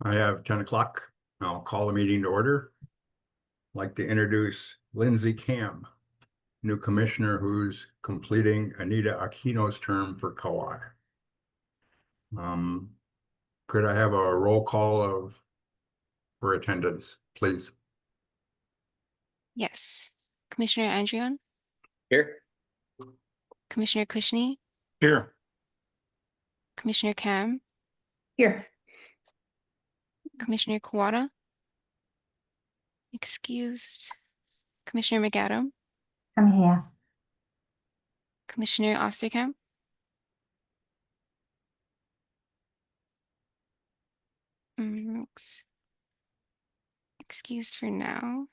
I have 10 o'clock. I'll call the meeting to order. I'd like to introduce Lindsay Kam, new commissioner who's completing Anita Aquino's term for co-op. Could I have a roll call for attendance, please? Yes. Commissioner Andrion, Here. Commissioner Kushney, Here. Commissioner Kam, Here. Commissioner Kawada. Excused. Commissioner McAdam, I'm here. Commissioner Osterkamp. Excused for now.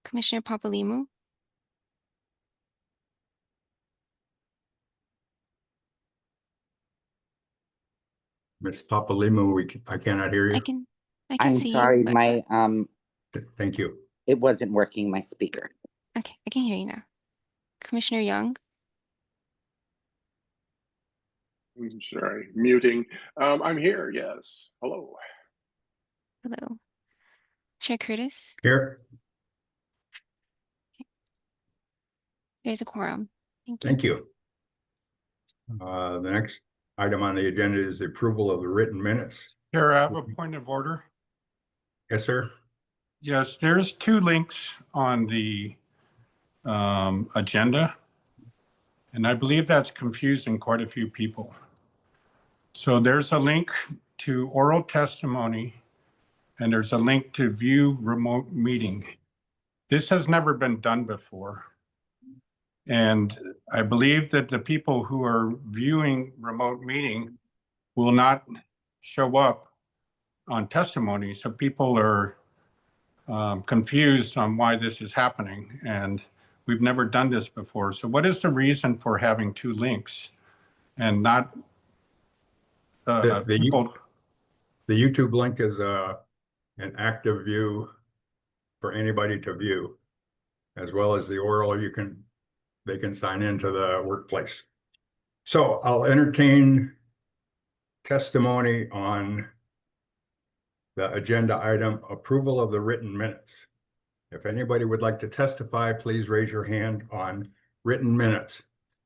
Commissioner Papalimu, Ms. Papalimu, I cannot hear you. I can I'm see sorry, you, but- my Thank you. it wasn't working, my speaker. Okay, I can hear you now. Commissioner Young, I'm sorry, muting. I'm here, yes. Hello. hello. Chair Curtis, Here. there's a quorum. Thank you. Thank you. The next item on the agenda is the approval of the written minutes. Chair, I have a point of order. Yes, sir. Yes, there's two links on the agenda. And I believe that's confusing quite a few people. So there's a link to oral testimony and there's a link to view remote meeting. This has never been done before. And I believe that the people who are viewing remote meeting will not show up on testimony. So people are confused on why this is happening. And we've never done this before. So what is the reason for having two links and not people? The YouTube link is an active view for anybody to view, as well as the oral. They can sign into the workplace. So I'll entertain testimony on the agenda item, approval of the written minutes. If anybody would like to testify, please raise your hand on written minutes.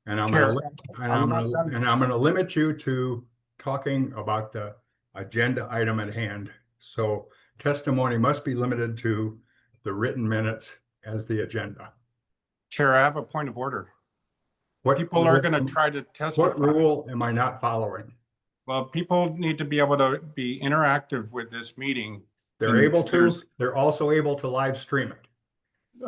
And I'm going to limit you to talking about the agenda item at hand. So testimony must be limited to the written minutes as the agenda. Chair, I have a point of order. What People are going to try to testify. What rule am I not following? Well, people need to be able to be interactive with this meeting. They're able to. They're also able to live stream it.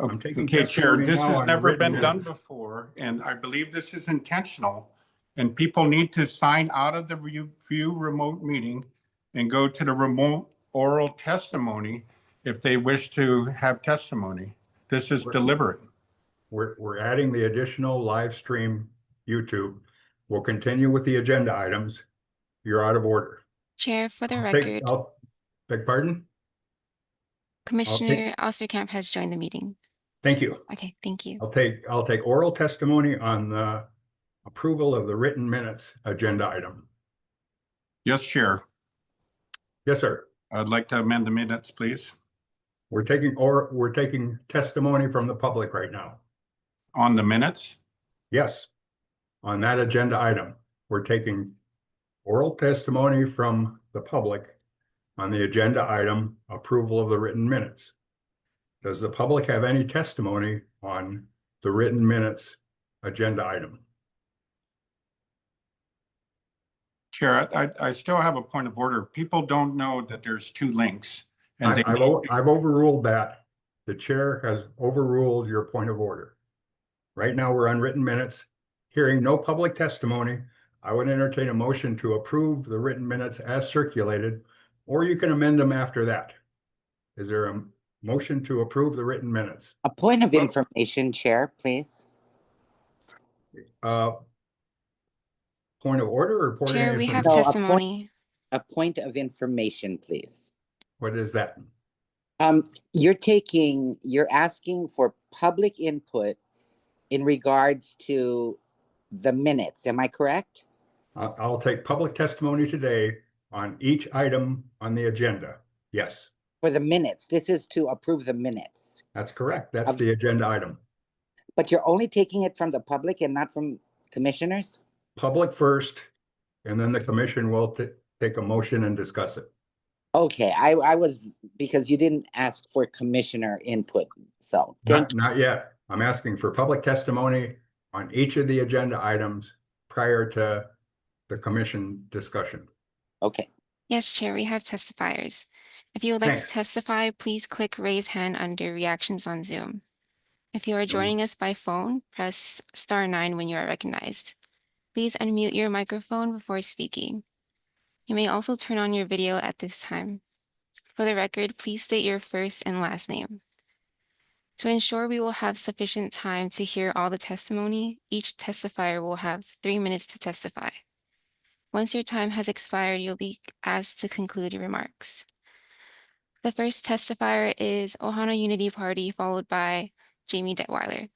I'm taking Okay, Chair, testimony this now has on never written been done minutes. before, and I believe this is intentional. And people need to sign out of the view remote meeting and go to the remote oral testimony if they wish to have testimony. This is deliberate. We're adding the additional live stream YouTube. We'll continue with the agenda items. You're out of order. Chair, for the record, Beg pardon? Commissioner Osterkamp has joined the meeting. Thank you. Okay, thank you. I'll take oral testimony on the approval of the written minutes agenda item. Yes, Chair. Yes, sir. I'd like to amend the minutes, please. We're taking testimony from the public right now. On the minutes? Yes. On that agenda item, we're taking oral testimony from the public on the agenda item, approval of the written minutes. Does the public have any testimony on the written minutes agenda item? Chair, I still have a point of order. People don't know that there's two links. And I've overruled that. The chair has overruled your point of order. Right now, we're on written minutes. Hearing no public testimony, I would entertain a motion to approve the written minutes as circulated, or you can amend them after that. Is there a motion to approve the written minutes? A point of information, Chair, please. Point of order or point of Chair, we have No, a testimony. A point of information, please. What is that? You're asking for public input in regards to the minutes. Am I correct? I'll take public testimony today on each item on the agenda. Yes, For the minutes, this is to approve the minutes. that's correct. That's the agenda item. But you're only taking it from the public and not from commissioners? Public first, and then the commission will take a motion and discuss it. Okay, I was, because you didn't ask for commissioner input, so thank you. Not yet. I'm asking for public testimony on each of the agenda items prior to the commission discussion. Okay, Yes, Chair, we have testifiers. If you would like to Thanks. testify, please click raise hand under reactions on Zoom. If you are Zoom. joining us by phone, press *9 when you are recognized. Please unmute your microphone before speaking. You may also turn on your video at this time. For the record, please state your first and last name. To ensure we will have sufficient time to hear all the testimony, each testifier will have 3 minutes to testify. Once your time has expired, you'll be asked to conclude your remarks. The first testifier is Ohana Unity Party, followed by Jamie Detweiler.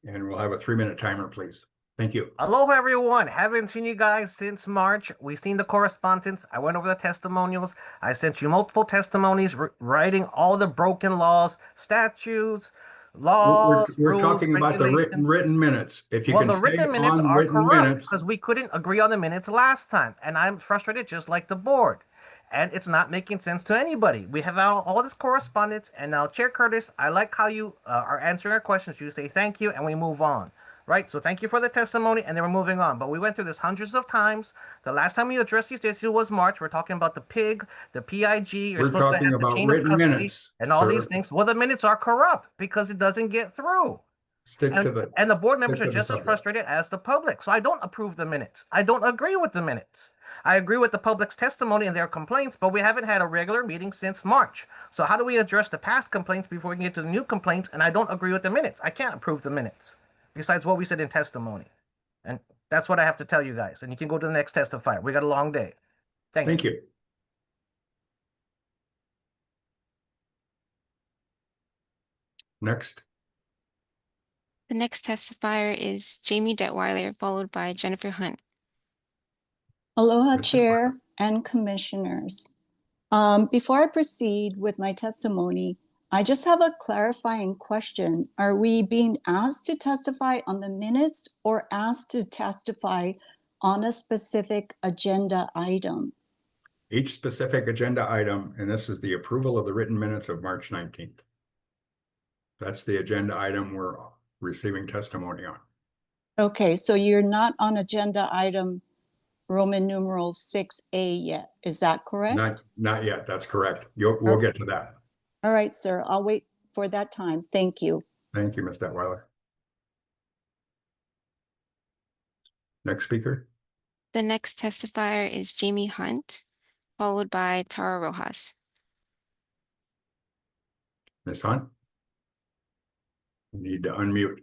And we'll have a 3-minute timer, please. Thank you. Aloha, everyone. Haven't seen you guys since March. We've seen the correspondence. I went over the testimonials. I sent you multiple testimonies writing all the broken laws, statutes, laws, We're rules, talking about the regulations. written minutes. If you Well, can the stay written minutes on are written corrupt minutes, because we couldn't agree on the minutes last time, and I'm frustrated just like the board. And it's not making sense to anybody. We have all this correspondence, and now, Chair Curtis, I like how you are answering our questions. You say thank you, and we move on. Right, so thank you for the testimony, and then we're moving on. But we went through this hundreds of times. The last time we addressed these issues was March. We're talking about the PIG, the PIG. You're we're supposed to talking have the about chain of written custody minutes. and all sir. these things. Well, the minutes are corrupt because it doesn't get through. Stick to And the board members stick are to the just as subject. frustrated as the public. So I don't approve the minutes. I don't agree with the minutes. I agree with the public's testimony and their complaints, but we haven't had a regular meeting since March. So how do we address the past complaints before we can get to the new complaints? And I don't agree with the minutes. I can't approve the minutes, besides what we said in testimony. And that's what I have to tell you guys. And you can go to the next testifier. We got a long day. Thank you. Next. The next testifier is Jamie Detweiler, followed by Jennifer Hunt. Aloha, Mr. Chair and Commissioners. Before I proceed with my testimony, I just have a clarifying question. Are we being asked to testify on the minutes or asked to testify on a specific agenda item? Each specific agenda item, and this is the approval of the written minutes of March 19th. That's the agenda item we're receiving testimony on. Okay, so you're not on agenda item Roman numeral 6A yet, is that correct? Not yet, that's correct. We'll get to that. All right, sir, I'll wait for that time. Thank you. Thank you, Ms. Detweiler. Next speaker. The next testifier is Jamie Hunt, followed by Tara Rojas. Ms. Hunt. You need to unmute.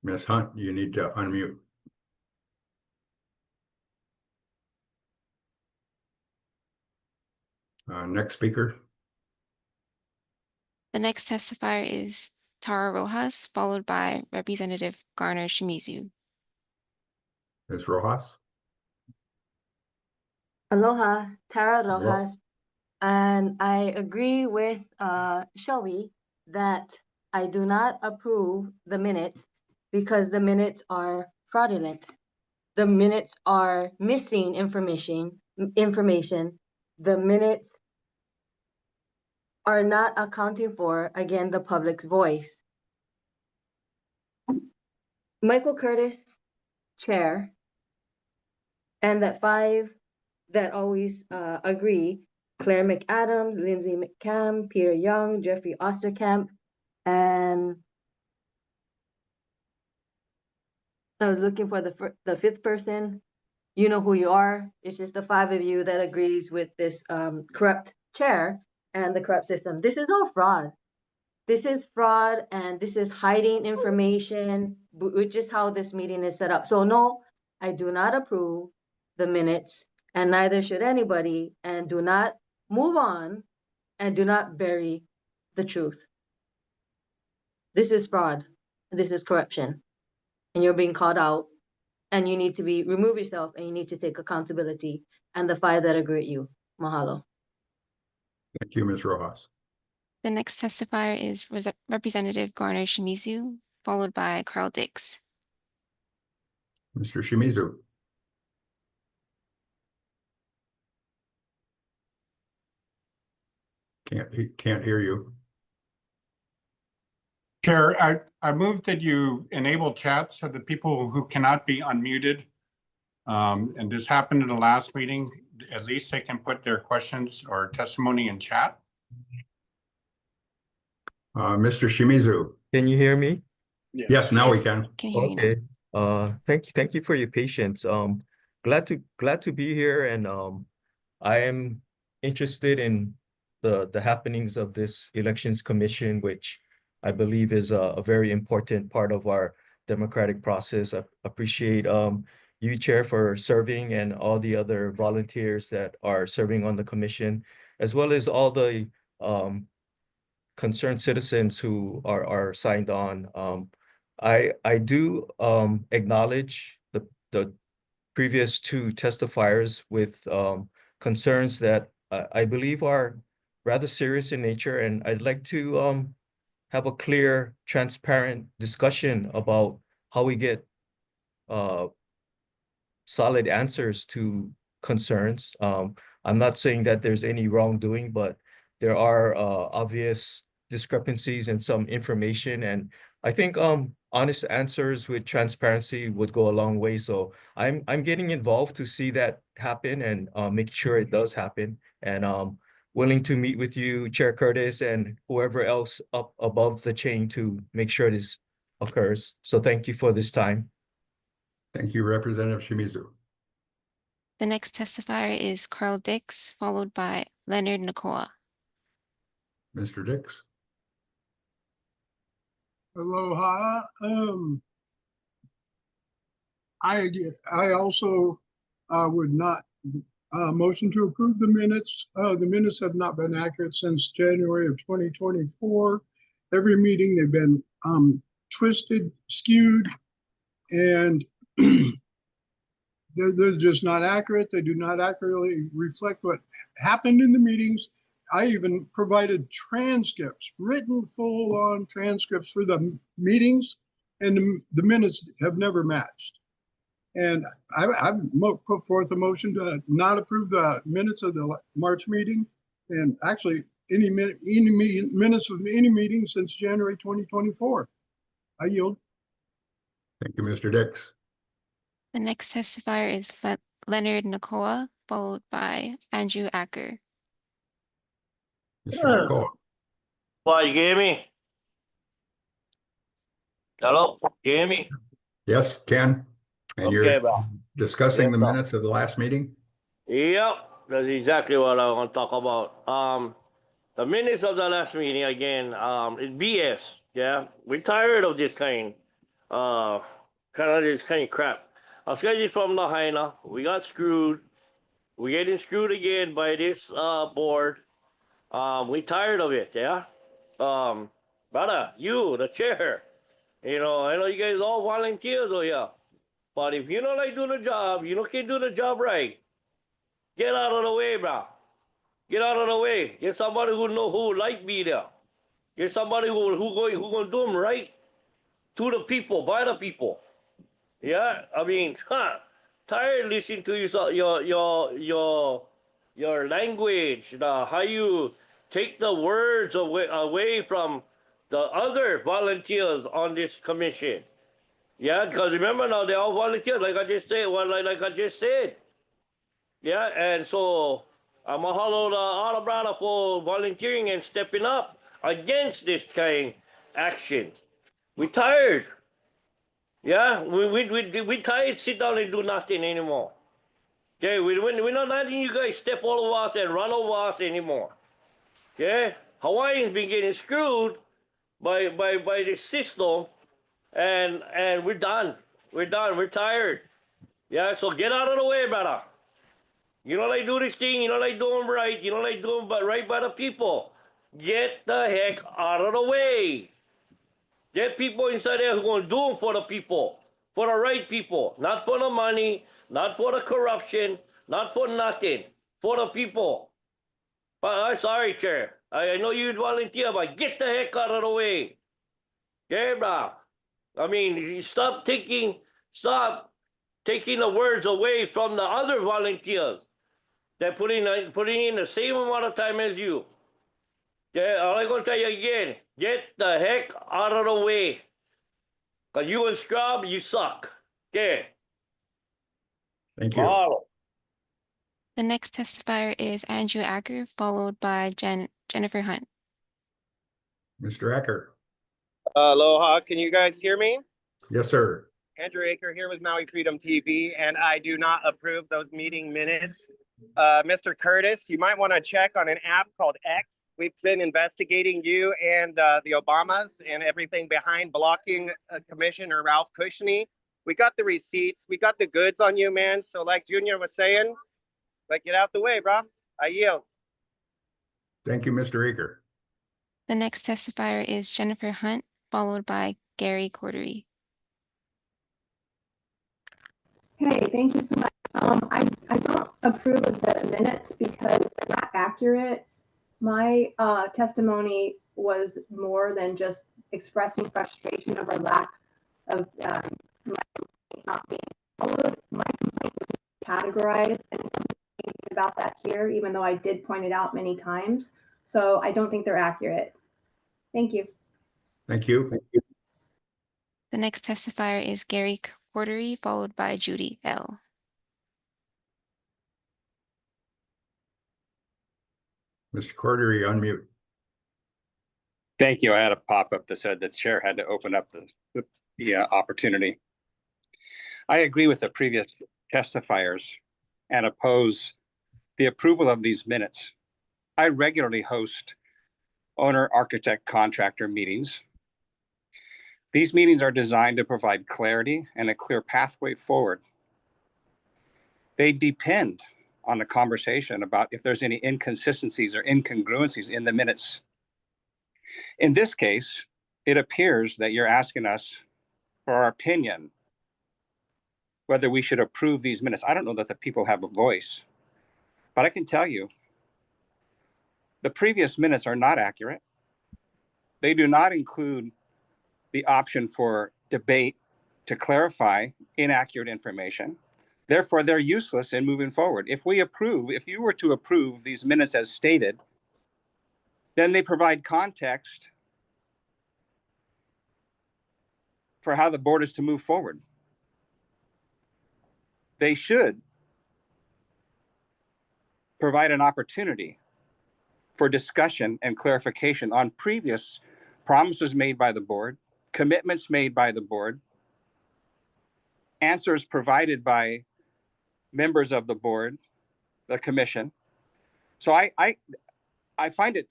Ms. Hunt, you need to unmute. Next speaker. The next testifier is Tara Rojas, followed by Representative Garner Shimizu. Ms. Rojas. Aloha, Tara Aloha. Rojas, and I agree with Shelby that I do not approve the minutes because the minutes are fraudulent. The minutes are missing information. The minutes are not accounting for, again, the public's voice. Michael Curtis, chair, and that 5 that always agree, Claire McAdams, Lindsay McCann, Peter Young, Jeffrey Osterkamp, and I was looking for the 5th person. You know who you are. It's just the 5 of you that agrees with this corrupt chair and the corrupt system. This is all fraud. This is fraud, and this is hiding information, which is how this meeting is set up. So no, I do not approve the minutes, and neither should anybody, and do not move on, and do not bury the truth. This is fraud, this is corruption and you're being called out and you need to remove yourself and you need to take accountability and the 5 that agree with you. Mahalo. Thank you, Ms. Rojas. The next testifier is Representative Garner Shimizu, followed by Carl Dix. Mr. Shimizu. Can't hear you. Chair, I move that you enable chat so that people who cannot be unmuted, and this happened in the last meeting, at least they can put their questions or testimony in chat. Mr. Shimizu. Can you hear me? Yes, now we can. Can hear you now. Okay. Thank you for your patience. Glad to be here, and I am interested in the happenings of this elections commission, which I believe is a very important part of our democratic process. I appreciate you, Chair, for serving, and all the other volunteers that are serving on the commission, as well as all the concerned citizens who are signed on. I do acknowledge the previous 2 testifiers with concerns that I believe are rather serious in nature, and I'd like to have a clear, transparent discussion about how we get solid answers to concerns. I'm not saying that there's any wrongdoing, but there are obvious discrepancies in some information, and I think honest answers with transparency would go a long way. So I'm getting involved to see that happen and make sure it does happen, and willing to meet with you, Chair Curtis, and whoever else up above the chain to make sure this occurs. So thank you for this time. Thank you, Representative Shimizu. The next testifier is Carl Dix, followed by Leonard Nakoa. Mr. Dix. Aloha. I also would not motion to approve the minutes. The minutes have not been accurate since January of 2024. Every meeting they've been twisted, skewed, and they're just not accurate. They do not accurately reflect what happened in the meetings. I even provided transcripts, written full-on transcripts for the meetings, and the minutes have never matched. And I've put forth a motion to not approve the minutes of the March meeting, and actually any minutes of any meeting since January 2024. I yield. Thank you, Mr. Dix. The next testifier is Leonard Nakoa, followed by Andrew Acker. Mr. Nakoa. What, you hear me? Hello, you hear me? Yes, Ken. And Okay, you're bro. discussing the Yes, bro. minutes of the last meeting? Yep, that's exactly what I want to talk about. The minutes of the last meeting again, it's BS. Yeah, we're tired of this kind of crap. I scheduled from Lahaina. We got screwed. We're getting screwed again by this board. We tired of it. Yeah, brother, you the chair. You know, I know you guys all volunteers over here. But if you don't like doing the job, you don't can do the job right. Get out of the way, bro. Get out of the way. Get somebody who like be there. Get somebody who gonna do them right to the people, by the people. Yeah, I mean, tired listening to your language, how you take the words away from the other volunteers on this commission. Yeah, because remember now, they all volunteers, like I just said. Yeah, and so I'm mahalo to all brother for volunteering and stepping up against this kind of action. We tired. Yeah, we tired. Sit down and do nothing anymore. Okay, we're not letting you guys step all over us and run over us anymore. Okay, Hawaiians been getting screwed by this system. And we're done. We're done. We're tired. Yeah, so get out of the way, brother. You don't like do this thing. You don't like doing right. You don't like doing right by the people. Get the heck out of the way. Get people inside there who are going to do them for the people, for the right people, not for the money, not for the corruption, not for nothing, for the people. But I'm sorry, Chair. I know you'd volunteer, but get the heck out of the way. Okay, bro? I mean, you stop taking the words away from the other volunteers. They're putting in the same amount of time as you. Yeah, all I'm gonna tell you again, get the heck out of the way. Cause you and Scrub, you suck. Okay. Thank you. Mahalo. The next testifier is Andrew Acker, followed by Jennifer Hunt. Mr. Acker. Aloha, can you guys hear me? Yes, sir. Andrew Aker here with Maui Freedom TV, and I do not approve those meeting minutes. Mr. Curtis, you might want to check on an app called X. We've been investigating you and the Obamas and everything behind blocking Commissioner Ralph Cushney. We got the receipts. We got the goods on you, man. So like Junior was saying, like, get out the way, bro. I yield. Thank you, Mr. Aker. The next testifier is Jennifer Hunt, followed by Gary Cordery. Hey, thank you so much. I don't approve of the minutes because they're not accurate. My testimony was more than just expressing frustration over lack of my complaint not being followed. My complaint was categorized, and I'm thinking about that here, even though I did point it out many times. So I don't think they're accurate. Thank you. Thank you. The next testifier is Gary Cordery, followed by Judy L. Mr. Cordery, unmute. Thank you. I had a pop-up that said the chair had to open up the opportunity. I agree with the previous testifiers and oppose the approval of these minutes. I regularly host owner, architect, contractor meetings. These meetings are designed to provide clarity and a clear pathway forward. They depend on a conversation about if there's any inconsistencies or incongruencies in the minutes. In this case, it appears that you're asking us for our opinion, whether we should approve these minutes. I don't know that the people have a voice, but I can tell you, the previous minutes are not accurate. They do not include the option for debate to clarify inaccurate information. Therefore, they're useless in moving forward. If you were to approve these minutes as stated, then they provide context for how the board is to move forward. They should provide an opportunity for discussion and clarification on previous promises made by the board, commitments made by the board, answers provided by members of the board, the commission. So I find it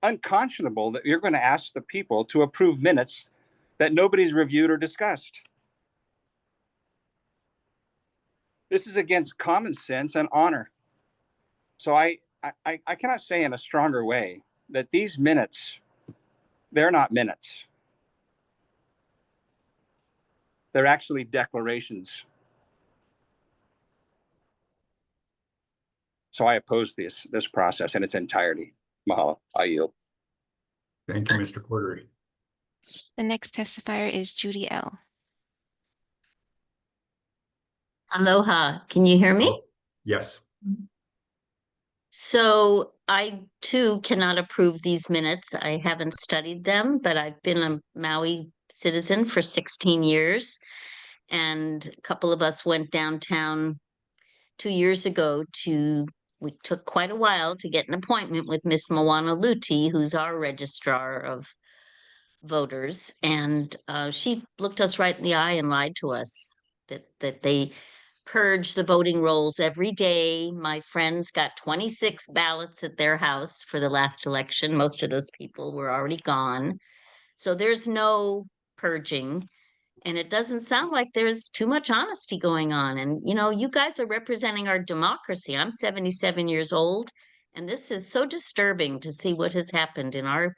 unconscionable that you're going to ask the people to approve minutes that nobody's reviewed or discussed. This is against common sense and honor. So I cannot say in a stronger way that these minutes, they're not minutes. They're actually declarations. So I oppose this process in its entirety. Mahalo. I yield. Thank you, Mr. Cordery. The next testifier is Judy L. Aloha, can you hear me? Oh, yes. So I too cannot approve these minutes. I haven't studied them, but I've been a Maui citizen for 16 years. And a couple of us went downtown 2 years ago we took quite a while to get an appointment with Miss Moana Luti, who's our registrar of voters. And she looked us right in the eye and lied to us that they purge the voting rolls every day. My friends got 26 ballots at their house for the last election. Most of those people were already gone. So there's no purging. And it doesn't sound like there's too much honesty going on. And, you know, you guys are representing our democracy. I'm 77 years old, and this is so disturbing to see what has happened in our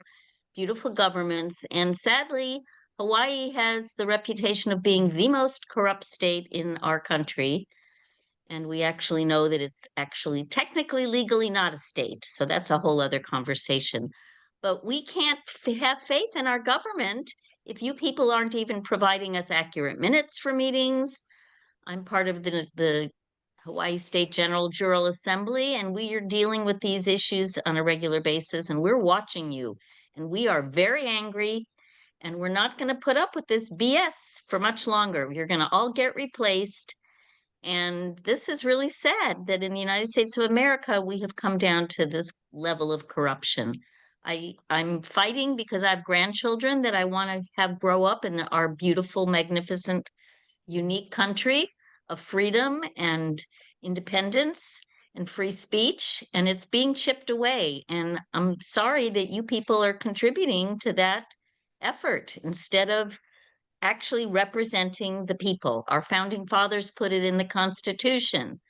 beautiful governments. And sadly, Hawaii has the reputation of being the most corrupt state in our country. And we actually know that it's actually technically legally not a state. So that's a whole other conversation. But we can't have faith in our government if you people aren't even providing us accurate minutes for meetings. I'm part of the Hawaii State General Jural Assembly, and we are dealing with these issues on a regular basis, and we're watching you. And we are very angry, and we're not going to put up with this BS for much longer. You're going to all get replaced. And this is really sad that in the United States of America, we have come down to this level of corruption. I'm fighting because I have grandchildren that I want to have grow up in our beautiful, magnificent, unique country of freedom and independence and free speech, and it's being chipped away. And I'm sorry that you people are contributing to that effort instead of actually representing the people. Our founding fathers put it in the Constitution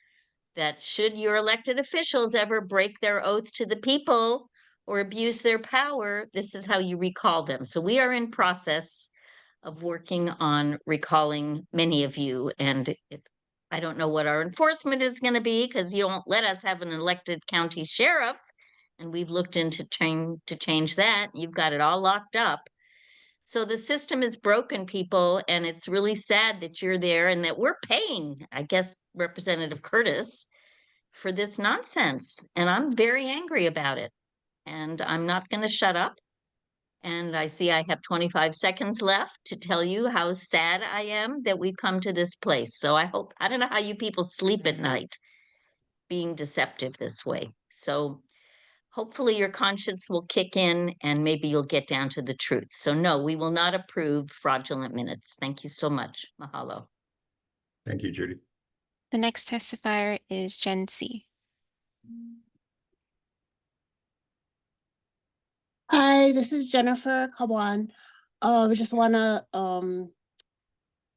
that should your elected officials ever break their oath to the people or abuse their power, this is how you recall them. So we are in process of working on recalling many of you. And I don't know what our enforcement is going to be because you don't let us have an elected county sheriff. And we've looked into trying to change that. You've got it all locked up. So the system is broken, people, and it's really sad that you're there and that we're paying, I guess, Representative Curtis for this nonsense. And I'm very angry about it. And I'm not going to shut up. And I see I have 25 seconds left to tell you how sad I am that we've come to this place. So I don't know how you people sleep at night being deceptive this way. So hopefully your conscience will kick in and maybe you'll get down to the truth. So no, we will not approve fraudulent minutes. Thank you so much. Mahalo. Thank you, Judy. The next testifier is Jen C. Hi, this is Jennifer Kawan. We just want to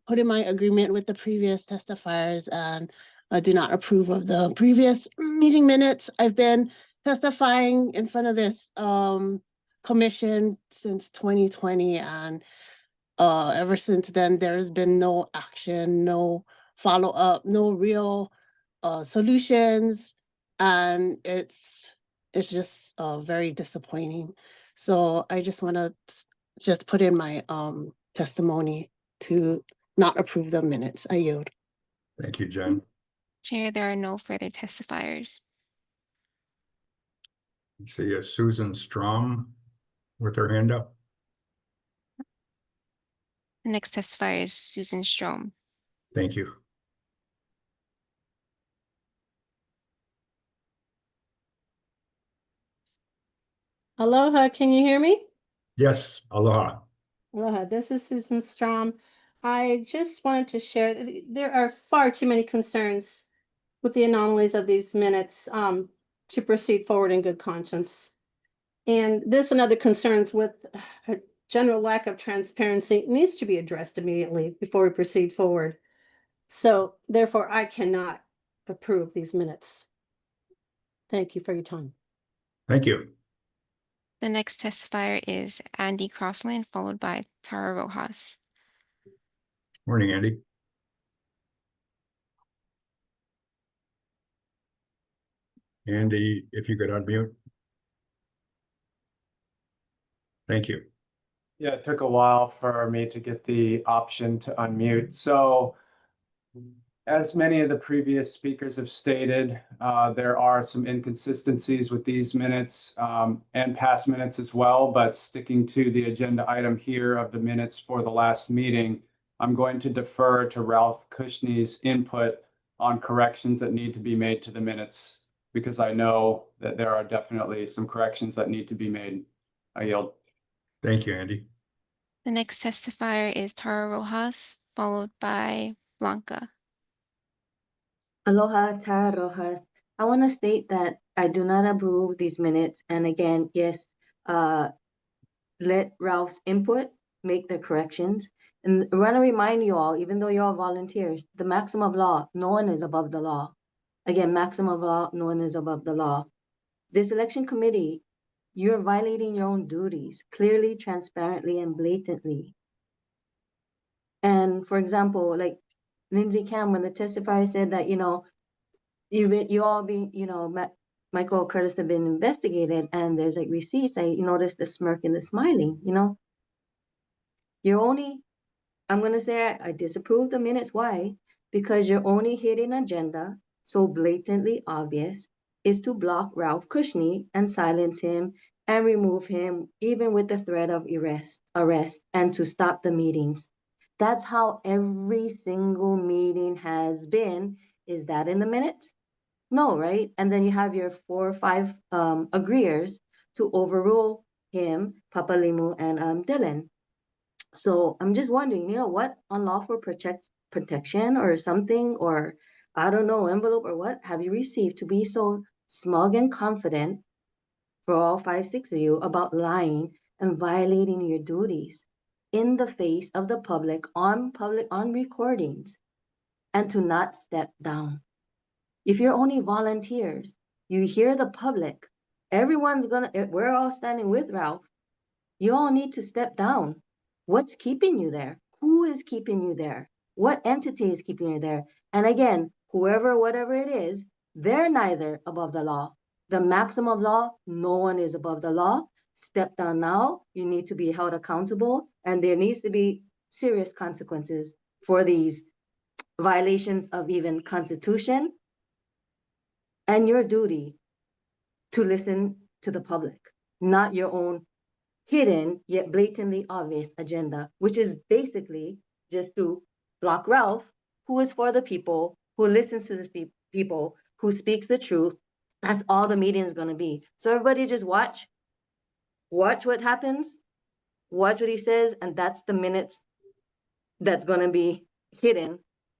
put in my agreement with the previous testifiers and do not approve of the previous meeting minutes. I've been testifying in front of this commission since 2020, and ever since then, there's been no action, no follow-up, no real solutions, and it's just very disappointing. So I just want to just put in my testimony to not approve the minutes. I yield. Thank you, Jen. Chair, there are no further testifiers. I see Susan Strom with her hand up. The next testifier is Susan Strom. Thank you. Aloha, can you hear me? Yes, aloha. Aloha, this is Susan Strom. I just wanted to share, there are far too many concerns with the anomalies of these minutes to proceed forward in good conscience. And this and other concerns with a general lack of transparency needs to be addressed immediately before we proceed forward. So therefore, I cannot approve these minutes. Thank you for your time. Thank you. The next testifier is Andy Crossland, followed by Tara Rojas. Morning, Andy. Andy, if you could unmute. Thank you. Yeah, it took a while for me to get the option to unmute. So as many of the previous speakers have stated, there are some inconsistencies with these minutes and past minutes as well, but sticking to the agenda item here of the minutes for the last meeting, I'm going to defer to Ralph Kushney's input on corrections that need to be made to the minutes, because I know that there are definitely some corrections that need to be made. I yield. Thank you, Andy. The next testifier is Tara Rojas, followed by Blanca. Aloha, Tara Rojas. I want to state that I do not approve these minutes. And again, yes, let Ralph's input make the corrections. And I want to remind you all, even though you're all volunteers, the maximum of law, no one is above the law. Again, maximum of law, no one is above the law. This election committee you're violating your own duties clearly, transparently, and blatantly. And for example, like Lindsey Cam, when the testifier said that, you all be, Michael Curtis have been investigated, and there's like receipts. I noticed the smirk and the smiling. You're only, I'm gonna say I disapprove the minutes. Why? Because your only hidden agenda, so blatantly obvious, is to block Ralph Kushney and silence him and remove him, even with the threat of arrest, and to stop the meetings. That's how every single meeting has been. Is that in the minutes? No, right? And then you have your 4 or 5 agreeers to overrule him, Papalimu, and Dylan. So I'm just wondering, what unlawful protection or something, or I don't know, envelope or what have you received to be so smug and confident for all 5, 6 of you about lying and violating your duties in the face of the public on recordings, and to not step down? If you're only volunteers, you hear the public, we're all standing with Ralph. You all need to step down. What's keeping you there? Who is keeping you there? What entity is keeping you there? And again, whatever it is, they're neither above the law. The maximum law, no one is above the law. Step down now. You need to be held accountable, and there needs to be serious consequences for these violations of even Constitution, and your duty to listen to the public, not your own hidden yet blatantly obvious agenda, which is basically just to block Ralph, who is for the people, who listens to the people, who speaks the truth. That's all the meeting is going to be. So everybody just watch what happens, watch what he says, and that's the minutes that's going to be hidden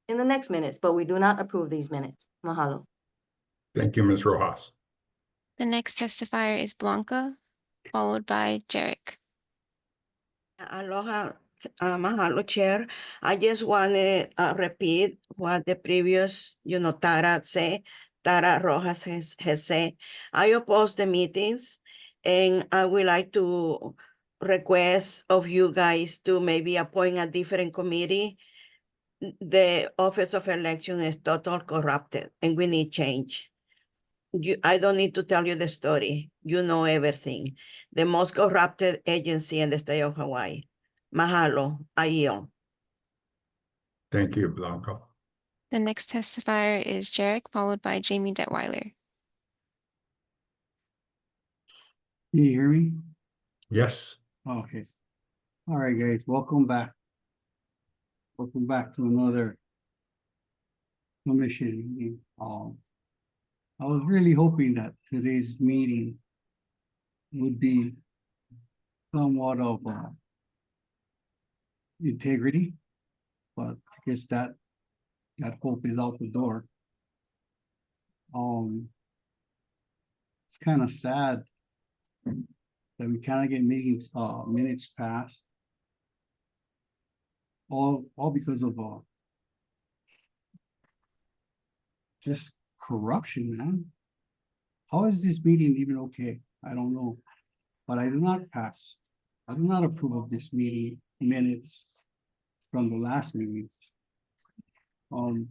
in the next minutes. But we do not approve these minutes. Mahalo. Thank you, Ms. Rojas. The next testifier is Blanca, followed by Jarek. Aloha, mahalo, Chair. I just want to repeat what the previous, Tara Rojas has said. I oppose the meetings, and I would like to request of you guys to maybe appoint a different committee. The Office of Election is total corrupted, and we need change. I don't need to tell you the story. You know everything. The most corrupted agency in the state of Hawaii. Mahalo, Aio. Thank you, Blanca. The next testifier is Jarek, followed by Jamie Detweiler. Can you hear me? Yes. Okay. All right, guys, welcome back. Welcome back to another commission meeting. I was really hoping that today's meeting would be somewhat of integrity, but I guess that hope is out the door. It's kind of sad that we cannot get minutes passed, all because of just corruption, man. How is this meeting even okay? I don't know, but I do not approve of this meeting minutes from the last meeting. I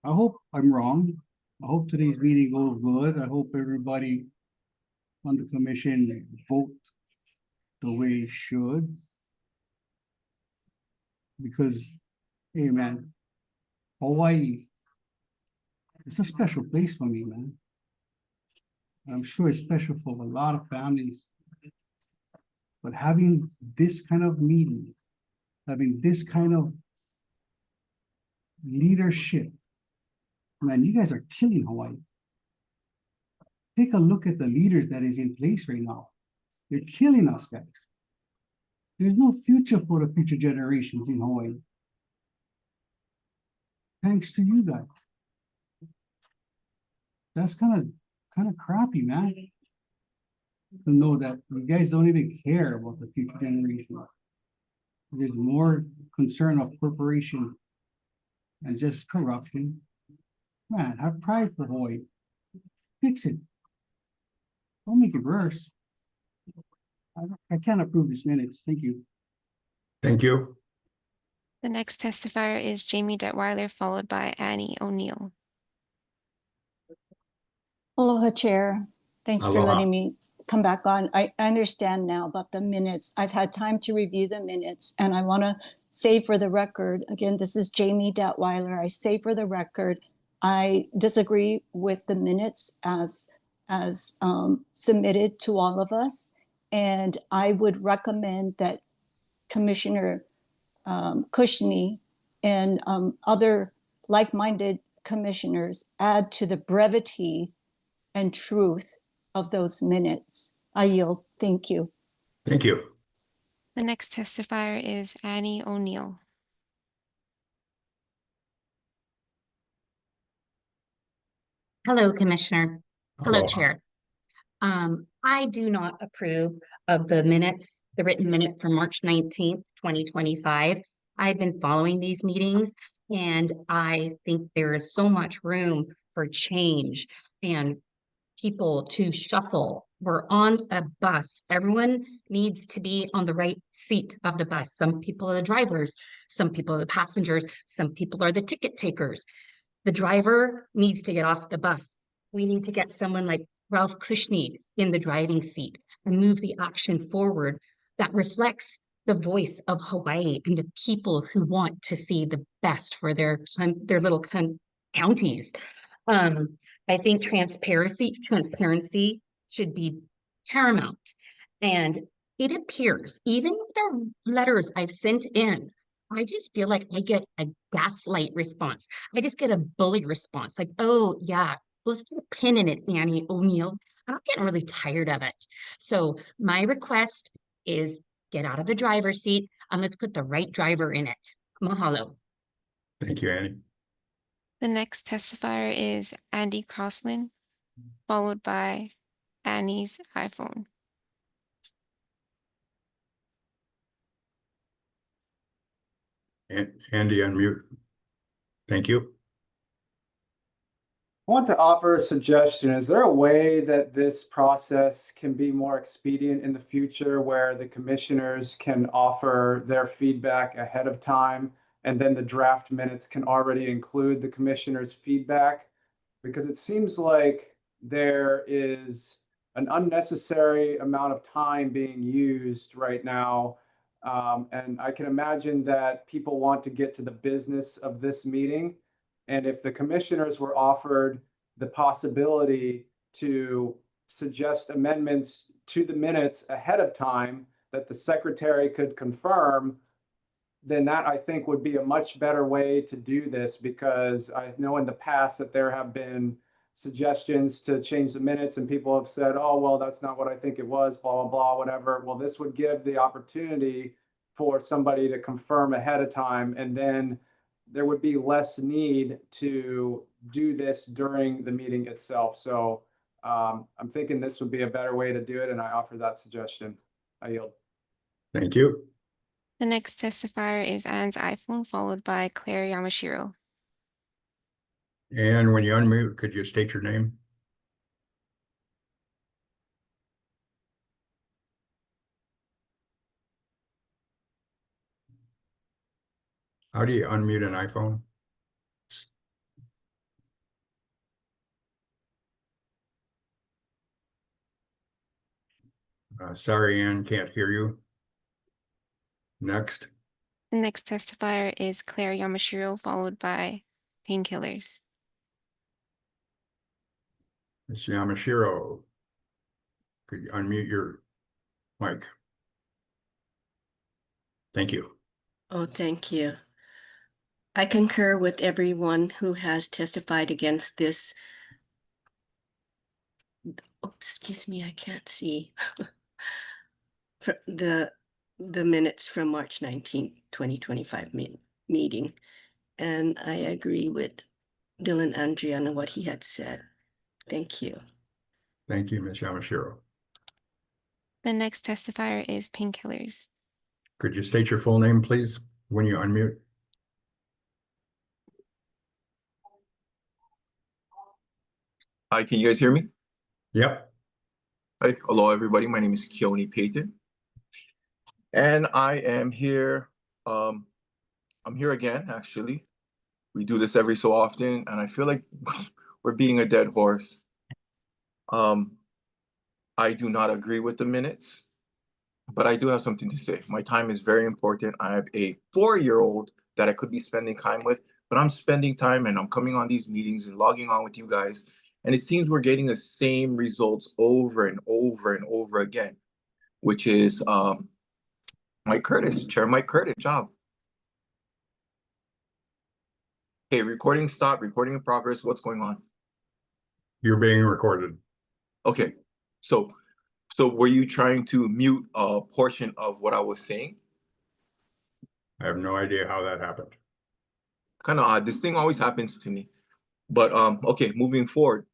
hope I'm wrong. I hope today's meeting goes good. I hope everybody on the commission vote the way it should. Because, hey man, Hawaii, it's a special place for me, man. I'm sure it's special for a lot of families. But having this kind of meeting, having this kind of leadership, man, you guys are killing Hawaii. Take a look at the leaders that is in place right now. They're killing us, guys. There's no future for the future generations in Hawaii. Thanks to you guys. That's kind of crappy, man. To know that you guys don't even care about the future generation. There's more concern of corporation and just corruption. Man, have pride for Hawaii. Fix it. Don't make it worse. I can't approve these minutes. Thank you. Thank you. The next testifier is Jamie Detweiler, followed by Annie O'Neill. Aloha, Chair. Thanks for Aloha. letting me come back on. I understand now about the minutes. I've had time to review the minutes, and I want to say for the record, again, this is Jamie Detweiler. I say for the record, I disagree with the minutes as submitted to all of us, and I would recommend that Commissioner Kushney and other like-minded commissioners add to the brevity and truth of those minutes. I yield. Thank you. Thank you. The next testifier is Annie O'Neill. Hello, Commissioner. Hello, Aloha. Chair. I do not approve of the minutes, the written minute from March 19th, 2025. I've been following these meetings and I think there is so much room for change and people to shuffle. We're on a bus. Everyone needs to be on the right seat of the bus. Some people are the drivers, some people are the passengers, some people are the ticket takers. The driver needs to get off the bus. We need to get someone like Ralph Kushney in the driving seat and move the action forward that reflects the voice of Hawaii and the people who want to see the best for their little counties. I think transparency should be paramount. And it appears, even with the letters I've sent in, I just feel like I get a gaslight response. I just get a bully response. Like, oh yeah, let's put a pin in it, Annie O'Neill. I'm getting really tired of it. So my request is get out of the driver's seat and let's put the right driver in it. Mahalo. Thank you, Annie. The next testifier is Andy Crosslin, followed by Annie's iPhone. Andy, unmute. Thank you. I want to offer a suggestion. Is there a way that this process can be more expedient in the future where the commissioners can offer their feedback ahead of time and then the draft minutes can already include the commissioner's feedback? Because it seems like there is an unnecessary amount of time being used right now. And I can imagine that people want to get to the business of this meeting. And if the commissioners were offered the possibility to suggest amendments to the minutes ahead of time that the secretary could confirm, then that I think would be a much better way to do this, because I know in the past that there have been suggestions to change the minutes and people have said, oh, well, that's not what I think it was, blah, blah, blah, whatever. Well, this would give the opportunity for somebody to confirm ahead of time, and then there would be less need to do this during the meeting itself. So I'm thinking this would be a better way to do it, and I offer that suggestion. I yield. Thank you. The next testifier is Anne's iPhone, followed by Claire Yamashiro. And when you unmute, could you state your name? How do you unmute an iPhone? Sorry, Ann, can't hear you. Next. The next testifier is Claire Yamashiro, followed by Painkillers. Ms. Yamashiro, could you unmute your mic? Thank you. Oh, thank you. I concur with everyone who has testified against this. Oh, excuse me, I can't see. For the minutes from March 19th, 2025 meeting. And I agree with Dylan Andrian and what he had said. Thank you. Thank you, Ms. Yamashiro. The next testifier is Painkillers. Could you state your full name, please, when you unmute? Hi, can you guys hear me? Yep. Hi, hello everybody. My name is Keone Payton. And I am here, I'm here again, actually. We do this every so often, and I feel like we're beating a dead horse. I do not agree with the minutes, but I do have something to say. My time is very important. I have a 4-year-old that I could be spending time with, but I'm spending time and I'm coming on these meetings and logging on with you guys. And it seems we're getting the same results over and over and over again, which is Mike Curtis, Chair Mike Curtis, job. Okay, recording stop, recording in progress. What's going on? You're being recorded. Okay, so were you trying to mute a portion of what I was saying? I have no idea how that happened. Kind of odd. This thing always happens to me. But okay, moving forward,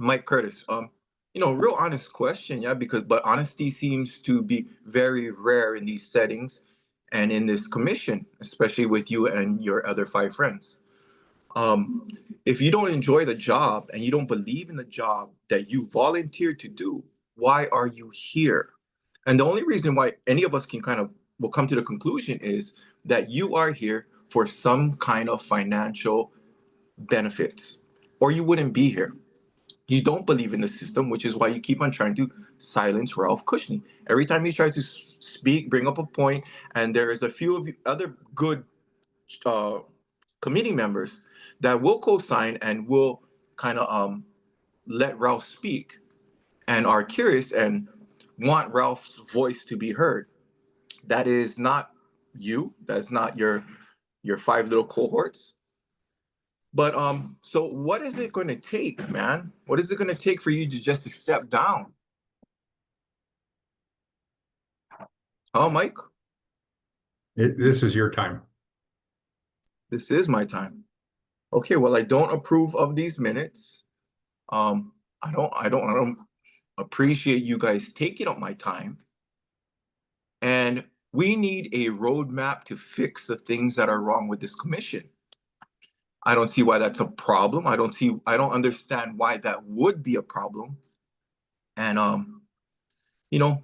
Mike Curtis, you know, real honest question, yeah, but honesty seems to be very rare in these settings and in this commission, especially with you and your other 5 friends. If you don't enjoy the job and you don't believe in the job that you volunteered to do, why are you here? And the only reason why any of us will come to the conclusion is that you are here for some kind of financial benefits, or you wouldn't be here. You don't believe in the system, which is why you keep on trying to silence Ralph Cushnie. Every time he tries to speak, bring up a point, and there is a few of you other good committee members that will co-sign and will kind of let Ralph speak and are curious and want Ralph's voice to be heard. That is not you. That's not your 5 little cohorts. But so what is it going to take, man? What is it going to take for you to just step down? Oh, Mike? This is your time. This is my time. Okay, well, I don't approve of these minutes. I don't appreciate you guys taking up my time. And we need a roadmap to fix the things that are wrong with this commission. I don't see why that's a problem. I don't understand why that would be a problem. And you know,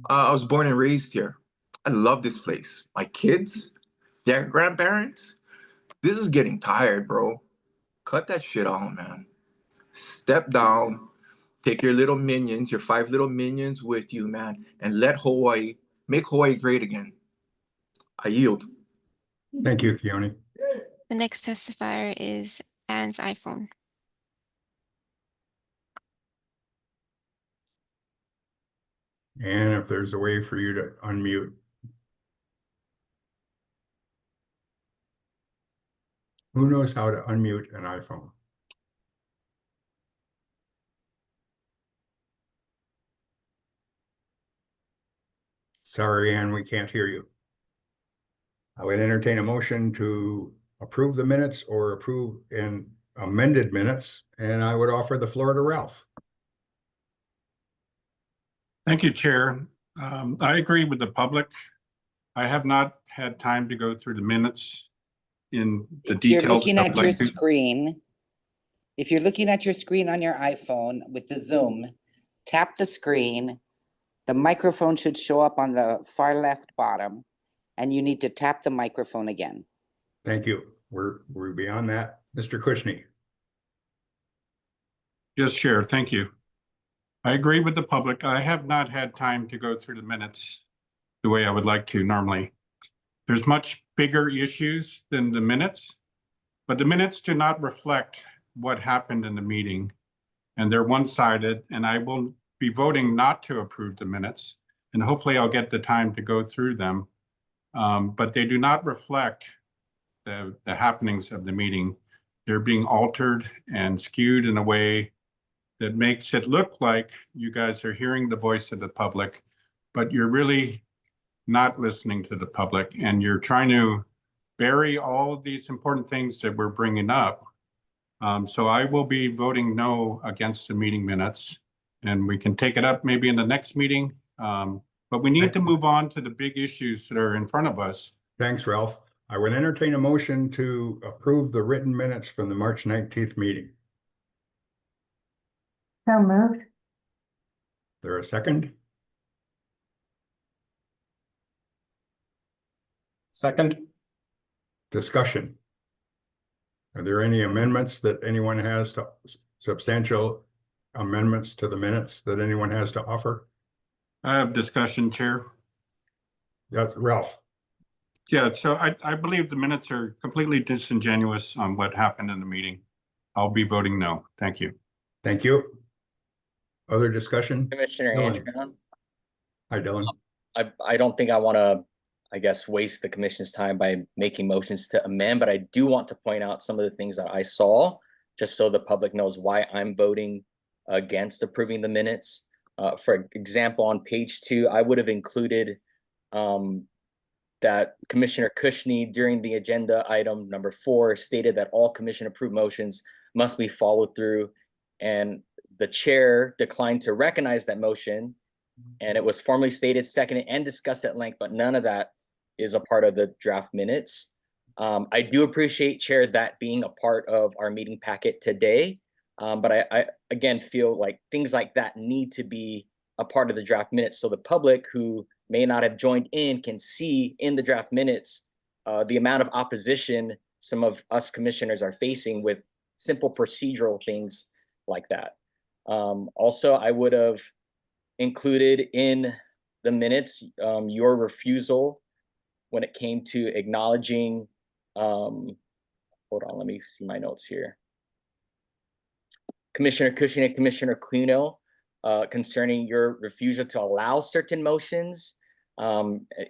I was born and raised here. I love this place. My kids, their grandparents, this is getting tired, bro. Cut that shit on, man. Step down, take your little minions, your 5 little minions with you, man, and make Hawaii great again. I yield. Thank you, Keone. The next testifier is Anne's iPhone. And if there's a way for you to unmute. Who knows how to unmute an iPhone? Sorry, Ann, we can't hear you. I would entertain a motion to approve the minutes or approve in amended minutes, and I would offer the floor to Ralph. Thank you, Chair. I agree with the public. I have not had time to go through the minutes in the details. You're looking at your screen. If you're looking at your screen on your iPhone with the Zoom, tap the screen. The microphone should show up on the far left bottom, and you need to tap the microphone again. Thank you. We're beyond that. Mr. Cushnie. Yes, Chair, thank you. I agree with the public. I have not had time to go through the minutes the way I would like to normally. There's much bigger issues than the minutes, but the minutes do not reflect what happened in the meeting, and they're one-sided, and I will be voting not to approve the minutes, and hopefully I'll get the time to go through them, but they do not reflect the happenings of the meeting. They're being altered and skewed in a way that makes it look like you guys are hearing the voice of the public, but you're really not listening to the public, and you're trying to bury all of these important things that we're bringing up. So I will be voting no against the meeting minutes, and we can take it up maybe in the next meeting. But we need to move on to the big issues that are in front of us. Thanks, Ralph. I would entertain a motion to approve the written minutes from the March 19th meeting. So moved. there a second? Second. Discussion. Are there any amendments that anyone has to, substantial amendments to the minutes that anyone has to offer? I have discussion, Chair. Yes, Ralph. Yeah, so I believe the minutes are completely disingenuous on what happened in the meeting. I'll be voting no. Thank you. Thank you. Other discussion? Commissioner Dylan. Andreon, Hi, Dylan. I don't think I want to, I guess, waste the commission's time by making motions to amend, but I do want to point out some of the things that I saw, just so the public knows why I'm voting against approving the minutes. For example, on page 2, I would have included that Commissioner Cushney during the agenda item number 4 stated that all commission approved motions must be followed through, and the chair declined to recognize that motion, and it was formally stated, seconded, and discussed at length, but none of that is a part of the draft minutes. I do appreciate, Chair, that being a part of our meeting packet today, but I again feel like things like that need to be a part of the draft minutes, so the public who may not have joined in can see in the draft minutes the amount of opposition some of us commissioners are facing with simple procedural things like that. Also, I would have included in the minutes your refusal when it came to acknowledging, hold on, let me see my notes here. Commissioner Cushing and Commissioner Quino, concerning your refusal to allow certain motions.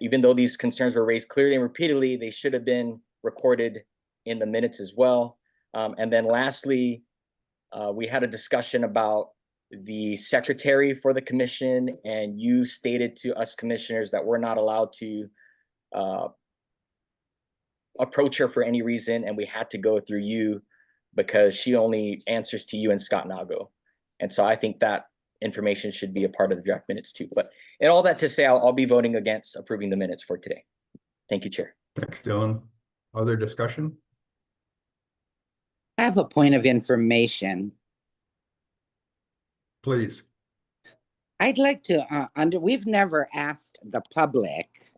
Even though these concerns were raised clearly and repeatedly, they should have been recorded in the minutes as well. And then lastly, we had a discussion about the secretary for the commission, and you stated to us commissioners that we're not allowed to approach her for any reason, and we had to go through you because she only answers to you and Scott Nago. And so I think that information should be a part of the draft minutes too. But and all that to say, I'll be voting against approving the minutes for today. Thank you, Chair. Thanks, Dylan. Other discussion? I have a point of information. Please. I'd like to, we've never asked the public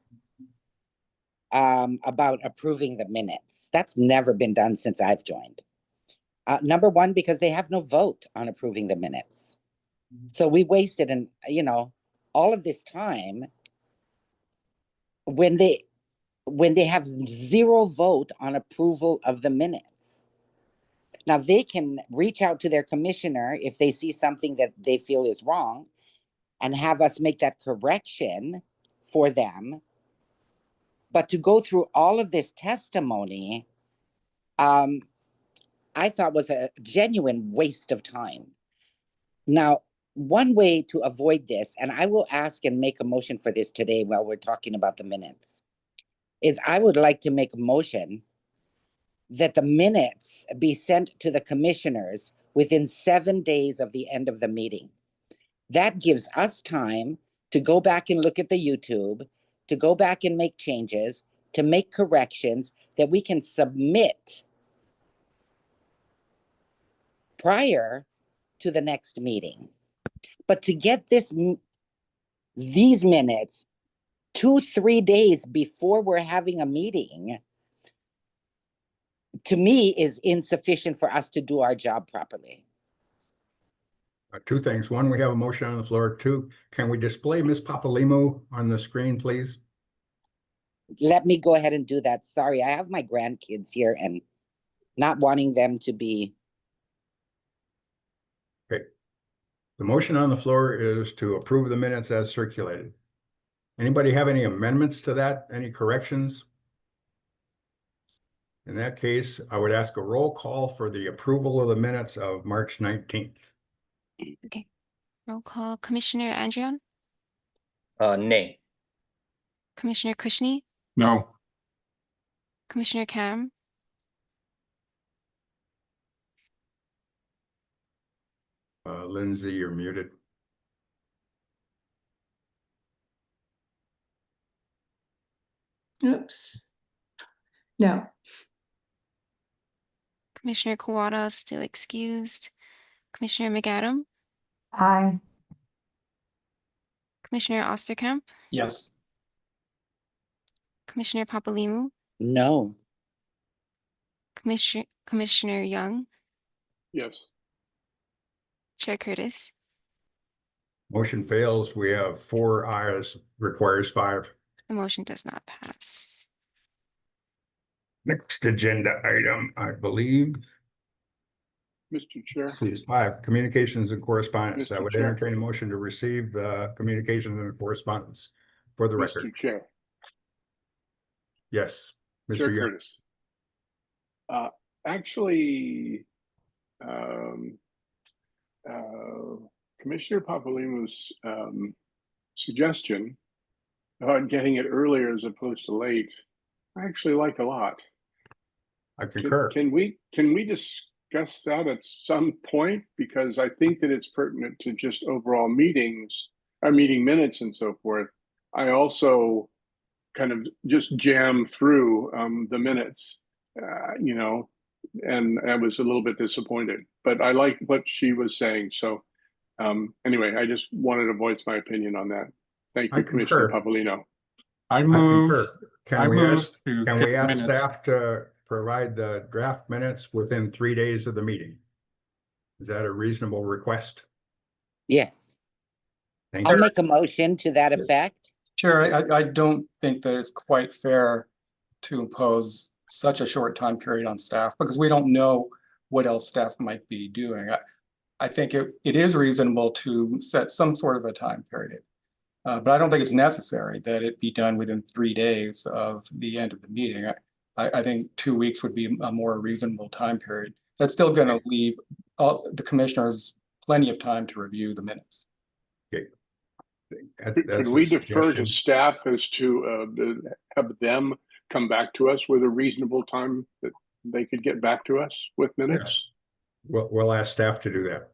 about approving the minutes. That's never been done since I've joined. Number one, because they have no vote on approving the minutes. So we wasted all of this time when they have zero vote on approval of the minutes. Now they can reach out to their commissioner if they see something that they feel is wrong and have us make that correction for them. But to go through all of this testimony, I thought was a genuine waste of time. Now, one way to avoid this, and I will ask and make a motion for this today while we're talking about the minutes, is I would like to make a motion that the minutes be sent to the commissioners within 7 days of the end of the meeting. That gives us time to go back and look at the YouTube, to go back and make changes, to make corrections that we can submit prior to the next meeting. But to get these minutes 2-3 days before we're having a meeting, to me, is insufficient for us to do our job properly. Two things. One, we have a motion on the floor. Two, can we display Ms. Papalimo on the screen, please? Let me go ahead and do that. Sorry, I have my grandkids here and not wanting them to be. Okay. The motion on the floor is to approve the minutes as circulated. Anybody have any amendments to that? Any corrections? In that case, I would ask a roll call for the approval of the minutes of March 19th. Okay. Roll call. Commissioner Andreon? Nay. Commissioner Cushney? No. Commissioner Karam? Lindsay, you're muted. Oops. No. Commissioner Kawada still excused. Commissioner McAdam? Aye. Commissioner Osterkamp, Yes. Commissioner Papalimu, No. Commissioner Young, Yes. Chair Curtis. Motion fails. We have 4 ayes, requires 5. The motion does not pass. Next agenda item, I believe, Mr. Chair, is 5, communications and correspondence. I Mr. would Chair. entertain a motion to receive the communications and correspondence for the record. Mr. Chair, Yes, Chair Mr. Young. Curtis. Actually, Commissioner Papalimu's suggestion about getting it earlier as opposed to late, I actually like a lot. I concur. Can we discuss that at some point? Because I think that it's pertinent to just overall meetings, our meeting minutes and so forth. I also kind of just jam through the minutes, you know, and I was a little bit disappointed, but I like what she was saying. So anyway, I just wanted to voice my opinion on that. Thank I you, Commissioner concur. Papolino. I move, Can I we move ask, to can get we ask minutes. staff to provide the draft minutes within 3 days of the meeting? Is that a reasonable request? Yes. Thank I'll you. make a motion to that effect. Chair, I don't think that it's quite fair to impose such a short time period on staff because we don't know what else staff might be doing. I think it is reasonable to set some sort of a time period. But I don't think it's necessary that it be done within 3 days of the end of the meeting. I think 2 weeks would be a more reasonable time period. That's still going to leave the commissioners plenty of time to review the minutes. Okay. Could we defer to staff as to have them come back to us with a reasonable time that they could get back to us with minutes? Yes. We'll ask staff to do that.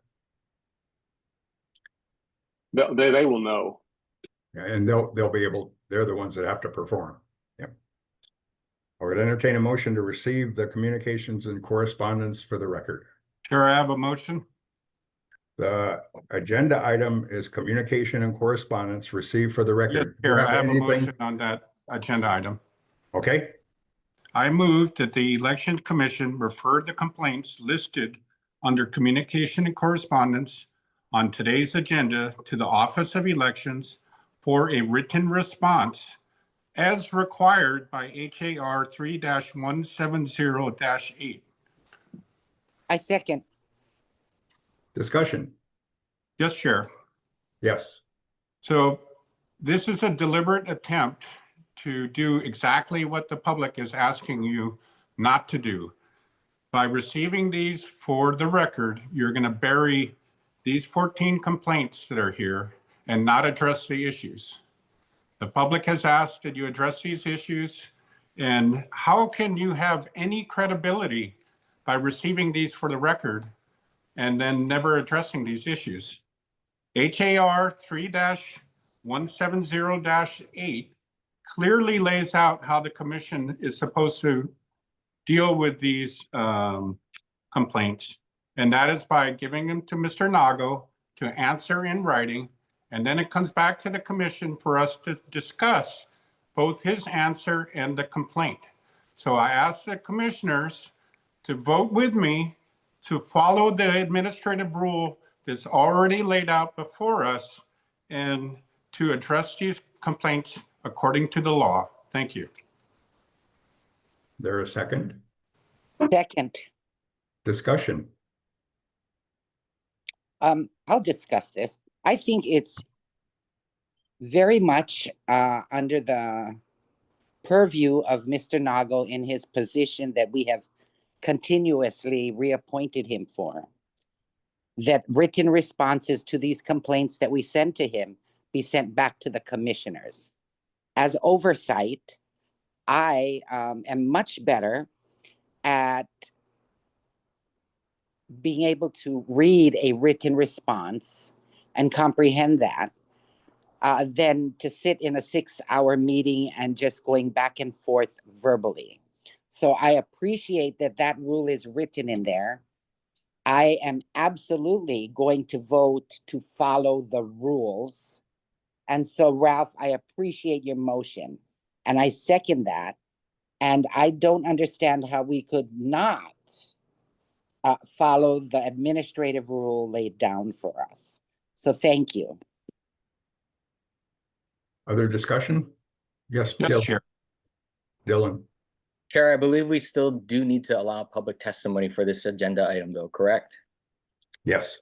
They will know. And they'll be able, they're the ones that have to perform. Yep. I would entertain a motion to receive the communications and correspondence for the record. Chair, I have a motion. The agenda item is communication and correspondence received for the Yes, record. Chair, I have a Anything? motion on that agenda item. Okay, I move that the Elections Commission refer the complaints listed under communication and correspondence on today's agenda to the Office of Elections for a written response as required by HAR 3-170-8. I second. discussion. Yes, Chair. Yes. So this is a deliberate attempt to do exactly what the public is asking you not to do. By receiving these for the record, you're going to bury these 14 complaints that are here and not address the issues. The public has asked that you address these issues, and how can you have any credibility by receiving these for the record and then never addressing these issues? HAR 3-170-8 clearly lays out how the commission is supposed to deal with these complaints. And that is by giving them to Mr. Nago to answer in writing. And then it comes back to the commission for us to discuss both his answer and the complaint. So I ask the commissioners to vote with me to follow the administrative rule that's already laid out before us and to address these complaints according to the law. Thank you. There a second? Second. Discussion. I'll discuss this. I think it's very much under the purview of Mr. Nago in his position that we have continuously reappointed him for, that written responses to these complaints that we send to him be sent back to the commissioners. As oversight, I am much better at being able to read a written response and comprehend that than to sit in a 6-hour meeting and just going back and forth verbally. So I appreciate that that rule is written in there. I am absolutely going to vote to follow the rules And so Ralph, I appreciate your motion and I second that. And I don't understand how we could not follow the administrative rule laid down for us. So thank you. Other discussion? Yes, Yes, Dylan. Chair. Dylan. Chair, I believe we still do need to allow public testimony for this agenda item though, correct? Yes.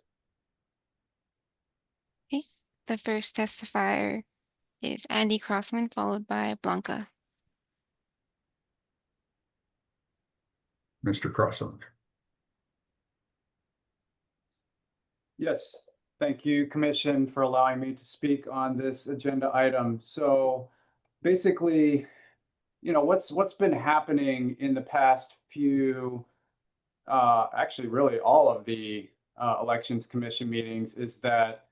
Okay, the first testifier is Andy Crossland, followed by Blanca. Mr. Crossland. Yes, thank you, Commission, for allowing me to speak on this agenda item. So basically, you know, what's been happening in the past few, actually really all of the Elections Commission meetings is that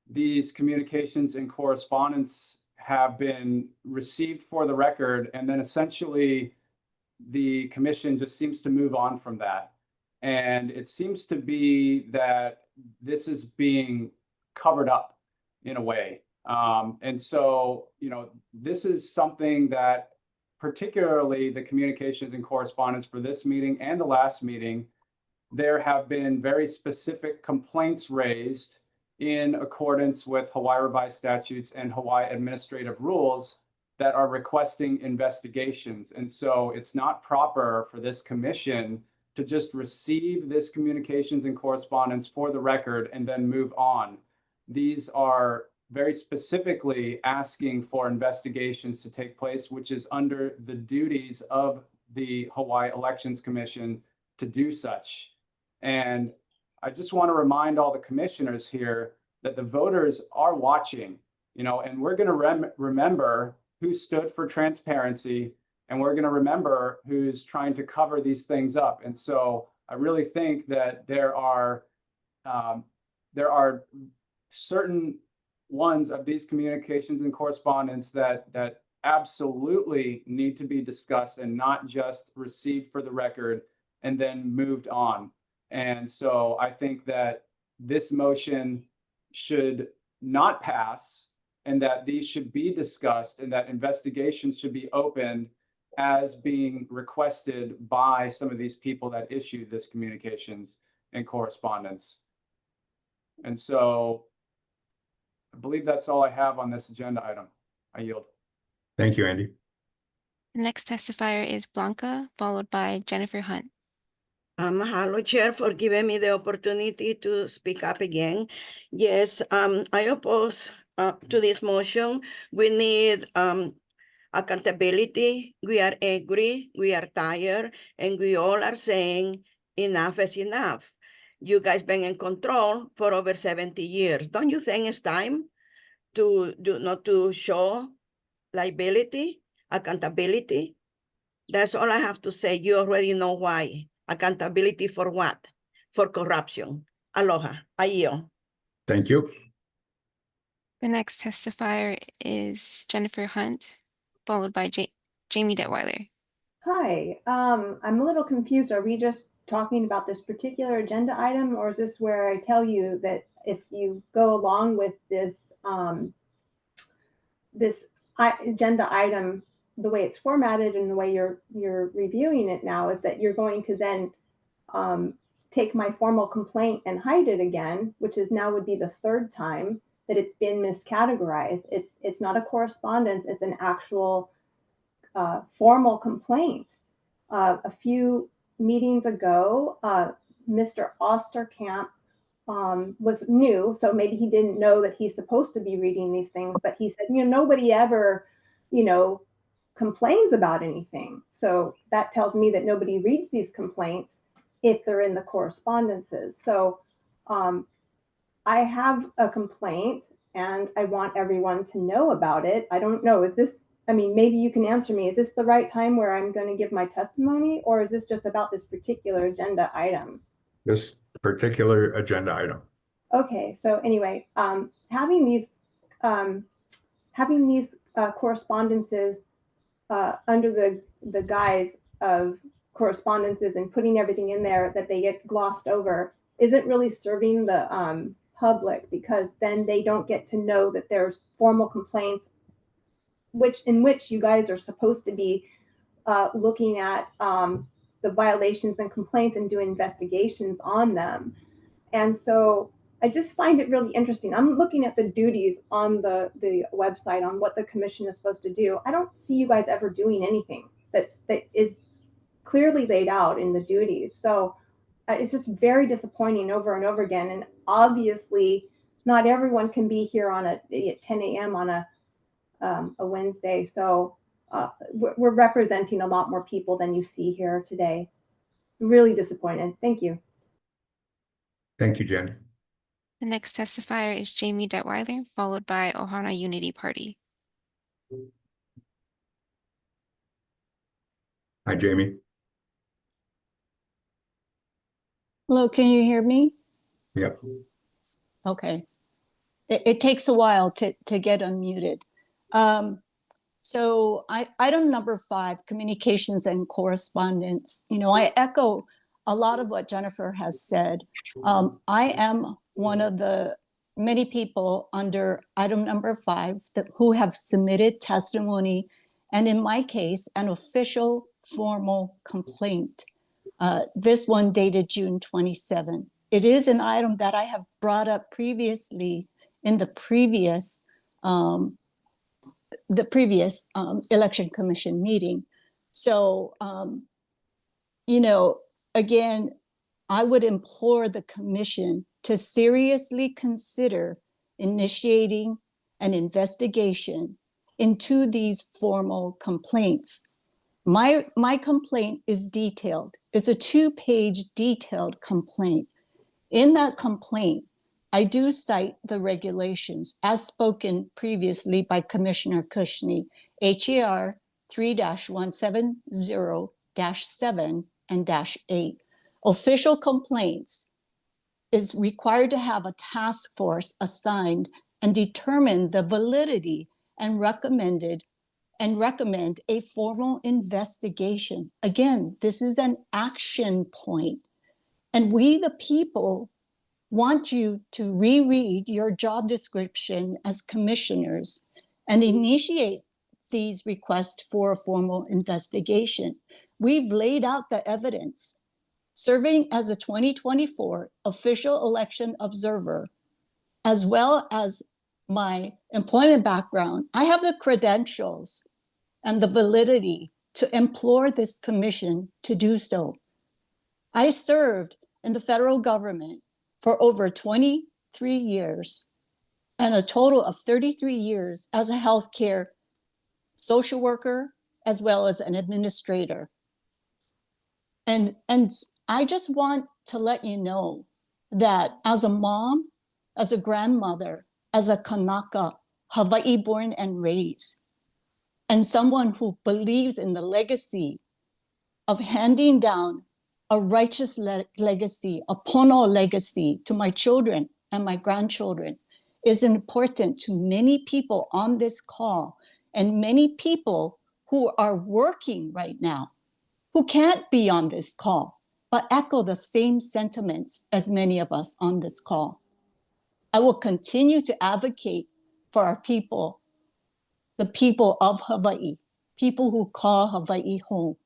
these communications and correspondence have been received for the record, and then essentially the commission just seems to move on from that. And it seems to be that this is being covered up in a way. And so, you know, this is something that particularly the communications and correspondence for this meeting and the last meeting, there have been very specific complaints raised in accordance with Hawaii revised statutes and Hawaii administrative rules that are requesting investigations. And so it's not proper for this commission to just receive this communications and correspondence for the record and then move on. These are very specifically asking for investigations to take place, which is under the duties of the Hawaii Elections Commission to do such. And I just want to remind all the commissioners here that the voters are watching, you know, and we're going to remember who stood for transparency, and we're going to remember who's trying to cover these things up. And so I really think that there are certain ones of these communications and correspondence that absolutely need to be discussed and not just received for the record and then moved on. And so I think that this motion should not pass, and that these should be discussed, and that investigations should be opened as being requested by some of these people that issued this communications and correspondence. And so I believe that's all I have on this agenda item. I yield. Thank you, Andy. The next testifier is Blanca, followed by Jennifer Hunt. Mahalo, Chair, for giving me the opportunity to speak up again. Yes, I oppose to this motion. We need accountability. We are angry, we are tired, and we all are saying enough is enough. You guys been in control for over 70 years. Don't you think it's time to not to show liability, accountability? That's all I have to say. You already know why. Accountability for what? For corruption. Aloha. I yield. Thank you. The next testifier is Jennifer Hunt, followed by Jamie Detweiler. Hi, I'm a little confused. Are we just talking about this particular agenda item, or is this where I tell you that if you go along with this agenda item, the way it's formatted and the way you're reviewing it now, is that you're going to then take my formal complaint and hide it again, which is now would be the third time that it's been miscategorized. It's not a correspondence, it's an actual formal complaint. A few meetings ago, Mr. Osterkamp was new, so maybe he didn't know that he's supposed to be reading these things, but he said, you know, nobody ever, you know, complains about anything. So that tells me that nobody reads these complaints if they're in the correspondences. So I have a complaint and I want everyone to know about it. I don't know, is this, I mean, maybe you can answer me. Is this the right time where I'm going to give my testimony, or is this just about this particular agenda item? This particular agenda item. Okay, so anyway, having these correspondences under the guise of correspondences and putting everything in there that they get glossed over isn't really serving the public, because then they don't get to know that there's formal complaints in which you guys are supposed to be looking at the violations and complaints and doing investigations on them. And so I just find it really interesting. I'm looking at the duties on the website on what the commission is supposed to do. I don't see you guys ever doing anything that is clearly laid out in the duties. So it's just very disappointing over and over again. And obviously, not everyone can be here at 10 a.m. on a Wednesday. So we're representing a lot more people than you see here today. Really disappointed. Thank you. Thank you, Jen. The next testifier is Jamie Detweiler, followed by Ohana Unity Party. Hi, Jamie. Hello, can you hear me? Yep. Okay. It takes a while to get unmuted. So item number 5, communications and correspondence. You know, I echo a lot of what Jennifer has said. I am one of the many people under item number 5 who have submitted testimony, and in my case, an official formal complaint. This one dated June 27. It is an item that I have brought up previously in the previous election commission meeting. So, you know, again, I would implore the commission to seriously consider initiating an investigation into these formal complaints. My complaint is detailed. It's a 2-page detailed complaint. In that complaint, I do cite the regulations as spoken previously by Commissioner Kushney, HER 3-170-7 and -8. Official complaints is required to have a task force assigned and determine the validity and recommend a formal investigation. Again, this is an action point. And we, the people, want you to reread your job description as commissioners and initiate these requests for a formal investigation. We've laid out the evidence. Serving as a 2024 official election observer, as well as my employment background, I have the credentials and the validity to implore this commission to do so. I served in the federal government for over 23 years and a total of 33 years as a healthcare social worker, as well as an administrator. And I just want to let you know that as a mom, as a grandmother, as a Kanaka, Hawaii born and raised, and someone who believes in the legacy of handing down a righteous legacy, a pono legacy to my children and my grandchildren is important to many people on this call and many people who are working right now, who can't be on this call, but echo the same sentiments as many of us on this call. I will continue to advocate for our people, the people of Hawaii, people who call Hawaii home,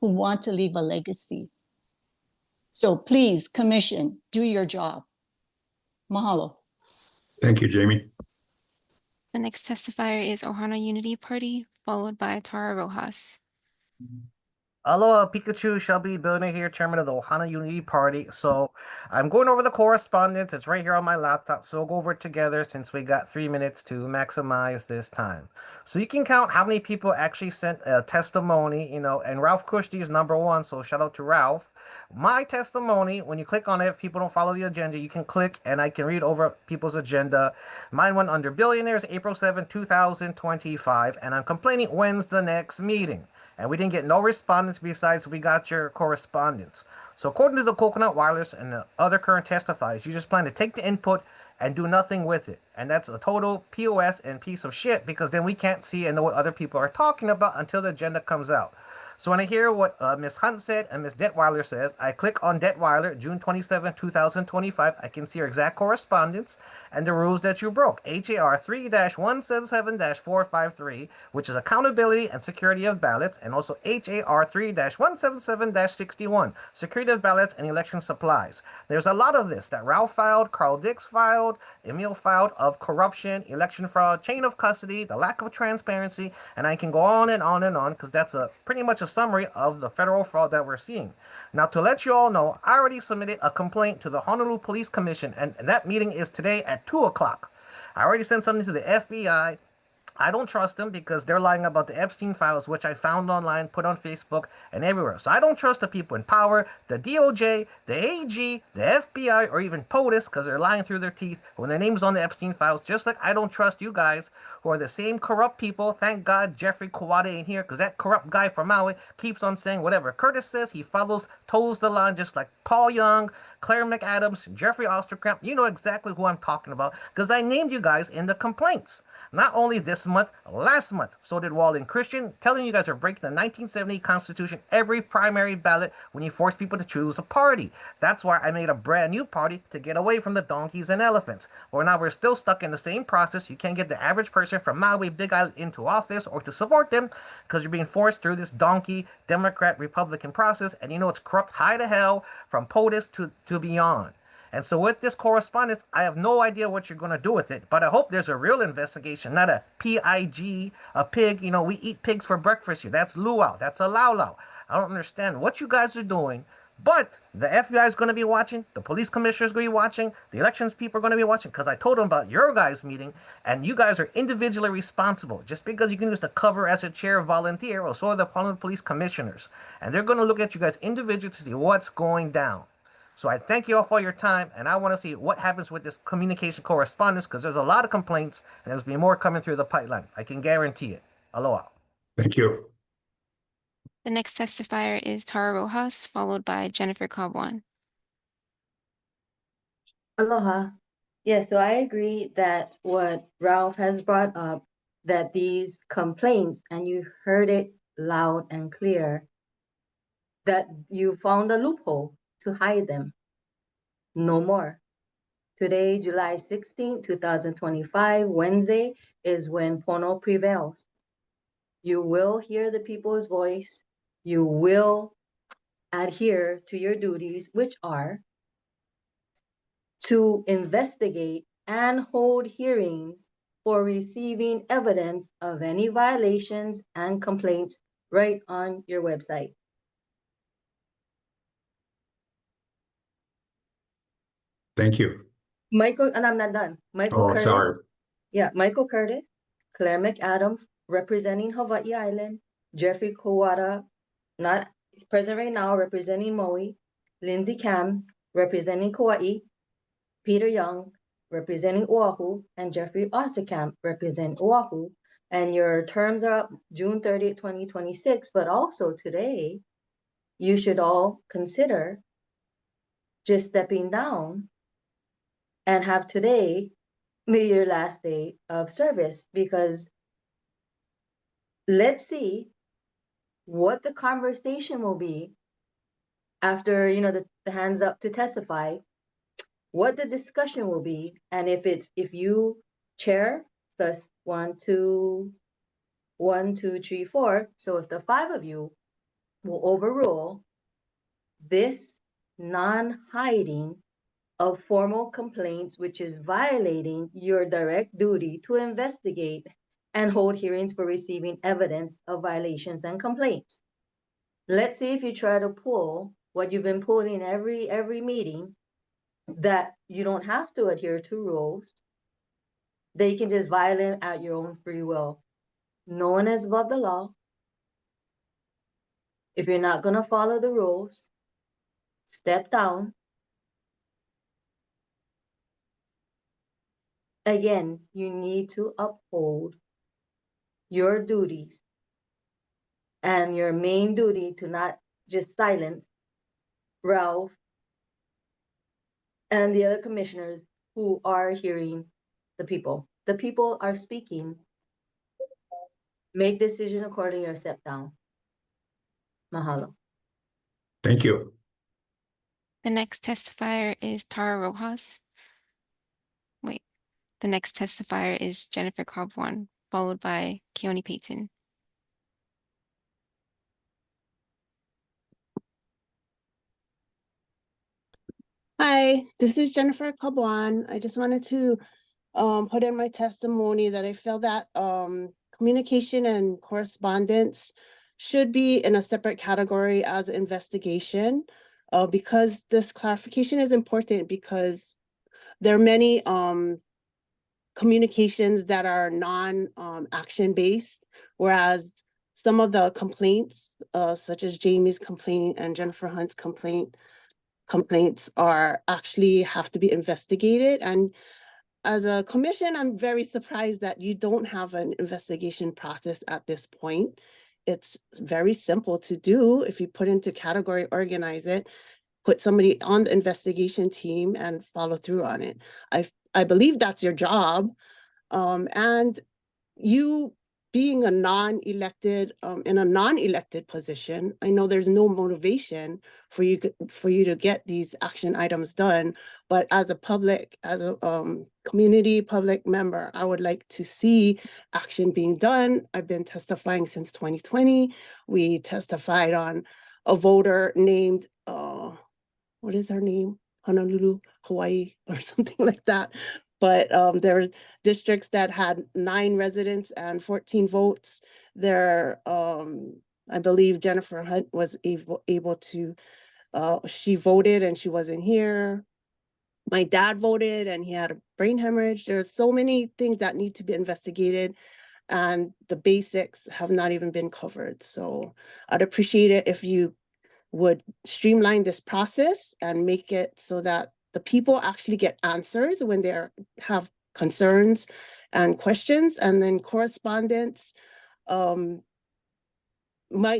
who want to leave a legacy. So please, commission, do your job. Mahalo. Thank you, Jamie. The next testifier is Ohana Unity Party, followed by Tara Rojas. Aloha, Pikachu, Shelby Billionaire here, chairman of the Ohana Unity Party. So I'm going over the correspondence. It's right here on my laptop. So we'll go over it together since we got 3 minutes to maximize this time. So you can count how many people actually sent a testimony, you know, and Ralph Kushti is #1. So shout out to Ralph. My testimony, when you click on it, if people don't follow the agenda, you can click and I can read over people's agenda. Mine went under billionaires, April 7, 2025. And I'm complaining, when's the next meeting? And we didn't get no respondents besides we got your correspondence. So according to the Coconut Wireless and the other current testifiers, you just plan to take the input and do nothing with it. And that's a total POS and piece of shit because then we can't see and know what other people are talking about until the agenda comes out. So when I hear what Ms. Hunt said and Ms. Detweiler says, I click on Detweiler, June 27, 2025. I can see your exact correspondence and the rules that you broke. HAR 3-177-453, which is accountability and security of ballots, and also HAR 3-177-61, security of ballots and election supplies. There's a lot of this that Ralph filed, Carl Dix filed, Emil filed of corruption, election fraud, chain of custody, the lack of transparency, and I can go on and on and on because that's pretty much a summary of the federal fraud that we're seeing. Now, to let you all know, I already submitted a complaint to the Honolulu Police Commission, and that meeting is today at 2 o'clock. I already sent something to the FBI. I don't trust them because they're lying about the Epstein files, which I found online, put on Facebook, and everywhere. So I don't trust the people in power, the DOJ, the AG, the FBI, or even POTUS, because they're lying through their teeth when their name's on the Epstein files, just like I don't trust you guys, who are the same corrupt people. Thank God Jeffrey Kawada ain't here, because that corrupt guy from Maui keeps on saying whatever Curtis says, he toes the line, just like Paul Young, Claire McAdams, Jeffrey Osterkamp. You know exactly who I'm talking about, because I named you guys in the complaints. Not only this month, last month, so did Walden Christian, telling you guys are breaking the 1970 Constitution every primary ballot when you force people to choose a party. That's why I made a brand new party to get away from the donkeys and elephants. Well, now we're still stuck in the same process. You can't get the average person from Maui, Big Island into office or to support them because you're being forced through this donkey Democrat Republican process, and you know it's corrupt high to hell from POTUS to beyond. And so with this correspondence, I have no idea what you're going to do with it, but I hope there's a real investigation, not a PIG, a pig. You know, we eat pigs for breakfast here. That's luau. That's a laulau. I don't understand what you guys are doing, but the FBI is going to be watching. The police commissioner is going to be watching. The elections people are going to be watching because I told them about your guys' meeting, and you guys are individually responsible. Just because you can use the cover as a chair volunteer, or so are the Honolulu police commissioners. And they're going to look at you guys individually to see what's going down. So I thank you all for your time, and I want to see what happens with this communication correspondence because there's a lot of complaints, and there's been more coming through the pipeline. I can guarantee it. Aloha. Thank you. The next testifier is Tara Rojas, followed by Jennifer Caguan. Aloha. Yeah, so I agree that what Ralph has brought up, that these complaints, and you heard it loud and clear, that you found a loophole to hide them. No more. Today, July 16, 2025, Wednesday, is when Pono prevails. You will hear the people's voice. You will adhere to your duties, which are to investigate and hold hearings for receiving evidence of any violations and complaints right on your website. Thank you. Michael, and I'm not done. Michael Oh, Curtis. sorry. Yeah, Michael Curtis, Claire McAdams, representing Hawaii Island, Jeffrey Kawada, not present right now, representing Maui, Lindsay Kam, representing Kauai, Peter Young, representing Oahu, and Jeffrey Osterkamp, representing Oahu. And your terms are up June 30th, 2026, but also today, you should all consider just stepping down and have today be your last day of service, because let's see what the conversation will be after, you know, the hands up to testify, what the discussion will be. And if you chair plus 1, 2, 3, 4, so if the 5 of you will overrule this non-hiding of formal complaints, which is violating your direct duty to investigate and hold hearings for receiving evidence of violations and complaints. Let's see if you try to pull what you've been pulling every meeting, that you don't have to adhere to rules. They can just violate at your own free will. No one is above the law. If you're not going to follow the rules, step down. Again, you need to uphold your duties and your main duty to not just silence Ralph and the other commissioners who are hearing the people. The people are speaking. Make decision accordingly or step down. Mahalo. Thank you. The next testifier is Tara Rojas. Wait, the next testifier is Jennifer Cobb-Wan, followed by Keone Payton. Hi, this is Jennifer Cobb-Wan. I just wanted to put in my testimony that I feel that communication and correspondence should be in a separate category as investigation, because this clarification is important because there are many communications that are action based, whereas some of the complaints, such as Jamie's complaint and Jennifer Hunt's complaints are actually have to be investigated. And as a commission, I'm very surprised that you don't have an investigation process at this point. It's very simple to do. If you put into category, organize it, put somebody on the investigation team and follow through on it. I believe that's your job. And you being a non-elected, in a non-elected position, I know there's no motivation for you to get these action items done. But as a community public member, I would like to see action being done. I've been testifying since 2020. We testified on a voter named, what is her name? Honolulu, Hawaii, or something like that. But there's districts that had 9 residents and 14 votes. There, I believe Jennifer Hunt was able to, she voted and she wasn't here. My dad voted and he had a brain hemorrhage. There's so many things that need to be investigated, and the basics have not even been covered. So I'd appreciate it if you would streamline this process and make it so that the people actually get answers when they have concerns and questions, and then correspondence might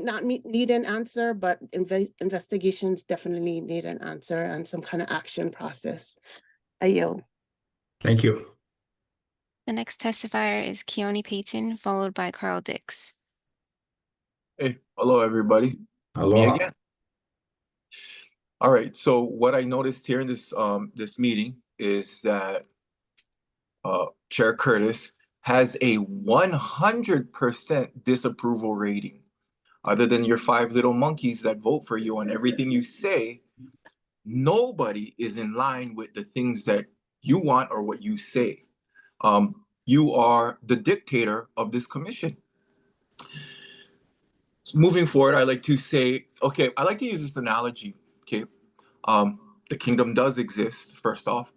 not need an answer, but investigations definitely need an answer and some kind of action process. I yield. Thank you. The next testifier is Keone Payton, followed by Carl Dix. Hey, hello, everybody. Me again. All right, so what I noticed here in this meeting is that Chair Curtis has a 100% disapproval rating. Other than your 5 little monkeys that vote for you on everything you say, nobody is in line with the things that you want or what you say. You are the dictator of this commission. So moving forward, I like to say, okay, I like to use this analogy, okay? The kingdom does exist, first off,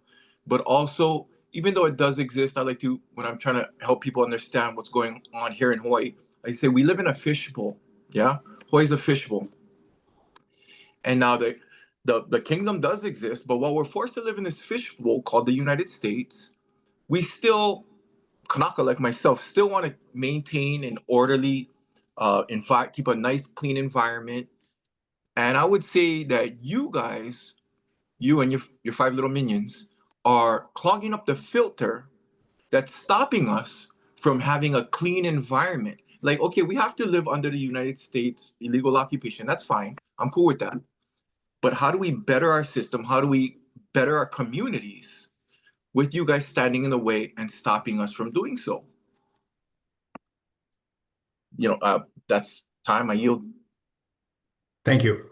but also, even though it does exist, I like to, when I'm trying to help people understand what's going on here in Hawaii, I say we live in a fishbowl, yeah? Hawaii's a fishbowl. And now the kingdom does exist, but while we're forced to live in this fishbowl called the United States, we still, Kanaka like myself, still want to maintain an orderly, in fact, keep a nice, clean environment. And I would say that you guys, you and your 5 little minions, are clogging up the filter that's stopping us from having a clean environment. Like, okay, we have to live under the United States illegal occupation. That's fine. I'm cool with that. But how do we better our system? How do we better our communities with you guys standing in the way and stopping us from doing so? You know, that's time. I yield. Thank you.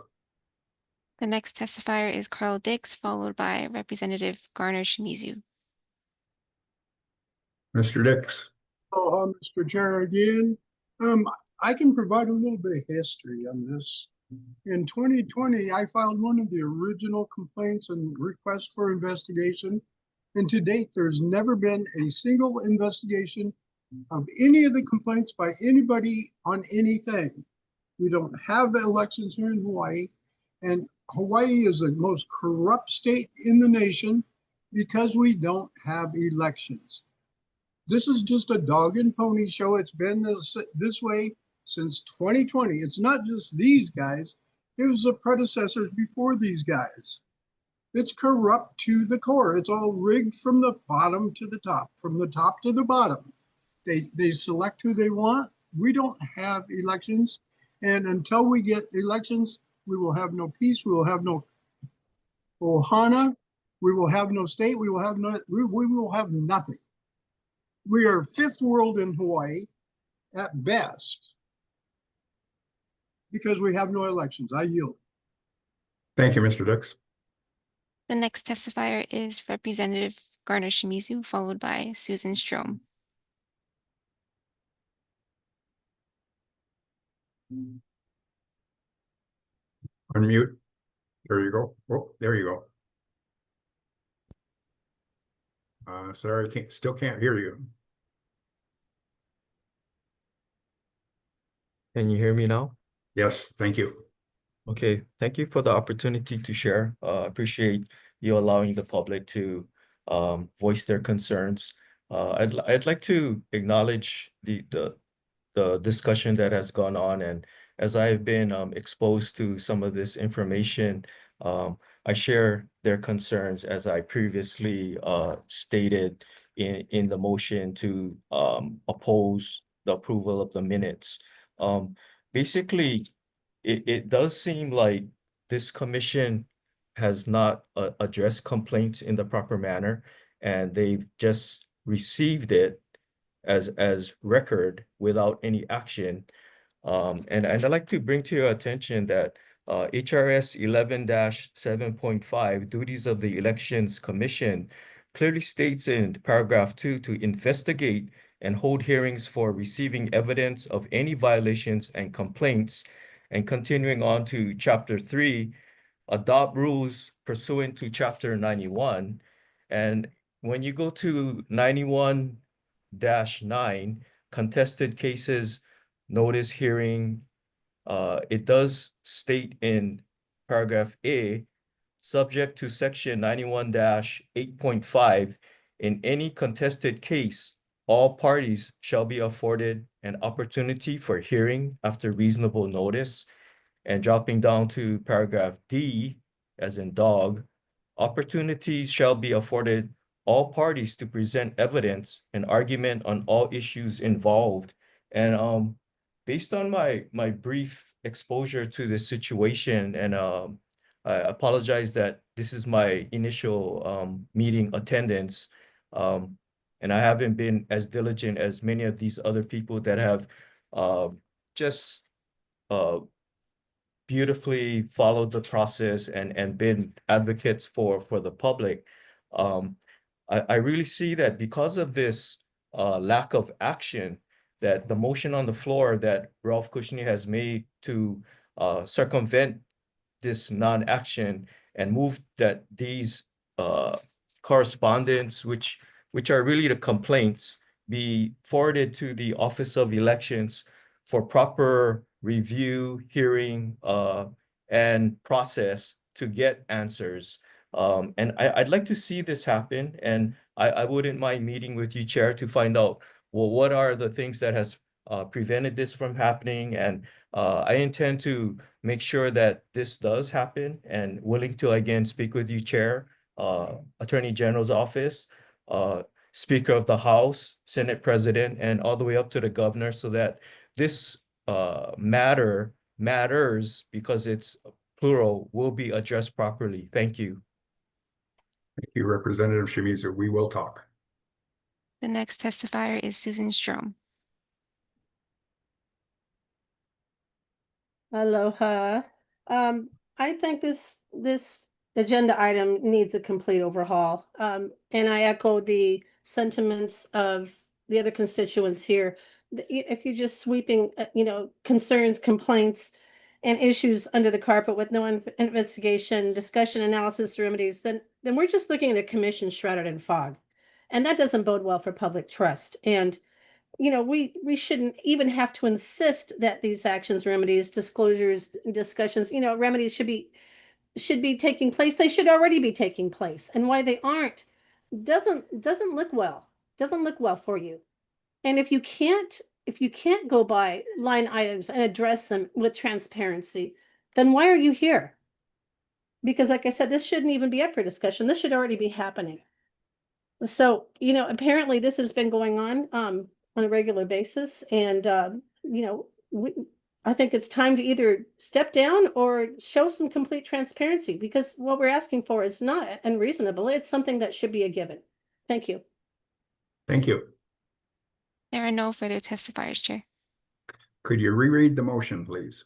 The next testifier is Carl Dix, followed by Representative Garner Shimizu. Mr. Dix. Mr. Chair again, I can provide a little bit of history on this. In 2020, I filed one of the original complaints and requests for investigation. And to date, there's never been a single investigation of any of the complaints by anybody on anything. We don't have elections here in Hawaii, and Hawaii is the most corrupt state in the nation because we don't have elections. This is just a dog and pony show. It's been this way since 2020. It's not just these guys. It was the predecessors before these guys. It's corrupt to the core. It's all rigged from the bottom to the top, from the top to the bottom. They select who they want. We don't have elections. And until we get elections, we will have no peace, we will have no Ohana, we will have no state, we will have we will have nothing. We are fifth world in Hawaii at best because we have no elections. I yield. Thank you, Mr. Dix. The next testifier is Representative Garner Shimizu, followed by Susan Strom. Unmute. There you go. Oh, there you go. Sorry, still can't hear you. Can you hear me now? Yes, thank you. Okay, thank you for the opportunity to share. Appreciate you allowing the public to voice their concerns. I'd like to acknowledge the discussion that has gone on, and as I've been exposed to some of this information, I share their concerns as I previously stated in the motion to oppose the approval of the minutes. Basically, it does seem like this commission has not addressed complaints in the proper manner, and they've just received it as record without any action. And I'd like to bring to your attention that HRS 11-7.5, duties of the Elections Commission, clearly states in paragraph 2 to investigate and hold hearings for receiving evidence of any violations and complaints. And continuing on to chapter 3, adopt rules pursuant to chapter 91. And when you go to 91-9, contested cases, notice hearing, it does state in paragraph A, subject to section 91-8.5, in any contested case, all parties shall be afforded an opportunity for hearing after reasonable notice. And dropping down to paragraph D, as in dog, opportunities shall be afforded all parties to present evidence and argument on all issues involved. And based on my brief exposure to this situation, and I apologize that this is my initial meeting attendance, and I haven't been as diligent as many of these other people that have just beautifully followed the process and been advocates for the public. I really see that because of this lack of action, that the motion on the floor that Ralph Kushner has made to circumvent this non-action and move that these correspondence, which are really the complaints, be forwarded to the Office of Elections for proper review, hearing, and process to get answers. And I'd like to see this happen, and I wouldn't mind meeting with you, Chair, to find out, well, what are the things that has prevented this from happening? And I intend to make sure that this does happen, and willing to again speak with you, Chair, Attorney General's office, Speaker of the House, Senate President, and all the way up to the governor, so that this matters because it's plural will be addressed properly. Thank you. Thank you, Representative Shimizu. We will talk. The next testifier is Susan Strom. Aloha. I think this agenda item needs a complete overhaul. And I echo the sentiments of the other constituents here. If you're just sweeping, concerns, complaints, and issues under the carpet with no investigation, discussion, analysis, remedies, then we're just looking at a commission shrouded in fog. And that doesn't bode well for public trust. And we shouldn't even have to insist that these actions, remedies, disclosures, discussions, remedies should be taking place. They should already be taking place. And why they aren't doesn't look well. Doesn't look well for you. And if you can't go by line items and address them with transparency, then why are you here? Because like I said, this shouldn't even be up for discussion. This should already be happening. So, apparently this has been going on a regular basis. And, I think it's time to either step down or show some complete transparency, because what we're asking for is not unreasonable. It's something that should be a given. Thank you. Thank you. There are no further testifiers, Chair. Could you reread the motion, please?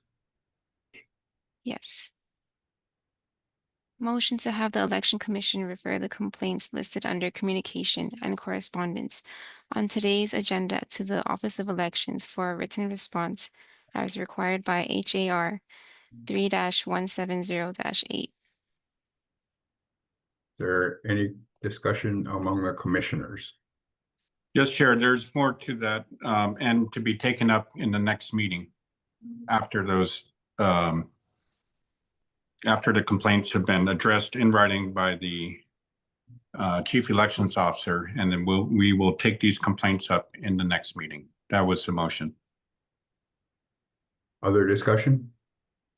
Yes. Motion to have the Election Commission refer the complaints listed under communication and correspondence on today's agenda to the Office of Elections for a written response as required by HAR 3-170-8. Is there any discussion among the commissioners? Yes, Chair, there's more to that, and to be taken up in the next meeting after those, after the complaints have been addressed in writing by the Chief Elections Officer, and then we will take these complaints up in the next meeting. That was the motion. Other discussion?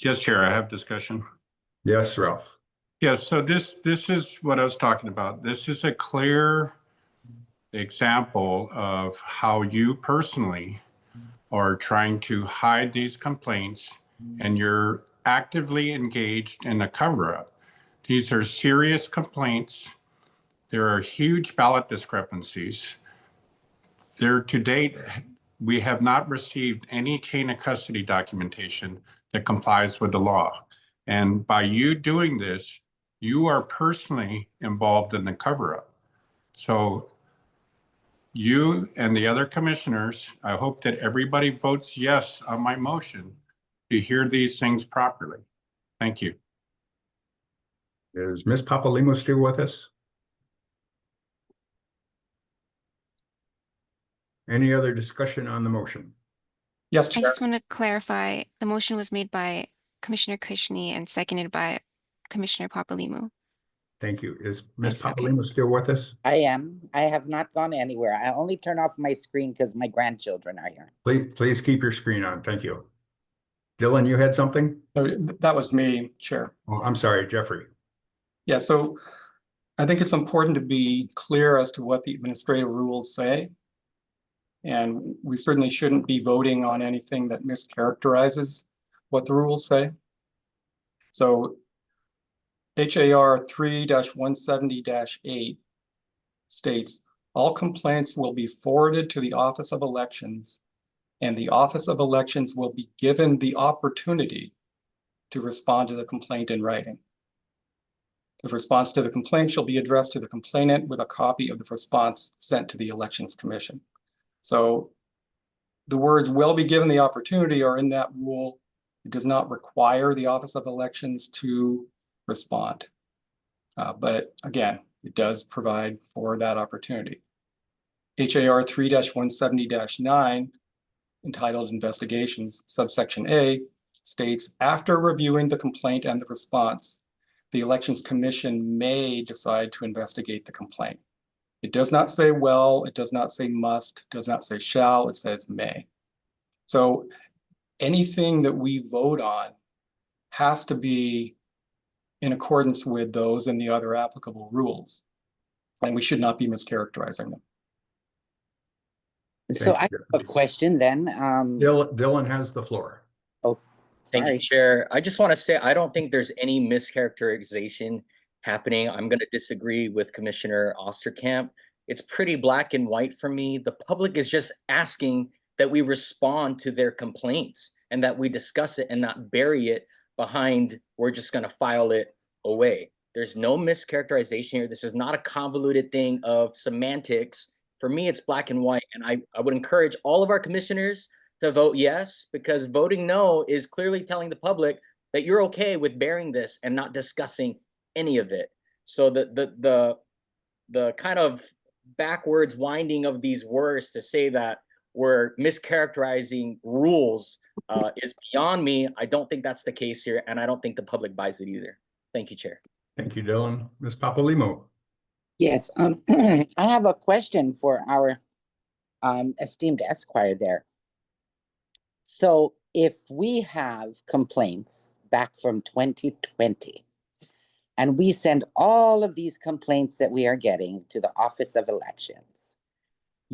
Yes, Chair, I have discussion. Yes, Ralph. Yes, so this is what I was talking about. This is a clear example of how you personally are trying to hide these complaints, and you're actively engaged in a cover-up. These are serious complaints. There are huge ballot discrepancies. There, to date, we have not received any chain of custody documentation that complies with the law. And by you doing this, you are personally involved in the cover-up. So you and the other commissioners, I hope that everybody votes yes on my motion to hear these things properly. Thank you. Is Ms. Papalimo still with us? Any other discussion on the motion? Yes, I Chair. just want to clarify, the motion was made by Commissioner Krishney and seconded by Commissioner Papalimo. Thank you. Is Ms. Yes, okay. Papalimo still with us? I am. I have not gone anywhere. I only turn off my screen because my grandchildren are here. Please keep your screen on. Thank you. Dylan, you had something? That was me, Chair. Oh, I'm sorry, Jeffrey. Yeah, so I think it's important to be clear as to what the administrative rules say. And we certainly shouldn't be voting on anything that mischaracterizes what the rules say. So HAR 3-170-8 states, all complaints will be forwarded to the Office of Elections, and the Office of Elections will be given the opportunity to respond to the complaint in writing. The response to the complaint shall be addressed to the complainant with a copy of the response sent to the Elections Commission. So the words will be given the opportunity are in that rule. It does not require the Office of Elections to respond. But again, it does provide for that opportunity. HAR 3-170-9, entitled Investigations, subsection A, states, after reviewing the complaint and the response, the Elections Commission may decide to investigate the complaint. It does not say will, it does not say must, it does not say shall, it says may. So anything that we vote on has to be in accordance with those and the other applicable rules. And we should not be mischaracterizing them. So I have a question then. Dylan has the floor. Oh, Thank you, Chair. I just want to say, I don't think there's any mischaracterization happening. I'm going to disagree with Commissioner Osterkamp. It's pretty black and white for me. The public is just asking that we respond to their complaints and that we discuss it and not bury it behind, we're just going to file it away. There's no mischaracterization here. This is not a convoluted thing of semantics. For me, it's black and white. And I would encourage all of our commissioners to vote yes, because voting no is clearly telling the public that you're okay with bearing this and not discussing any of it. So the kind of backwards winding of these words to say that we're mischaracterizing rules is beyond me. I don't think that's the case here, and I don't think the public buys it either. Thank you, Chair. Thank you, Dylan. Ms. Papalimo. Yes, I have a question for our esteemed Esquire there. So if we have complaints back from 2020, and we send all of these complaints that we are getting to the Office of Elections,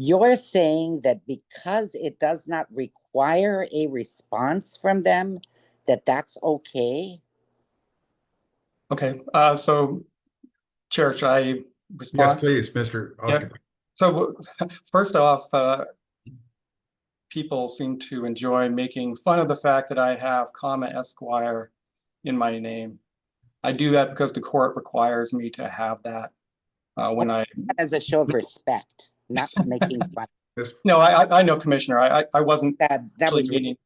You're saying that because it does not require a response from them, that that's okay? Okay, so Chair, should I Yes, respond? please, Mr. Yeah. Oscar. So first off, people seem to enjoy making fun of the fact that I have comma Esquire in my name. I do that because the court requires me to have that when I. As a show of respect, not making fun. No, I know, Commissioner. I wasn't That actually was meaning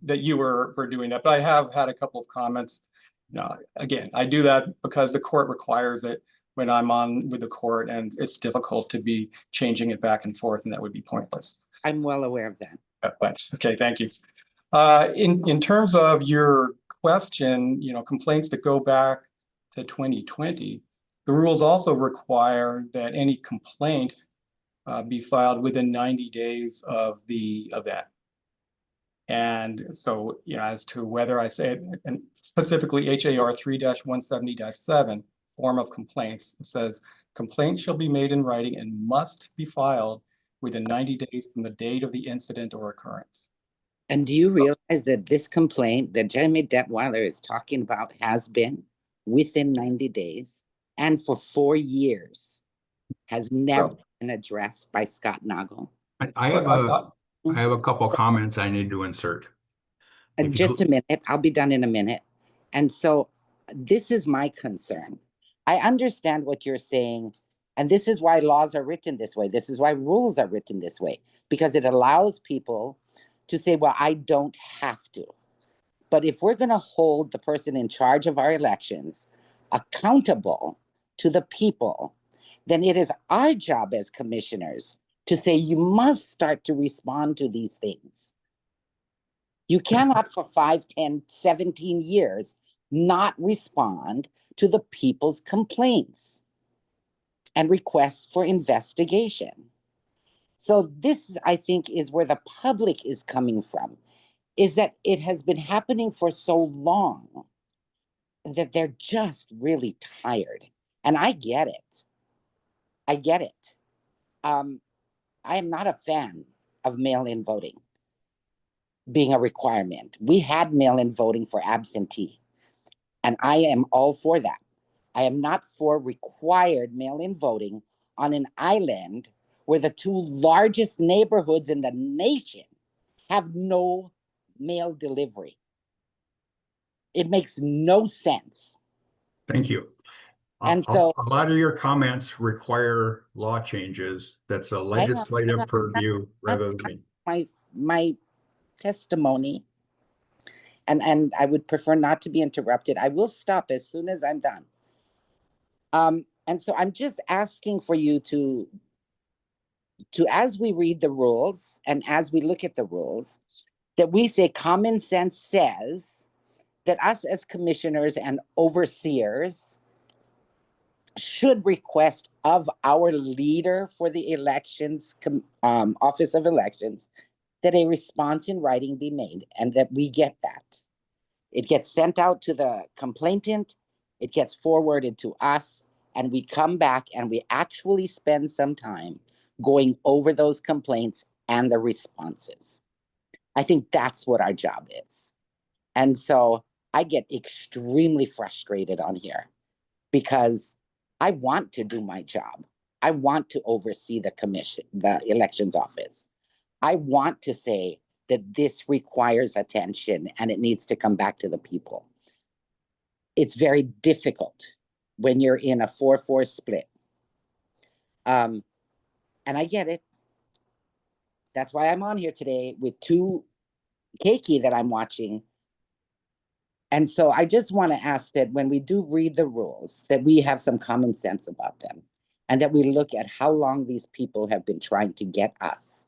that you were doing that, but I have had a couple of comments. No, again, I do that because the court requires it when I'm on with the court, and it's difficult to be changing it back and forth, and that would be pointless. I'm well aware of that. But okay, thank you. In terms of your question, complaints that go back to 2020, the rules also require that any complaint be filed within 90 days of the event. And so, as to whether I say it, and specifically HAR 3-170-7, form of complaints, it says complaints shall be made in writing and must be filed within 90 days from the date of the incident or occurrence. And do you realize that this complaint that Jeremy Detweiler is talking about has been within 90 days and for 4 years has never been addressed by Scott Nagel? I have a couple comments I need to insert. Just a minute, I'll be done in a minute. And so this is my concern. I understand what you're saying, and this is why laws are written this way. This is why rules are written this way, because it allows people to say, well, I don't have to. But if we're going to hold the person in charge of our elections accountable to the people, then it is our job as commissioners to say you must start to respond to these things. You cannot for 5, 10, 17 years not respond to the people's complaints and requests for investigation. So this, I think, is where the public is coming from, is that it has been happening for so long that they're just really tired. And I get it. I get it. I am not a fan of mail-in voting being a requirement. We had mail-in voting for absentee, and I am all for that. I am not for required mail-in voting on an island where the 2 largest neighborhoods in the nation have no mail delivery. It makes no sense. Thank you. And so a lot of your comments require law changes. That's a legislative purview rather than my testimony, and I would prefer not to be interrupted. I will stop as soon as I'm done. And so I'm just asking for you to as we read the rules and as we look at the rules, that we say common sense says that us as commissioners and overseers should request of our leader for the elections, Office of Elections, that a response in writing be made, and that we get that. It gets sent out to the complainant, it gets forwarded to us, and we come back and we actually spend some time going over those complaints and the responses. I think that's what our job is. And so I get extremely frustrated on here because I want to do my job. I want to oversee the commission, the elections office. I want to say that this requires attention and it needs to come back to the people. It's very difficult when you're in a 4-4 split. And I get it. That's why I'm on here today with 2 Keiki that I'm watching. And so I just want to ask that when we do read the rules, that we have some common sense about them and that we look at how long these people have been trying to get us,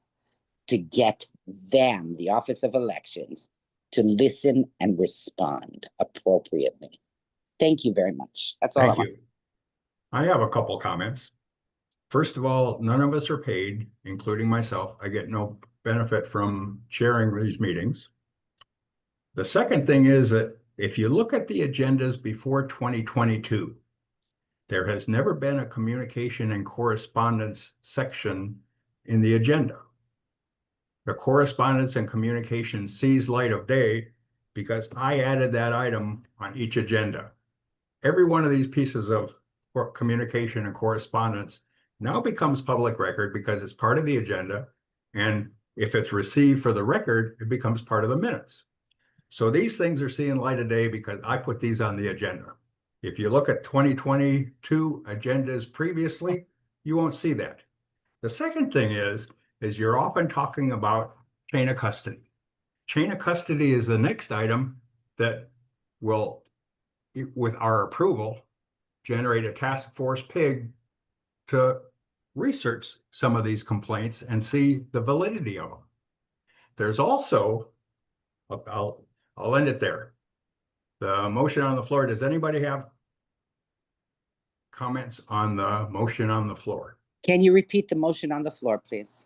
to get them, the Office of Elections, to listen and respond appropriately. Thank you very much. That's all I want. Thank you. I have a couple comments. First of all, none of us are paid, including myself. I get no benefit from chairing these meetings. The second thing is that if you look at the agendas before 2022, there has never been a communication and correspondence section in the agenda. The correspondence and communication sees light of day because I added that item on each agenda. Every one of these pieces of communication and correspondence now becomes public record because it's part of the agenda. And if it's received for the record, it becomes part of the minutes. So these things are seeing light of day because I put these on the agenda. If you look at 2022 agendas previously, you won't see that. The second thing is you're often talking about chain of custody. Chain of custody is the next item that will, with our approval, generate a task force PIG to research some of these complaints and see the validity of them. There's also, I'll end it there. The motion on the floor, does anybody have comments on the motion on the floor? Can you repeat the motion on the floor, please?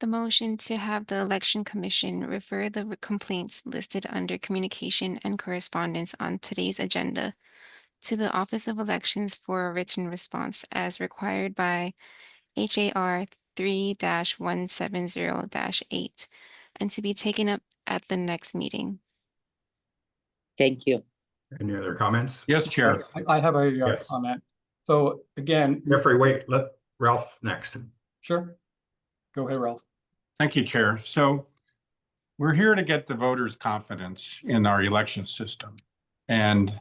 The motion to have the Election Commission refer the complaints listed under communication and correspondence on today's agenda to the Office of Elections for a written response as required by HAR 3-170-8 and to be taken up at the next meeting. Thank you. Any other comments? Yes, Chair. I have a Yes. comment. So again, Jeffrey, wait, let Ralph next. sure. Go ahead, Ralph. Thank you, Chair. So we're here to get the voters' confidence in our election system. And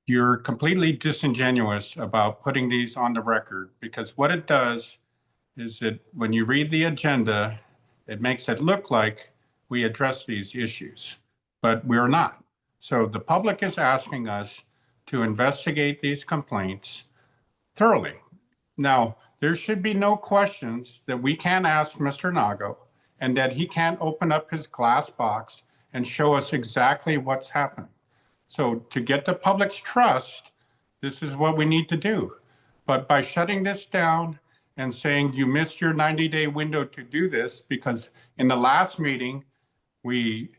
you're completely disingenuous about putting these on the record because what it does is that when you read the agenda, it makes it look like we address these issues, but we're not. So the public is asking us to investigate these complaints thoroughly. Now, there should be no questions that we can't ask Mr. Nago and that he can't open up his glass box and show us exactly what's happening. So to get the public's trust, this is what we need to do. But by shutting this down and saying you missed your 90-day window to do this, because in the last meeting, we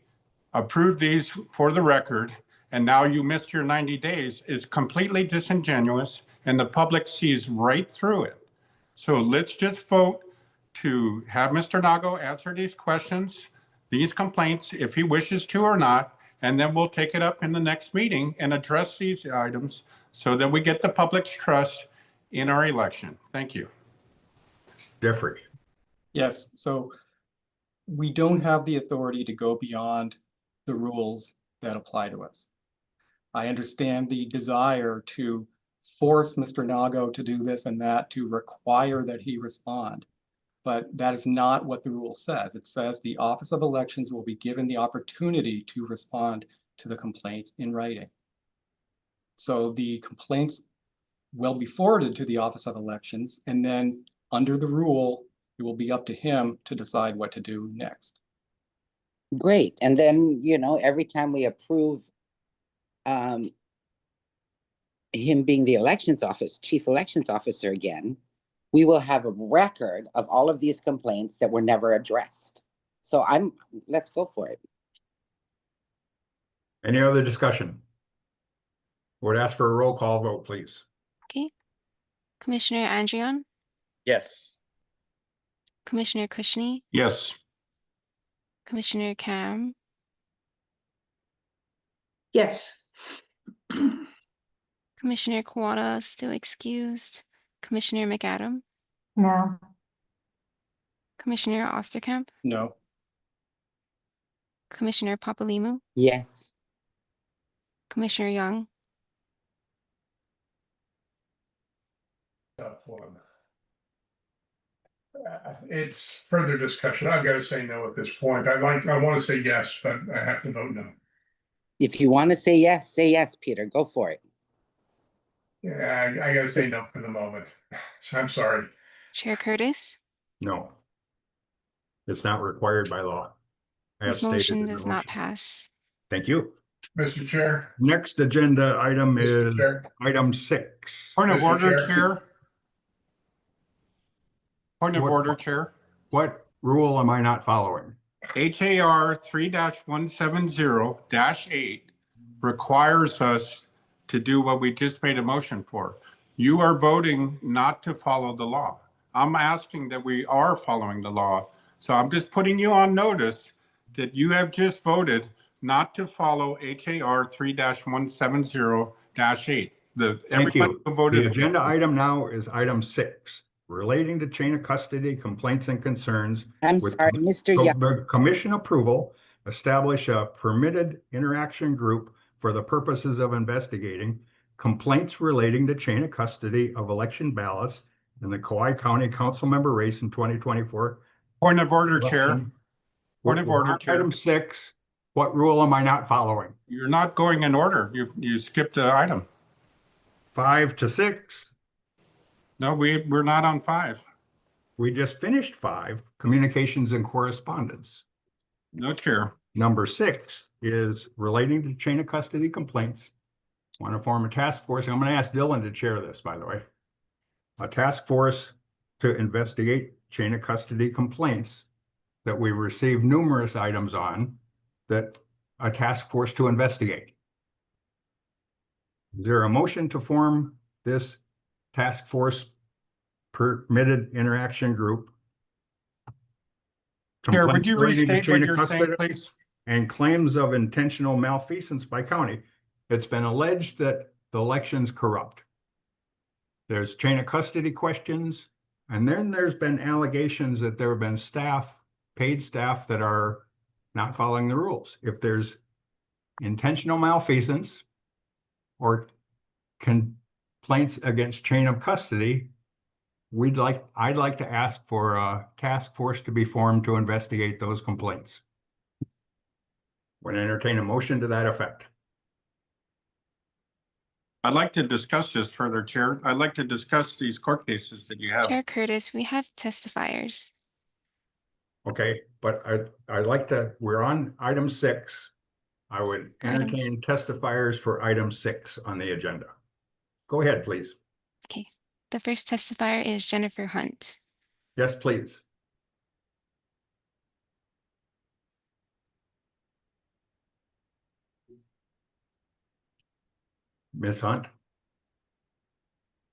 approved these for the record, and now you missed your 90 days is completely disingenuous, and the public sees right through it. So let's just vote to have Mr. Nago answer these questions, these complaints, if he wishes to or not, and then we'll take it up in the next meeting and address these items so that we get the public's trust in our election. Thank you. Jeffrey. Yes, so we don't have the authority to go beyond the rules that apply to us. I understand the desire to force Mr. Nago to do this and that, to require that he respond. But that is not what the rule says. It says the Office of Elections will be given the opportunity to respond to the complaint in writing. So the complaints will be forwarded to the Office of Elections, and then under the rule, it will be up to him to decide what to do next. Great. And then, you know, every time we approve him being the chief elections officer again, we will have a record of all of these complaints that were never addressed. So let's go for it. Any other discussion? Would ask for a roll call vote, please. Okay. Commissioner Andrion, Yes. Commissioner Kushney, Yes. Commissioner Cam, Yes. Commissioner Kawada still excused, Commissioner McAdam, No. Commissioner Osterkamp, No. Commissioner Papalimu, Yes. Commissioner Young, Tough one. It's further discussion. I've got to say no at this point. I want to say yes, but I have to vote no. If you want to say yes, Peter, go for it. Yeah, I got to say no for the moment. I'm sorry. Chair Curtis. No. It's not required by law. as This stated motion in the does not motion. pass. Thank you. Mr. Chair. Next agenda item Mr. is Chair. item 6. Point of Mr. order, Chair. Chair. Point of What- order, Chair. What rule am I not following? HAR 3-170-8 requires us to do what we just made a motion for. You are voting not to follow the law. I'm asking that we are following the law. So I'm just putting you on notice that you have just voted not to follow HAR 3-170-8. Thank you. Everybody who voted. The agenda item now is item 6, relating to chain of custody complaints and concerns. I'm with sorry, Mr. Young. the commission approval, establish a permitted interaction group for the purposes of investigating complaints relating to chain of custody of election ballots in the Kauai County Council member race in 2024. Point of order, Chair. Point of We're order, on Chair. Item 6. What rule am I not following? You're not going in order. You skipped the item. 5 to 6. No, we're not on 5. We just finished 5, communications and correspondence. No, Chair. Number 6 is relating to chain of custody complaints. Want to form a task force. I'm going to ask Dylan to chair this, by the way. A task force to investigate chain of custody complaints that we received numerous items on, that a task force to investigate. Is there a motion to form this task force permitted interaction group? Chair, would Complaints you relating to restate chain what of you're saying, custody please? and claims of intentional malfeasance by county. It's been alleged that the election's corrupt. There's chain of custody questions, and then there's been allegations that there have been staff, paid staff, that are not following the rules. If there's intentional malfeasance or complaints against chain of custody, I'd like to ask for a task force to be formed to investigate those complaints. Would entertain a motion to that effect. I'd like to discuss this further, Chair. I'd like to discuss these court cases that you have. Chair Curtis, we have testifiers. Okay, but I'd like to, we're on item 6. I would Item entertain testifiers for item 6 on the agenda. Go ahead, please. Okay. The first testifier is Jennifer Hunt. Yes, please. Ms. Hunt,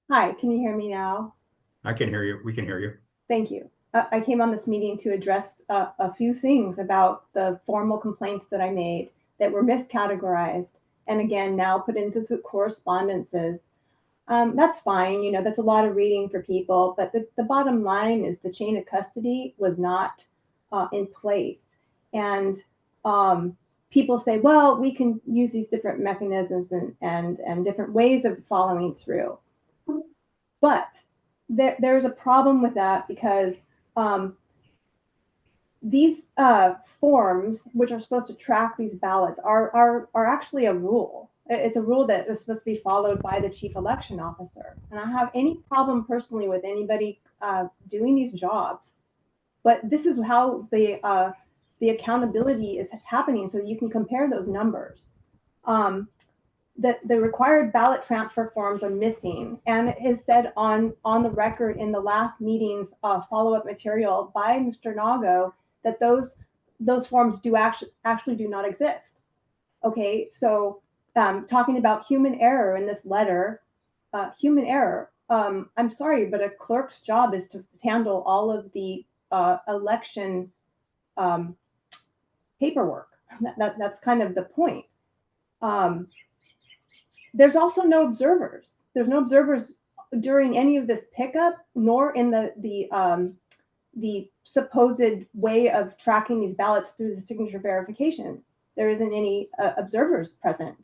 Hi, can you hear me now? I can hear you. We can hear you. Thank you. I came on this meeting to address a few things about the formal complaints that I made that were miscategorized and again now put into the correspondences. That's fine, you know, that's a lot of reading for people, but the bottom line is the chain of custody was not in place. And people say, well, we can use these different mechanisms and different ways of following through. But there's a problem with that because these forms, which are supposed to track these ballots, are actually a rule. It's a rule that is supposed to be followed by the chief election officer. And I don't have any problem personally with anybody doing these jobs, but this is how the accountability is happening, so you can compare those numbers. The required ballot transfer forms are missing, and it is said on the record in the last meeting's follow-up material by Mr. Nago that those forms do actually do not exist. Okay, so talking about human error in this letter, human error. I'm sorry, but a clerk's job is to handle all of the election paperwork. That's kind of the point. There's also no observers. There's no observers during any of this pickup, nor in the supposed way of tracking these ballots through the signature verification. There isn't any observers present.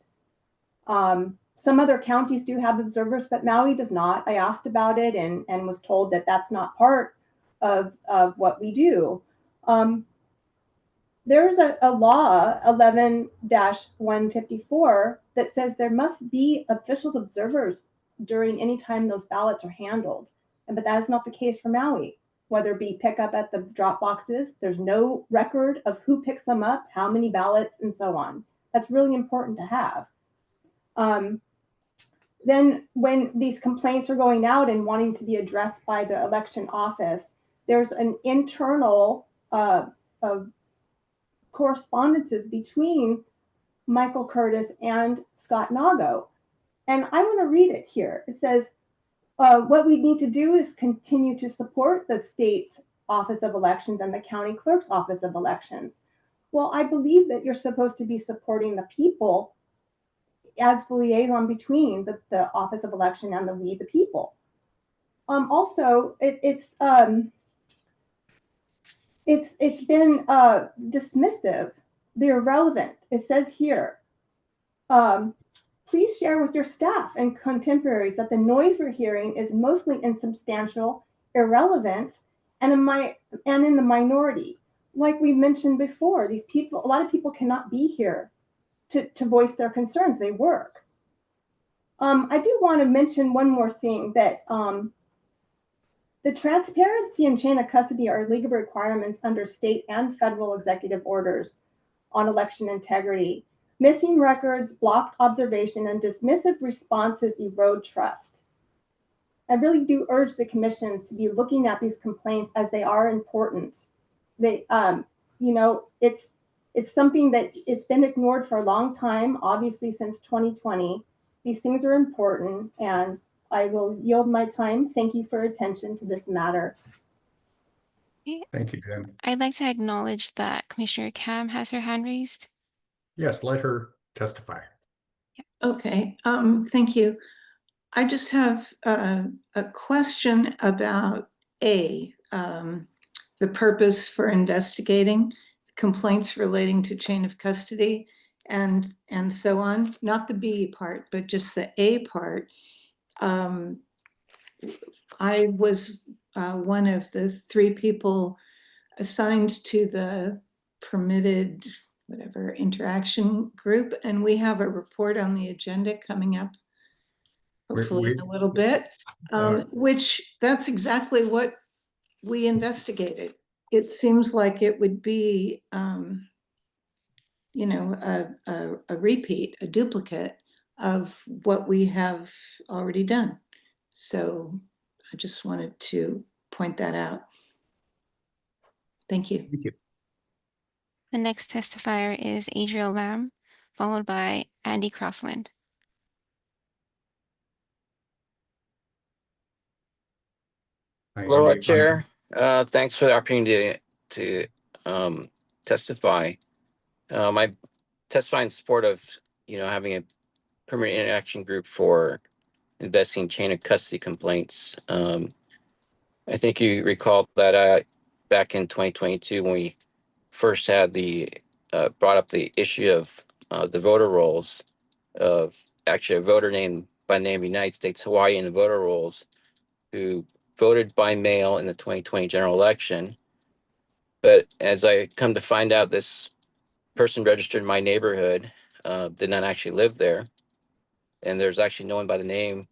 Some other counties do have observers, but Maui does not. I asked about it and was told that that's not part of what we do. There's a law 11-154 that says there must be officials observers during any time those ballots are handled. But that is not the case for Maui. Whether it be pick up at the drop boxes, there's no record of who picks them up, how many ballots, and so on. That's really important to have. Then when these complaints are going out and wanting to be addressed by the election office, there's an internal correspondences between Michael Curtis and Scott Nago. And I want to read it here. It says, what we need to do is continue to support the state's Office of Elections and the county clerk's Office of Elections. Well, I believe that you're supposed to be supporting the people as the liaison between the Office of Election and we, the people. Also, it's been dismissive, the irrelevant. It says here, please share with your staff and contemporaries that the noise we're hearing is mostly insubstantial, irrelevant, and in the minority. Like we mentioned before, these people, a lot of people cannot be here to voice their concerns. They work. I do want to mention one more thing, that the transparency and chain of custody are legal requirements under state and federal executive orders on election integrity. Missing records, blocked observation, and dismissive responses erode trust. I really do urge the commissions to be looking at these complaints as they are important. They, you know, it's something that it's been ignored for a long time, obviously since 2020. These things are important, and I will yield my time. Thank you for attention to this matter. Thank you, Jen. I'd like to acknowledge that Commissioner Cam has her hand raised. Yes, let her testify. Okay, thank you. I just have a question about the purpose for investigating complaints relating to chain of custody and so on, not the B part, but just the A part. I was one of the 3 people assigned to the permitted whatever interaction group, and we have a report on the agenda coming up hopefully in a little bit, which that's exactly what we investigated. It seems like it would be you know, a repeat, a duplicate of what we have already done. So I just wanted to point that out. Thank you. Thank you. The next testifier is Adriel Lamb, followed by Andy Crossland. Hello, Chair. Thanks for the opportunity to testify. I testify in support of, having a permanent interaction group for investigating chain of custody complaints. I think you recall that back in 2022, when we first had brought up the issue of the voter rolls, of actually a voter named by the name of United States Hawaii in the voter rolls, who voted by mail in the 2020 general election. But as I come to find out, this person registered in my neighborhood, did not actually live there. And there's actually no one by the name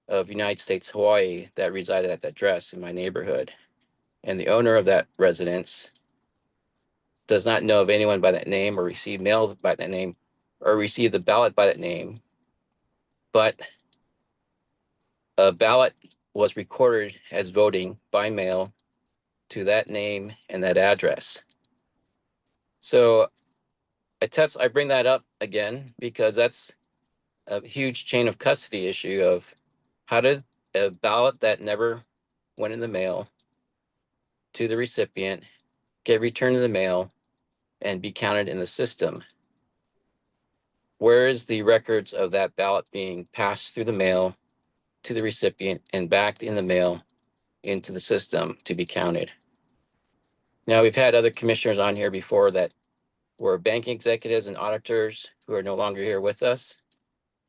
of United States Hawaii that resided at that address in my neighborhood. And the owner of that residence does not know of anyone by that name, or received mail by that name, or received the ballot by that name. But a ballot was recorded as voting by mail to that name and that address. So I bring that up again because that's a huge chain of custody issue of how did a ballot that never went in the mail to the recipient get returned in the mail and be counted in the system? Where is the records of that ballot being passed through the mail to the recipient and back in the mail into the system to be counted? Now, we've had other commissioners on here before that were banking executives and auditors who are no longer here with us.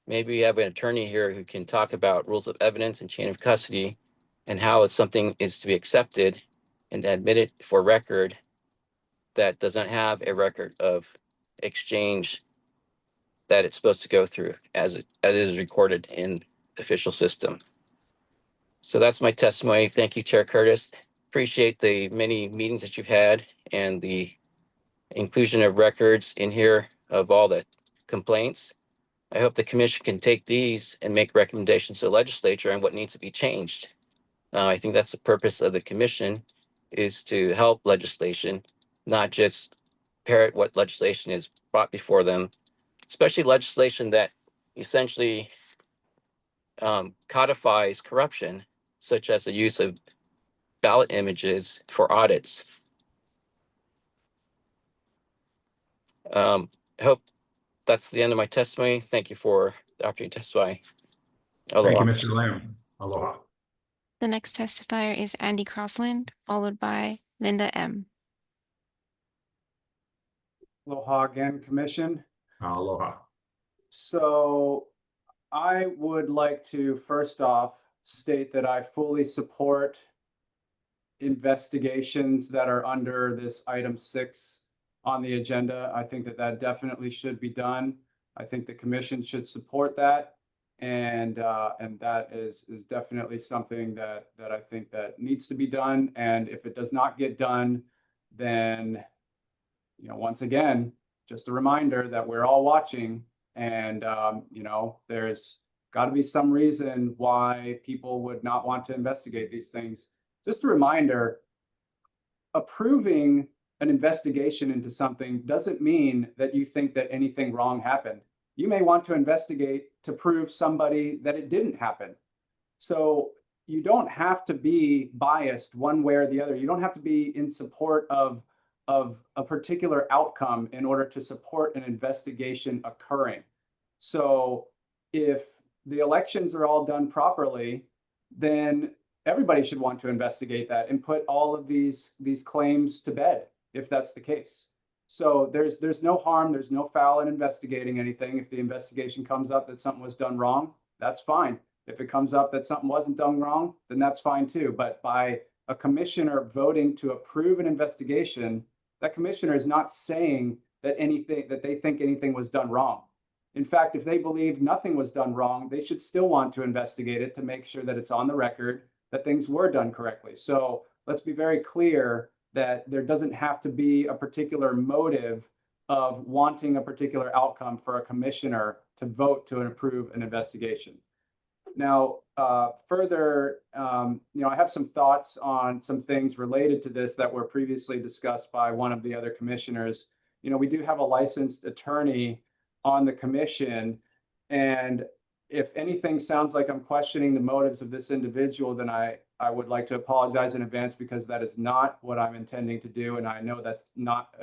Maybe we have an attorney here who can talk about rules of evidence and chain of custody and how something is to be accepted and admitted for record that doesn't have a record of exchange that it's supposed to go through as it is recorded in the official system. So that's my testimony. Thank you, Chair Curtis. Appreciate the many meetings that you've had and the inclusion of records in here of all the complaints. I hope the commission can take these and make recommendations to the legislature on what needs to be changed. I think that's the purpose of the commission, is to help legislation, not just parrot what legislation is brought before them, especially legislation that essentially codifies corruption, such as the use of ballot images for audits. I hope that's the end of my testimony. Thank you for the opportunity to testify. Thank you, Aloha. Mr. Lamb. Aloha. The next testifier is Andy Crossland, followed by Linda M. Aloha again, Commission. Aloha. So I would like to first off state that I fully support investigations that are under this item 6 on the agenda. I think that that definitely should be done. I think the commission should support that. And that is definitely something that I think that needs to be done. And if it does not get done, then, you know, once again, just a reminder that we're all watching, and you know, there's got to be some reason why people would not want to investigate these things. Just a reminder, approving an investigation into something doesn't mean that you think that anything wrong happened. You may want to investigate to prove somebody that it didn't happen. So you don't have to be biased one way or the other. You don't have to be in support of a particular outcome in order to support an investigation occurring. So if the elections are all done properly, then everybody should want to investigate that and put all of these claims to bed, if that's the case. So there's no harm, there's no foul in investigating anything. If the investigation comes up that something was done wrong, that's fine. If it comes up that something wasn't done wrong, then that's fine too. But by a commissioner voting to approve an investigation, that commissioner is not saying that they think anything was done wrong. In fact, if they believe nothing was done wrong, they should still want to investigate it to make sure that it's on the record that things were done correctly. So let's be very clear that there doesn't have to be a particular motive of wanting a particular outcome for a commissioner to vote to approve an investigation. Now, further, you know, I have some thoughts on some things related to this that were previously discussed by one of the other commissioners. You know, we do have a licensed attorney on the commission, and if anything sounds like I'm questioning the motives of this individual, then I would like to apologize in advance, because that is not what I'm intending to do. And I know that's not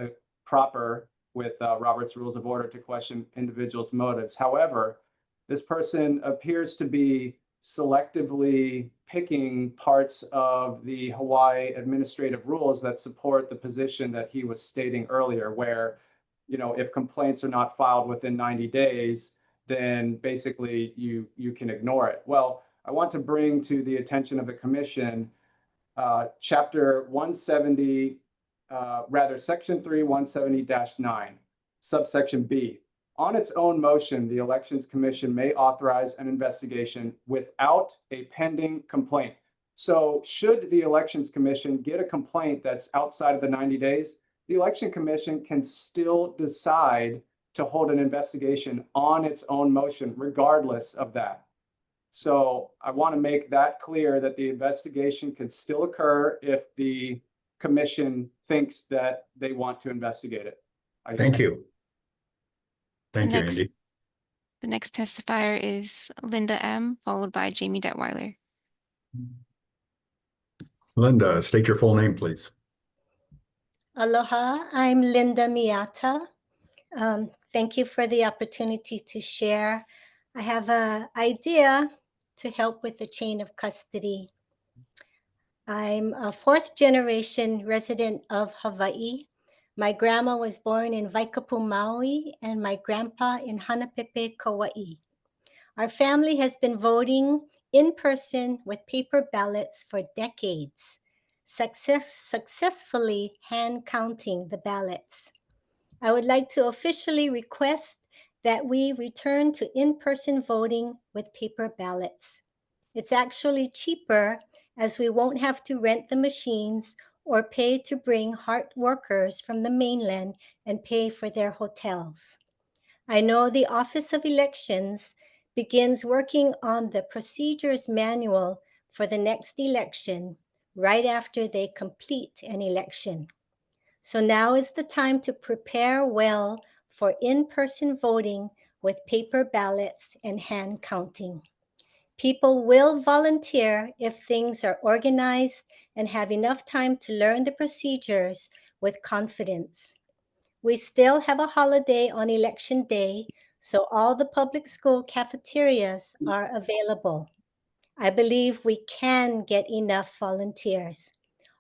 proper with Robert's Rules of Order to question individuals' motives. However, this person appears to be selectively picking parts of the Hawaii administrative rules that support the position that he was stating earlier, where, you know, if complaints are not filed within 90 days, then basically you can ignore it. Well, I want to bring to the attention of the commission chapter 170, section 3, 170-9, subsection B. On its own motion, the Elections Commission may authorize an investigation without a pending complaint. So should the Elections Commission get a complaint that's outside of the 90 days, the Election Commission can still decide to hold an investigation on its own motion, regardless of that. So I want to make that clear, that the investigation can still occur if the commission thinks that they want to investigate it. Thank you. Thank you, Andy. The next testifier is Linda M., followed by Jamie Detweiler. Linda, state your full name, please. Aloha, I'm Linda Miata. Thank you for the opportunity to share. I have an idea to help with the chain of custody. I'm a 4th generation resident of Hawaii. My grandma was born in Waikapu, Maui, and my grandpa in Hanapepe, Kauai. Our family has been voting in person with paper ballots for decades, successfully hand counting the ballots. I would like to officially request that we return to in-person voting with paper ballots. It's actually cheaper, as we won't have to rent the machines or pay to bring HART workers from the mainland and pay for their hotels. I know the Office of Elections begins working on the procedures manual for the next election right after they complete an election. So now is the time to prepare well for in-person voting with paper ballots and hand counting. People will volunteer if things are organized and have enough time to learn the procedures with confidence. We still have a holiday on election day, so all the public school cafeterias are available. I believe we can get enough volunteers.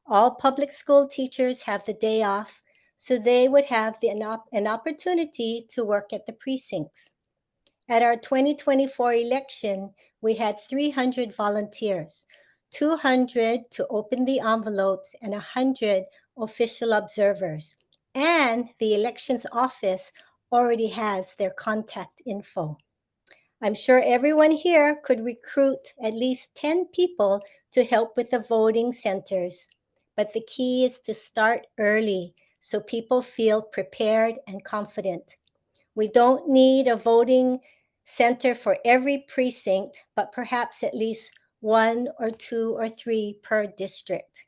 All public school teachers have the day off, so they would have an opportunity to work at the precincts. At our 2024 election, we had 300 volunteers, 200 to open the envelopes and 100 official observers. And the elections office already has their contact info. I'm sure everyone here could recruit at least 10 people to help with the voting centers. But the key is to start early so people feel prepared and confident. We don't need a voting center for every precinct, but perhaps at least 1 or 2 or 3 per district.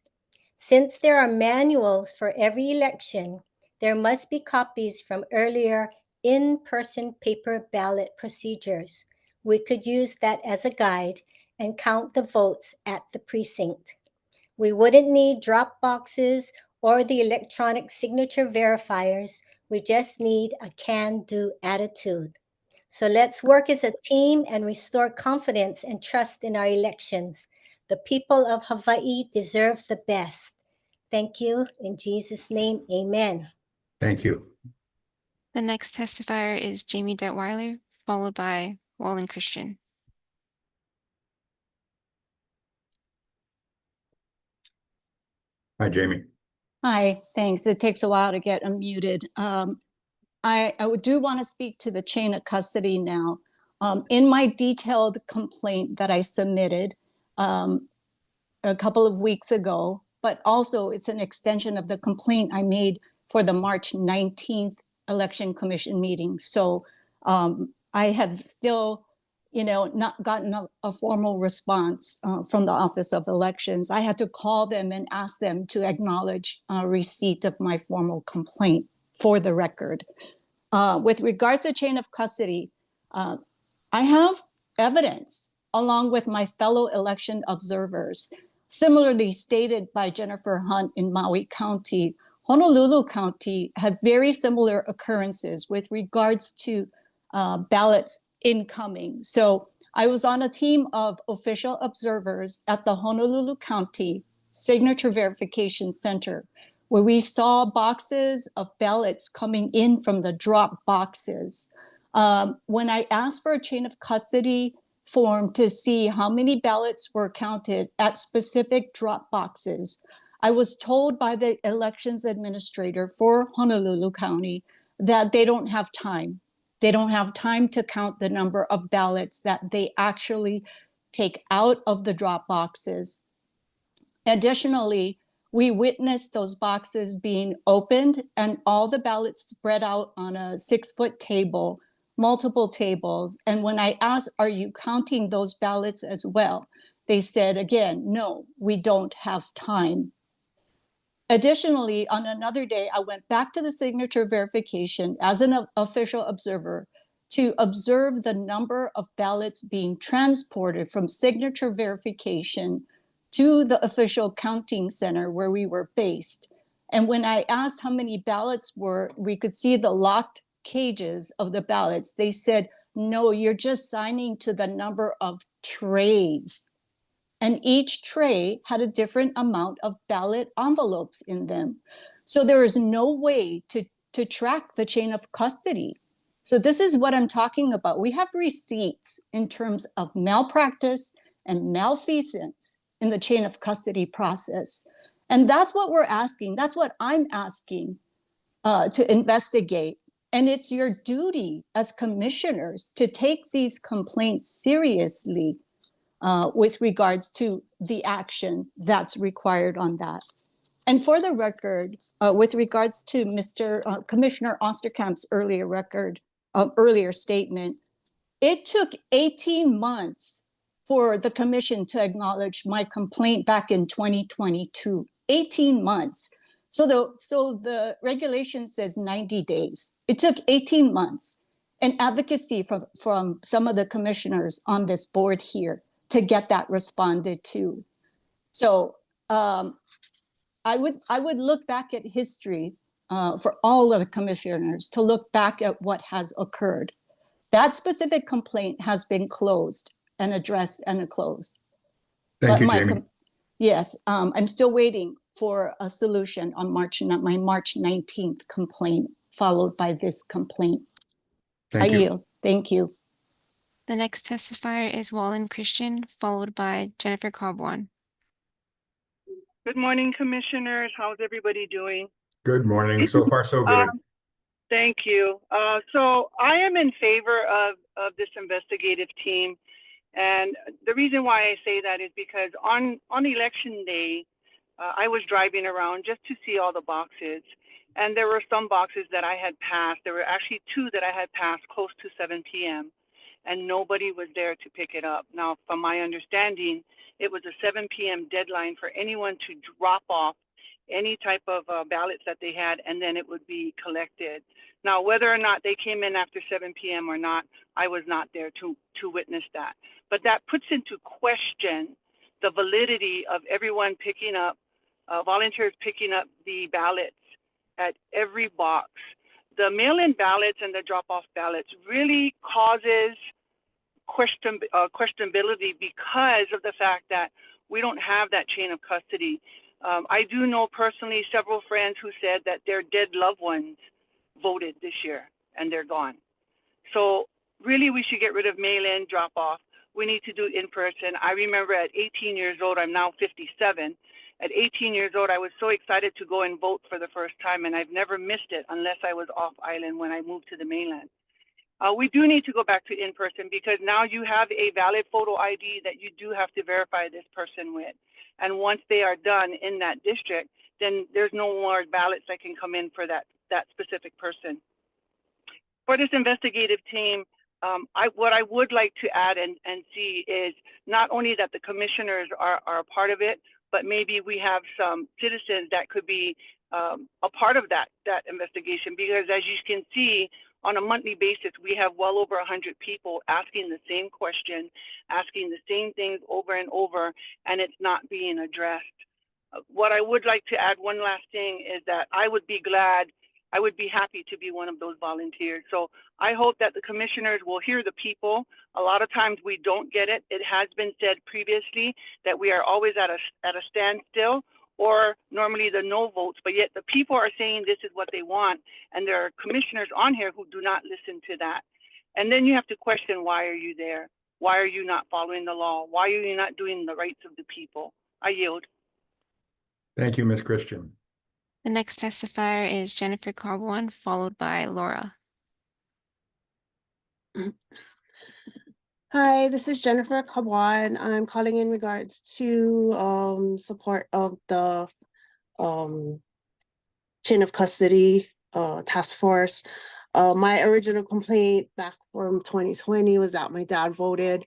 Since there are manuals for every election, there must be copies from earlier in-person paper ballot procedures. We could use that as a guide and count the votes at the precinct. We wouldn't need drop boxes or the electronic signature verifiers. We just need a can-do attitude. So let's work as a team and restore confidence and trust in our elections. The people of Hawaii deserve the best. Thank you. In Jesus' name, amen. Thank you. The next testifier is Jamie Detweiler, followed by Wallen Christian. Hi, Jamie. Hi, thanks. It takes a while to get unmuted. I do want to speak to the chain of custody now. In my detailed complaint that I submitted a couple of weeks ago, but also it's an extension of the complaint I made for the March 19th Election Commission meeting. So I have still, not gotten a formal response from the Office of Elections. I had to call them and ask them to acknowledge receipt of my formal complaint for the record. With regards to chain of custody, I have evidence along with my fellow election observers. Similarly stated by Jennifer Hunt in Maui County, Honolulu County had very similar occurrences with regards to ballots incoming. So I was on a team of official observers at the Honolulu County Signature Verification Center, where we saw boxes of ballots coming in from the drop boxes. When I asked for a chain of custody form to see how many ballots were counted at specific drop boxes, I was told by the elections administrator for Honolulu County that they don't have time. They don't have time to count the number of ballots that they actually take out of the drop boxes. Additionally, we witnessed those boxes being opened and all the ballots spread out on a 6-foot table, multiple tables. And when I asked, are you counting those ballots as well? They said, again, no, we don't have time. Additionally, on another day, I went back to the signature verification as an official observer to observe the number of ballots being transported from signature verification to the official counting center where we were based. And when I asked how many ballots we could see the locked cages of the ballots. They said, no, you're just signing to the number of trays. And each tray had a different amount of ballot envelopes in them. So there is no way to track the chain of custody. So this is what I'm talking about. We have receipts in terms of malpractice and malfeasance in the chain of custody process. And that's what we're asking. That's what I'm asking to investigate. And it's your duty as commissioners to take these complaints seriously with regards to the action that's required on that. And for the record, with regards to Commissioner Osterkamp's earlier statement, it took 18 months for the commission to acknowledge my complaint back in 2022, 18 months. So the regulation says 90 days. It took 18 months. And advocacy from some of the commissioners on this board here to get that responded to. So I would look back at history for all of the commissioners to look back at what has occurred. That specific complaint has been closed and addressed and closed. Thank you, my Jamie. Yes, I'm still waiting for a solution on my March 19th complaint, followed by this complaint. Thank you. yield. Thank you. The next testifier is Wallen Christian, followed by Jennifer Cobb. Good morning, commissioners. How's everybody doing? Good morning. So far, so good. Thank you. So I am in favor of this investigative team. And the reason why I say that is because on election day, I was driving around just to see all the boxes. And there were some boxes that I had passed. There were actually 2 that I had passed close to 7 p.m. and nobody was there to pick it up. Now, from my understanding, it was a 7 p.m. deadline for anyone to drop off any type of ballots that they had, and then it would be collected. Now, whether or not they came in after 7 p.m. or not, I was not there to witness that. But that puts into question the validity of everyone picking up, volunteers picking up the ballots at every box. The mail-in ballots and the drop-off ballots really causes questionability because of the fact that we don't have that chain of custody. I do know personally several friends who said that their dead loved ones voted this year and they're gone. So really we should get rid of mail-in, drop-off. We need to do in-person. I remember at 18 years old, I'm now 57. At 18 years old, I was so excited to go and vote for the first time, and I've never missed it unless I was off island when I moved to the mainland. We do need to go back to in-person because now you have a valid photo ID that you do have to verify this person with. And once they are done in that district, then there's no more ballots that can come in for that specific person. For this investigative team, what I would like to add and see is not only that the commissioners are a part of it, but maybe we have some citizens that could be a part of that investigation, because as you can see, on a monthly basis, we have well over 100 people asking the same question, asking the same things over and over, and it's not being addressed. What I would like to add, one last thing, is that I would be happy to be one of those volunteers. So I hope that the commissioners will hear the people. A lot of times we don't get it. It has been said previously that we are always at a standstill, or normally the no votes, but yet the people are saying this is what they want, and there are commissioners on here who do not listen to that. And then you have to question, why are you there? Why are you not following the law? Why are you not doing the rights of the people? I yield. Thank you, Ms. Christian. The next testifier is Jennifer Cobb, followed by Laura. Hi, this is Jennifer Kabwan. I'm calling in regards to support of the chain of custody task force. My original complaint back from 2020 was that my dad voted,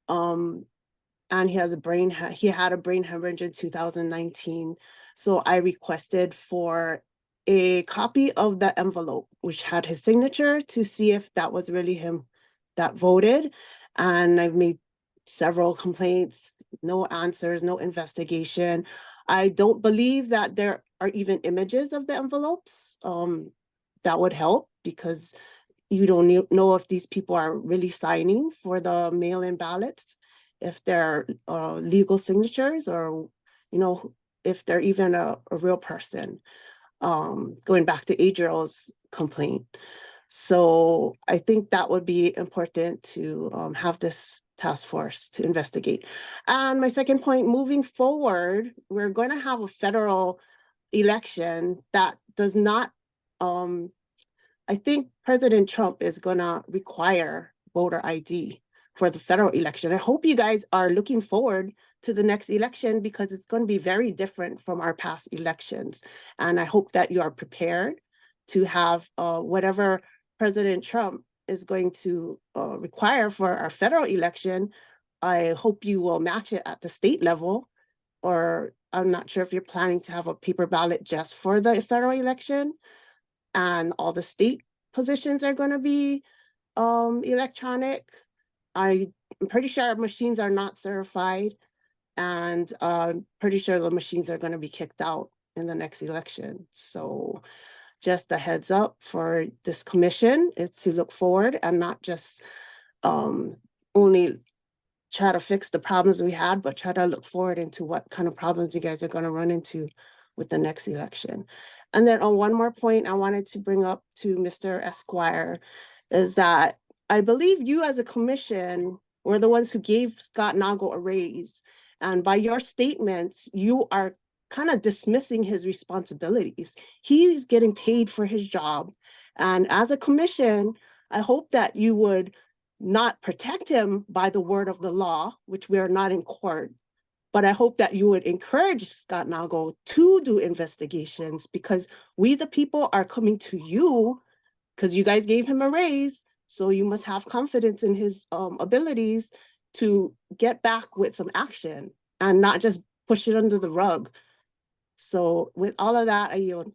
and he had a brain hemorrhage in 2019. So I requested for a copy of the envelope, which had his signature, to see if that was really him that voted. And I've made several complaints, no answers, no investigation. I don't believe that there are even images of the envelopes. That would help, because you don't know if these people are really signing for the mail-in ballots, if they're legal signatures, or, if they're even a real person, going back to Adriel's complaint. So I think that would be important to have this task force to investigate. And my second point, moving forward, we're going to have a federal election that does not, I think President Trump is going to require voter ID for the federal election. I hope you guys are looking forward to the next election, because it's going to be very different from our past elections. And I hope that you are prepared to have whatever President Trump is going to require for our federal election. I hope you will match it at the state level, or I'm not sure if you're planning to have a paper ballot just for the federal election, and all the state positions are going to be electronic. I'm pretty sure our machines are not certified, and pretty sure the machines are going to be kicked out in the next election. So just a heads up for this commission is to look forward and not just only try to fix the problems we had, but try to look forward into what kind of problems you guys are going to run into with the next election. And then on one more point I wanted to bring up to Mr. Esquire is that I believe you as a commission were the ones who gave Scott Nagle a raise. And by your statements, you are kind of dismissing his responsibilities. He's getting paid for his job. And as a commission, I hope that you would not protect him by the word of the law, which we are not in court, but I hope that you would encourage Scott Nagle to do investigations, because we the people are coming to you because you guys gave him a raise. So you must have confidence in his abilities to get back with some action and not just push it under the rug. So with all of that, I yield.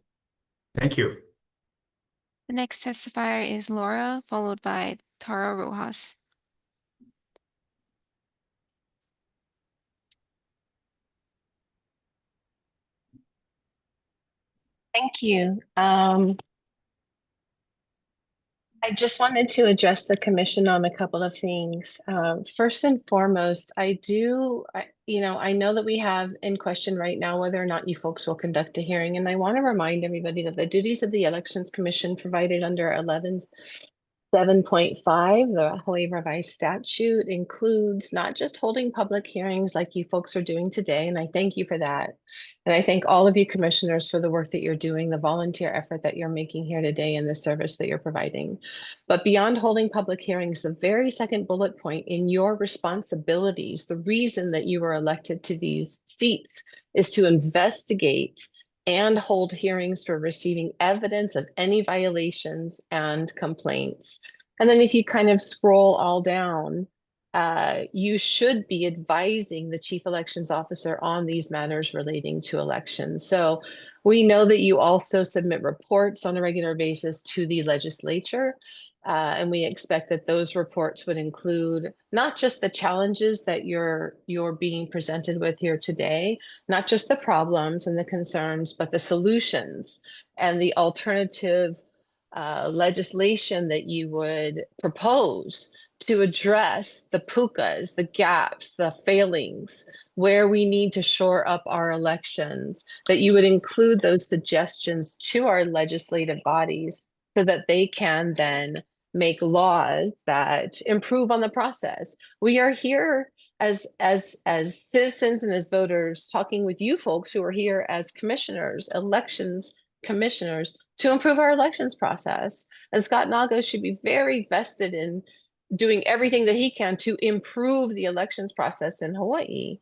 Thank you. The next testifier is Laura, followed by Tara Rojas. Thank you. I just wanted to address the commission on a couple of things. First and foremost, I know that we have in question right now whether or not you folks will conduct a hearing, and I want to remind everybody that the duties of the Elections Commission provided under 11.7.5, the Hawaii Revised Statute, includes not just holding public hearings like you folks are doing today, and I thank you for that. And I thank all of you commissioners for the work that you're doing, the volunteer effort that you're making here today, and the service that you're providing. But beyond holding public hearings, the very second bullet point in your responsibilities, the reason that you were elected to these seats is to investigate and hold hearings for receiving evidence of any violations and complaints. And then if you kind of scroll all down, you should be advising the chief elections officer on these matters relating to elections. So we know that you also submit reports on a regular basis to the legislature. And we expect that those reports would include not just the challenges that you're being presented with here today, not just the problems and the concerns, but the solutions and the alternative legislation that you would propose to address the pukas, the gaps, the failings, where we need to shore up our elections, that you would include those suggestions to our legislative bodies so that they can then make laws that improve on the process. We are here as citizens and as voters talking with you folks who are here as commissioners, elections commissioners, to improve our elections process. And Scott Nagle should be very vested in doing everything that he can to improve the elections process in Hawaii.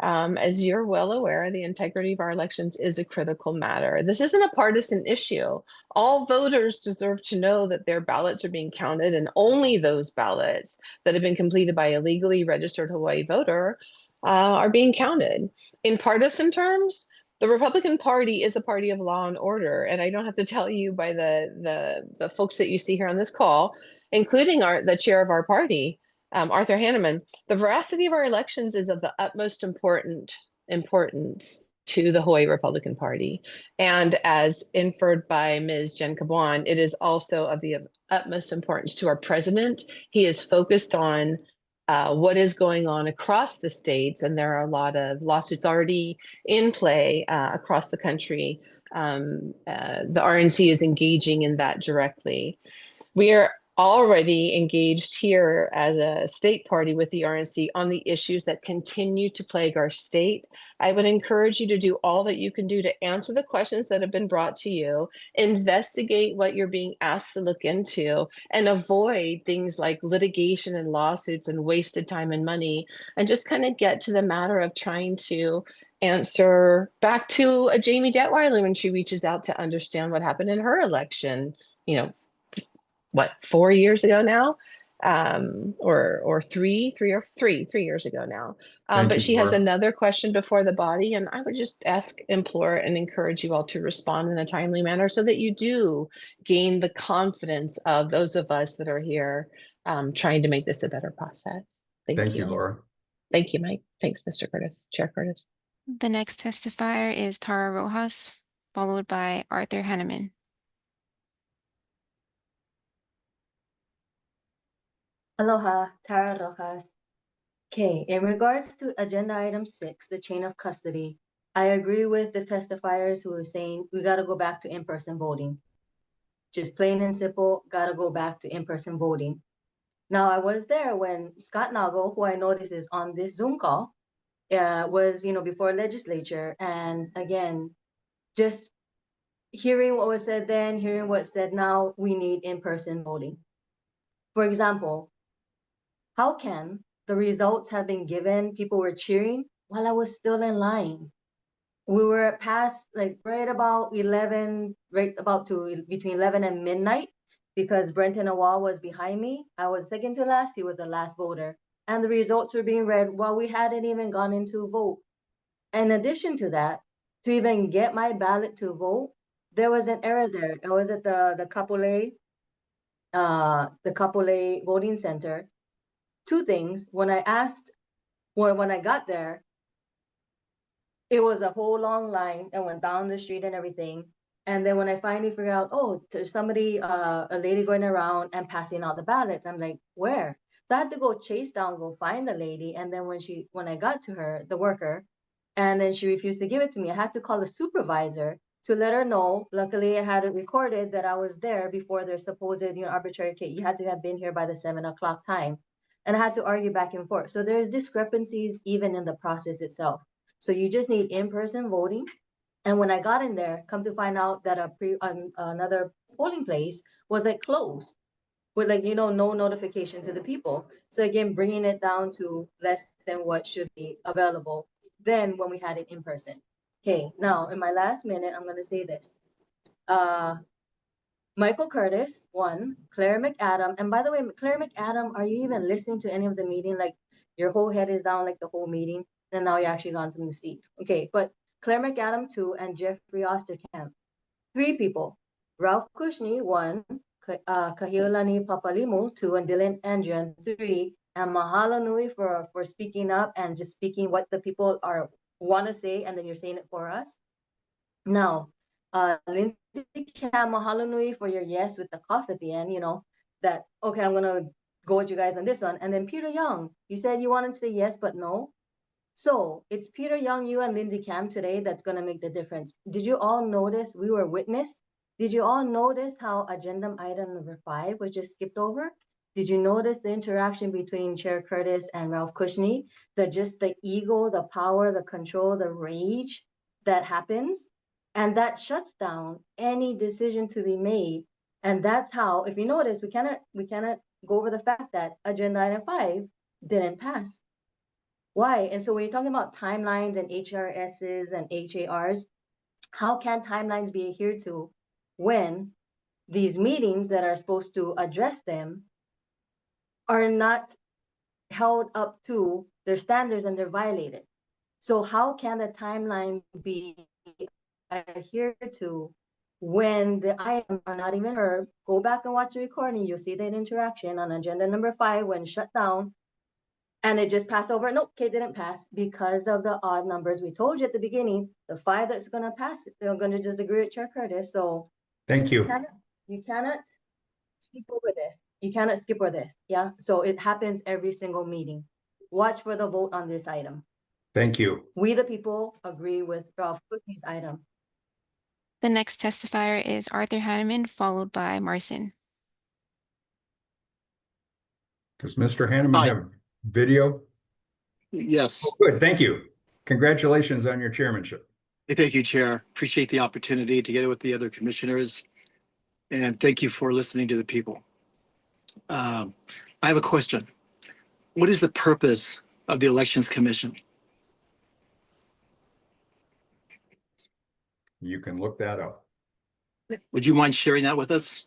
As you're well aware, the integrity of our elections is a critical matter. This isn't a partisan issue. All voters deserve to know that their ballots are being counted, and only those ballots that have been completed by a legally registered Hawaii voter are being counted. In partisan terms, the Republican Party is a party of law and order, and I don't have to tell you by the folks that you see here on this call, including the chair of our party, Arthur Hanneman, the veracity of our elections is of the utmost importance to the Hawaii Republican Party. And as inferred by Ms. Jen Caban, it is also of the utmost importance to our president. He is focused on what is going on across the states, and there are a lot of lawsuits already in play across the country. The RNC is engaging in that directly. We are already engaged here as a state party with the RNC on the issues that continue to plague our state. I would encourage you to do all that you can do to answer the questions that have been brought to you, investigate what you're being asked to look into, and avoid things like litigation and lawsuits and wasted time and money, and just kind of get to the matter of trying to answer back to a Jamie Detweiler when she reaches out to understand what happened in her election, 4 years ago now, or three years ago now. But she has another question before the body, and I would just implore and encourage you all to respond in a timely manner so that you do gain the confidence of those of us that are here trying to make this a better process. Thank you, Laura. Thank you, Mike. Thanks, Mr. Curtis, Chair Curtis. The next testifier is Tara Rojas, followed by Arthur Hanneman. Aloha, Tara Rojas. Okay, in regards to agenda item 6, the chain of custody, I agree with the testifiers who are saying we got to go back to in-person voting. Just plain and simple, got to go back to in-person voting. Now, I was there when Scott Nago, who I noticed is on this Zoom call, was, before legislature. And again, just hearing what was said then, hearing what's said now, we need in-person voting. For example, how can the results have been given, people were cheering while I was still in line? We were past right about 11, between 11 and midnight, because Brenton Awal was behind me. I was second to last, he was the last voter. And the results were being read while we hadn't even gone into vote. In addition to that, to even get my ballot to vote, there was an error there. I was at the Kapolei voting center. Two things, when I got there, it was a whole long line and went down the street and everything. And then when I finally figured out, oh, there's somebody, a lady going around and passing out the ballots, I'm like, where? So I had to go chase down, go find the lady. And then when I got to her, the worker, and then she refused to give it to me, I had to call the supervisor to let her know. Luckily, I had it recorded that I was there before their supposed, arbitrary case. You had to have been here by the 7 o'clock time. And I had to argue back and forth. So there's discrepancies even in the process itself. So you just need in-person voting. And when I got in there, come to find out that another polling place was closed with no notification to the people. So again, bringing it down to less than what should be available then when we had it in person. Okay, now in my last minute, I'm gonna say this. Michael Curtis, 1, Claire McAdam. And by the way, Claire McAdam, are you even listening to any of the meeting? Your whole head is down the whole meeting, and now you're actually gone from the seat. Okay, but Claire McAdam, 2, and Jeffrey Osterkamp. 3 people. Ralph Kushney, 1, Kahiolani Papalimu, 2, and Dylan Andrian, 3. And mahalo nui for speaking up and just speaking what the people want to say, and then you're saying it for us. Now, Lindsay Cam, mahalo nui for your yes with the cough at the end, that, okay, I'm going to go with you guys on this one. And then Peter Young, you said you wanted to say yes, but no. So it's Peter Young, you and Lindsay Cam today that's going to make the difference. Did you all notice we were witnessed? Did you all notice how agenda item number 5 was just skipped over? Did you notice the interaction between Chair Curtis and Ralph Kushney? Just the ego, the power, the control, the rage that happens. And that shuts down any decision to be made. And that's how, if you notice, we cannot go over the fact that agenda item 5 didn't pass. Why? And so when you're talking about timelines and HRSs and HARs, how can timelines be adhered to when these meetings that are supposed to address them are not held up to their standards and they're violated? So how can the timeline be adhered to when the items are not even heard? Go back and watch the recording. You'll see that interaction on agenda number 5 when shut down. And it just passed over. Nope, it didn't pass because of the odd numbers. We told you at the beginning, the 5 that's going to pass, they're going to disagree with Chair Curtis. So thank you. You cannot skip over this. You cannot skip over this. Yeah. So it happens every single meeting. Watch for the vote on this item. Thank you. We, the people, agree with Ralph Kushney's item. The next testifier is Arthur Hanneman, followed by Marcin. Does Mr. Hanneman have video? Yes. Oh, good. Thank you. Congratulations on your chairmanship. Thank you, Chair. Appreciate the opportunity to get with the other commissioners. And thank you for listening to the people. I have a question. What is the purpose of the Elections Commission? You can look that up. Would you mind sharing that with us?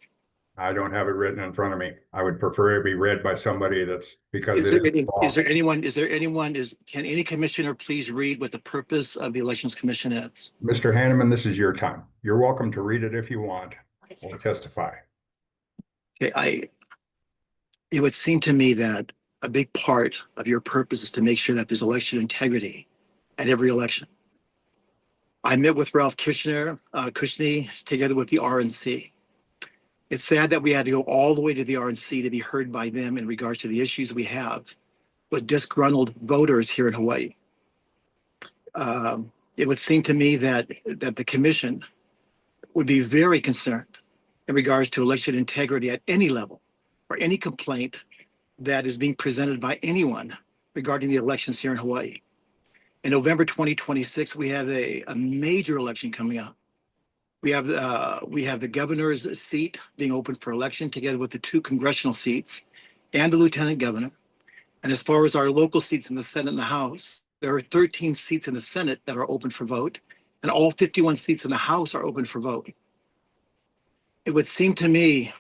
I don't have it written in front of me. I would prefer it be read by somebody that's because can any commissioner please read what the purpose of the Elections Commission is? Mr. Hanneman, this is your time. You're welcome to read it if you want or testify. Okay, it would seem to me that a big part of your purpose is to make sure that there's election integrity at every election. I met with Ralph Kushney together with the RNC. It's sad that we had to go all the way to the RNC to be heard by them in regards to the issues we have with disgruntled voters here in Hawaii. It would seem to me that the commission would be very concerned in regards to election integrity at any level or any complaint that is being presented by anyone regarding the elections here in Hawaii. In November 2026, we have a major election coming up. We have the governor's seat being open for election together with the 2 congressional seats and the lieutenant governor. And as far as our local seats in the Senate and the House, there are 13 seats in the Senate that are open for vote, and all 51 seats in the House are open for vote. It would seem to me,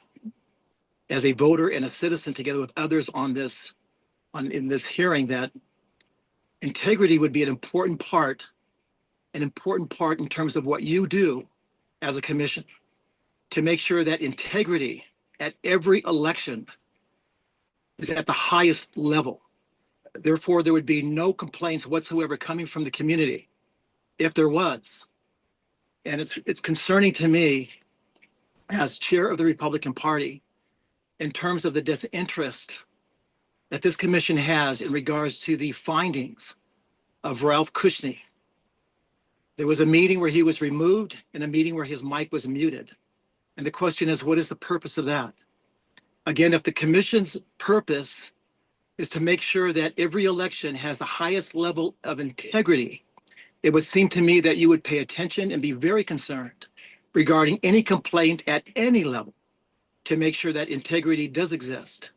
as a voter and a citizen together with others in this hearing, that integrity would be an important part in terms of what you do as a commission to make sure that integrity at every election is at the highest level. Therefore, there would be no complaints whatsoever coming from the community if there was. And it's concerning to me as chair of the Republican Party in terms of the disinterest that this commission has in regards to the findings of Ralph Kushney. There was a meeting where he was removed and a meeting where his mic was muted. And the question is, what is the purpose of that? Again, if the commission's purpose is to make sure that every election has the highest level of integrity, it would seem to me that you would pay attention and be very concerned regarding any complaint at any level to make sure that integrity does exist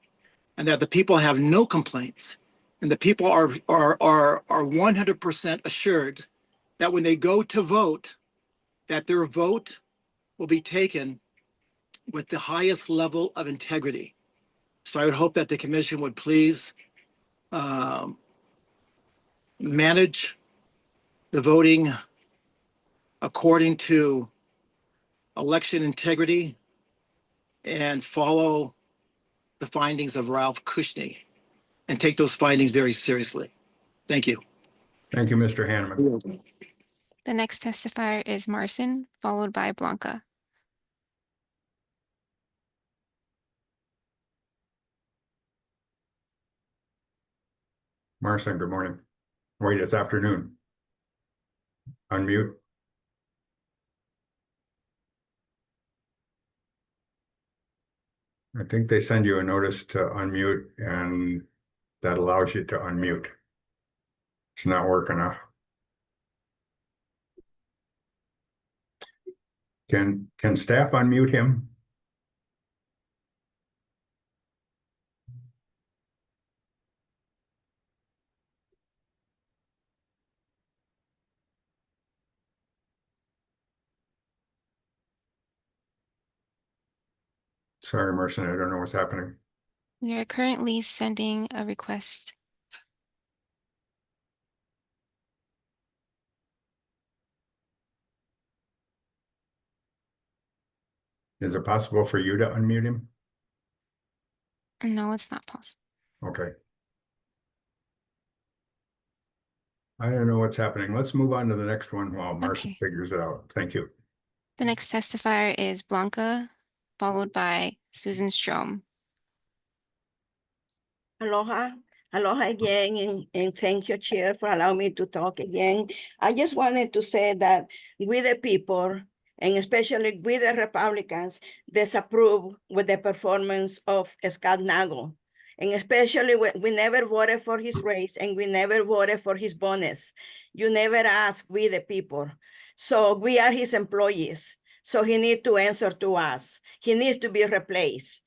and that the people have no complaints and the people are 100% assured that when they go to vote, that their vote will be taken with the highest level of integrity. So I would hope that the commission would please manage the voting according to election integrity and follow the findings of Ralph Kushney and take those findings very seriously. Thank you. Thank you, Mr. Hanneman. The next testifier is Marcin, followed by Blanca. Marcin, good morning. Wait, it's afternoon. Unmute. I think they send you a notice to unmute and that allows you to unmute. It's not working out. Can staff unmute him? Sorry, Marcin, I don't know what's happening. We are currently sending a request. Is it possible for you to unmute him? No, it's not possible. Okay. I don't know what's happening. Let's move on to the next one while Marcin Okay. figures it out. Thank you. The next testifier is Blanca, followed by Susan Strom. Aloha. Aloha again, and thank you, Chair, for allowing me to talk again. I just wanted to say that we the people, and especially we the Republicans, disapprove with the performance of Scott Nagle. And especially we never voted for his raise and we never voted for his bonus. You never ask we the people. So we are his employees. So he needs to answer to us. He needs to be replaced.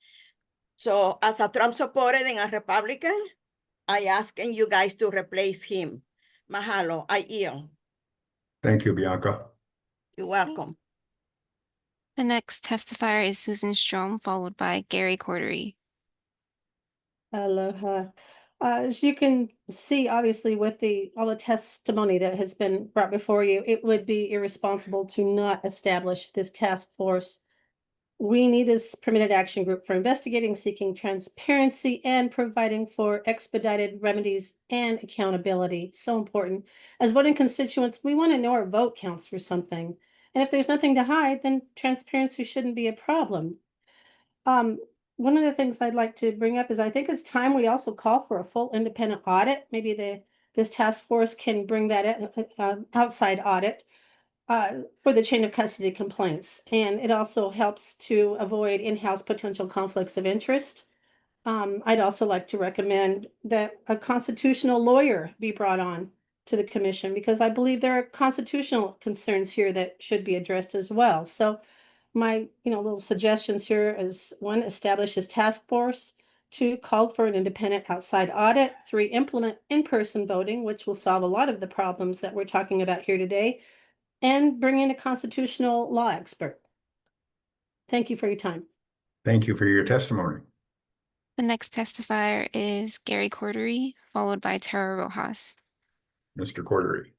So as a Trump supporter and a Republican, I asking you guys to replace him. Mahalo, I yield. Thank you, Bianca. You're welcome. The next testifier is Susan Strom, followed by Gary Cordery. Aloha. As you can see, obviously, with all the testimony that has been brought before you, it would be irresponsible to not establish this task force we need this permitted action group for investigating, seeking transparency, and providing for expedited remedies and accountability. So important. As voting constituents, we want to know our vote counts for something. And if there's nothing to hide, then transparency shouldn't be a problem. One of the things I'd like to bring up is I think it's time we also call for a full independent audit. Maybe this task force can bring that outside audit for the chain of custody complaints. And it also helps to avoid in-house potential conflicts of interest. I'd also like to recommend that a constitutional lawyer be brought on to the commission because I believe there are constitutional concerns here that should be addressed as well. So my, little suggestions here is 1, establish this task force. 2, call for an independent outside audit. 3, implement in-person voting, which will solve a lot of the problems that we're talking about here today. And bring in a constitutional law expert. Thank you for your time. Thank you for your testimony. The next testifier is Gary Cordery, followed by Tara Rojas. Mr. Cordery.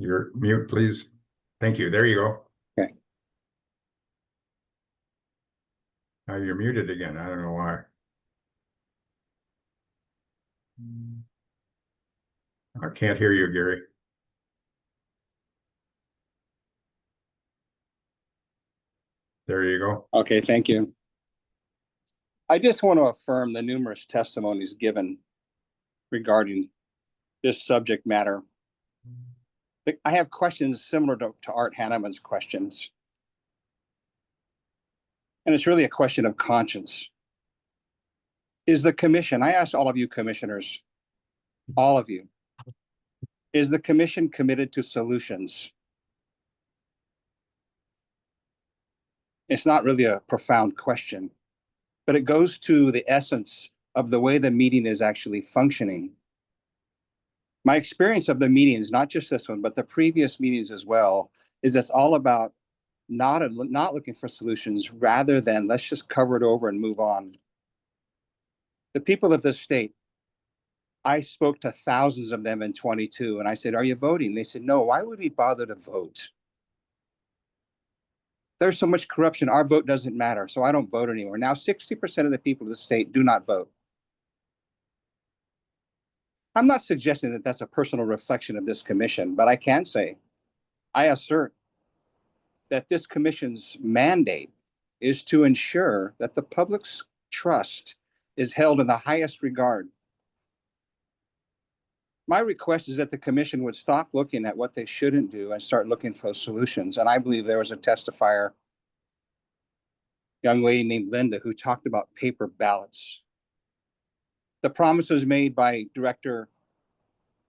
You're mute, please. Thank you. There you go. Okay. Now you're muted again. I don't know why. I can't hear you, Gary. There you go. Okay, thank you. I just want to affirm the numerous testimonies given regarding this subject matter. I have questions similar to Art Hanneman's questions. And it's really a question of conscience. Is the commission, I asked all of you commissioners, all of you, is the commission committed to solutions? It's not really a profound question, but it goes to the essence of the way the meeting is actually functioning. My experience of the meetings, not just this one, but the previous meetings as well, is it's all about not looking for solutions rather than let's just cover it over and move on. The people of this state, I spoke to thousands of them in 22 and I said, are you voting? They said, no, why would we bother to vote? There's so much corruption, our vote doesn't matter, so I don't vote anymore. Now 60% of the people of the state do not vote. I'm not suggesting that that's a personal reflection of this commission, but I can say, I assert that this commission's mandate is to ensure that the public's trust is held in the highest regard. My request is that the commission would stop looking at what they shouldn't do and start looking for solutions. And I believe there was a testifier, young lady named Linda, who talked about paper ballots. The promise was made by Director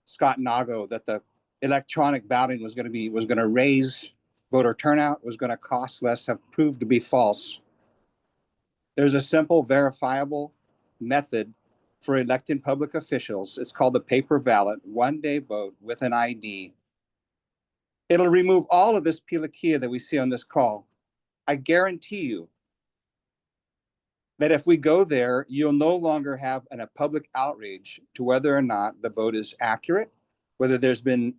Scott Nago that the electronic balloting was going to raise voter turnout, was going to cost less, have proved to be false. There's a simple, verifiable method for elected public officials. It's called the paper ballot, one-day vote with an ID. It'll remove all of this pilikia that we see on this call. I guarantee you that if we go there, you'll no longer have a public outrage to whether or not the vote is accurate, whether there's been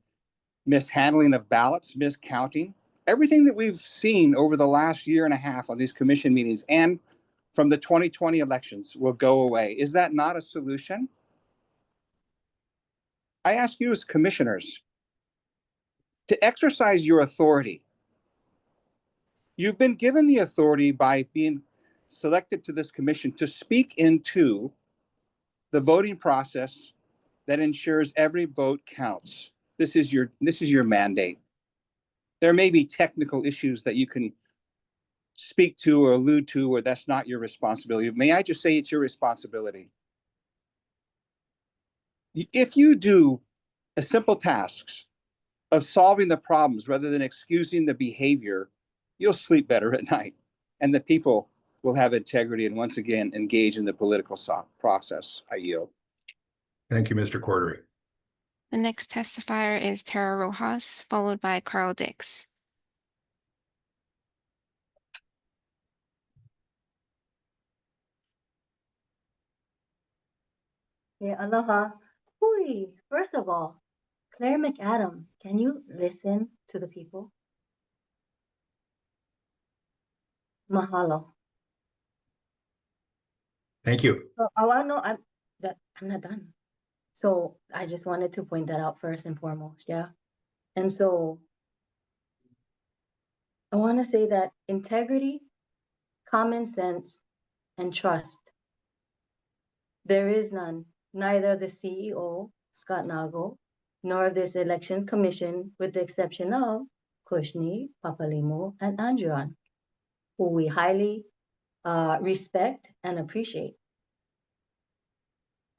mishandling of ballots, miscounting. Everything that we've seen over the last year and a half on these commission meetings and from the 2020 elections will go away. Is that not a solution? I ask you as commissioners to exercise your authority. You've been given the authority by being selected to this commission to speak into the voting process that ensures every vote counts. This is your mandate. There may be technical issues that you can speak to or allude to, or that's not your responsibility. May I just say it's your responsibility? If you do a simple tasks of solving the problems rather than excusing the behavior, you'll sleep better at night. And the people will have integrity and once again engage in the political process. I yield. Thank you, Mr. Cordery. The next testifier is Tara Rojas, followed by Carl Dix. Yeah, aloha. Hui, first of all, Claire McAdam, can you listen to the people? Mahalo. Thank you. So I want to know, I'm not done. So I just wanted to point that out first and foremost, yeah. And so I want to say that integrity, common sense, and trust, there is none, neither the CEO, Scott Nago, nor this election commission, with the exception of Kushni, Papalimo, and Andrian, who we highly respect and appreciate.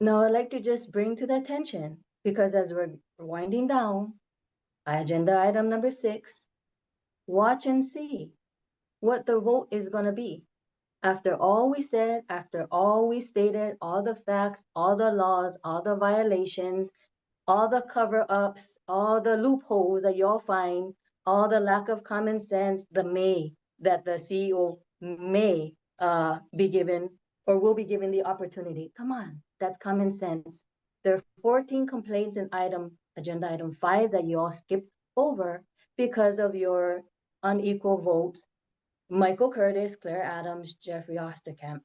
Now, I'd like to just bring to the attention, because as we're winding down, agenda item number 6, watch and see what the vote is going to be. After all we said, after all we stated, all the facts, all the laws, all the violations, all the cover-ups, all the loopholes that y'all find, all the lack of common sense, the may that the CEO may be given or will be given the opportunity. Come on, that's common sense. There are 14 complaints in agenda item 5 that you all skipped over because of your unequal votes. Michael Curtis, Claire Adams, Jeffrey Osterkamp.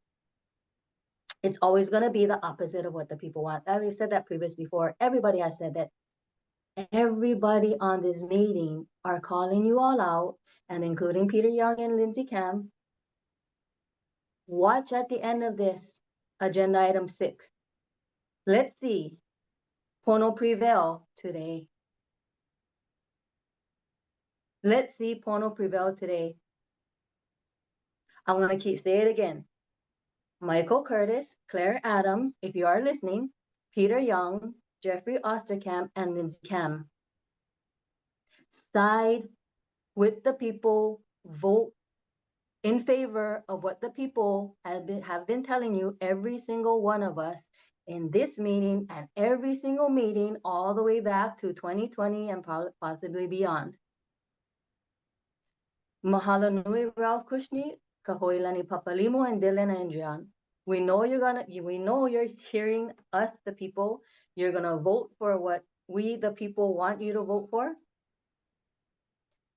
It's always going to be the opposite of what the people want. I've said that before. Everybody has said that. Everybody on this meeting are calling you all out, and including Peter Young and Lindsey Kam. Watch at the end of this agenda item 6. Let's see. Pono prevail today. Let's see Pono prevail today. I'm going to keep saying it again. Michael Curtis, Claire Adams, if you are listening, Peter Young, Jeffrey Osterkamp, and Lindsey Kam. Side with the people, vote in favor of what the people have been telling you, every single one of us in this meeting and every single meeting all the way back to 2020 and possibly beyond. Mahalo nui Ralph Kushni, Kahoilani Papalimo, and Dylan Andrian. We know you're hearing us, the people. You're gonna vote for what we, the people, want you to vote for.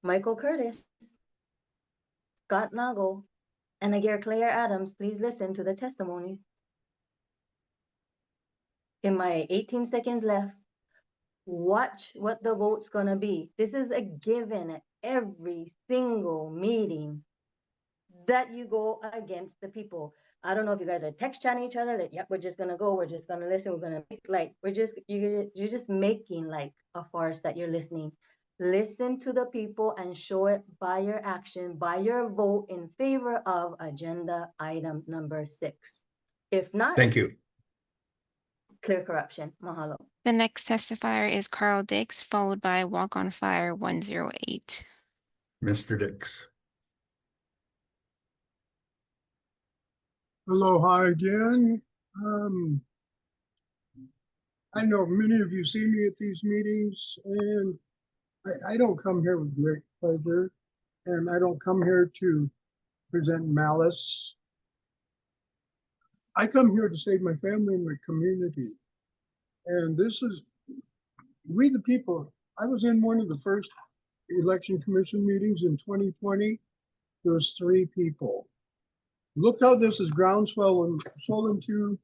Michael Curtis, Scott Nago, and again Claire Adams, please listen to the testimonies. In my 18 seconds left, watch what the vote's gonna be. This is a given at every single meeting that you go against the people. I don't know if you guys are text chatting each other that, yep, we're just gonna go, we're just gonna listen, we're gonna like, you're just making like a farce that you're listening. Listen to the people and show it by your action, by your vote in favor of agenda item number 6. If not, Thank you. clear corruption. Mahalo. The next testifier is Carl Dix, followed by Walk on Fire 108. Mr. Dix. Aloha again. I know many of you see me at these meetings, and I don't come here with great pleasure, and I don't come here to present malice. I come here to save my family and my community. And this is, we the people, I was in one of the first election commission meetings in 2020. There was 3 people. Look how this is groundswell and swollen to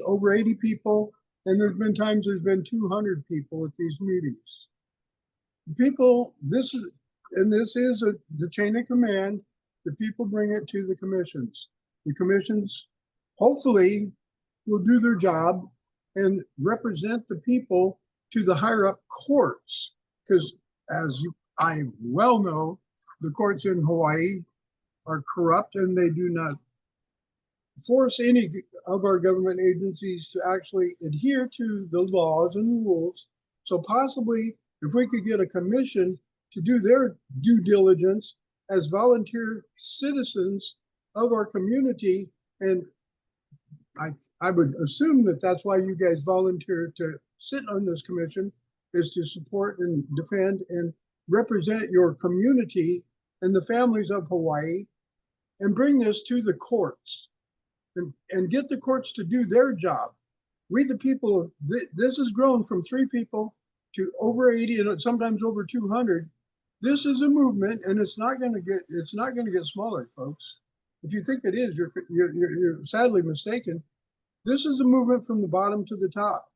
over 80 people. And there's been times there's been 200 people at these meetings. People, this is the chain of command. The people bring it to the commissions. The commissions hopefully will do their job and represent the people to the higher up courts. Because as I well know, the courts in Hawaii are corrupt, and they do not force any of our government agencies to actually adhere to the laws and rules. So possibly if we could get a commission to do their due diligence as volunteer citizens of our community, and I would assume that that's why you guys volunteer to sit on this commission, is to support and defend and represent your community and the families of Hawaii, and bring this to the courts and get the courts to do their job. We the people, this has grown from 3 people to over 80 and sometimes over 200. This is a movement, and it's not going to get smaller, folks. If you think it is, you're sadly mistaken. This is a movement from the bottom to the top.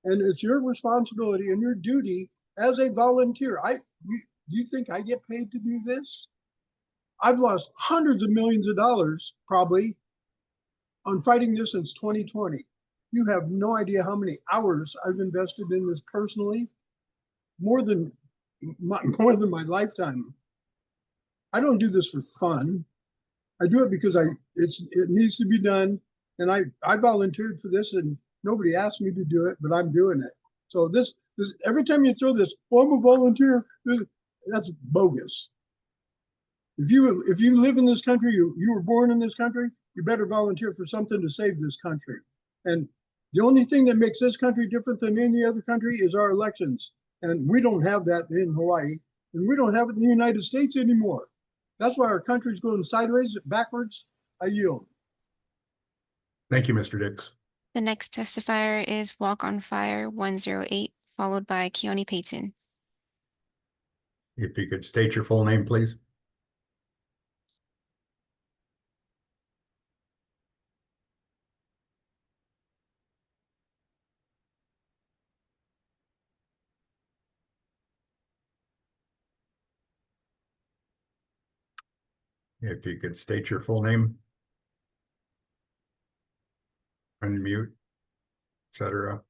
And it's your responsibility and your duty as a volunteer. You think I get paid to do this? I've lost hundreds of millions of dollars probably on fighting this since 2020. You have no idea how many hours I've invested in this personally, more than my lifetime. I don't do this for fun. I do it because it needs to be done. And I volunteered for this, and nobody asked me to do it, but I'm doing it. So this every time you throw this, oh, I'm a volunteer, that's bogus. If you live in this country, you were born in this country, you better volunteer for something to save this country. And the only thing that makes this country different than any other country is our elections. And we don't have that in Hawaii, and we don't have it in the United States anymore. That's why our country's going sideways, backwards. I yield. Thank you, Mr. Dix. The next testifier is Walk on Fire 108, followed by Keone Payton. If you could state your full name, please. If you could state your full name, unmute, etc.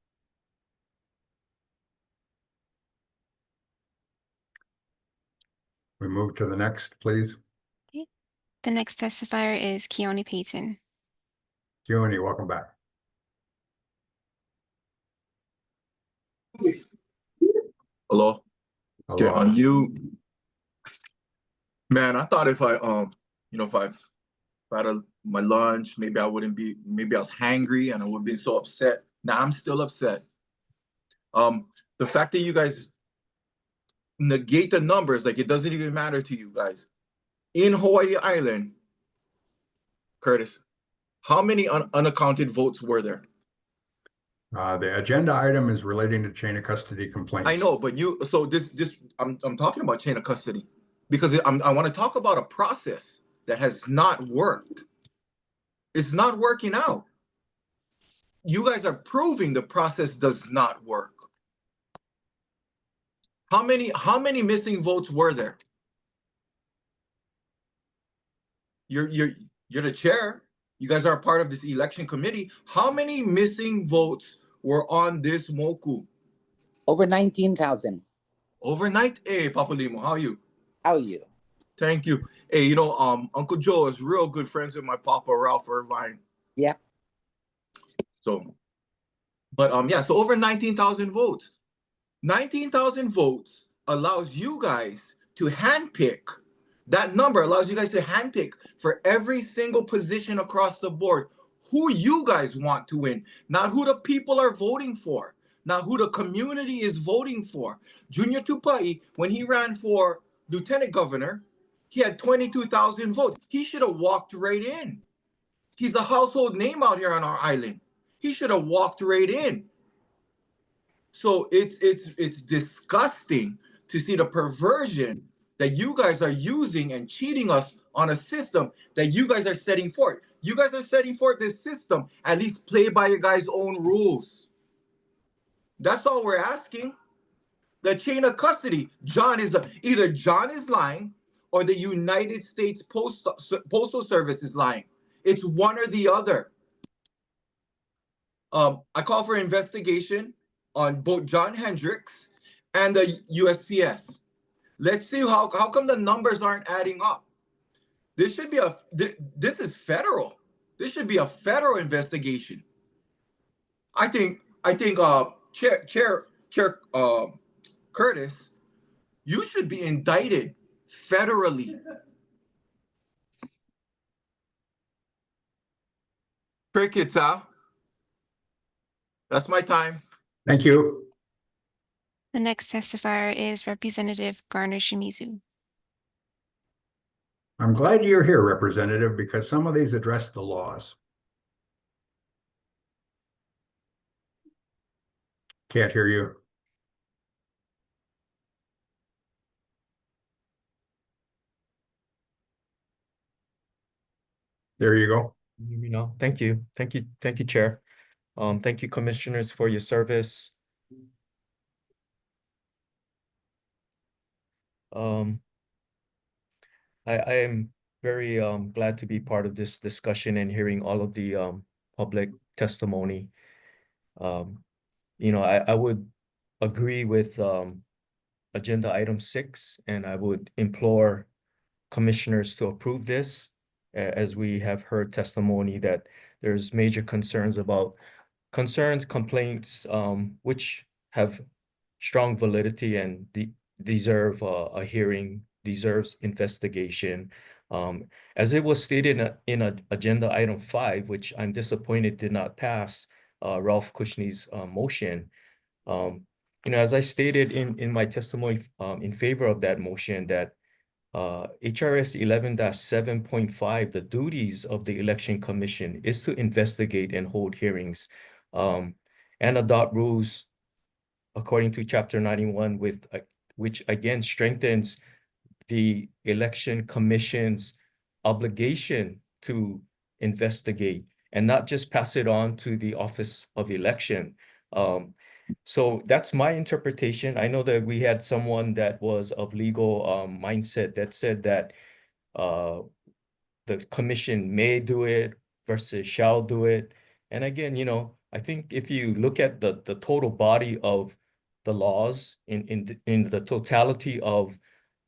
We move to the next, please. Okay. The next testifier is Keone Payton. Keone, welcome back. Hello. Hello. Okay, on you. Man, I thought if I had my lunch, maybe I wouldn't be, maybe I was hangry and I wouldn't be so upset. Now I'm still upset. The fact that you guys negate the numbers, like it doesn't even matter to you guys. In Hawaii Island, Curtis, how many unaccounted votes were there? The agenda item is relating to chain of custody complaints. I know, but I'm talking about chain of custody because I want to talk about a process that has not worked. It's not working out. You guys are proving the process does not work. How many missing votes were there? You're the chair. You guys are part of this election committee. How many missing votes were on this moku? Over 19,000. Overnight? Hey, Papa Limo, how are you? How are you? Thank you. Hey, Uncle Joe is real good friends with my Papa Ralph Irvine. Yeah. So, but so over 19,000 votes. 19,000 votes allows you guys to handpick. That number allows you guys to handpick for every single position across the board who you guys want to win, not who the people are voting for, not who the community is voting for. Junior Tupai, when he ran for lieutenant governor, he had 22,000 votes. He should have walked right in. He's a household name out here on our island. He should have walked right in. So it's disgusting to see the perversion that you guys are using and cheating us on a system that you guys are setting forth. You guys are setting forth this system, at least play by your guys' own rules. That's all we're asking. The chain of custody, either John is lying or the United States Postal Service is lying. It's one or the other. I call for investigation on both John Hendricks and the USPS. Let's see how come the numbers aren't adding up. This should be this is federal. This should be a federal investigation. I think Chair Curtis, you should be indicted federally. Crickets, huh? That's my time. Thank you. The next testifier is Representative Garner Shimizu. I'm glad you're here, Representative, because some of these address the laws. Can't hear you. There you go. You know, thank you, Chair. Thank you, commissioners, for your service. I am very glad to be part of this discussion and hearing all of the public testimony. You know, I would agree with agenda item 6, and I would implore commissioners to approve this, as we have heard testimony that there's major complaints, which have strong validity and deserve a hearing, deserves investigation. As it was stated in agenda item 5, which I'm disappointed did not pass, Ralph Kushne's motion. You know, as I stated in my testimony in favor of that motion, that HRS 11-7.5, the duties of the Election Commission is to investigate and hold hearings and adopt rules according to Chapter 91, which again strengthens the Election Commission's obligation to investigate and not just pass it on to the Office of Election. So that's my interpretation. I know that we had someone that was of legal mindset that said that the commission may do it versus shall do it. And again, you know, I think if you look at the total body of the laws in the totality of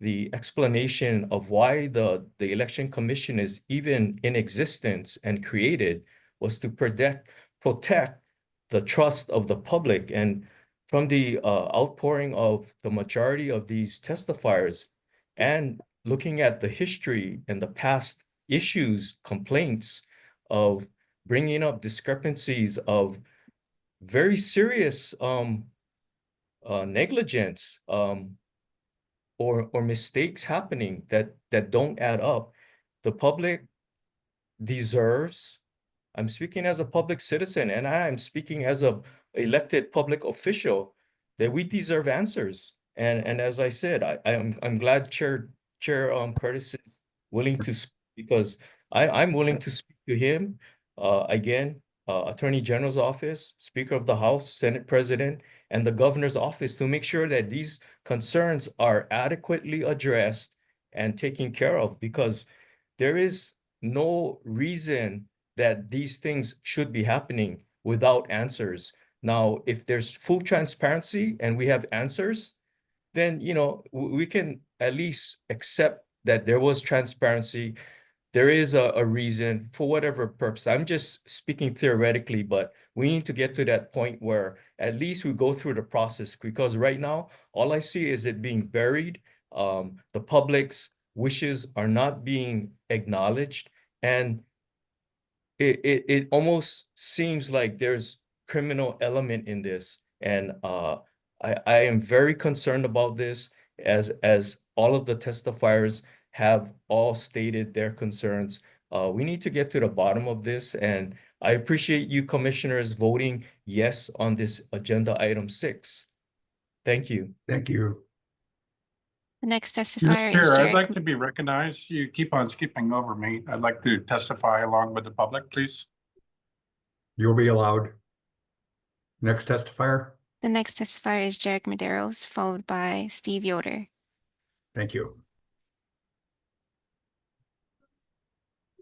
the explanation of why the Election Commission is even in existence and created was to protect the trust of the public. And from the outpouring of the majority of these testifiers and looking at the history and the past issues, complaints of bringing up discrepancies of very serious negligence or mistakes happening that don't add up, the public deserves. I'm speaking as a public citizen, and I'm speaking as a elected public official, that we deserve answers. And as I said, I'm glad Chair Curtis is willing to speak, because I'm willing to speak to him again, Attorney General's office, Speaker of the House, Senate President, and the Governor's office to make sure that these concerns are adequately addressed and taken care of, because there is no reason that these things should be happening without answers. Now, if there's full transparency and we have answers, then, you know, we can at least accept that there was transparency. There is a reason for whatever purpose. I'm just speaking theoretically, but we need to get to that point where at least we go through the process, because right now, all I see is it being buried. The public's wishes are not being acknowledged. And it almost seems like there's criminal element in this. And I am very concerned about this, as all of the testifiers have all stated their concerns. We need to get to the bottom of this, and I appreciate you commissioners voting yes on this agenda item 6. Thank you. Thank you. The next Mr. testifier is Chair, I'd Jared. like to be recognized. You keep on skipping over me. I'd like to testify along with the public, please. You'll be allowed. Next testifier. The next testifier is Jarek Medeiros, followed by Steve Yoder. Thank you.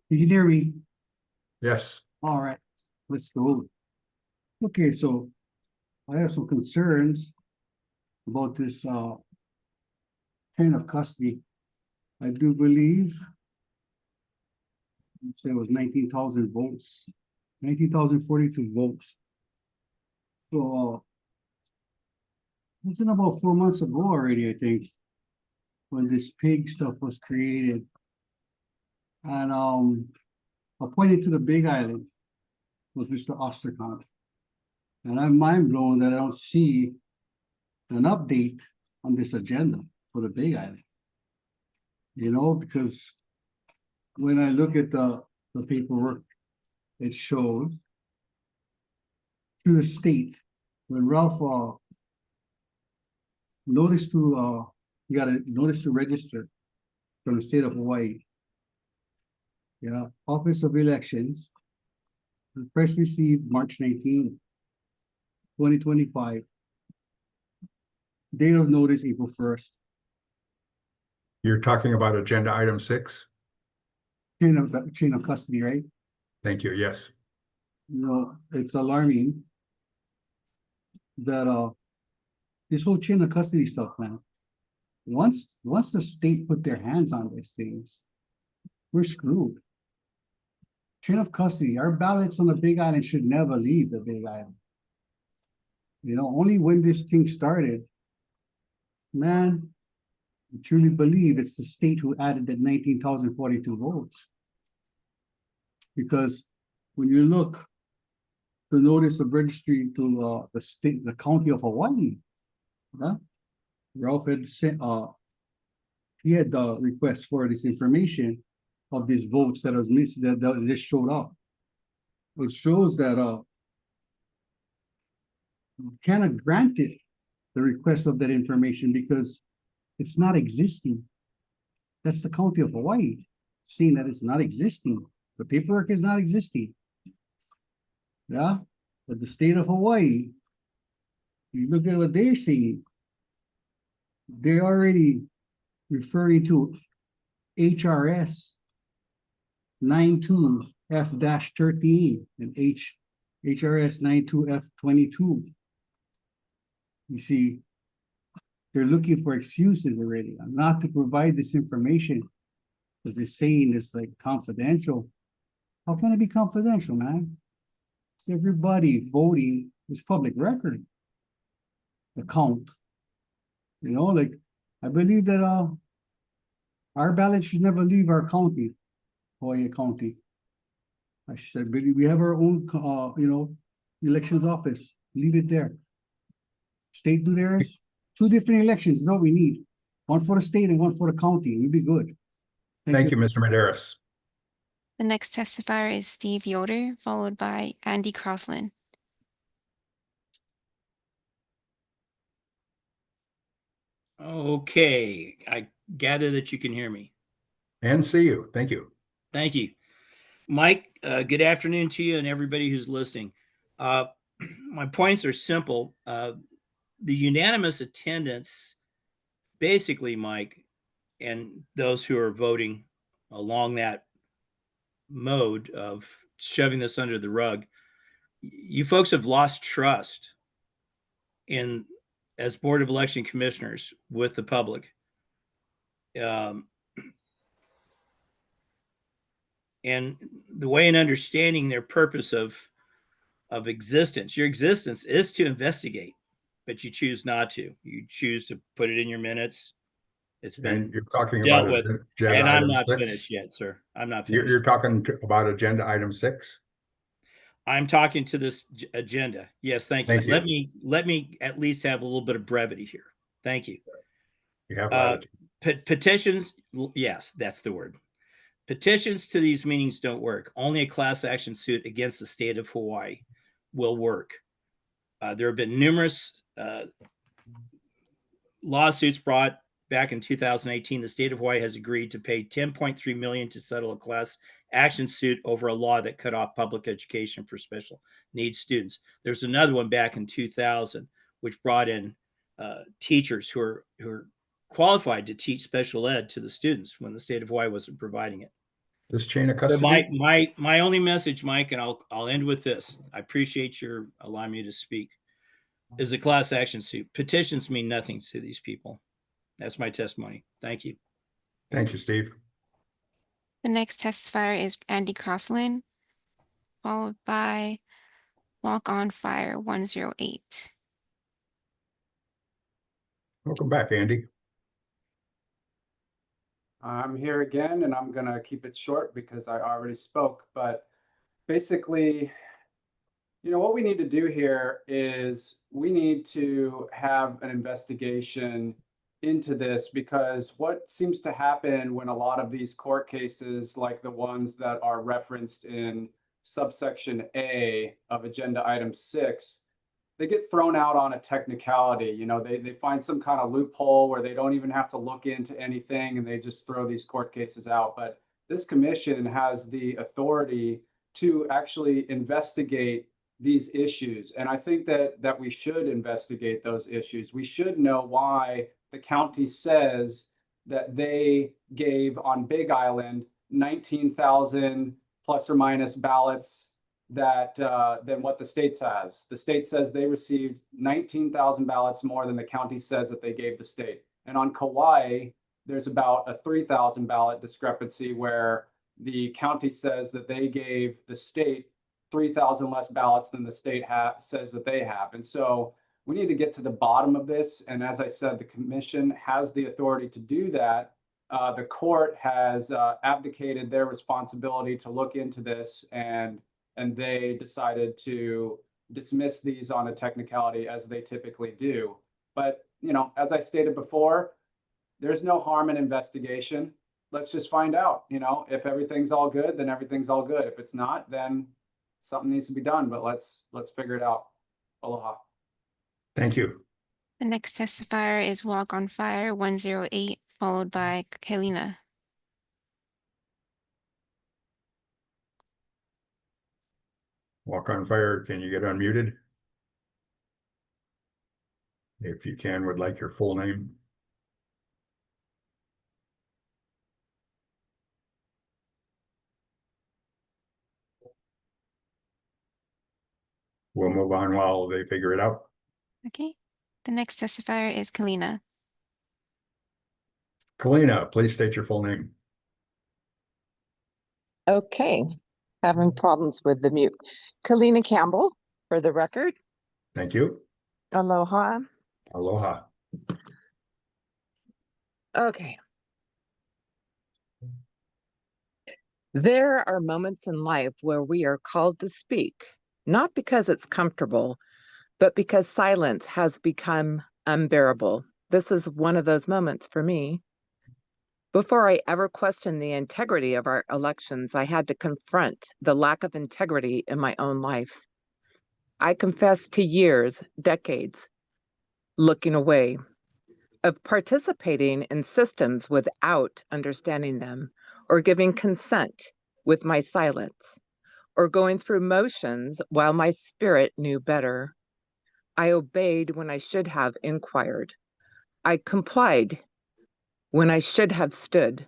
Can you hear me? Yes. All right, let's go. Okay, so I have some concerns about this chain of custody. I do believe it was 19,000 votes, 19,042 votes. So it's been about 4 months ago already, I think, when this pig stuff was created. And appointed to the Big Island was Mr. Osterkamp. And I'm mind blown that I don't see an update on this agenda for the Big Island. You know, because when I look at the paperwork, it shows through the state, when Ralph he got a notice to register from the state of Hawaii. Yeah, Office of Elections. Press received March 19, 2025. Date of notice, April 1st. You're talking about agenda item 6? Chain of custody, right? Thank you, yes. You know, it's alarming that this whole chain of custody stuff, man. Once the state put their hands on these things, we're screwed. Chain of custody, our ballots on the Big Island should never leave the Big Island. You know, only when this thing started, man, I truly believe it's the state who added that 19,042 votes. Because when you look, the notice of registry to the county of Hawaii, Ralph had sent, he had the request for this information of these votes that was missing, that this showed up. It shows that cannot grant it the request of that information because it's not existing. That's the county of Hawaii saying that it's not existing. The paperwork is not existing. Yeah, but the state of Hawaii, you look at what they're saying, they're already referring to HRS 92F-13 and HRS 92F22. You see, they're looking for excuses already not to provide this information because they're saying it's like confidential. How can it be confidential, man? Everybody voting is public record. The count. You know, like I believe that our ballot should never leave our county, Hawaii County. I believe we have our own you know, elections office. Leave it there. State do theirs. 2 different elections is all we need. One for the state and one for the county. We'll be good. Thank you, Mr. Medeiros. The next testifier is Steve Yoder, followed by Andy Crossland. Okay, I gather that you can hear me. And see you. Thank you. Thank you. Mike, good afternoon to you and everybody who's listening. My points are simple. The unanimous attendance, basically, Mike, and those who are voting along that mode of shoving this under the rug, you folks have lost trust in, as Board of Election Commissioners, with the public. And the way in understanding their purpose of existence, your existence is to investigate, but you choose not to. You choose to put it in your minutes. It's been you're talking dealt about with, agenda and I'm item not 6? finished yet, sir. I'm not finished. You're talking about agenda item 6? I'm talking to this agenda. Yes, thank you. Thank you. Let me at least have a little bit of brevity here. Thank you. You have petitions. Yes, that's the word. Petitions to these meetings don't work. Only a class action suit against the state of Hawaii will work. There have been numerous lawsuits brought back in 2018. The state of Hawaii has agreed to pay $10.3 million to settle a class action suit over a law that cut off public education for special needs students. There's another one back in 2000, which brought in teachers who are qualified to teach special ed to the students when the state of Hawaii wasn't providing it. This chain of So custody? my only message, Mike, and I'll end with this. I appreciate your allowing me to speak. Is a class action suit. Petitions mean nothing to these people. That's my testimony. Thank you. Thank you, Steve. The next testifier is Andy Crossland, followed by Walk on Fire 108. Welcome back, Andy. I'm here again, and I'm going to keep it short because I already spoke. But basically, you know, what we need to do here is we need to have an investigation into this, because what seems to happen when a lot of these court cases, like the ones that are referenced in subsection A of agenda item 6, they get thrown out on a technicality. You know, they find some kind of loophole where they don't even have to look into anything and they just throw these court cases out. But this commission has the authority to actually investigate these issues. And I think that we should investigate those issues. We should know why the county says that they gave on Big Island 19,000 plus or minus ballots that than what the state has. The state says they received 19,000 ballots more than the county says that they gave the state. And on Kauai, there's about a 3,000 ballot discrepancy where the county says that they gave the state 3,000 less ballots than the state says that they have. And so we need to get to the bottom of this. And as I said, the commission has the authority to do that. The court has abdicated their responsibility to look into this, and they decided to dismiss these on a technicality, as they typically do. But, you know, as I stated before, there's no harm in investigation. Let's just find out, you know, if everything's all good, then everything's all good. If it's not, then something needs to be done, but let's figure it out. Aloha. Thank you. The next testifier is Walk on Fire 108, followed by Helena. Walk on Fire, can you get unmuted? If you can, would like your full name. We'll move on while they figure it out. Okay. The next testifier is Kalina. Kalina, please state your full name. Okay, having problems with the mute. Kalina Campbell, for the record. Thank you. Aloha. Aloha. Okay. There are moments in life where we are called to speak, not because it's comfortable, but because silence has become unbearable. This is one of those moments for me. Before I ever questioned the integrity of our elections, I had to confront the lack of integrity in my own life. I confessed to years, decades, looking away, of participating in systems without understanding them, or giving consent with my silence, or going through motions while my spirit knew better. I obeyed when I should have inquired. I complied when I should have stood.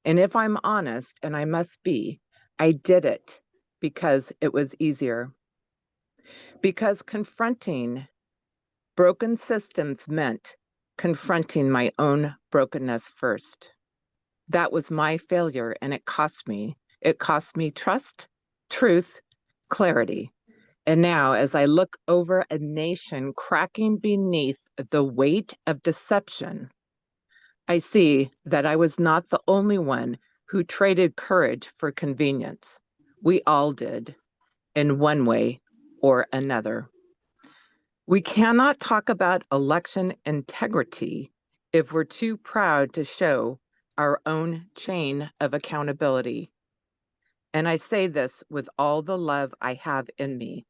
And if I'm honest, and I must be, I did it because it was easier. Because confronting broken systems meant confronting my own brokenness first. That was my failure, and it cost me. It cost me trust, truth, clarity. And now, as I look over a nation cracking beneath the weight of deception, I see that I was not the only one who traded courage for convenience. We all did, in one way or another. We cannot talk about election integrity if we're too proud to show our own chain of accountability. And I say this with all the love I have in me.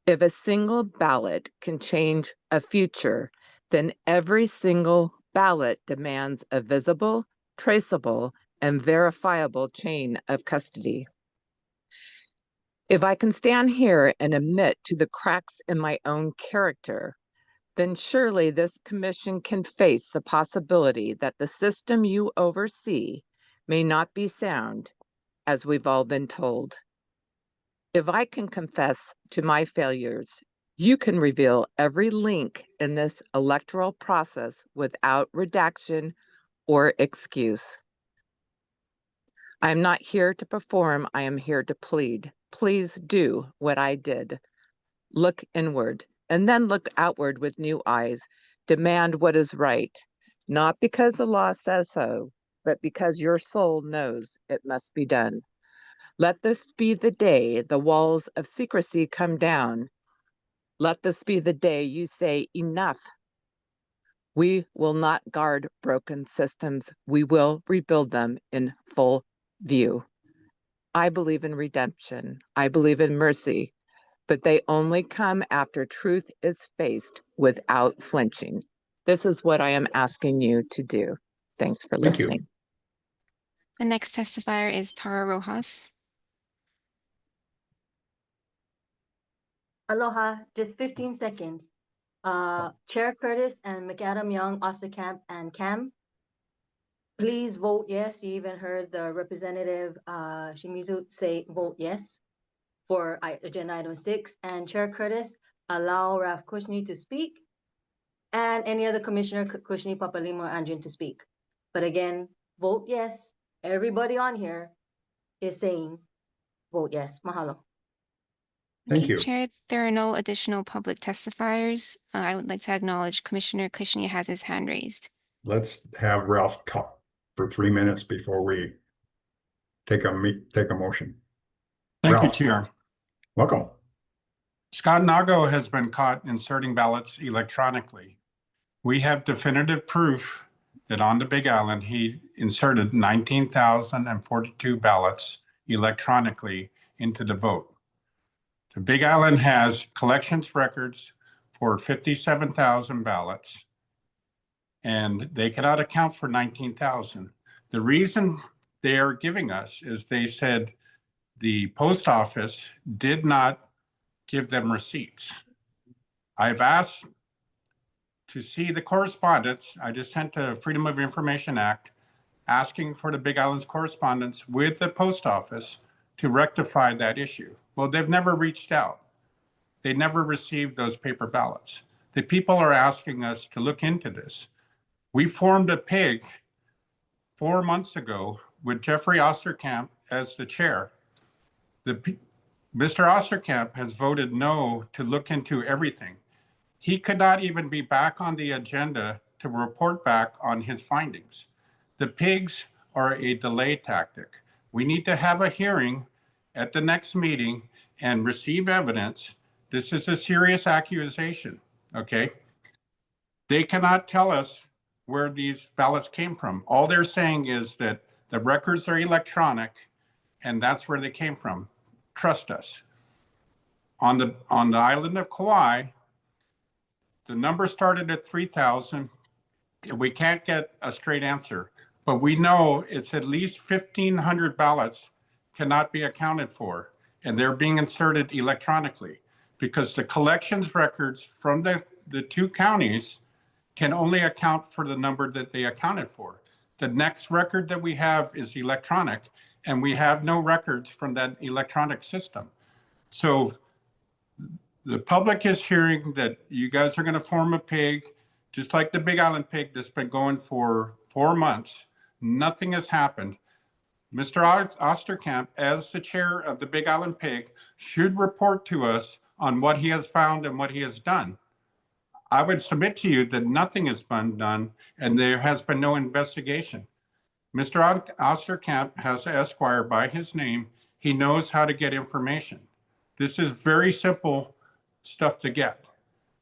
If a single ballot can change a future, then every single ballot demands a visible, traceable, and verifiable chain of custody. If I can stand here and admit to the cracks in my own character, then surely this commission can face the possibility that the system you oversee may not be sound, as we've all been told. If I can confess to my failures, you can reveal every link in this electoral process without redaction or excuse. I am not here to perform, I am here to plead. Please do what I did. Look inward and then look outward with new eyes. Demand what is right, not because the law says so, but because your soul knows it must be done. Let this be the day the walls of secrecy come down. Let this be the day you say enough. We will not guard broken systems. We will rebuild them in full view. I believe in redemption. I believe in mercy, but they only come after truth is faced without flinching. This is what I am asking you to do. Thanks for Thank you. listening. The next testifier is Tara Rojas. Aloha, just 15 seconds. Chair Curtis and McAdam Young, Osterkamp and Cam, please vote yes. You even heard the representative, Shimizu say vote yes for agenda item 6. And Chair Curtis, allow Ralph Kushni to speak and any other commissioner, Kushni, Papalimo, Anjin to speak. But again, vote yes. Everybody on here is saying vote yes. Mahalo. Thank Okay, you. Chair, there are no additional public testifiers. I would like to acknowledge Commissioner Kushni has his hand raised. Let's have Ralph talk for 3 minutes before we take a motion. Thank you, Ralph. Chair. Welcome. Scott Nago has been caught inserting ballots electronically. We have definitive proof that on the Big Island, he inserted 19,042 ballots electronically into the vote. The Big Island has collections records for 57,000 ballots, and they cannot account for 19,000. The reason they are giving us is they said the post office did not give them receipts. I've asked to see the correspondence. I just sent the Freedom of Information Act asking for the Big Island's correspondence with the post office to rectify that issue. Well, they've never reached out. They never received those paper ballots. The people are asking us to look into this. We formed a PIG 4 months ago with Jeffrey Osterkamp as the chair. Mr. Osterkamp has voted no to look into everything. He could not even be back on the agenda to report back on his findings. The PIGs are a delay tactic. We need to have a hearing at the next meeting and receive evidence. This is a serious accusation, okay? They cannot tell us where these ballots came from. All they're saying is that the records are electronic and that's where they came from. Trust us. On the island of Kauai, the number started at 3,000. We can't get a straight answer, but we know it's at least 1,500 ballots cannot be accounted for, and they're being inserted electronically because the collections records from the 2 counties can only account for the number that they accounted for. The next record that we have is electronic, and we have no records from that electronic system. So the public is hearing that you guys are going to form a PIG, just like the Big Island PIG that's been going for 4 months. Nothing has happened. Mr. Osterkamp, as the chair of the Big Island PIG, should report to us on what he has found and what he has done. I would submit to you that nothing has been done and there has been no investigation. Mr. Osterkamp has Esquire by his name. He knows how to get information. This is very simple stuff to get,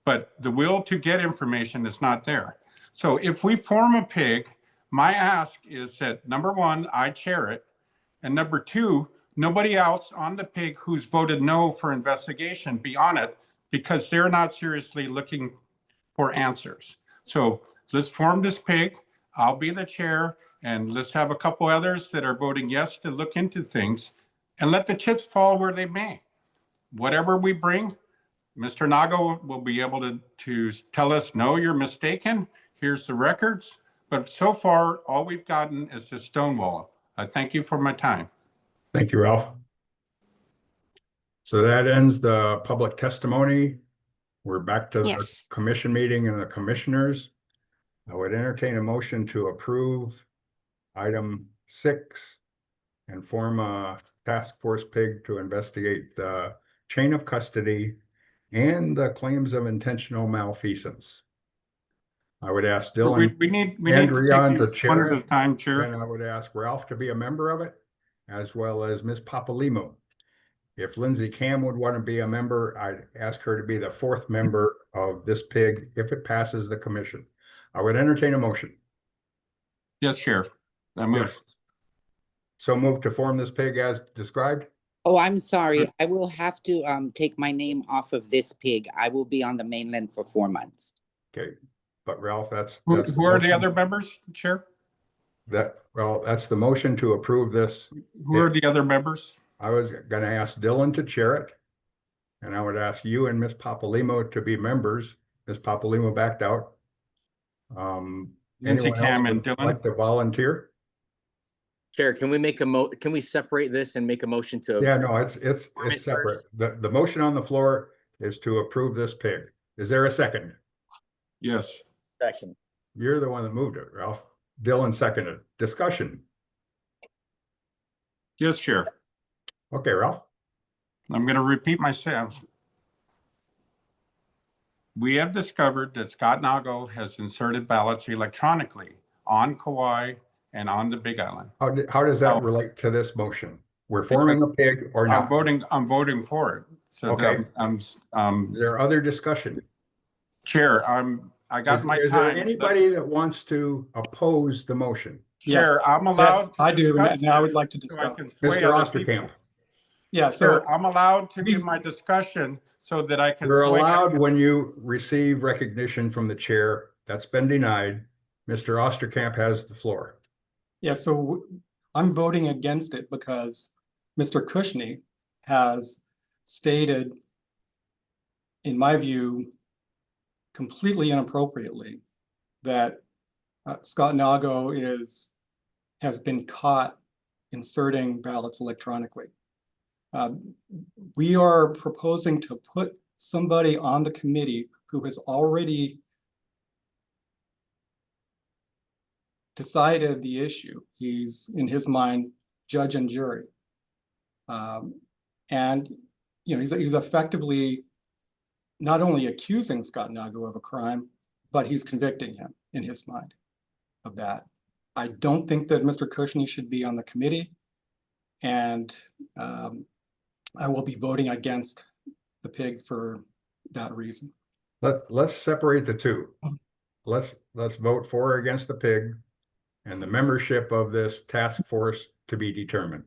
but the will to get information is not there. So if we form a PIG, my ask is that number 1, I chair it, and number 2, nobody else on the PIG who's voted no for investigation be on it because they're not seriously looking for answers. So let's form this PIG. I'll be the chair, and let's have a couple others that are voting yes to look into things and let the chips fall where they may. Whatever we bring, Mr. Nago will be able to tell us, no, you're mistaken. Here's the records. But so far, all we've gotten is the stonewall. I thank you for my time. Thank you, Ralph. So that ends the public testimony. We're back to the commission meeting and the commissioners. I would entertain a motion to approve item 6 and form a task force PIG to investigate the chain of custody and the claims of intentional malfeasance. I would ask Dylan. We need to take these one at a time, Chair. And I would ask Ralph to be a member of it, as well as Ms. Papalimo. If Lindsay Cam would want to be a member, I'd ask her to be the 4th member of this PIG if it passes the commission. I would entertain a motion. Yes, Chair. I move. Yes. So move to form this PIG as described. Oh, I'm sorry. I will have to take my name off of this PIG. I will be on the mainland for 4 months. Okay, but Ralph, that's who are the other members, Chair? Well, that's the motion to approve this. Who are the other members? I was gonna ask Dylan to chair it. And I would ask you and Ms. Papalimo to be members. Ms. Papalimo backed out. Lindsey, Anyone Cam, else and would Dylan? like to volunteer? Chair, can we make can we separate this and make a motion to? Yeah, no, it's Form it separate. first. The motion on the floor is to approve this pig. Is there a second? Yes. Second. You're the one that moved it, Ralph. Dylan seconded. Discussion. Yes, Chair. Okay, Ralph. I'm going to repeat myself. We have discovered that Scott Nago has inserted ballots electronically on Kauai and on the Big Island. How does that relate to this motion? We're forming a pig or not? I'm voting for it. So Okay. Is there other discussion? Chair, I got my Is there time. anybody that wants to oppose the motion? Chair, I'm allowed. Yes, I do, discuss and I would this like to so I discuss. can sway Mr. other people. Osterkamp, Yeah, Sir, so I'm allowed to give my discussion so that I can. you're sway allowed when you receive recognition from the chair. That's been denied. Mr. Osterkamp has the floor. yeah, so I'm voting against it because Mr. Cushney has stated, in my view, completely inappropriately, that Scott Nago has been caught inserting ballots electronically. We are proposing to put somebody on the committee who has already decided the issue. He's, in his mind, judge and jury. And, you know, he's effectively not only accusing Scott Nago of a crime, but he's convicting him in his mind of that. I don't think that Mr. Cushney should be on the committee. And I will be voting against the pig for that reason. Let's separate the two. Let's vote for or against the pig and the membership of this task force to be determined.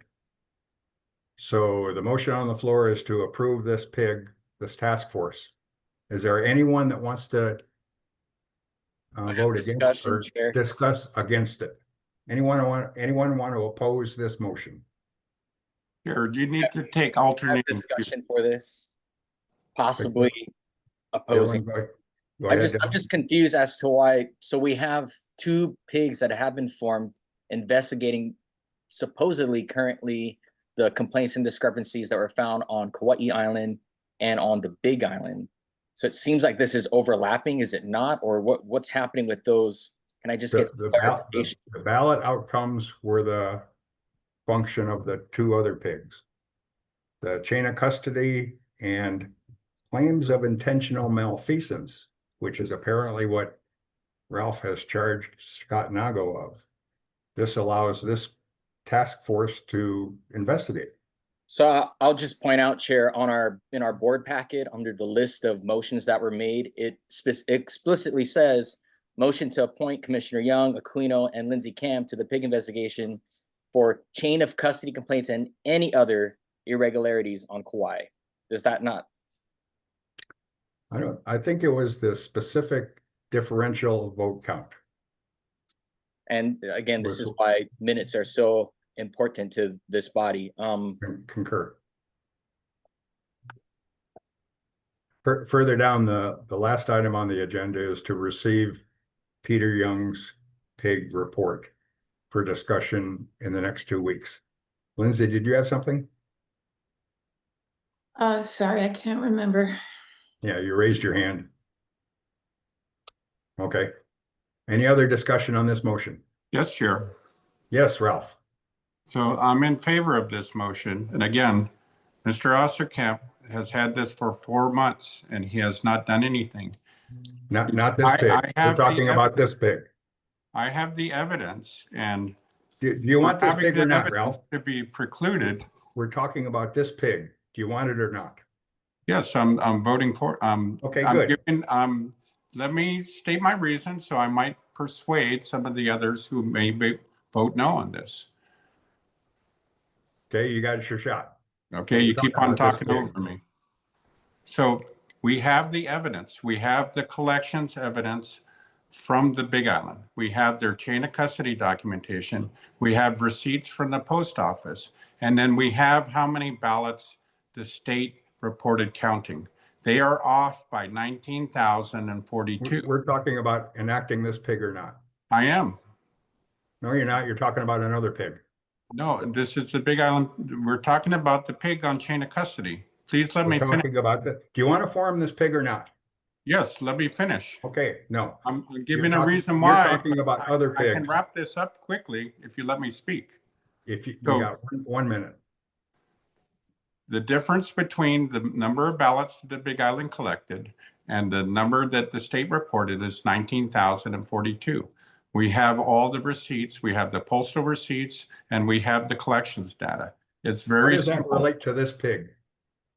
So the motion on the floor is to approve this pig, this task force. Is there anyone that wants to vote against or Chair. discuss against it? Anyone want to oppose this motion? Chair, do you need to take Have alternating? discussion for this, possibly opposing. Go I'm ahead, Dylan. just confused as to why. So we have two pigs that have been formed investigating supposedly currently the complaints and discrepancies that were found on Kauai Island and on the Big Island. So it seems like this is overlapping, is it not? Or what's happening with those? Can I just get some clarification? The ballot outcomes were the function of the two other pigs. The chain of custody and claims of intentional malfeasance, which is apparently what Ralph has charged Scott Nago of. This allows this task force to investigate. So I'll just point out, Chair, in our board packet, under the list of motions that were made, it explicitly says motion to appoint Commissioner Young, Aquino, and Lindsey Cam to the pig investigation for chain of custody complaints and any other irregularities on Kauai. Does that not? I think it was the specific differential vote count. And again, this is why minutes are so important to this body. Concur. Further down, the last item on the agenda is to receive Peter Young's pig report for discussion in the next 2 weeks. Lindsay, did you have something? Sorry, I can't remember. Yeah, you raised your hand. Okay. Any other discussion on this motion? Yes, Chair. Yes, Ralph. So I'm in favor of this motion. And again, Mr. Osterkamp has had this for 4 months and he has not done anything. Not this pig. We're talking about this pig. I have the evidence and Do you want this having pig or the not, evidence Ralph? to be precluded. We're talking about this pig. Do you want it or not? Yes, I'm voting for, Okay, I'm good. giving, let me state my reason so I might persuade some of the others who may vote no on this. Okay, you got your shot. Okay, you keep on about this talking pig. over me. So we have the evidence. We have the collections evidence from the Big Island. We have their chain of custody documentation. We have receipts from the post office. And then we have how many ballots the state reported counting. They are off by 19,042. We're talking about enacting this pig or not. I am. No, you're not. You're talking about another pig. No, this is the Big Island. We're talking about the pig on chain of custody. Please let me We're finish. talking about that. Do you want to form this pig or not? Yes, let me finish. Okay, no. I'm You're giving a talking- reason you're why. talking about other I can pigs. wrap this up quickly if you let me speak. If you So- got 1 minute. The difference between the number of ballots that the Big Island collected and the number that the state reported is 19,042. We have all the receipts, we have the postal receipts, and we have the collections data. It's How very does that simple, relate to this pig?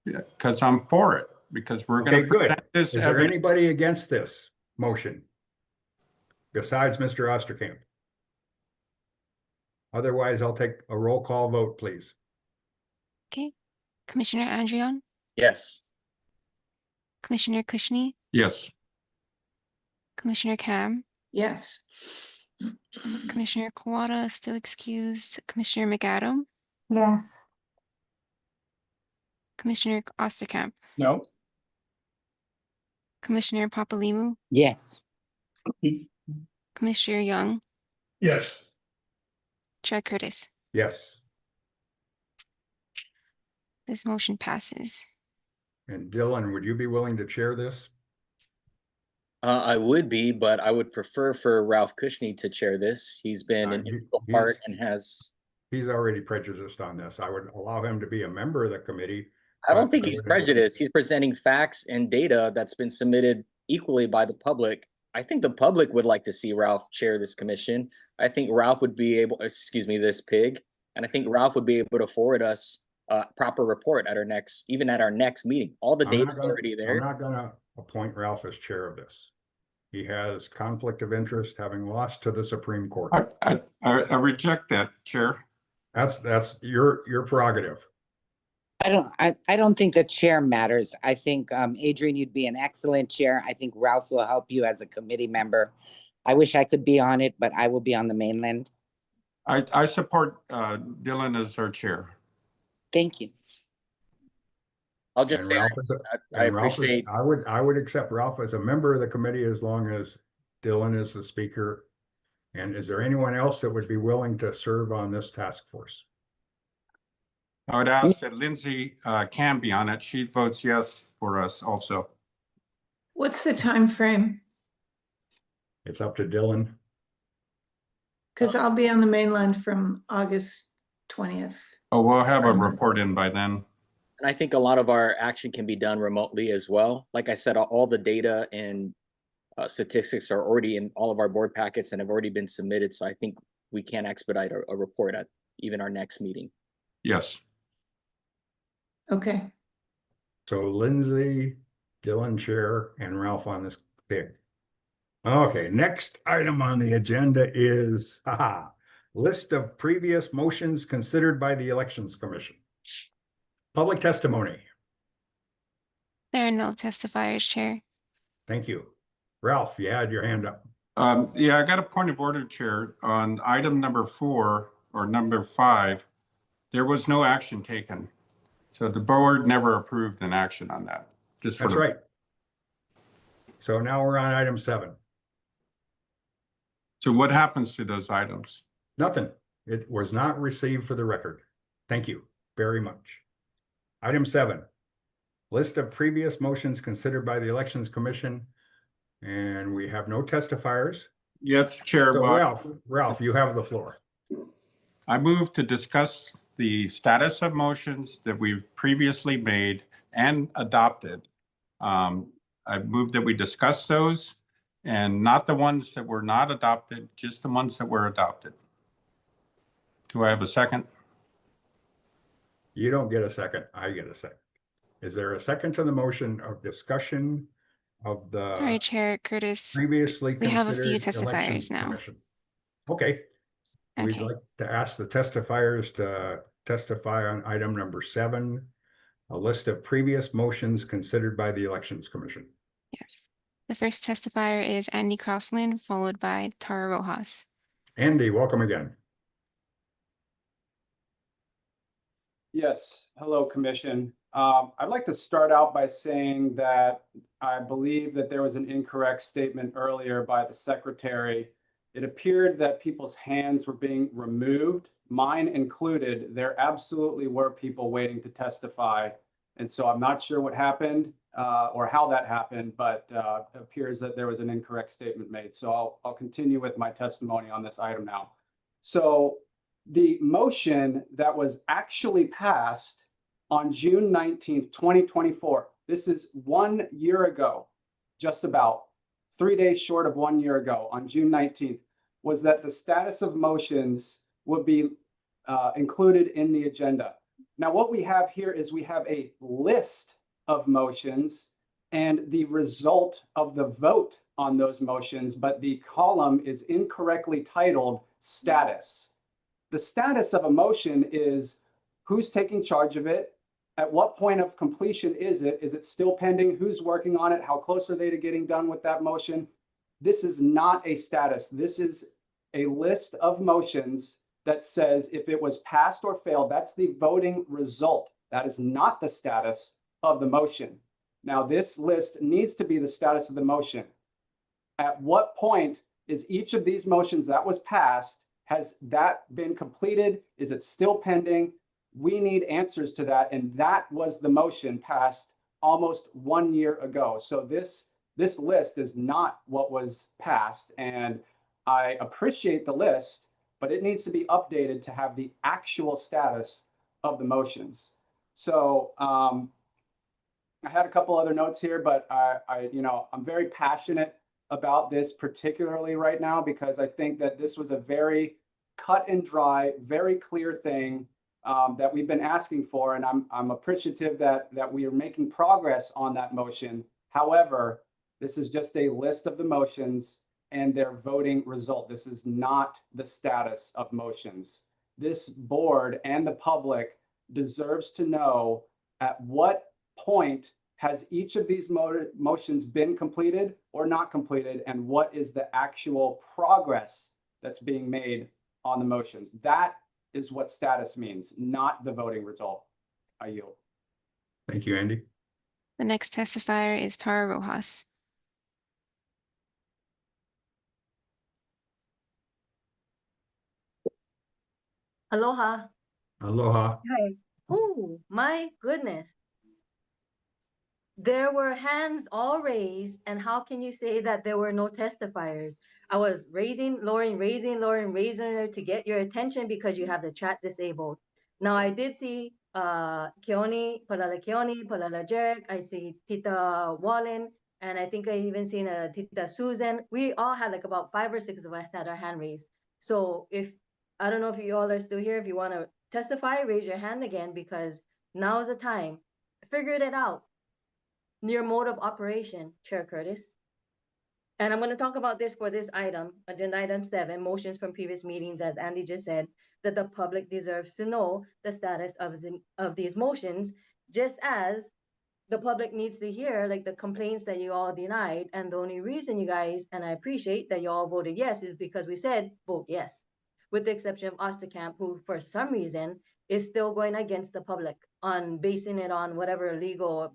because I'm for it, because we're Okay, going to good. present this Is there evidence. anybody against this motion? Besides Mr. Osterkamp? Otherwise, I'll take a roll call vote, please. Okay. Commissioner Andrion, Yes. Commissioner Kushney, Yes. Commissioner Cam, Yes. Commissioner Kawada still excused, Commissioner McAdam, Yes. Commissioner Osterkamp, No. Commissioner Papalimu, Yes. Commissioner Young, Yes. Chair Curtis. Yes. This motion passes. And Dylan, would you be willing to chair this? I would be, but I would prefer for Ralph Kushney to chair this. He's been an integral part and has. He's already prejudiced on this. I would allow him to be a member of the committee. I don't but think I he's would- prejudiced. He's presenting facts and data that's been submitted equally by the public. I think the public would like to see Ralph chair this commission. I think Ralph would be able, this pig. And I think Ralph would be able to forward us a proper report at our next meeting. All the I'm not data's gonna- already I'm there. not gonna appoint Ralph as chair of this. He has conflict of interest, having lost to the Supreme Court. I reject that, Chair. That's your prerogative. I don't think the chair matters. I think, Adrian, you'd be an excellent chair. I think Ralph will help you as a committee member. I wish I could be on it, but I will be on the mainland. I support Dylan as our chair. Thank you. I'll just And say, Ralph is I and Ralph is- appreciate, I would accept Ralph as a member of the committee as long as Dylan is the speaker. And is there anyone else that would be willing to serve on this task force? I would ask that Lindsay can be on it. She votes yes for us also. What's the time frame? It's up to Dylan. Because I'll be on the mainland from August 20th. Oh, we'll have a report in by then. and I think a lot of our action can be done remotely as well. Like I said, all the data and statistics are already in all of our board packets and have already been submitted. So I think we can expedite a report at even our next meeting. Yes. Okay. So Lindsay, Dylan chair, and Ralph on this pig. Okay, next item on the agenda is list of previous motions considered by the Elections Commission. Public testimony. There are no testifiers, Chair. Thank you. Ralph, you had your hand up. Yeah, I got a point of order, Chair. On item number 4 or number 5, there was no action taken. So the board never approved an action on that. Just for That's the- right. So now we're on item 7. So what happens to those items? Nothing. It was not received for the record. Thank you very much. Item 7, list of previous motions considered by the Elections Commission. And we have no testifiers. Yes, Chair. So but Ralph, you have the floor. I move to discuss the status of motions that we've previously made and adopted. I move that we discuss those and not the ones that were not adopted, just the ones that were adopted. Do I have a second? You don't get a second, I get a second. Is there a second to the motion of discussion of the Sorry, Chair Curtis. previously We have a few considered testifiers Elections now. Commission? Okay. We'd Okay. like to ask the testifiers to testify on item number 7, a list of previous motions considered by the Elections Commission. Yes. The first testifier is Andy Crossland, followed by Tara Rojas. Andy, welcome again. Yes, hello, Commission. I'd like to start out by saying that I believe that there was an incorrect statement earlier by the secretary. It appeared that people's hands were being removed, mine included. There absolutely were people waiting to testify. And so I'm not sure what happened or how that happened, but it appears that there was an incorrect statement made. So I'll continue with my testimony on this item now. So the motion that was actually passed on June 19th, 2024, this is 1 year ago, just about 3 days short of 1 year ago, on June 19th, was that the status of motions would be included in the agenda. Now, what we have here is we have a list of motions and the result of the vote on those motions, but the column is incorrectly titled status. The status of a motion is who's taking charge of it, at what point of completion is it still pending, who's working on it, how close are they to getting done with that motion? This is not a status. This is a list of motions that says if it was passed or failed, that's the voting result. That is not the status of the motion. Now, this list needs to be the status of the motion. At what point is each of these motions that was passed, has that been completed? Is it still pending? We need answers to that. And that was the motion passed almost 1 year ago. So this list is not what was passed. And I appreciate the list, but it needs to be updated to have the actual status of the motions. So I had a couple other notes here, but I'm very passionate about this particularly right now because I think that this was a very cut and dry, very clear thing that we've been asking for, and I'm appreciative that we are making progress on that motion. However, this is just a list of the motions and their voting result. This is not the status of motions. This board and the public deserves to know at what point has each of these motions been completed or not completed, and what is the actual progress that's being made on the motions. That is what status means, not the voting result. I yield. Thank you, Andy. The next testifier is Tara Rojas. Aloha. Aloha. Hi. Oh, my goodness. There were hands all raised, and how can you say that there were no testifiers? I was lowering her to get your attention because you have the chat disabled. Now, I did see Palala Keone, Palala Jarek, I see Tita Wallen, and I think I even seen Tita Susan. We all had like about 5 or 6 of us had our hand raised. So I don't know if you all are still here, if you want to testify, raise your hand again, because now is the time. Figured it out. Your mode of operation, Chair Curtis. And I'm going to talk about this for this item, agenda item 7, motions from previous meetings, as Andy just said, that the public deserves to know the status of these motions, just as the public needs to hear like the complaints that you all denied. And the only reason you guys, and I appreciate that you all voted yes, is because we said vote yes, with the exception of Osterkamp, who for some reason is still going against the public on basing it on whatever legal,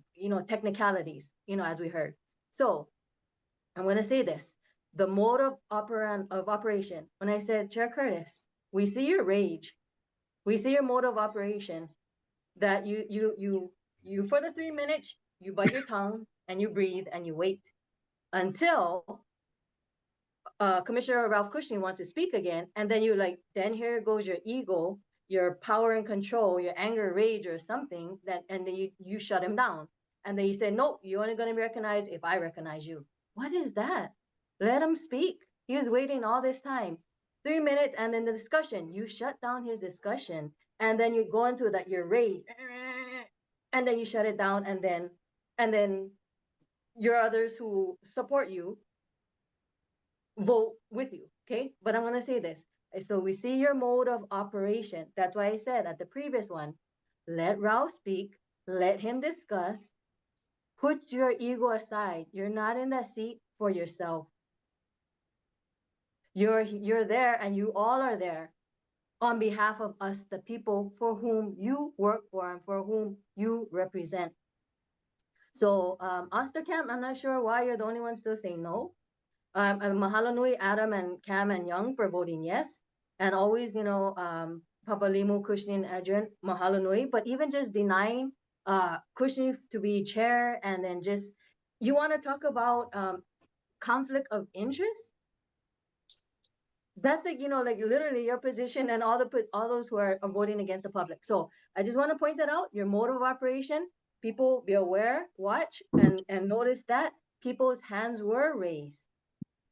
technicalities, as we heard. So I'm going to say this, the mode of operation, when I said, Chair Curtis, we see your rage. We see your mode of operation that you for the 3 minutes, you bite your tongue and you breathe and you wait until Commissioner Ralph Cushing wants to speak again. And then then here goes your ego, your power and control, your anger, rage, or something, and then you shut him down. And then you say, nope, you're only going to be recognized if I recognize you. What is that? Let him speak. He was waiting all this time. 3 minutes, and then the discussion. You shut down his discussion, and then you go into your rage, and then you shut it down, and then your others who support you vote with you, okay? But I'm going to say this. So we see your mode of operation. That's why I said at the previous one, let Ralph speak, let him discuss Put your ego aside. You're not in that seat for yourself. You're there, and you all are there on behalf of us, the people for whom you work for and for whom you represent. So Osterkamp, I'm not sure why you're the only one still saying no. Mahalo nui, Adam and Cam and Young for voting yes. And always, Papalimu, Kushni, and Adrian, mahalo nui. But even just denying Kushni to be chair, and then just, you want to talk about conflict of interest? That's like, like literally your position and all those who are voting against the public. So I just want to point that out, your mode of operation. People be aware, watch, and notice that people's hands were raised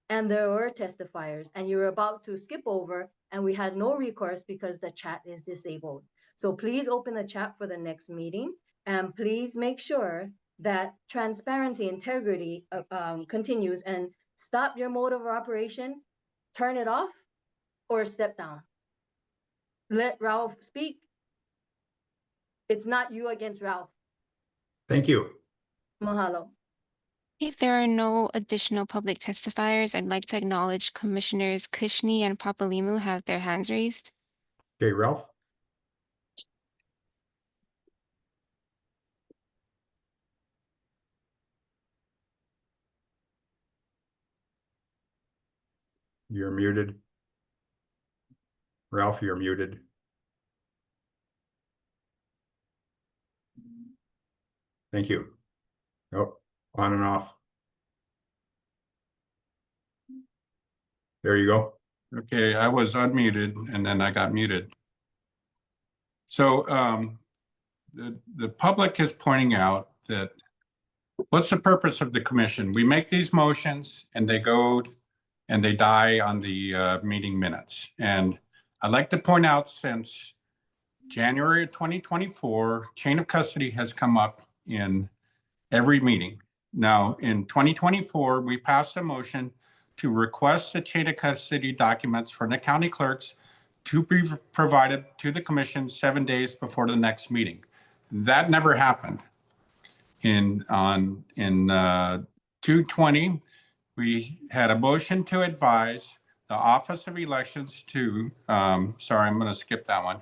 and there were testifiers, and you were about to skip over, and we had no recourse because the chat is disabled. So please open the chat for the next meeting, and please make sure that transparency, integrity continues, and stop your mode of operation, turn it off, or step down. Let Ralph speak. It's not you against Ralph. Thank you. Mahalo. If there are no additional public testifiers, I'd like to acknowledge Commissioners Kushni and Papalimu have their hands raised. Okay, Ralph? You're muted. Ralph, you're muted. Thank you. Oh, on and off. There you go. Okay, I was unmuted and then I got muted. So the public is pointing out that what's the purpose of the commission? We make these motions and they go and they die on the meeting minutes. And I'd like to point out, since January of 2024, chain of custody has come up in every meeting. Now, in 2024, we passed a motion to request the chain of custody documents from the county clerks to be provided to the commission 7 days before the next meeting. That never happened. In 2/20, we had a motion to advise the Office of Elections to, sorry, I'm going to skip that one.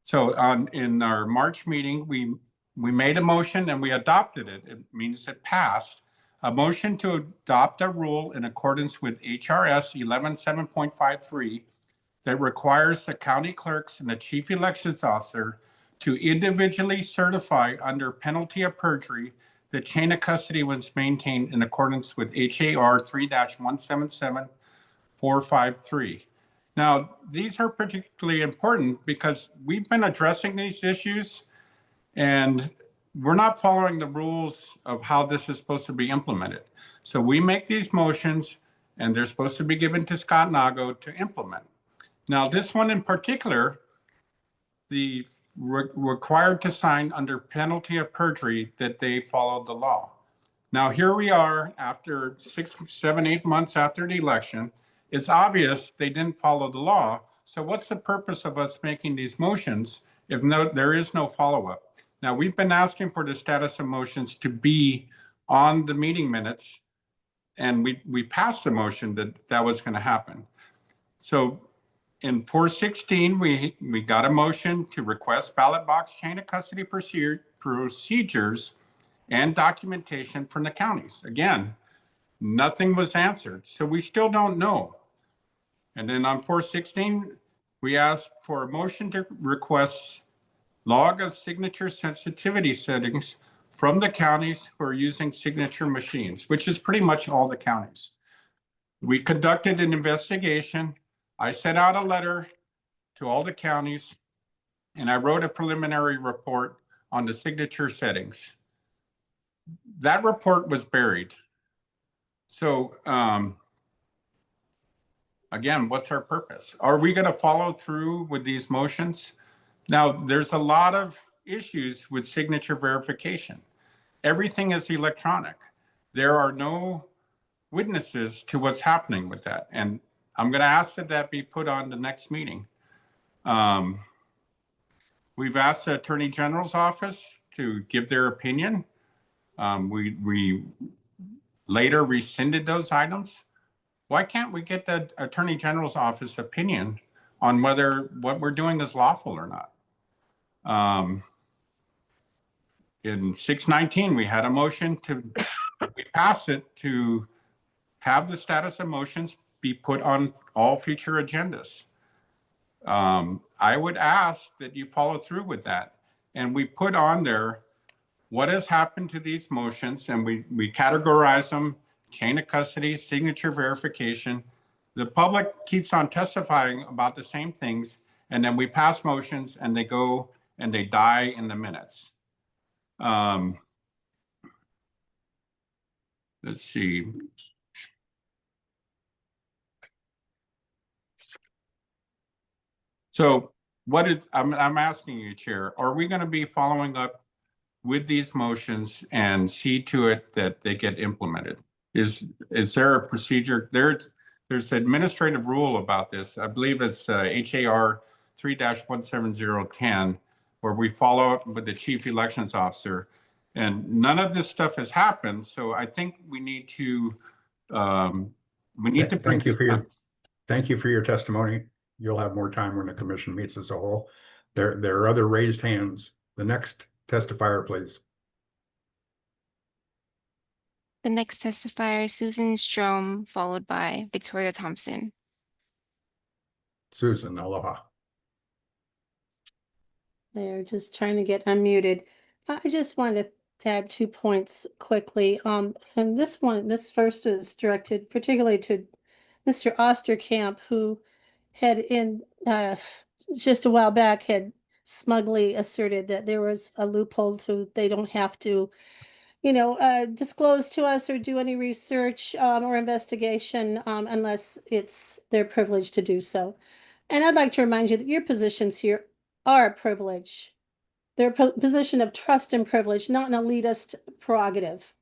So in our March meeting, we made a motion and we adopted it. It means it passed. A motion to adopt a rule in accordance with HRS 11.7.53 that requires the county clerks and the chief elections officer to individually certify under penalty of perjury the chain of custody was maintained in accordance with HAR 3-177-453. Now, these are particularly important because we've been addressing these issues and we're not following the rules of how this is supposed to be implemented. So we make these motions and they're supposed to be given to Scott Nago to implement. Now, this one in particular, the required to sign under penalty of perjury that they followed the law. Now, here we are after 6, 7, 8 months after the election. It's obvious they didn't follow the law. So what's the purpose of us making these motions if there is no follow-up? Now, we've been asking for the status of motions to be on the meeting minutes, and we passed the motion that was going to happen. So in 416, we got a motion to request ballot box chain of custody procedures and documentation from the counties. Again, nothing was answered, so we still don't know. And then on 416, we asked for a motion to request log of signature sensitivity settings from the counties who are using signature machines, which is pretty much all the counties. We conducted an investigation. I sent out a letter to all the counties and I wrote a preliminary report on the signature settings. That report was buried. So again, what's our purpose? Are we going to follow through with these motions? Now, there's a lot of issues with signature verification. Everything is electronic. There are no witnesses to what's happening with that. And I'm going to ask that that be put on the next meeting. We've asked the Attorney General's office to give their opinion We later rescinded those items. Why can't we get the Attorney General's office opinion on whether what we're doing is lawful or not? In 619, we had a motion we pass it to have the status of motions be put on all future agendas. I would ask that you follow through with that. And we put on there what has happened to these motions, and we categorize them, chain of custody, signature verification. The public keeps on testifying about the same things, and then we pass motions and they go and they die in the minutes. Let's see. So I'm asking you, Chair, are we going to be following up with these motions and see to it that they get implemented? Is there a procedure? There's an administrative rule about this. I believe it's HAR 3-17010, where we follow up with the chief elections officer, and none of this stuff has happened. So I think we need to Thank you for your testimony. You'll have more time when the commission meets as a whole. There are other raised hands. The next testifier, please. The next testifier is Susan Strom, followed by Victoria Thompson. Susan, aloha. They're just trying to get unmuted. I just wanted to add 2 points quickly. And this first is directed particularly to Mr. Osterkamp, who had just a while back had smugly asserted that there was a loophole so they don't have to, disclose to us or do any research or investigation unless it's their privilege to do so. And I'd like to remind you that your positions here are a privilege. They're a position of trust and privilege, not an elitist prerogative.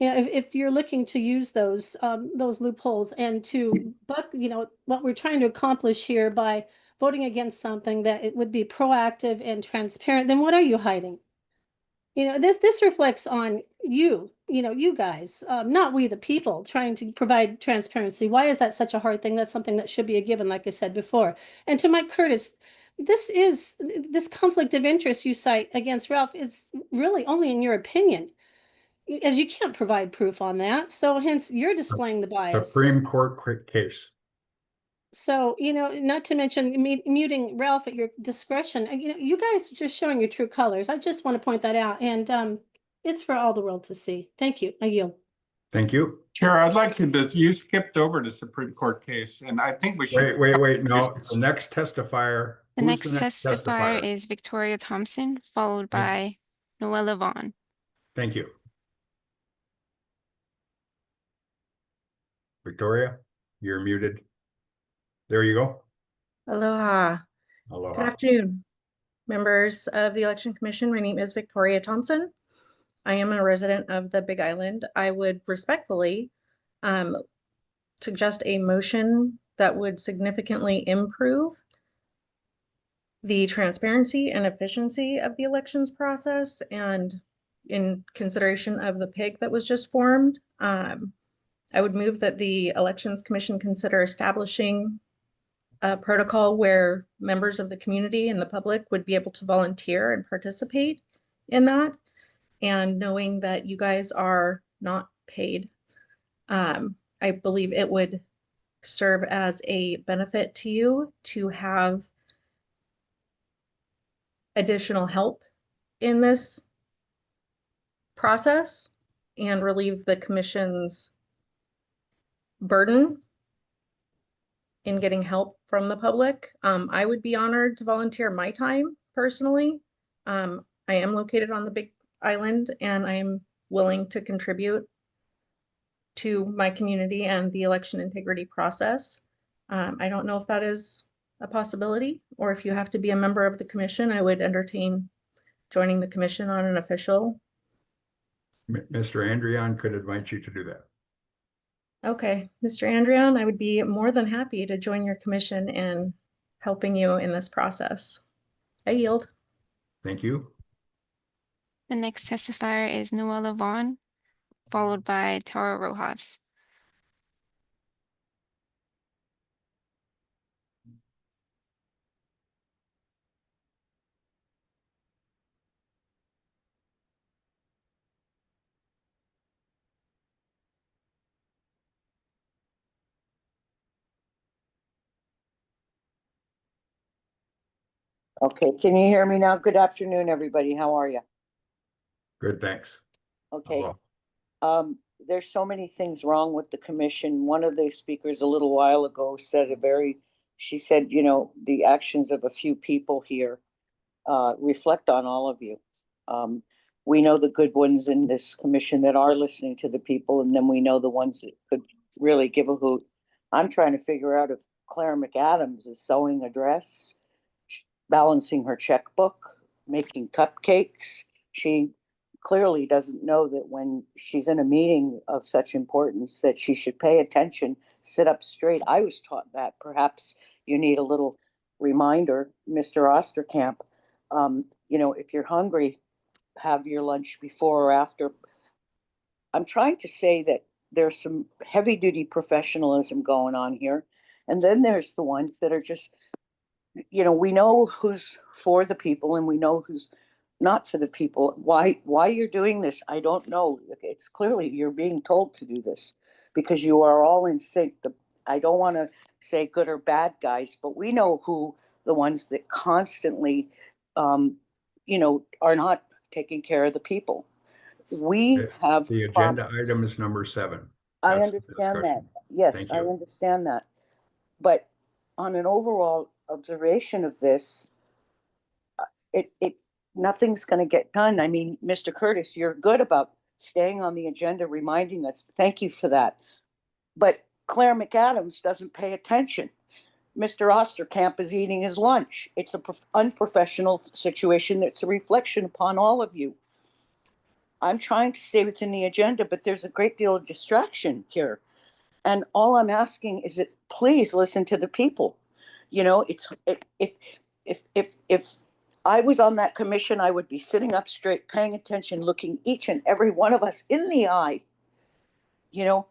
If you're looking to use those loopholes and to what we're trying to accomplish here by voting against something that it would be proactive and transparent, then what are you hiding? This reflects on you guys, not we the people, trying to provide transparency. Why is that such a hard thing? That's something that should be a given, like I said before. And to Mike Curtis, this conflict of interest you cite against Ralph is really only in your opinion, as you can't provide proof on that. So hence you're displaying the bias. Supreme Court case. So, not to mention muting Ralph at your discretion. You guys are just showing your true colors. I just want to point that out. And it's for all the world to see. Thank you. I yield. Thank you. Chair, I'd like to, you skipped over the Supreme Court case, and I think we should. Wait, no, the next testifier. The next testifier is Victoria Thompson, followed by Noella Vaughn. Thank you. Victoria, you're muted. There you go. Aloha. Aloha. Good afternoon, members of the Election Commission. My name is Victoria Thompson. I am a resident of the Big Island. I would respectfully suggest a motion that would significantly improve the transparency and efficiency of the elections process, and in consideration of the PIG that was just formed, I would move that the Elections Commission consider establishing a protocol where members of the community and the public would be able to volunteer and participate in that. And knowing that you guys are not paid, I believe it would serve as a benefit to you to have additional help in this process and relieve the commission's burden in getting help from the public. I would be honored to volunteer my time personally. I am located on the Big Island and I am willing to contribute to my community and the election integrity process. I don't know if that is a possibility, or if you have to be a member of the commission. I would entertain joining the commission on an official. Mr. Andrian could invite you to do that. Okay, Mr. Andrian, I would be more than happy to join your commission in helping you in this process. I yield. Thank you. The next testifier is Noella Vaughn, followed by Tara Rojas. Okay, can you hear me now? Good afternoon, everybody. How are you? Good, thanks. Okay, Hello. there's so many things wrong with the commission. One of the speakers a little while ago said she said, you know, the actions of a few people here reflect on all of you. We know the good ones in this commission that are listening to the people, and then we know the ones that could really give a hoot. I'm trying to figure out if Claire McAdams is sewing a dress, balancing her checkbook, making cupcakes. She clearly doesn't know that when she's in a meeting of such importance that she should pay attention, sit up straight. I was taught that. Perhaps you need a little reminder, Mr. Osterkamp. You know, if you're hungry, have your lunch before or after. I'm trying to say that there's some heavy duty professionalism going on here. And then there's the ones that are just, you know, we know who's for the people and we know who's not for the people. Why you're doing this, I don't know. It's clearly you're being told to do this because you are all in sync. I don't want to say good or bad guys, but we know who the ones that constantly, you know, are not taking care of the people. We have The agenda item is number 7. I That's the understand that. discussion. Yes, Thank I you. understand that. But on an overall observation of this, nothing's going to get done. I mean, Mr. Curtis, you're good about staying on the agenda, reminding us. Thank you for that. But Claire McAdams doesn't pay attention. Mr. Osterkamp is eating his lunch. It's an unprofessional situation that's a reflection upon all of you. I'm trying to stay within the agenda, but there's a great deal of distraction here. And all I'm asking is that please listen to the people. You know, if I was on that commission, I would be sitting up straight, paying attention, looking each and every one of us in the eye. You know,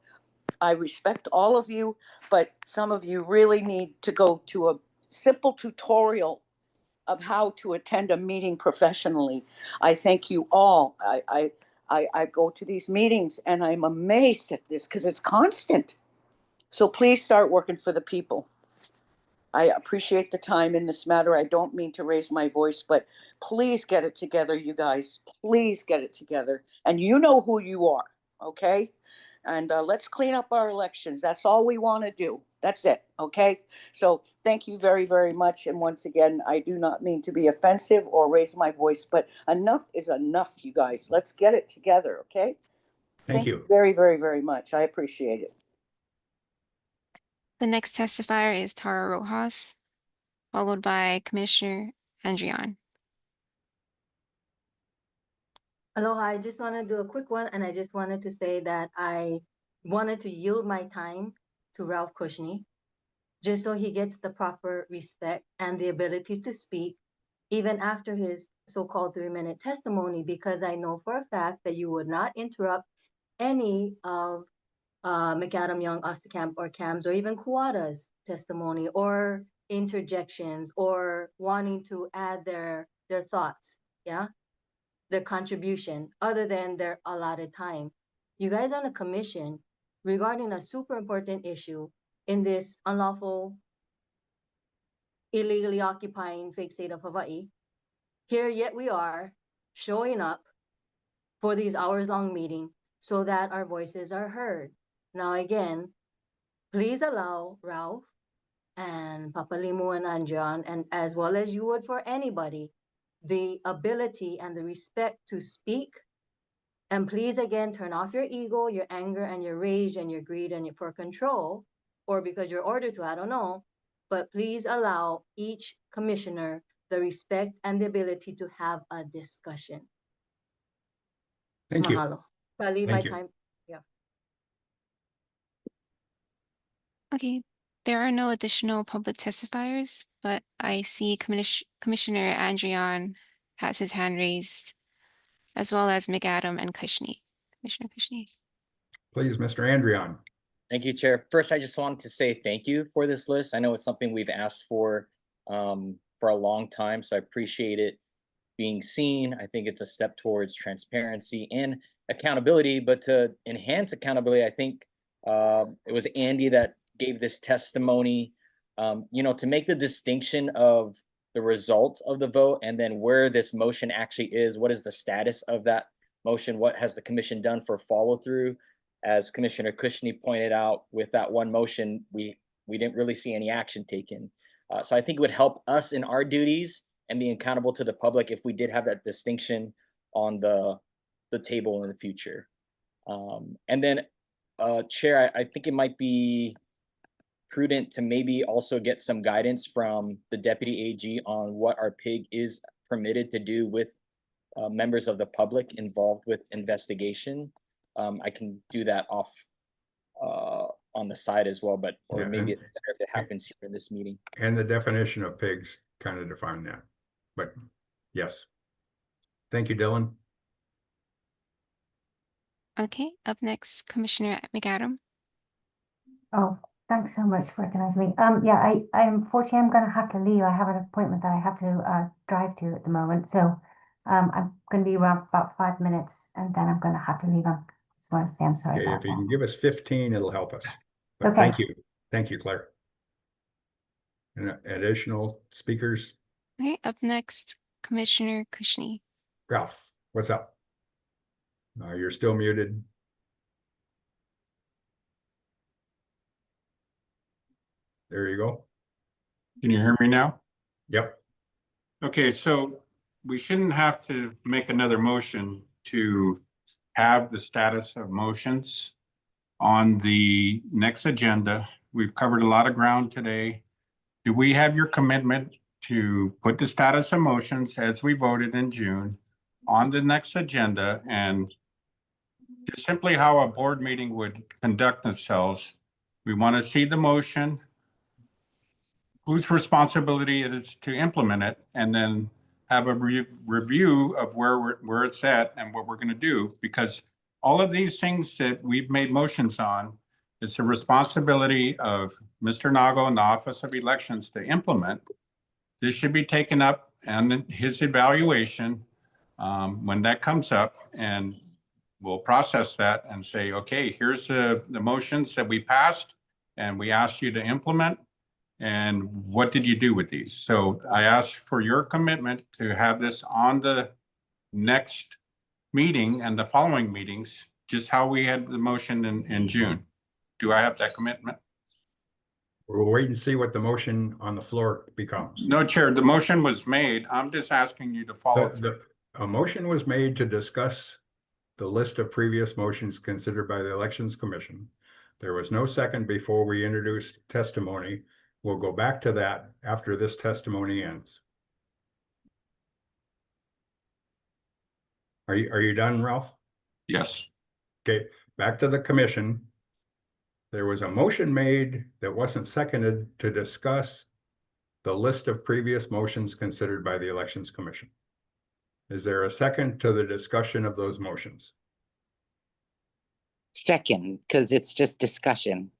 I respect all of you, but some of you really need to go to a simple tutorial of how to attend a meeting professionally. I thank you all. I go to these meetings and I'm amazed at this because it's constant. So please start working for the people. I appreciate the time in this matter. I don't mean to raise my voice, but please get it together, you guys. Please get it together. And you know who you are, okay? And let's clean up our elections. That's all we want to do. That's it, okay? So thank you very, very much. And once again, I do not mean to be offensive or raise my voice, but enough is enough, you guys. Let's get it together, okay? Thank you. Very, very, very much. I appreciate it. The next testifier is Tara Rojas, followed by Commissioner Andrian. Aloha, I just want to do a quick one, and I just wanted to say that I wanted to yield my time to Ralph Cushney, just so he gets the proper respect and the ability to speak, even after his so-called 3-minute testimony, because I know for a fact that you would not interrupt any of McAdam, Young, Osterkamp, or Cam's, or even Kuwata's testimony, or interjections, or wanting to add their thoughts, yeah, their contribution, other than their allotted time. You guys on a commission regarding a super important issue in this unlawful, illegally occupying fake state of Hawaii. Here yet we are showing up for these hours-long meeting so that our voices are heard. Now again, please allow Ralph and Papalimu and Andrian, and as well as you would for anybody, the ability and the respect to speak. And please again, turn off your ego, your anger, and your rage, and your greed, and your for control, or because you're ordered to, I don't know. But please allow each commissioner the respect and the ability to have a discussion. Thank you. Mahalo. I leave my Thank you. time. Yeah. Okay, there are no additional public testifiers, but I see Commissioner Andrian has his hand raised as well as McAdam and Cushney. Commissioner Cushney. Please, Mr. Andrion. Thank you, Chair. First, I just wanted to say thank you for this list. I know it's something we've asked for a long time, so I appreciate it being seen. I think it's a step towards transparency and accountability, but to enhance accountability, I think it was Andy that gave this testimony, to make the distinction of the result of the vote and then where this motion actually is. What is the status of that motion? What has the commission done for follow through? As Commissioner Cushney pointed out, with that one motion, we didn't really see any action taken. So I think it would help us in our duties and being accountable to the public if we did have that distinction on the table in the future. And then, Chair, I think it might be prudent to maybe also get some guidance from the Deputy AG on what our PIG is permitted to do with members of the public involved with investigation. I can do that off on the side as well, but or Yeah, maybe it's better if it happens here in this meeting. And the definition of pigs kind of define that, but yes. Thank you, Dylan. Okay, up next, Commissioner McAdam. Oh, thanks so much for recognizing me. Yeah, I unfortunately I'm gonna have to leave. I have an appointment that I have to drive to at the moment. So I'm gonna be around for about 5 minutes and then I'm gonna have to leave. I just want to say I'm sorry Okay, about if you that. can give us 15, it'll help us. But Okay. thank you. Thank you, Claire. And additional speakers, Okay, up next, Commissioner Cushney. Ralph, what's up? You're still muted. There you go. Can you hear me now? Yep. Okay, so we shouldn't have to make another motion to have the status of motions on the next agenda. We've covered a lot of ground today. Do we have your commitment to put the status of motions as we voted in June on the next agenda? And just simply how a board meeting would conduct themselves. We want to see the motion, whose responsibility it is to implement it, and then have a review of where it's at and what we're going to do. Because all of these things that we've made motions on, it's the responsibility of Mr. Nago and the Office of Elections to implement. This should be taken up and his evaluation when that comes up, and we'll process that and say, okay, here's the motions that we passed and we asked you to implement. And what did you do with these? So I ask for your commitment to have this on the next meeting and the following meetings, just how we had the motion in June. Do I have that commitment? We'll wait and see what the motion on the floor becomes. No, Chair, the motion was made. I'm just asking you to follow through. A motion was made to discuss the list of previous motions considered by the Elections Commission. There was no second before we introduced testimony. We'll go back to that after this testimony ends. Are you done, Ralph? Yes. Okay, back to the commission. There was a motion made that wasn't seconded to discuss the list of previous motions considered by the Elections Commission. Is there a second to the discussion of those motions? Second, because it's just discussion.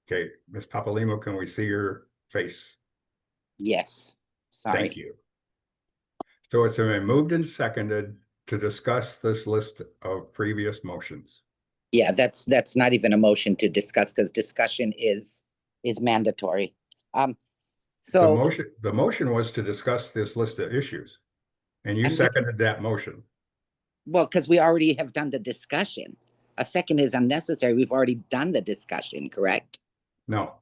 Okay, Ms. Papalimo, can we see your face? Yes, sorry. Thank you. So it's been moved and seconded to discuss this list of previous motions. Yeah, that's not even a motion to discuss because discussion is mandatory. So The motion was to discuss this list of issues, and you seconded that motion. well, because we already have done the discussion. A second is unnecessary. We've already done the discussion, correct? No,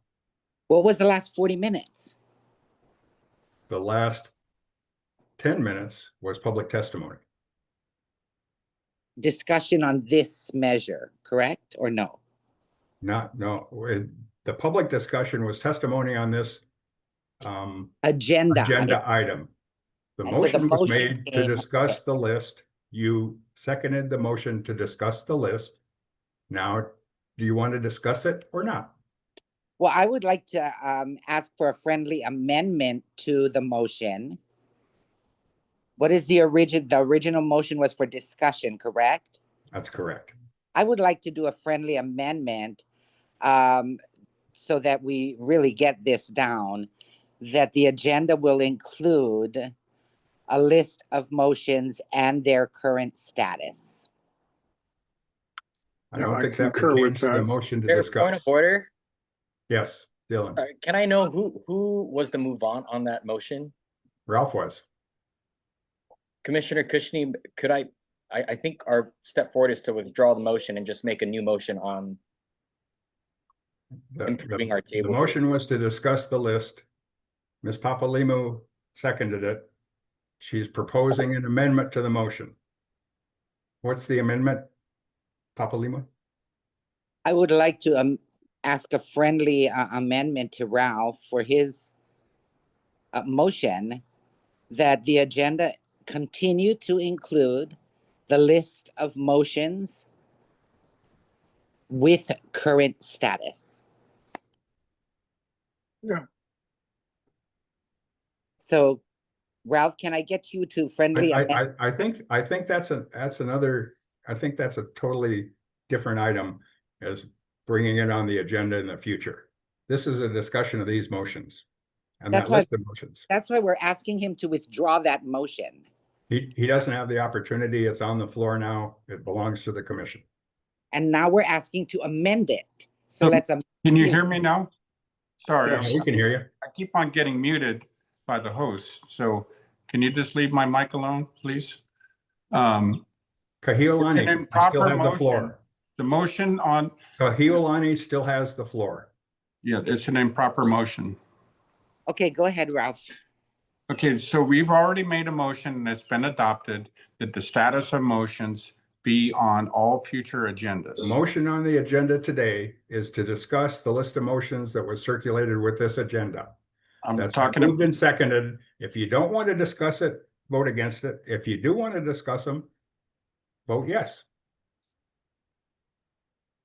What was the last 40 minutes? the last 10 minutes was public testimony. Discussion on this measure, correct or no? No. The public discussion was testimony on this agenda item. The And so the motion was motion made to came- discuss the list. You seconded the motion to discuss the list. Now, do you want to discuss it or not? Well, I would like to ask for a friendly amendment to the motion What is the original motion was for discussion, correct? That's correct. I would like to do a friendly amendment so that we really get this down, that the agenda will include a list of motions and their current status. I don't think that would change the motion to Point of discuss. order, Yes, Dylan. can I know who was the move on that motion? Ralph was. Commissioner Kushney, could I think our step forward is to withdraw the motion and just make a new motion on improving our The table. motion was to discuss the list. Ms. Papalimu seconded it. She's proposing an amendment to the motion. What's the amendment, Papalimu? I would like to ask a friendly amendment to Ralph for his motion that the agenda continue to include the list of motions with current status. Yeah. So, Ralph, can I get you to friendly? I think that's another, I think that's a totally different item as bringing it on the agenda in the future. This is a discussion of these motions. And That's that why, list of motions. that's why we're asking him to withdraw that motion. He doesn't have the opportunity. It's on the floor now. It belongs to the commission. And now we're asking to amend it. So let's. Can you hear me now? Sorry. Yeah, we can hear you. I keep on getting muted by the host. So can you just leave my mic alone, please? Kahiolani, It's an you still improper have the motion. floor. The motion on, Kahiolani still has the floor. yeah, it's an improper motion. Okay, go ahead, Ralph. Okay, so we've already made a motion and it's been adopted that the status of motions be on all future agendas. The motion on the agenda today is to discuss the list of motions that was circulated with this agenda. I'm That's talking moved and seconded. If you don't want to discuss it, vote against it. If you do want to discuss them, vote yes.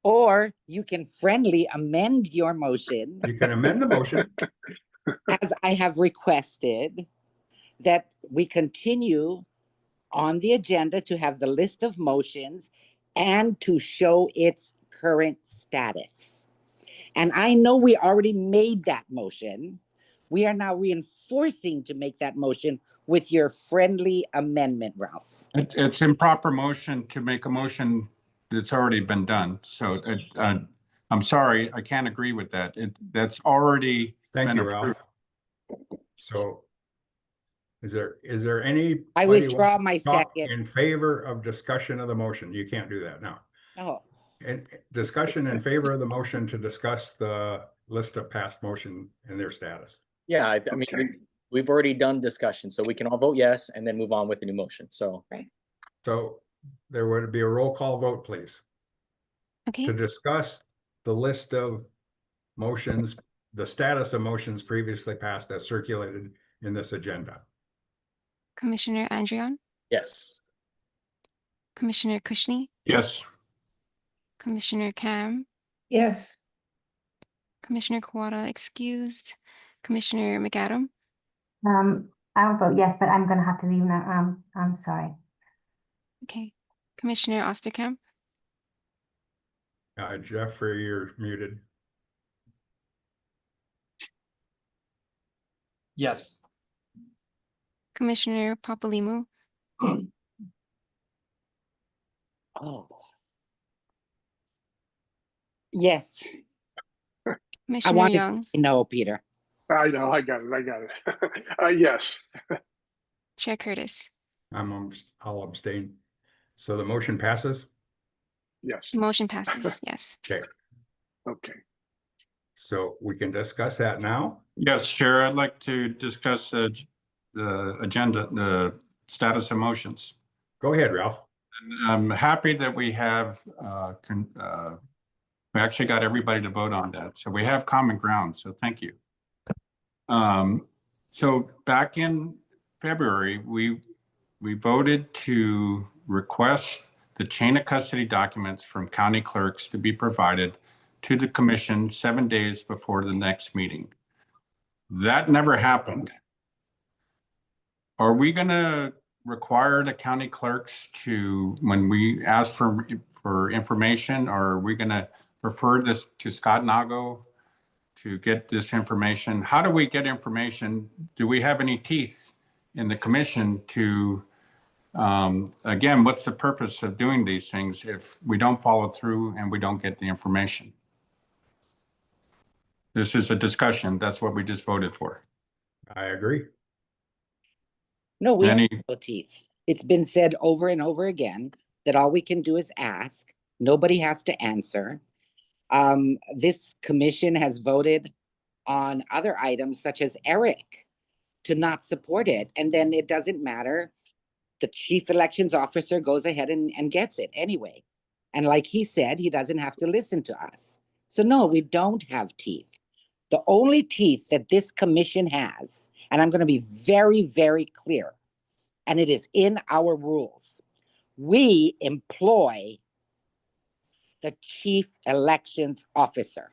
Or you can friendly amend your motion. You can amend the motion. As I have requested that we continue on the agenda to have the list of motions and to show its current status. And I know we already made that motion. We are now reinforcing to make that motion with your friendly amendment, Ralph. It's improper motion to make a motion that's already been done. So I'm sorry, I can't agree with that. That's already Thank been you, Ralph. approved. So is there any? I withdraw my second. In favor of discussion of the motion? You can't do that now. Oh, And discussion in favor of the motion to discuss the list of past motion and their status. Yeah, I mean, we've already done discussion, so we can all vote yes and then move on with the new motion. So. Right. So there would be a roll call vote, please, Okay, to discuss the list of motions, the status of motions previously passed as circulated in this agenda. Commissioner Andrion, Yes. Commissioner Kushney, Yes. Commissioner Cam, Yes. Commissioner Kawada excused, Commissioner McAdam, I'll vote yes, but I'm gonna have to leave now. I'm sorry. okay, Commissioner Osterkamp, Jeffrey, you're muted. Yes. Commissioner Papalimu, oh. Yes. I Commissioner wanted to Young, say no, Peter. I know, I got it. Yes. Chair Curtis. I'll abstain. So the motion passes? Yes. Motion passes, yes. Okay. Okay. So we can discuss that now? Yes, Chair, I'd like to discuss the agenda, the status of motions. Go ahead, Ralph. And I'm happy that we have, we actually got everybody to vote on that. So we have common ground, so thank you. So back in February, we voted to request the chain of custody documents from county clerks to be provided to the commission 7 days before the next meeting. That never happened. Are we gonna require the county clerks to, when we ask for information, or are we gonna refer this to Scott Nago to get this information? How do we get information? Do we have any teeth in the commission to, again, what's the purpose of doing these things if we don't follow through and we don't get the information? This is a discussion. That's what we just voted for. I agree. No, we have Any- no teeth. It's been said over and over again that all we can do is ask. Nobody has to answer. This commission has voted on other items such as Eric to not support it. And then it doesn't matter. The chief elections officer goes ahead and gets it anyway. And like he said, he doesn't have to listen to us. So no, we don't have teeth. The only teeth that this commission has, and I'm going to be very, very clear, and it is in our rules, we employ the chief elections officer.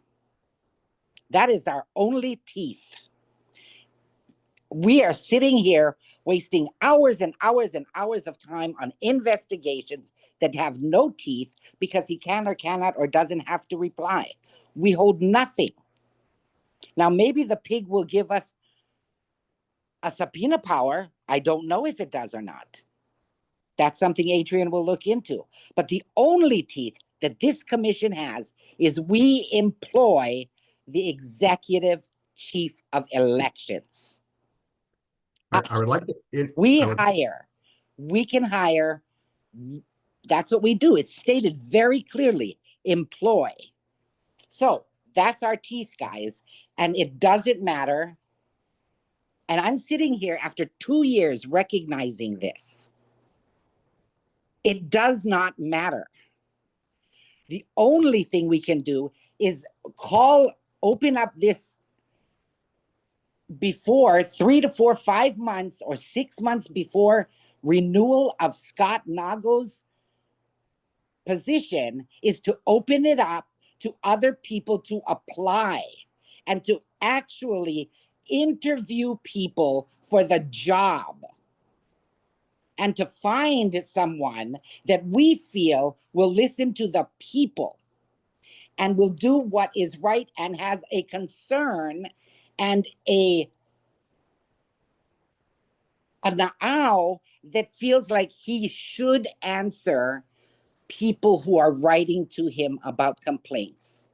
That is our only teeth. We are sitting here wasting hours and hours and hours of time on investigations that have no teeth because he can or cannot or doesn't have to reply. We hold nothing. Now, maybe the pig will give us a subpoena power. I don't know if it does or not. That's something Adrian will look into. But the only teeth that this commission has is we employ the executive chief of elections. I would like to. We can hire. That's what we do. It's stated very clearly, employ. So that's our teeth, guys. And it doesn't matter. And I'm sitting here after 2 years recognizing this. It does not matter. The only thing we can do is open up this before 3 to 4, 5 months or 6 months before renewal of Scott Nago's position, is to open it up to other people to apply and to actually interview people for the job and to find someone that we feel will listen to the people and will do what is right and has a concern and an ow that feels like he should answer people who are writing to him about complaints.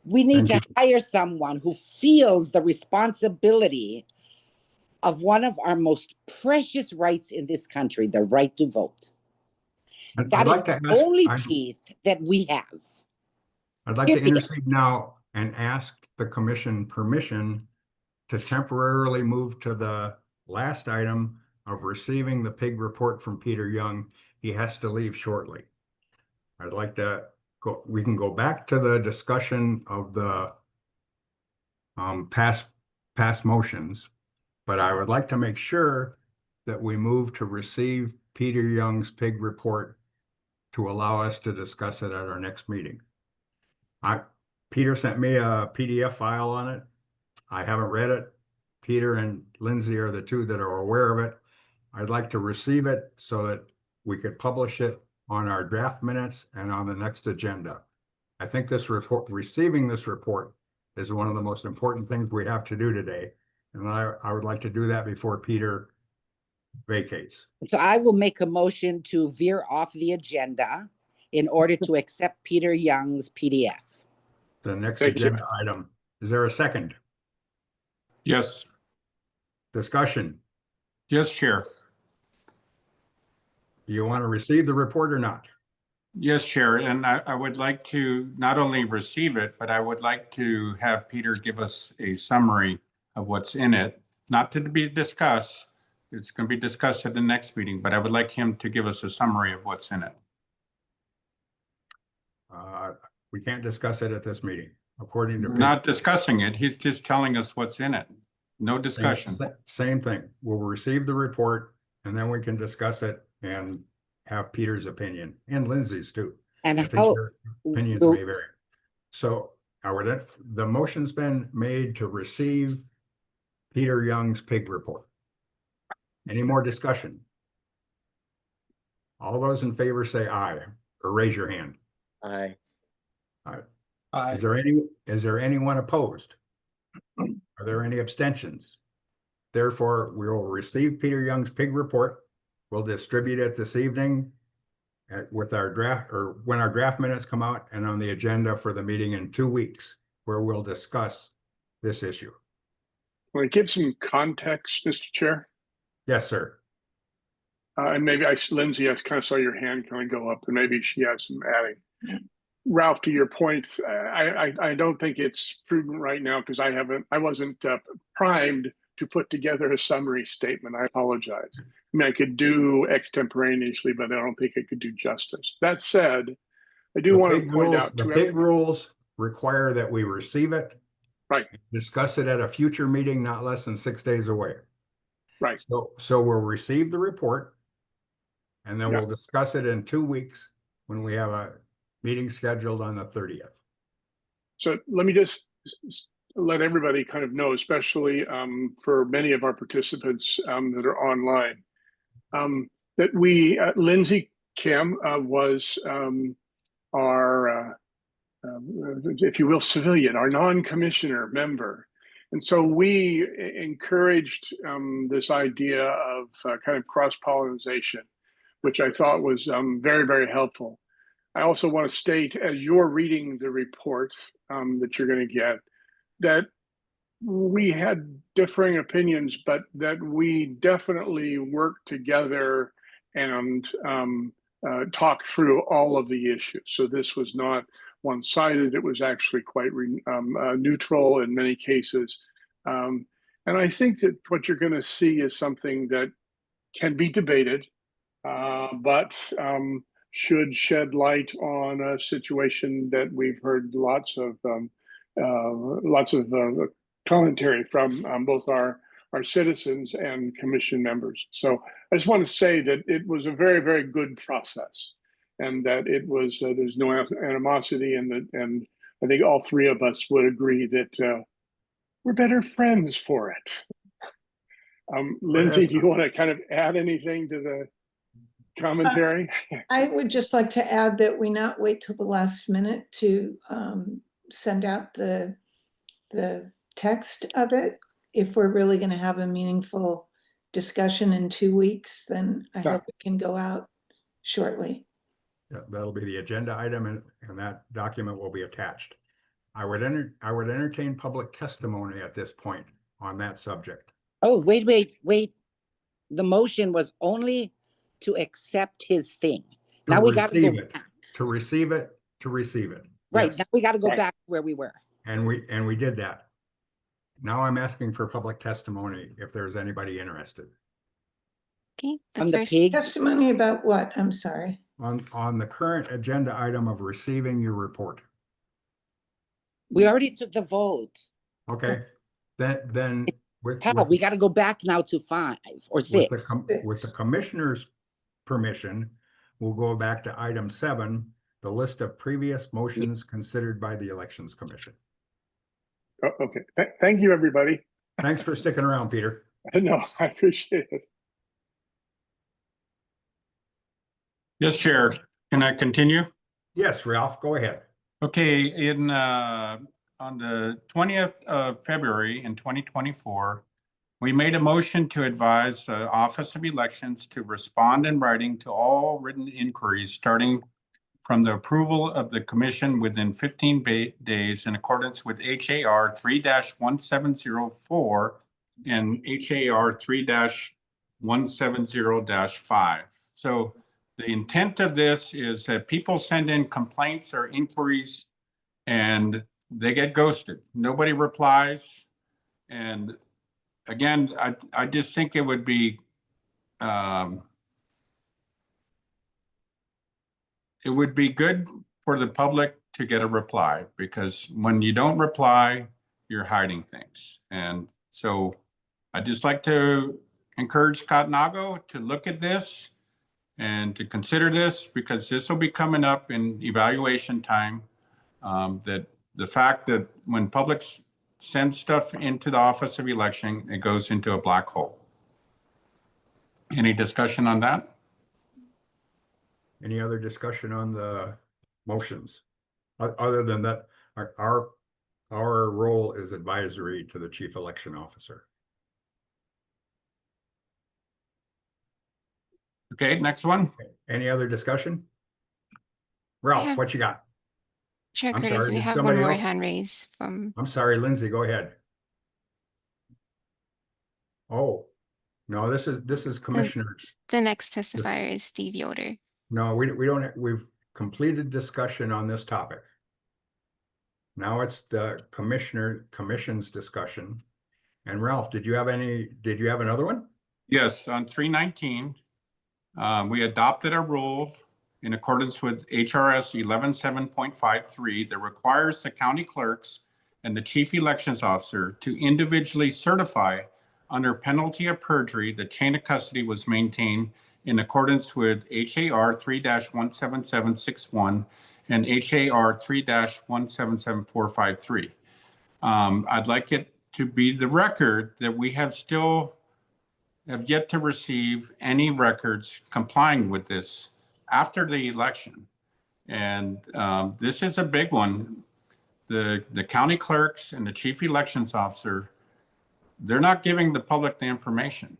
We need to hire someone who feels the responsibility of one of our most precious rights in this country, the right to vote. That is the only teeth that we have. I'd like to intercede now and ask the commission permission to temporarily move to the last item of receiving the pig report from Peter Young. He has to leave shortly. I'd like to go, we can go back to the discussion of the past motions, but I would like to make sure that we move to receive Peter Young's pig report to allow us to discuss it at our next meeting. Peter sent me a PDF file on it. I haven't read it. Peter and Lindsay are the two that are aware of it. I'd like to receive it so that we could publish it on our draft minutes and on the next agenda. I think this report, receiving this report, is one of the most important things we have to do today. And I would like to do that before Peter vacates. So I will make a motion to veer off the agenda in order to accept Peter Young's PDF. The next agenda item. Is there a second? Yes. Discussion. Yes, Chair. Do you want to receive the report or not? Yes, Chair. And I would like to not only receive it, but I would like to have Peter give us a summary of what's in it, not to be discussed. It's going to be discussed at the next meeting, but I would like him to give us a summary of what's in it. We can't discuss it at this meeting, according to. We're not discussing it. He's just telling us what's in it. No discussion. Same thing. We'll receive the report and then we can discuss it and have Peter's opinion and Lindsay's too. And I think how their opinions may vary. So the motion's been made to receive Peter Young's pig report. Any more discussion? All those in favor say aye, or raise your hand. Aye. Aye. Is there anyone opposed? Are there any abstentions? Therefore, we will receive Peter Young's pig report. We'll distribute it this evening with our draft, or when our draft minutes come out, and on the agenda for the meeting in 2 weeks, where we'll discuss this issue. Want to give some context, Mr. Chair? Yes, sir. And maybe Lindsay, I kind of saw your hand kind of go up, and maybe she has some adding. Ralph, to your point, I don't think it's prudent right now because I wasn't primed to put together a summary statement. I apologize. I mean, I could do extemporaneously, but I don't think I could do justice. That said, I do want to point out the pig rules require that we receive it. Right. Discuss it at a future meeting, not less than 6 days away. Right. So we'll receive the report, and then we'll discuss it in 2 weeks when we have a meeting scheduled on the 30th. So let me just let everybody kind of know, especially for many of our participants that are online, that we, Lindsay Kim was our, if you will, civilian, our non-commissioner member. And so we encouraged this idea of kind of cross-pollination, which I thought was very, very helpful. I also want to state, as you're reading the report that you're going to get, that we had differing opinions, but that we definitely worked together and talked through all of the issues. So this was not one-sided. It was actually quite neutral in many cases. And I think that what you're going to see is something that can be debated, but should shed light on a situation that we've heard lots of commentary from both our citizens and commission members. So I just want to say that it was a very, very good process, and that it was there's no animosity, and I think all three of us would agree that we're better friends for it. Lindsay, do you want to kind of add anything to the commentary? I would just like to add that we not wait till the last minute to send out the text of it. If we're really going to have a meaningful discussion in 2 weeks, then I hope it can go out shortly. Yeah, that'll be the agenda item, and that document will be attached. I would entertain public testimony at this point on that subject. Oh, wait. The motion was only to accept his thing. Now we got to go back. To receive it. Right, Yes. now we got to go back where we were. And we did that. Now I'm asking for public testimony if there's anybody interested. Okay. On the pig? Testimony about what? I'm sorry. On the current agenda item of receiving your report. We already took the vote. Okay, then with Pal, we got to go back now to 5 or 6. with the commissioner's permission, we'll go back to item 7, the list of previous motions considered by the Elections Commission. Oh, okay. Thank you, everybody. Thanks for sticking around, Peter. No, I appreciate it. Yes, Chair. Can I continue? Yes, Ralph, go ahead. Okay, on the 20th of February in 2024, we made a motion to advise the Office of Elections to respond in writing to all written inquiries starting from the approval of the commission within 15 days in accordance with HAR 3-1704 and HAR 3-170-5. So the intent of this is that people send in complaints or inquiries and they get ghosted. Nobody replies. And again, I just think it would be good for the public to get a reply, because when you don't reply, you're hiding things. And so I'd just like to encourage Scott Nago to look at this and to consider this, because this will be coming up in evaluation time. That the fact that when public sends stuff into the Office of Election, it goes into a black hole. Any discussion on that? Any other discussion on the motions? Other than that, our role is advisory to the chief election officer. Okay, next one. Any other discussion? Ralph, have- what you got? Chair I'm Curtis, sorry, we did have one somebody more else? hand raised from, I'm sorry, Lindsay, go ahead. Oh, no, this is commissioners. the next testifier is Steve Yoder. No, we don't, we've completed discussion on this topic. Now it's the commission's discussion. And Ralph, did you have another one? Yes, on 319, we adopted a rule in accordance with HRS 11.7.53 that requires the county clerks and the chief elections officer to individually certify under penalty of perjury the chain of custody was maintained in accordance with HAR 3-177661 and HAR 3-177453. I'd like it to be the record that we have yet to receive any records complying with this after the election. And this is a big one. The county clerks and the chief elections officer, they're not giving the public the information.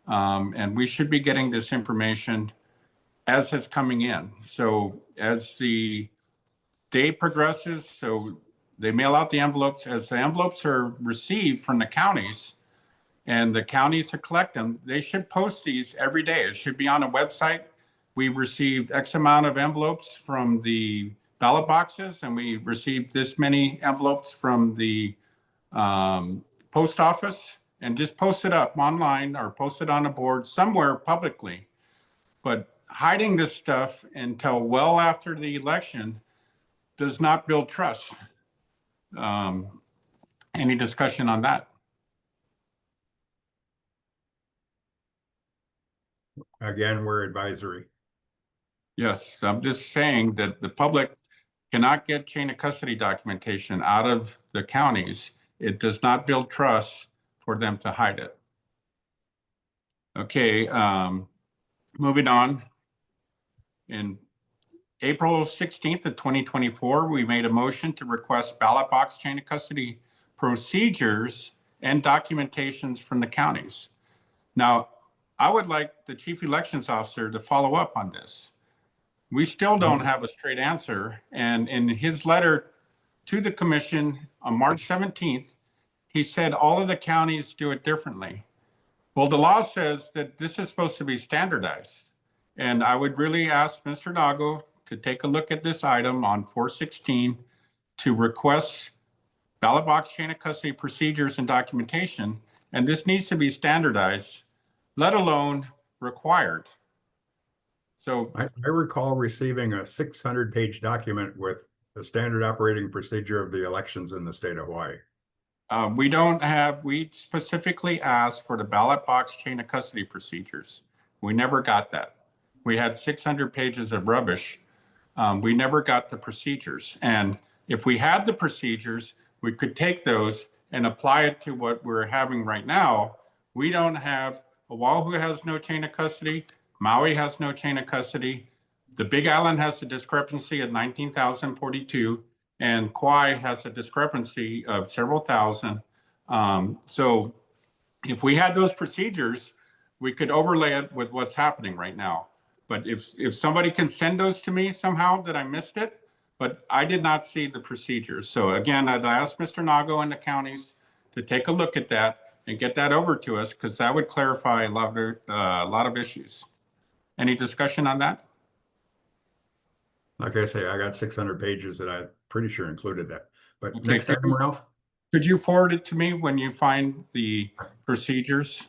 And we should be getting this information as it's coming in. So as the day progresses, so they mail out the envelopes. As the envelopes are received from the counties and the counties to collect them, they should post these every day. It should be on a website. We received X amount of envelopes from the ballot boxes, and we received this many envelopes from the post office, and just post it up online or post it on a board somewhere publicly. But hiding this stuff until well after the election does not build trust. Any discussion on that? Again, we're advisory. Yes, I'm just saying that the public cannot get chain of custody documentation out of the counties. It does not build trust for them to hide it. Okay, moving on. In April 16th of 2024, we made a motion to request ballot box chain of custody procedures and documentations from the counties. Now, I would like the chief elections officer to follow up on this. We still don't have a straight answer. And in his letter to the commission on March 17th, he said all of the counties do it differently. Well, the law says that this is supposed to be standardized. And I would really ask Mr. Nago to take a look at this item on 416 to request ballot box chain of custody procedures and documentation. And this needs to be standardized, let alone required. So I recall receiving a 600-page document with the standard operating procedure of the elections in the state of Hawaii. We specifically asked for the ballot box chain of custody procedures. We never got that. We had 600 pages of rubbish. We never got the procedures. And if we had the procedures, we could take those and apply it to what we're having right now. We don't have, Oahu has no chain of custody. Maui has no chain of custody. The Big Island has a discrepancy of 19,042, and Kauai has a discrepancy of several thousand. So if we had those procedures, we could overlay it with what's happening right now. But if somebody can send those to me somehow that I missed it, but I did not see the procedures. So again, I'd ask Mr. Nago and the counties to take a look at that and get that over to us, because that would clarify a lot of issues. Any discussion on that? Like I say, I got 600 pages that I'm pretty sure included that. But Okay, next item, Ralph? Could you forward it to me when you find the procedures?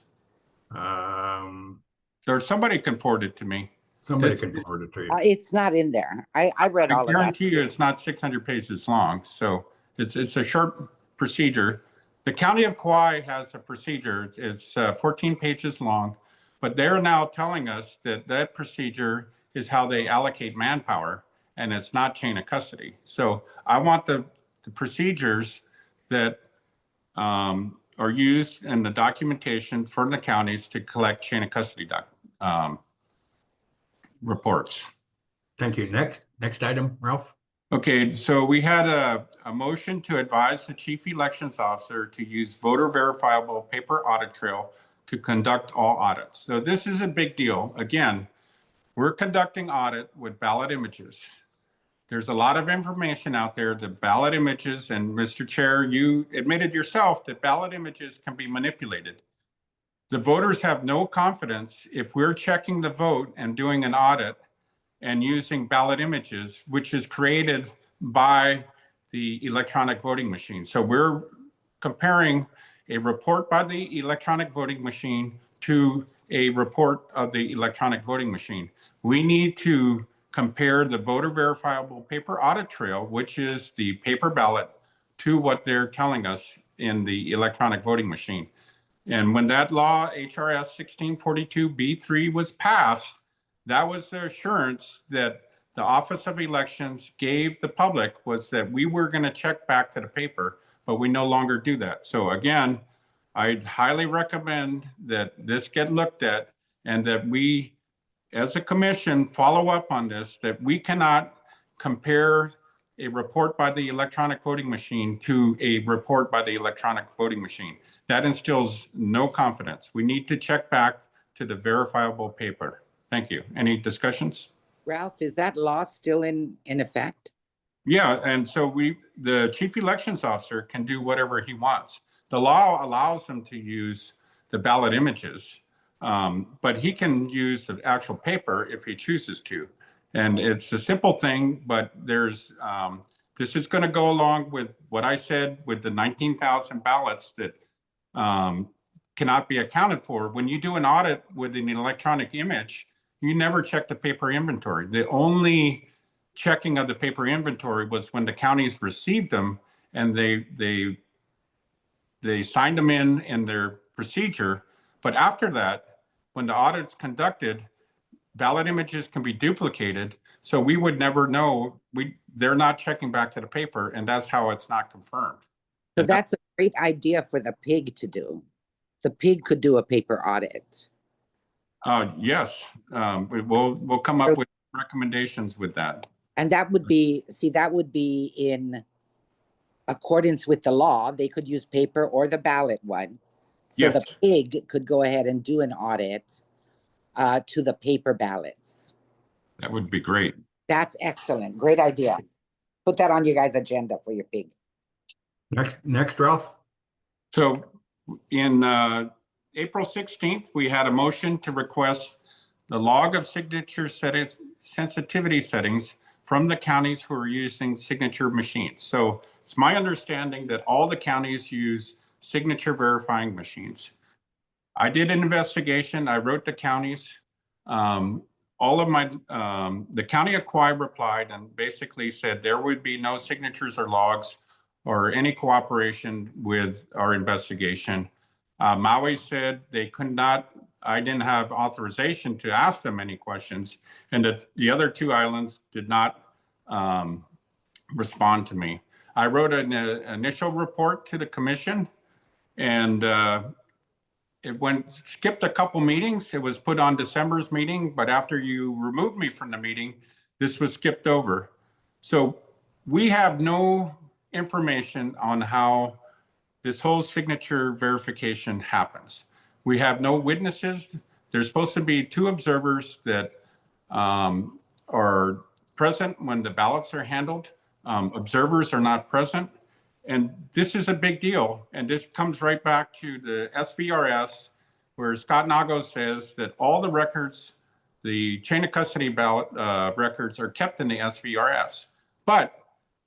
Or somebody can forward it to me. Somebody can forward it to you. It's not in there. I read all I of that. guarantee you it's not 600 pages long. So it's a short procedure. The county of Kauai has a procedure. It's 14 pages long, but they're now telling us that that procedure is how they allocate manpower, and it's not chain of custody. So I want the procedures that are used in the documentation for the counties to collect chain of custody reports. Thank you. Next item, Ralph. Okay, so we had a motion to advise the chief elections officer to use voter verifiable paper audit trail to conduct all audits. So this is a big deal. Again, we're conducting audit with ballot images. There's a lot of information out there, the ballot images, and Mr. Chair, you admitted yourself that ballot images can be manipulated. The voters have no confidence if we're checking the vote and doing an audit and using ballot images, which is created by the electronic voting machine. So we're comparing a report by the electronic voting machine to a report of the electronic voting machine. We need to compare the voter verifiable paper audit trail, which is the paper ballot, to what they're telling us in the electronic voting machine. And when that law, HRS 1642B3, was passed, that was the assurance that the Office of Elections gave the public, was that we were going to check back to the paper, but we no longer do that. So again, I'd highly recommend that this get looked at and that we, as a commission, follow up on this, that we cannot compare a report by the electronic voting machine to a report by the electronic voting machine. That instills no confidence. We need to check back to the verifiable paper. Thank you. Any discussions? Ralph, is that law still in effect? Yeah, and so the chief elections officer can do whatever he wants. The law allows him to use the ballot images, but he can use the actual paper if he chooses to. And it's a simple thing, but there's this is going to go along with what I said with the 19,000 ballots that cannot be accounted for. When you do an audit with an electronic image, you never check the paper inventory. The only checking of the paper inventory was when the counties received them and they signed them in their procedure. But after that, when the audit's conducted, ballot images can be duplicated. So we would never know. They're not checking back to the paper, and that's how it's not confirmed. So that's a great idea for the PIG to do. The PIG could do a paper audit. Yes, we'll come up with recommendations with that. And that would be, that would be in accordance with the law. They could use paper or the ballot one. So Yes. the PIG could go ahead and do an audit to the paper ballots. That would be great. That's excellent. Great idea. Put that on your guys' agenda for your PIG. Next, Ralph. So in April 16th, we had a motion to request the log of signature settings, sensitivity settings from the counties who are using signature machines. So it's my understanding that all the counties use signature verifying machines. I did an investigation. I wrote the counties. All of my, the county of Kauai replied and basically said there would be no signatures or logs or any cooperation with our investigation. Maui said they could not, I didn't have authorization to ask them any questions, and that the other two islands did not respond to me. I wrote an initial report to the commission, and it skipped a couple meetings. It was put on December's meeting, but after you removed me from the meeting, this was skipped over. So we have no information on how this whole signature verification happens. We have no witnesses. There's supposed to be 2 observers that are present when the ballots are handled. Observers are not present. And this is a big deal. And this comes right back to the SVRS, where Scott Nago says that all the records, the chain of custody ballot records are kept in the SVRS. But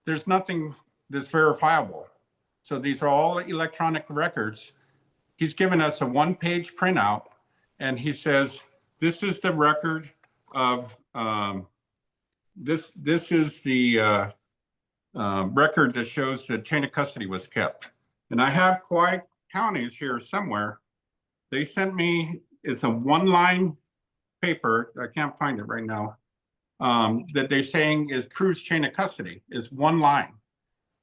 there's nothing that's verifiable. So these are all electronic records. He's given us a 1-page printout, and he says, this is the record of, this is the record that shows that chain of custody was kept. And I have Kauai counties here somewhere. They sent me, it's a 1-line paper, I can't find it right now, that they're saying is Cruz chain of custody, is 1 line.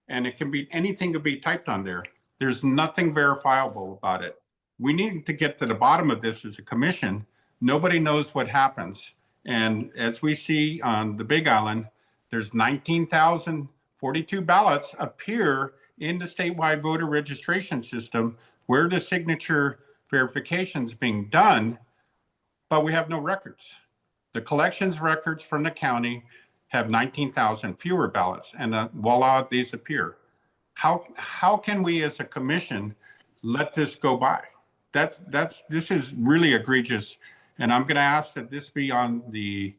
And it can be, anything could be typed on there. There's nothing verifiable about it. We need to get to the bottom of this as a commission. Nobody knows what happens. And as we see on the Big Island, there's 19,042 ballots appear in the statewide voter registration system where the signature verification is being done, but we have no records. The collections records from the county have 19,000 fewer ballots, and voila, these appear. How can we as a commission let this go by? This is really egregious, and I'm going to ask that this be on the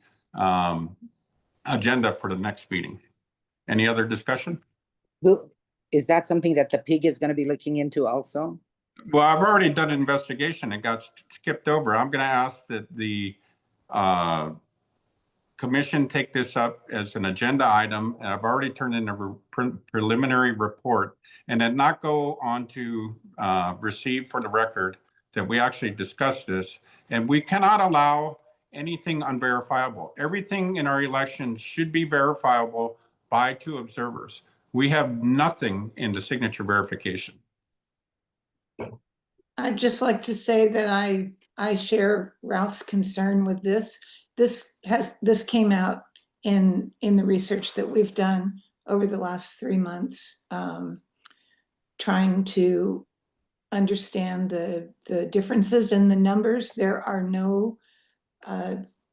agenda for the next meeting. Any other discussion? Well, is that something that the PIG is going to be looking into also? Well, I've already done an investigation. It got skipped over. I'm going to ask that the commission take this up as an agenda item. And I've already turned in a preliminary report, and then not go on to receive for the record that we actually discussed this. And we cannot allow anything unverifiable. Everything in our elections should be verifiable by 2 observers. We have nothing in the signature verification. I'd just like to say that I share Ralph's concern with this. This came out in the research that we've done over the last 3 months, trying to understand the differences in the numbers. There are no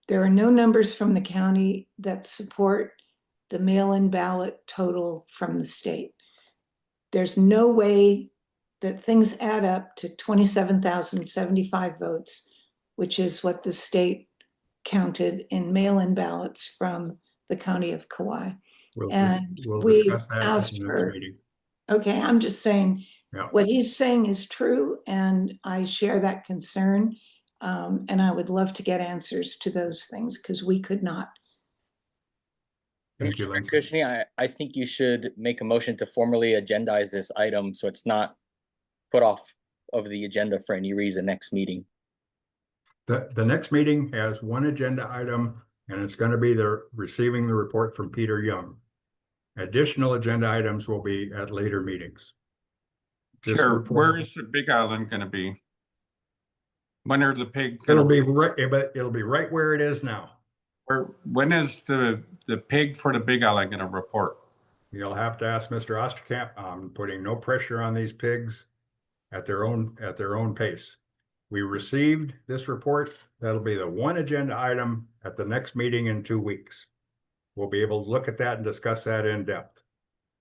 numbers from the county that support the mail-in ballot total from the state. There's no way that things add up to 27,075 votes, which is what the state counted in mail-in ballots from the county of Kauai. We'll we discuss that asked in the for, next meeting. okay, I'm just saying, Yeah. what he's saying is true, and I share that concern. And I would love to get answers to those things, because we could not. Thank you, Commissioner Lindsay. Kushner, I think you should make a motion to formally agendize this item so it's not put off of the agenda for any reason next meeting. The next meeting has 1 agenda item, and it's going to be the receiving the report from Peter Young. Additional agenda items will be at later meetings. This Sure. report- Where is the Big Island going to be? When are the pig? It'll be right, but it'll be right where it is now. When is the pig for the Big Island going to report? You'll have to ask Mr. Osterkamp. I'm putting no pressure on these pigs at their own pace. We received this report. That'll be the 1 agenda item at the next meeting in 2 weeks. We'll be able to look at that and discuss that in depth.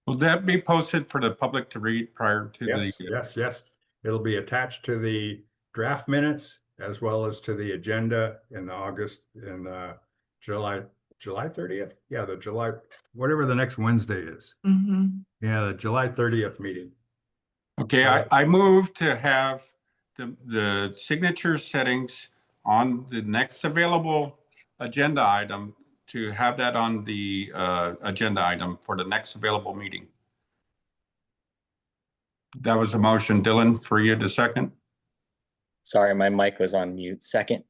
Will that be posted for the public to read prior to Yes, yes. It'll be attached to the draft minutes as well as to the agenda in July 30th. Yeah, the July, whatever the next Wednesday is. Yeah, the July 30th meeting. Okay, I move to have the signature settings on the next available agenda item, to have that on the agenda item for the next available meeting. That was a motion. Dylan, for you to second. Sorry, my mic was on mute. Second.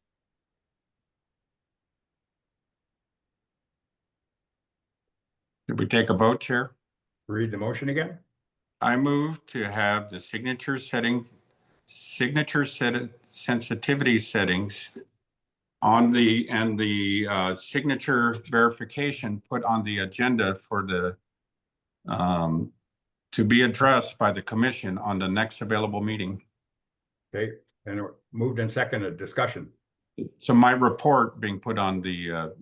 Did we take a vote, Chair? Read the motion again. I move to have the signature sensitivity settings on the signature verification put on the agenda for the to be addressed by the commission on the next available meeting. Okay, and it moved and seconded. Discussion. So my report being put on the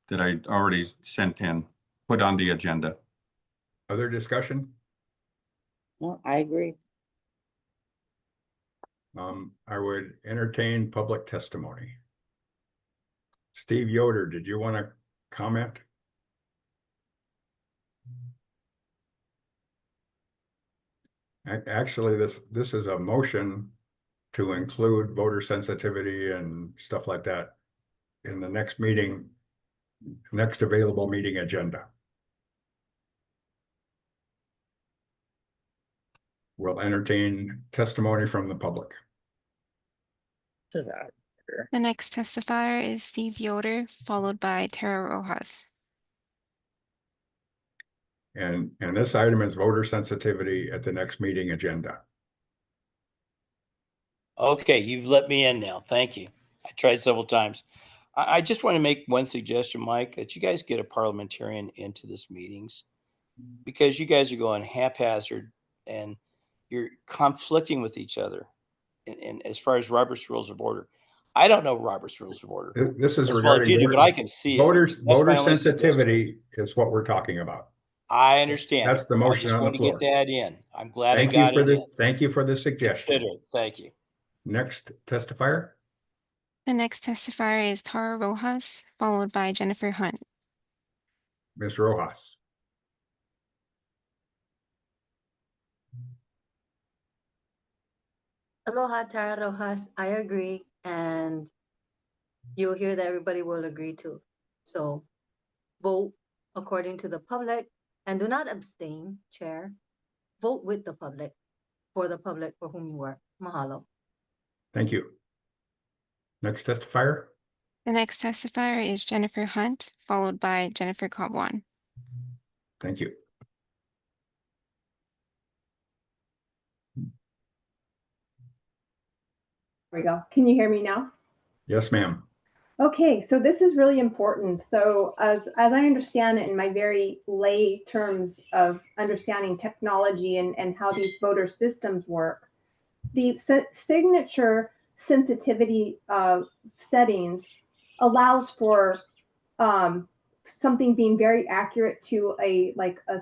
that I already sent in, put on the agenda. Other discussion? No, I agree. I would entertain public testimony. Steve Yoder, did you want to comment? Actually, this is a motion to include voter sensitivity and stuff like that in the next meeting, next available meeting agenda. We'll entertain testimony from the public. Does that? The next testifier is Steve Yoder, followed by Tara Rojas. And this item is voter sensitivity at the next meeting agenda. Okay, you've let me in now. Thank you. I tried several times. I just want to make one suggestion, Mike, that you guys get a parliamentarian into this meetings because you guys are going haphazard and you're conflicting with each other. And as far as Robert's Rules of Order, I don't know Robert's Rules of Order. This is as well as regarding you do, but I can see it. voter That's my only suggestion. sensitivity is what we're talking about. I understand. That's the motion I just on the wanted to get floor. that in. I'm glad Thank I you got for it this. in. Thank you for the suggestion. Consider it. Thank you. Next testifier, The next testifier is Tara Rojas, followed by Jennifer Hunt. Ms. Rojas. Aloha, Tara Rojas. I agree, and you'll hear that everybody will agree too. So vote according to the public and do not abstain, Chair. Vote with the public for whom you work. Mahalo. Thank you. Next testifier, The next testifier is Jennifer Hunt, followed by Jennifer Cobwan. thank you. There we go. Can you hear me now? Yes, ma'am. Okay, so this is really important. So as I understand it in my very lay terms of understanding technology and how these voter systems work, the signature sensitivity settings allows for something being very accurate to a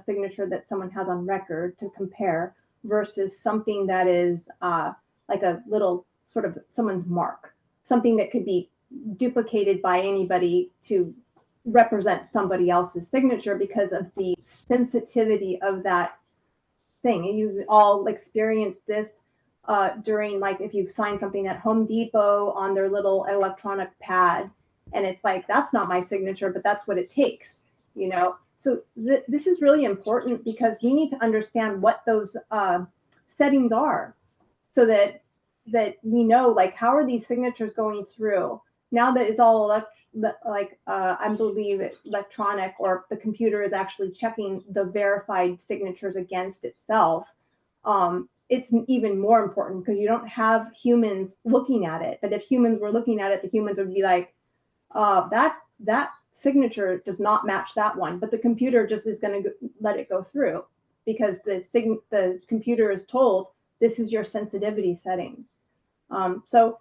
signature that someone has on record to compare versus something that is like a little sort of someone's mark, something that could be duplicated by anybody to represent somebody else's signature because of the sensitivity of that thing. And you've all experienced this during, like, if you've signed something at Home Depot on their little electronic pad, and it's like, that's not my signature, but that's what it takes, you know? So this is really important because we need to understand what those settings are so that we know, like, how are these signatures going through? Now that it's all I believe it's electronic, or the computer is actually checking the verified signatures against itself. It's even more important because you don't have humans looking at it. But if humans were looking at it, the humans would be like, that signature does not match that one. But the computer just is going to let it go through because the computer is told this is your sensitivity setting. So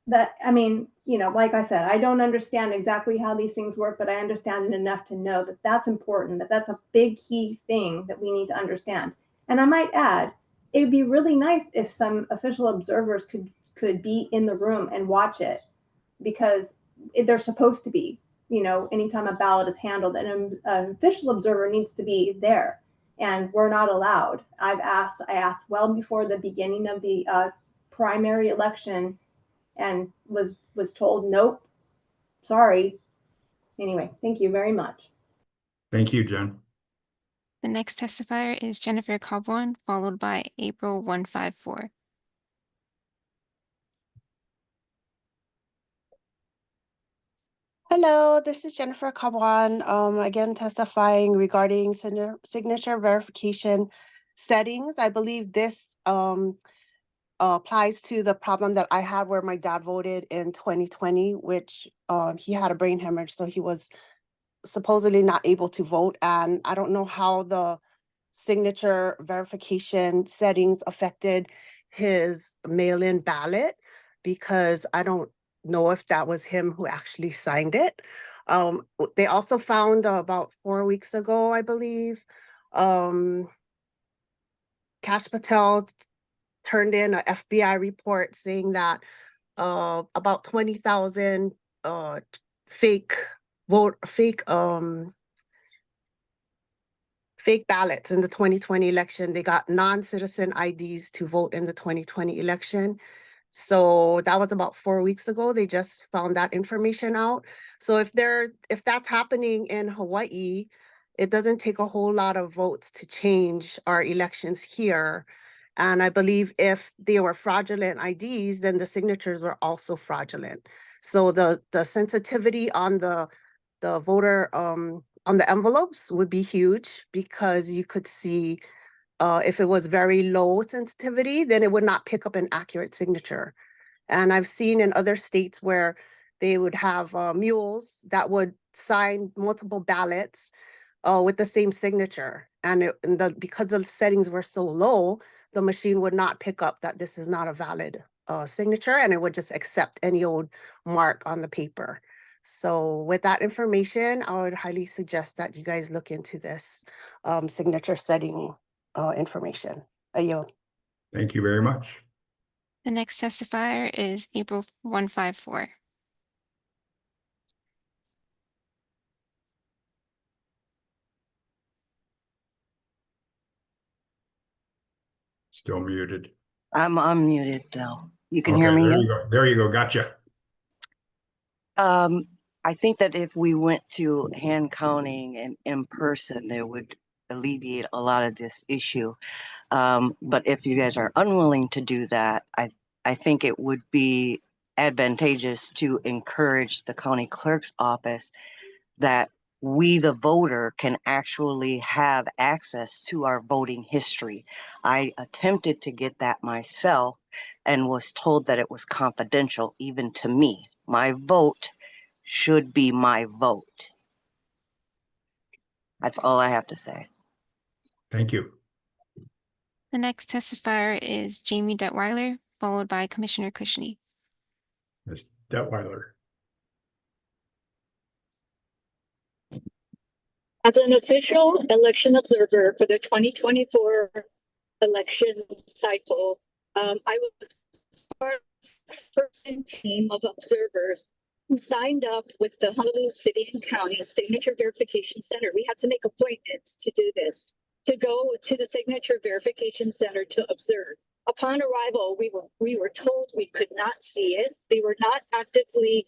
that, I mean, you know, like I said, I don't understand exactly how these things work, but I understand it enough to know that that's important, that that's a big key thing that we need to understand. And I might add, it would be really nice if some official observers could be in the room and watch it, because they're supposed to be, you know, anytime a ballot is handled, and an official observer needs to be there, and we're not allowed. I asked well before the beginning of the primary election and was told, nope, sorry. Anyway, thank you very much. Thank you, Jen. The next testifier is Jennifer Cobwan, followed by April 154. Hello, this is Jennifer Cobwan, again testifying regarding signature verification settings. I believe this applies to the problem that I had where my dad voted in 2020, which he had a brain hemorrhage, so he was supposedly not able to vote. And I don't know how the signature verification settings affected his mail-in ballot, because I don't know if that was him who actually signed it. They also found about 4 weeks ago, I believe, Kash Patel turned in an FBI report saying that about 20,000 fake ballots in the 2020 election. They got non-citizen IDs to vote in the 2020 election. So that was about 4 weeks ago. They just found that information out. So if that's happening in Hawaii, it doesn't take a whole lot of votes to change our elections here. And I believe if they were fraudulent IDs, then the signatures were also fraudulent. So the sensitivity on the voter on the envelopes would be huge because you could see if it was very low sensitivity, then it would not pick up an accurate signature. And I've seen in other states where they would have mules that would sign multiple ballots with the same signature. And, because the settings were so low, the machine would not pick up that this is not a valid signature, and it would just accept any old mark on the paper. So with that information, I would highly suggest that you guys look into this signature setting information. I yield. Thank you very much. The next testifier is April 154. Still muted. I'm unmuted now. You can Okay, hear me? there yeah? you go. There you go. Gotcha. I think that if we went to hand counting and in person, it would alleviate a lot of this issue. But if you guys are unwilling to do that, I think it would be advantageous to encourage the county clerk's office that we, the voter, can actually have access to our voting history. I attempted to get that myself and was told that it was confidential, even to me. My vote should be my vote. That's all I have to say. Thank you. The next testifier is Jamie Detweiler, followed by Commissioner Cushney. Ms. Detweiler. As an official election observer for the 2024 election cycle, I was part of a six-person team of observers who signed up with the Honolulu City and County Signature Verification Center. We had to make appointments to do this, to go to the Signature Verification Center to observe. Upon arrival, we were told we could not see it. They were not actively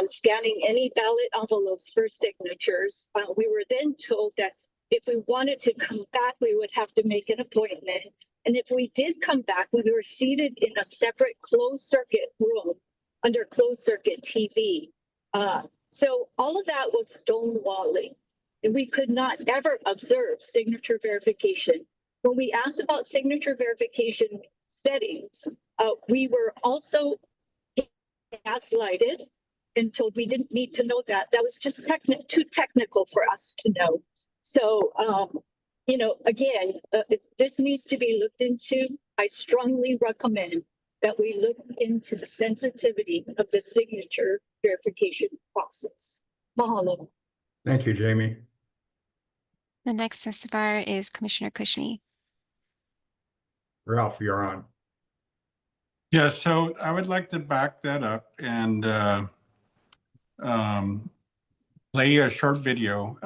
scanning any ballot envelopes for signatures. We were then told that if we wanted to come back, we would have to make an appointment. And if we did come back, we were seated in a separate closed circuit room under closed circuit TV. So all of that was stonewalling, and we could not ever observe signature verification. When we asked about signature verification settings, we were also gaslighted and told we didn't need to know that. That was just too technical for us to know. So, again, this needs to be looked into. I strongly recommend that we look into the sensitivity of the signature verification process. Mahalo. Thank you, Jamie. The next testifier is Commissioner Cushney. Ralph, you're on. Yeah, so I would like to back that up and play a short video.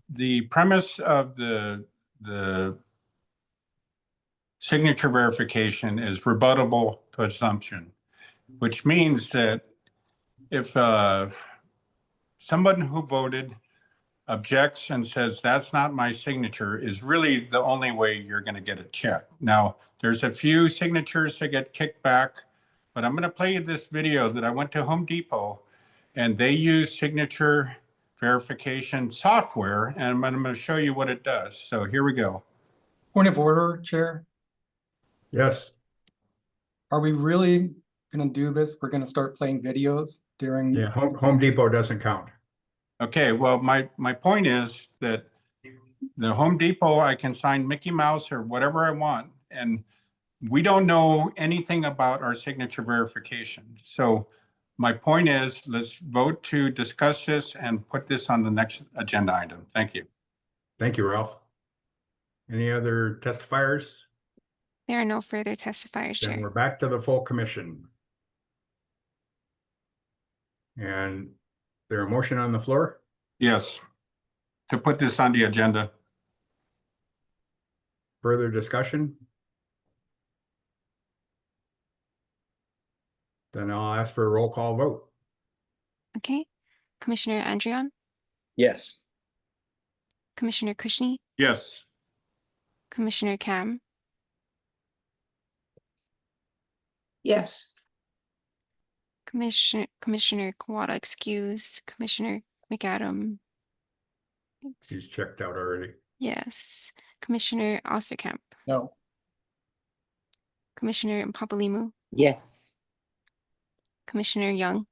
The premise of the signature verification is rebuttable to assumption, which means that if someone who voted objects and says that's not my signature is really the only way you're going to get it checked. Now, there's a few signatures that get kicked back, but I'm going to play you this video that I went to Home Depot and they use signature verification software, and I'm going to show you what it does. So here we go. Point of order, Chair. Yes. Are we really going to do this? We're going to start playing videos during. Yeah, Home Depot doesn't count. Okay, well, my point is that the Home Depot, I can sign Mickey Mouse or whatever I want, and we don't know anything about our signature verification. So my point is, let's vote to discuss this and put this on the next agenda item. Thank you. Thank you, Ralph. Any other testifiers? There are no further testifiers, Then Chair. we're back to the full commission. And there a motion on the floor? Yes, to put this on the agenda. Further discussion? Then I'll ask for a roll call vote. Okay. Commissioner Andrion, Yes. Commissioner Cushney, Yes. Commissioner Cam, Yes. Commissioner Kawada excused, Commissioner McAdam, Thanks. He's checked out already. Yes. Commissioner Osterkamp, No. Commissioner Papalimu, Yes. Commissioner Young,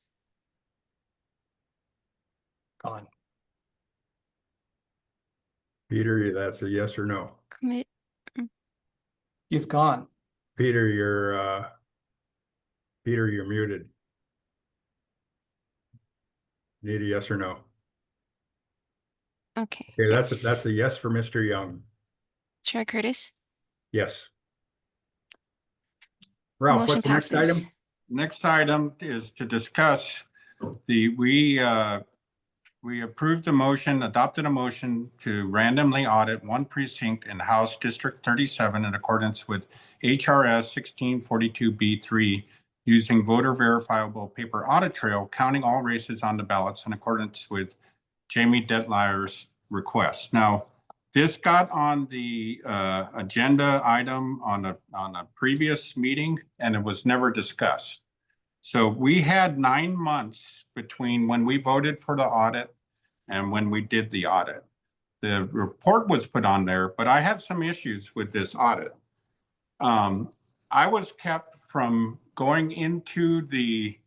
Gone. Peter, that's a yes or no? commit. He's gone. Peter, you're muted. Need a yes or no? Okay. Okay, that's yes. a yes for Mr. Young. Chair Curtis, Yes. Ralph, motion what's the next passes. item? Next item is to discuss we approved a motion, adopted a motion to randomly audit one precinct in House District 37 in accordance with HRS 1642B3 using voter verifiable paper audit trail, counting all races on the ballots in accordance with Jamie Detleyer's request. Now, this got on the agenda item on a previous meeting, and it was never discussed. So we had 9 months between when we voted for the audit and when we did the audit. The report was put on there, but I have some issues with this audit. I was kept from going into the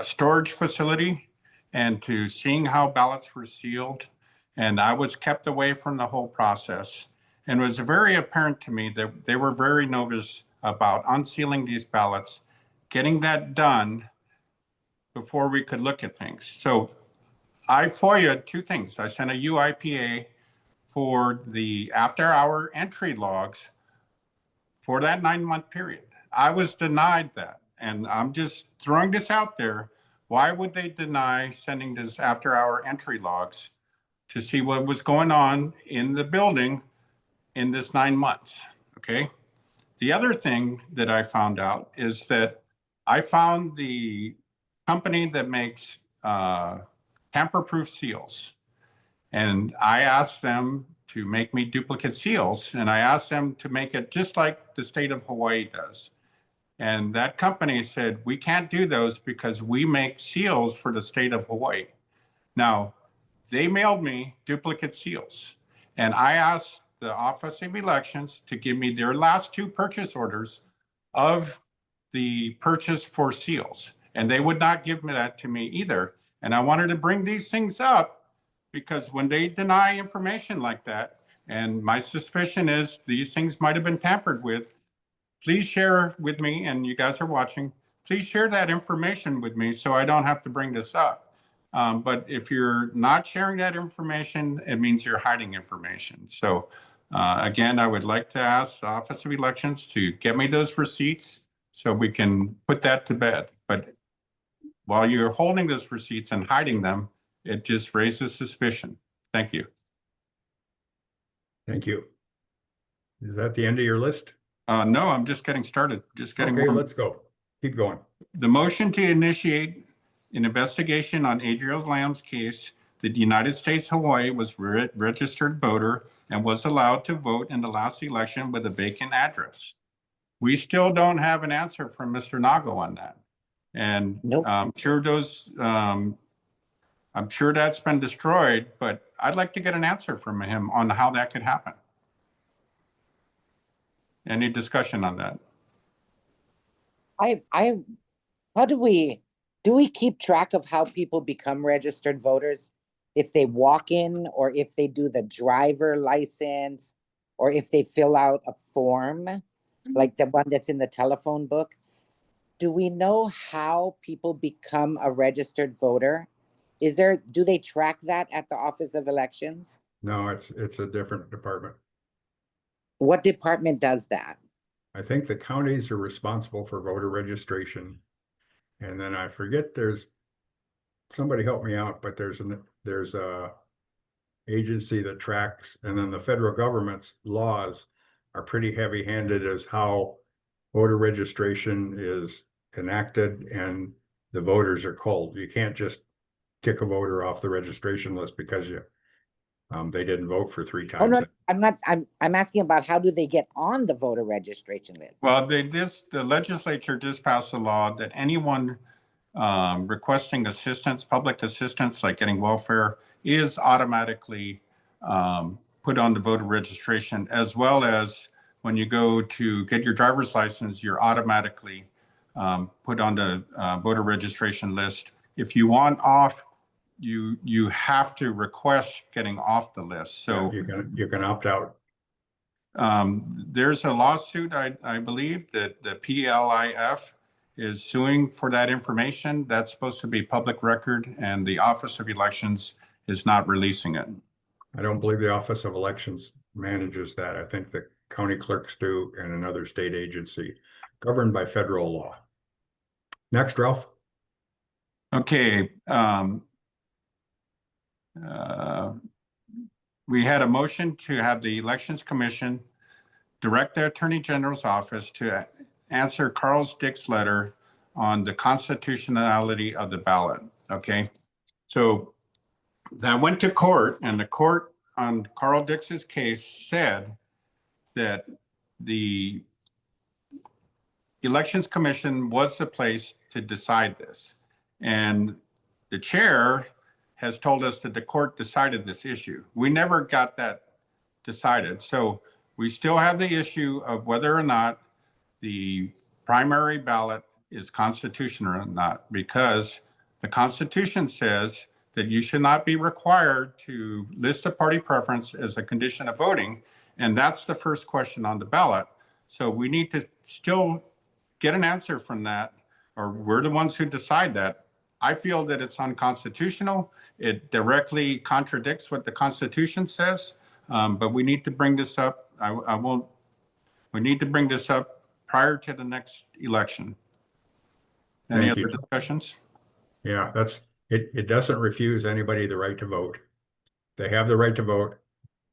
storage facility and to seeing how ballots were sealed. And I was kept away from the whole process. And it was very apparent to me that they were very nervous about unsealing these ballots, getting that done before we could look at things. So I FOIA'd 2 things. I sent a UIPA for the after-hour entry logs for that 9-month period. I was denied that. And I'm just throwing this out there. Why would they deny sending this after-hour entry logs to see what was going on in the building in this 9 months? Okay. The other thing that I found out is that I found the company that makes tamper-proof seals. And I asked them to make me duplicate seals, and I asked them to make it just like the state of Hawaii does. And that company said, we can't do those because we make seals for the state of Hawaii. Now, they mailed me duplicate seals, and I asked the Office of Elections to give me their last 2 purchase orders of the purchase for seals. And they would not give me that to me either. And I wanted to bring these things up because when they deny information like that, and my suspicion is these things might have been tampered with, please share with me, and you guys are watching, please share that information with me so I don't have to bring this up. But if you're not sharing that information, it means you're hiding information. So again, I would like to ask the Office of Elections to get me those receipts so we can put that to bed. But while you're holding those receipts and hiding them, it just raises suspicion. Thank you. Thank you. Is that the end of your list? No, I'm just getting started. Just getting Okay, warm. let's go. Keep going. The motion to initiate an investigation on Adriel Lamb's case, the United States Hawaii was registered voter and was allowed to vote in the last election with a vacant address. We still don't have an answer from Mr. Nago on that. And I'm sure I'm sure that's been destroyed, but I'd like to get an answer from him on how that could happen. Any discussion on that? How do we keep track of how people become registered voters? If they walk in, or if they do the driver license, or if they fill out a form, like the one that's in the telephone book? Do we know how people become a registered voter? Do they track that at the Office of Elections? No, it's a different department. What department does that? I think the counties are responsible for voter registration. And then I forget, somebody help me out, but there's a agency that tracks, and then the federal government's laws are pretty heavy-handed as how voter registration is enacted and the voters are culled. You can't just kick a voter off the registration list because they didn't vote for 3 times. Oh no, I'm asking about how do they get on the voter registration list? Well, the legislature just passed a law that anyone requesting assistance, public assistance, like getting welfare, is automatically put on the voter registration, as well as when you go to get your driver's license, you're automatically put on the voter registration list. If you want off, you have to request getting off the list. So you can opt out. There's a lawsuit, I believe, that the PLIF is suing for that information. That's supposed to be public record, and the Office of Elections is not releasing it. I don't believe the Office of Elections manages that. I think the county clerks do, and another state agency governed by federal law. Next, Ralph. Okay. We had a motion to have the Elections Commission direct the Attorney General's office to answer Carl Dick's letter on the constitutionality of the ballot. Okay. So that went to court, and the court on Carl Dick's case said that the Elections Commission was the place to decide this. And the chair has told us that the court decided this issue. We never got that decided. So we still have the issue of whether or not the primary ballot is constitutional or not, because the Constitution says that you should not be required to list a party preference as a condition of voting. And that's the first question on the ballot. So we need to still get an answer from that, or we're the ones who decide that. I feel that it's unconstitutional. It directly contradicts what the Constitution says, but we need to bring this up. We need to bring this up prior to the next election. Any Thank other you. discussions? Yeah, it doesn't refuse anybody the right to vote. They have the right to vote.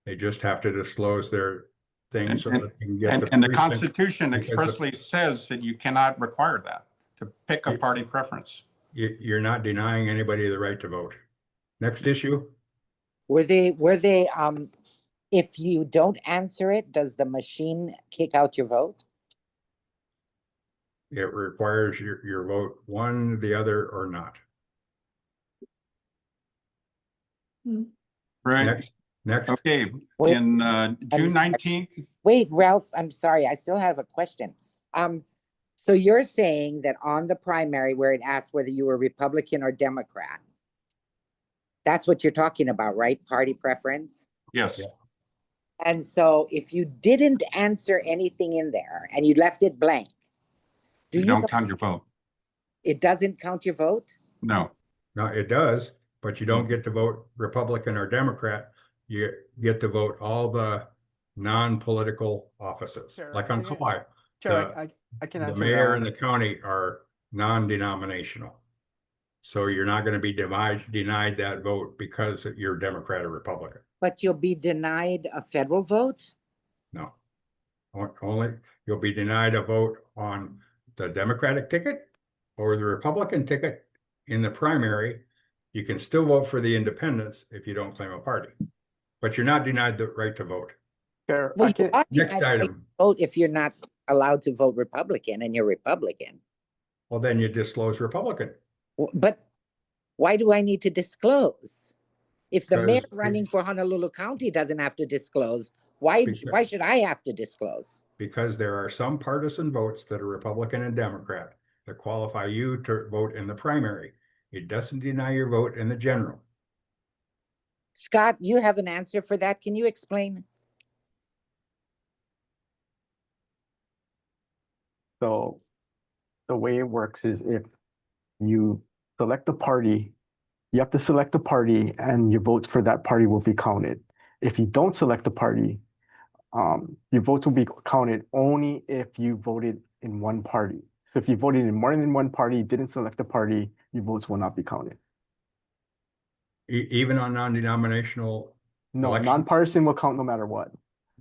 They just have to disclose their things so that they can get And the precinct, Constitution because expressly says that you cannot require that, to pick a party preference. you're not denying anybody the right to vote. Next issue. Were they, if you don't answer it, does the machine kick out your vote? It requires your vote one, the other, or not. Right. Next. Okay, Wait, in I'm June sorry. 19th, Wait, Ralph, I'm sorry, I still have a question. So you're saying that on the primary where it asks whether you were Republican or Democrat, that's what you're talking about, right? Party preference? yes. And so if you didn't answer anything in there and you left it blank, You don't count your vote. it doesn't count your vote? No. No, it does, but you don't get to vote Republican or Democrat. You get to vote all the non-political offices, Sure, like on yeah. Kauai. Sure, The- I can The answer mayor that and one. the county are non-denominational. So you're not going to be denied that vote because you're Democrat or Republican. But you'll be denied a federal vote? No. Only, you'll be denied a vote on the Democratic ticket or the Republican ticket in the primary. You can still vote for the independents if you don't claim a party, but you're not denied the right to vote. Sure, Well, I you can, are Next denied the right to item. vote if you're not allowed to vote Republican and you're Republican. Well, then you disclose Republican. But why do I need to disclose? If the mayor Because- running for Honolulu County doesn't have to disclose, why Because- should I have to disclose? Because there are some partisan votes that are Republican and Democrat that qualify you to vote in the primary. It doesn't deny your vote in the general. Scott, you have an answer for that. Can you explain? so the way it works is if you select a party, you have to select a party and your votes for that party will be counted. If you don't select a party, your votes will be counted only if you voted in one party. So if you voted in more than one party, didn't select a party, your votes will not be counted. Even on non-denominational. No, elections? nonpartisan will count no matter what.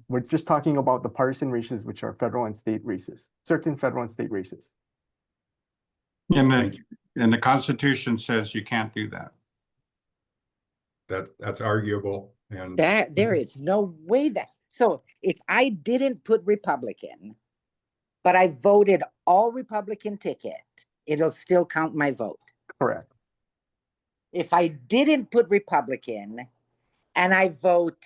We're just talking about the partisan races, which are federal and state races, certain federal and state races. And the Constitution says you can't do that. That's arguable, and There is no way that, so if I didn't put Republican, but I voted all Republican ticket, it'll still count my vote. Correct. If I didn't put Republican and I vote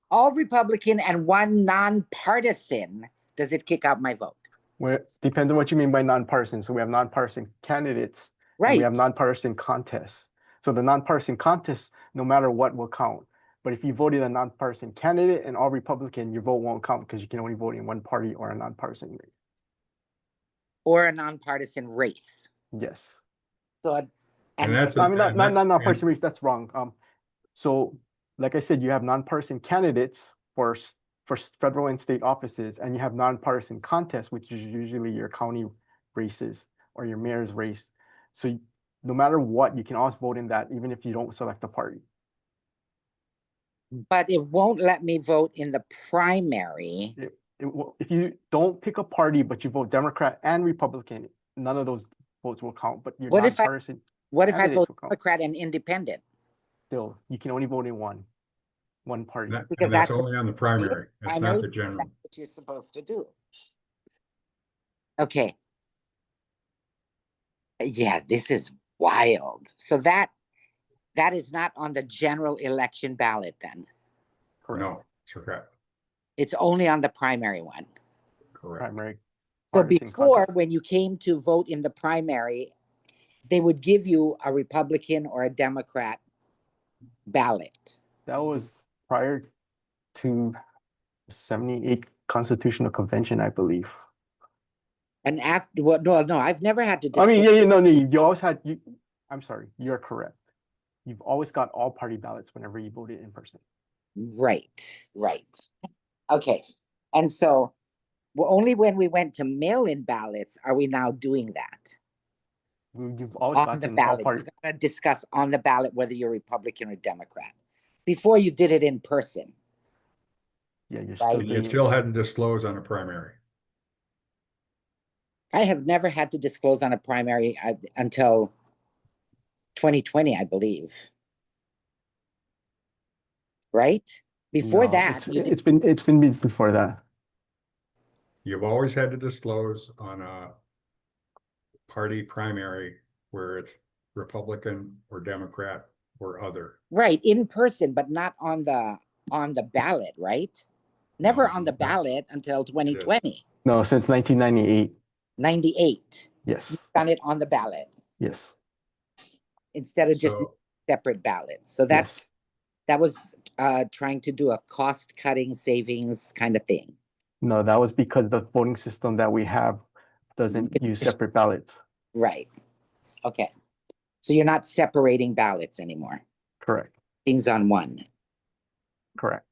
all Republican and one nonpartisan, does it kick out my vote? Well, depends on what you mean by nonpartisan. So we have nonpartisan candidates. And Right. we have nonpartisan contests. So the nonpartisan contest, no matter what, will count. But if you voted a nonpartisan candidate and all Republican, your vote won't count because you can only vote in one party or a nonpartisan race. Or a nonpartisan race. Yes. So, And that's, I mean, not and- nonpartisan race. That's wrong. So, like I said, you have nonpartisan candidates for federal and state offices, and you have nonpartisan contests, which is usually your county races or your mayor's race. So, no matter what, you can always vote in that, even if you don't select a party. but it won't let me vote in the primary. If you don't pick a party, but you vote Democrat and Republican, none of those votes will count. But your What if I nonpartisan vote will count. Democrat and independent? Still, you can only vote in one party. That- Because and that's that's- only on the primary. That's not the Primaries, general. that's what you're supposed to do. Okay. Yeah, this is wild. So that is not on the general election ballot then. No, it's correct. It's only on the primary one. Correct. Primary. So partisan before, contest. when you came to vote in the primary, they would give you a Republican or a Democrat ballot. That was prior to 78 Constitutional Convention, I believe. And after, well, no, I've never had to. I mean, disclose- no, you always had, I'm sorry, you're correct. You've always got all party ballots whenever you voted in person. Right. Okay. And so, well, only when we went to mail-in ballots are we now doing that. You've always On the gotten all ballot, party. you gotta discuss on the ballot whether you're Republican or Democrat. Before you did it in person. Yeah, you're Right. still You doing it. still had to disclose on a primary. I have never had to disclose on a primary until 2020, I believe. Right? Before No, that, you did, it's been before that. You've always had to disclose on a party primary where it's Republican or Democrat or other. right, in person, but not on the ballot, right? Never on the ballot until 2020, No, since 1998. 98. Yes, Done it on the ballot yes, instead of just So- separate ballots. So that's yes. that was trying to do a cost cutting savings kind of thing. No, that was because the voting system that we have doesn't use separate ballots. Right. Okay. So you're not separating ballots anymore. Correct, Things on one. correct.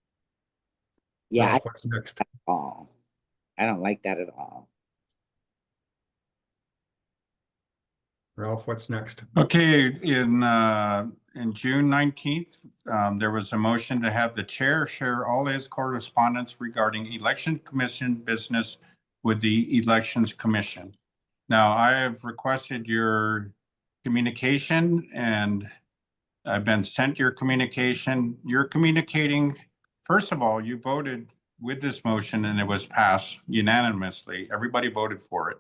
Yeah, Ralph, what's next? I don't like that at all. Ralph, what's next? Okay, in June 19th, there was a motion to have the chair share all his correspondence regarding election commission business with the Elections Commission. Now, I have requested your communication and I've been sent your communication. You're communicating, first of all, you voted with this motion and it was passed unanimously. Everybody voted for it.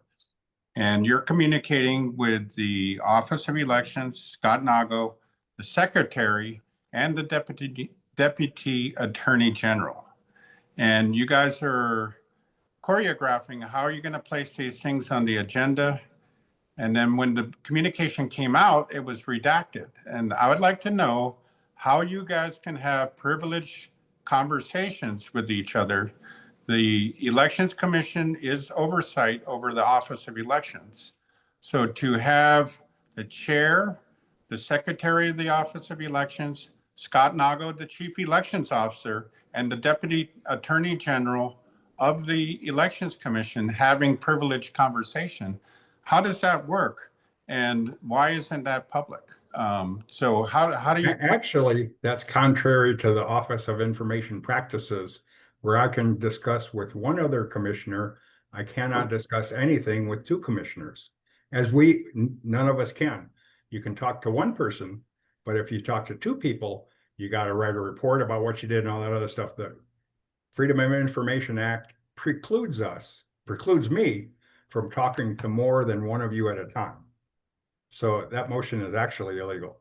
And you're communicating with the Office of Elections, Scott Nago, the Secretary, and the Deputy Attorney General. And you guys are choreographing how you're going to place these things on the agenda. And then when the communication came out, it was redacted. And I would like to know how you guys can have privileged conversations with each other. The Elections Commission is oversight over the Office of Elections. So to have the chair, the secretary of the Office of Elections, Scott Nago, the chief elections officer, and the deputy attorney general of the Elections Commission having privileged conversation, how does that work? And why isn't that public? So how do you? Actually, that's contrary to the Office of Information Practices, where I can discuss with one other commissioner. I cannot discuss anything with two commissioners, as none of us can. You can talk to one person, but if you talk to two people, you got to write a report about what you did and all that other stuff. The Freedom of Information Act precludes us precludes me from talking to more than one of you at a time. So that motion is actually illegal.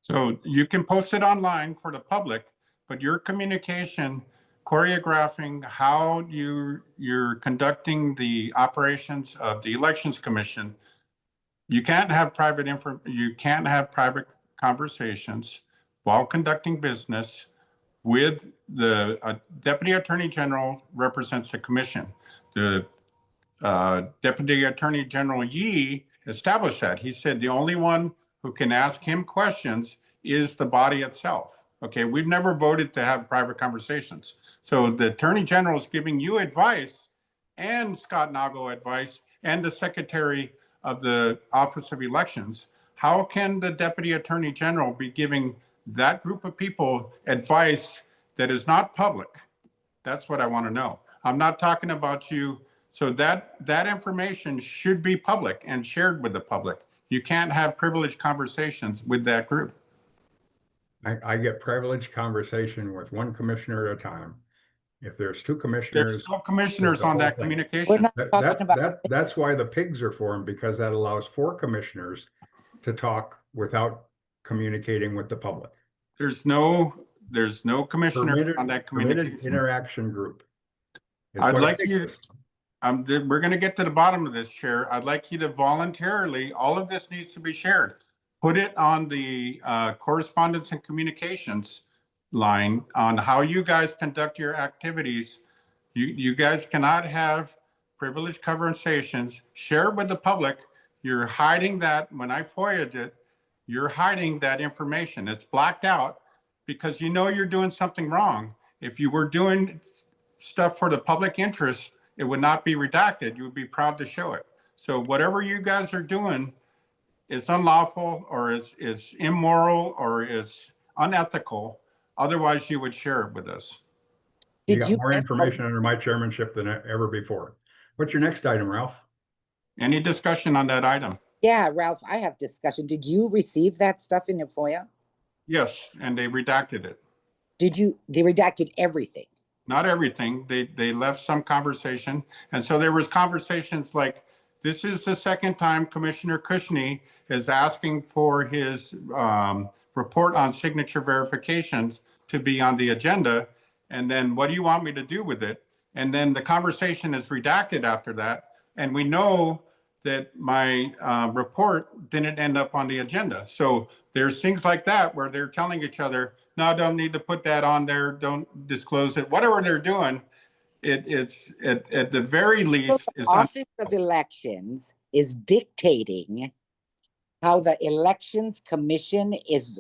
So you can post it online for the public, but your communication, choreographing how you're conducting the operations of the Elections Commission, you can't have private conversations while conducting business with the Deputy Attorney General represents the commission. The Deputy Attorney General Yee established that. He said the only one who can ask him questions is the body itself. Okay, we've never voted to have private conversations. So the Attorney General is giving you advice, and Scott Nagle advice, and the Secretary of the Office of Elections. How can the Deputy Attorney General be giving that group of people advice that is not public? That's what I want to know. I'm not talking about you. So that information should be public and shared with the public. You can't have privileged conversations with that group. I get privileged conversation with one commissioner at a time. If there's two commissioners. There's no commissioners it's the on whole that thing. communication. That's why the pigs are formed, because that allows 4 commissioners to talk without communicating with the public. There's no commissioner on that Permitted communication. interaction group. is I'd what a like pig you, is. we're going to get to the bottom of this, Chair. I'd like you to voluntarily, all of this needs to be shared. Put it on the correspondence and communications line on how you guys conduct your activities. You guys cannot have privileged conversations. Share with the public. You're hiding that. When I FOIA'd it, you're hiding that information. It's blacked out because you know you're doing something wrong. If you were doing stuff for the public interest, it would not be redacted. You would be proud to show it. So whatever you guys are doing is unlawful or is immoral or is unethical. Otherwise, you would share it with us. You got more information under my chairmanship than ever before. What's your next item, Ralph? Any discussion on that item? Yeah, Ralph, I have discussion. Did you receive that stuff in your FOIA? Yes, and they redacted it. They redacted everything? Not everything. They left some conversation. And so there was conversations like, this is the second time Commissioner Cushney is asking for his report on signature verifications to be on the agenda. And then what do you want me to do with it? And then the conversation is redacted after that. And we know that my report didn't end up on the agenda. So there's things like that where they're telling each other, no, don't need to put that on there. Don't disclose it. Whatever they're doing, it's at the very least. So the Office of Elections is dictating how the Elections Commission is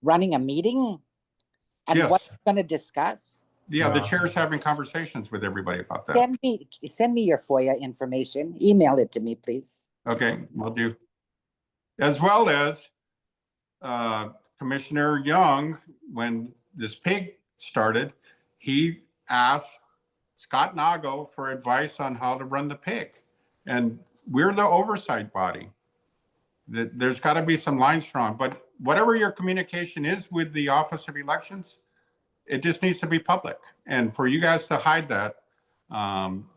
running a meeting and Yes. what we're going to discuss. Yeah, the chair's having conversations with everybody about that. Send me your FOIA information. Email it to me, please. Okay, will do. As well as Commissioner Young, when this pig started, he asked Scott Nagle for advice on how to run the pig. And we're the oversight body. There's got to be some lines drawn, but whatever your communication is with the Office of Elections, it just needs to be public. And for you guys to hide that,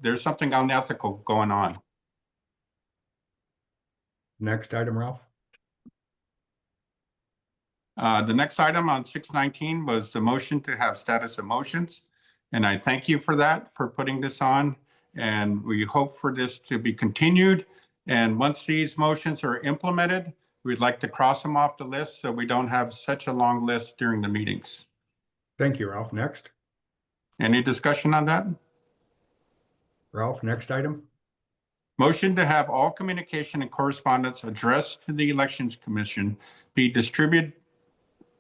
there's something unethical going on. Next item, Ralph. The next item on 619 was the motion to have status of motions. And I thank you for that, for putting this on. And we hope for this to be continued. And once these motions are implemented, we'd like to cross them off the list so we don't have such a long list during the meetings. Thank you, Ralph. Next. Any discussion on that? Ralph, next item. Motion to have all communication and correspondence addressed to the Elections Commission be distributed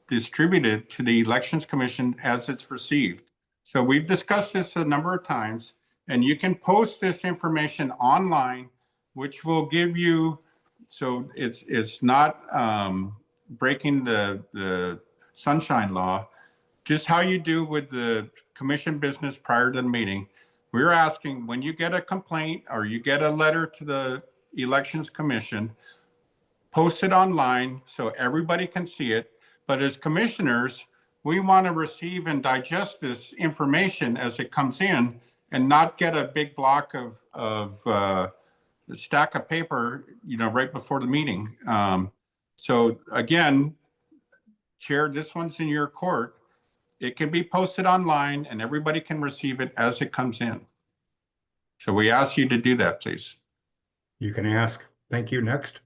to the Elections Commission as it's received. So we've discussed this a number of times, and you can post this information online, which will give you, so it's not breaking the sunshine law, just how you do with the commission business prior to the meeting. We're asking when you get a complaint or you get a letter to the Elections Commission, post it online so everybody can see it. But as commissioners, we want to receive and digest this information as it comes in and not get a big block of a stack of paper, right before the meeting. So again, Chair, this one's in your court. It can be posted online and everybody can receive it as it comes in. So we ask you to do that, please. You can ask. Thank you. Next.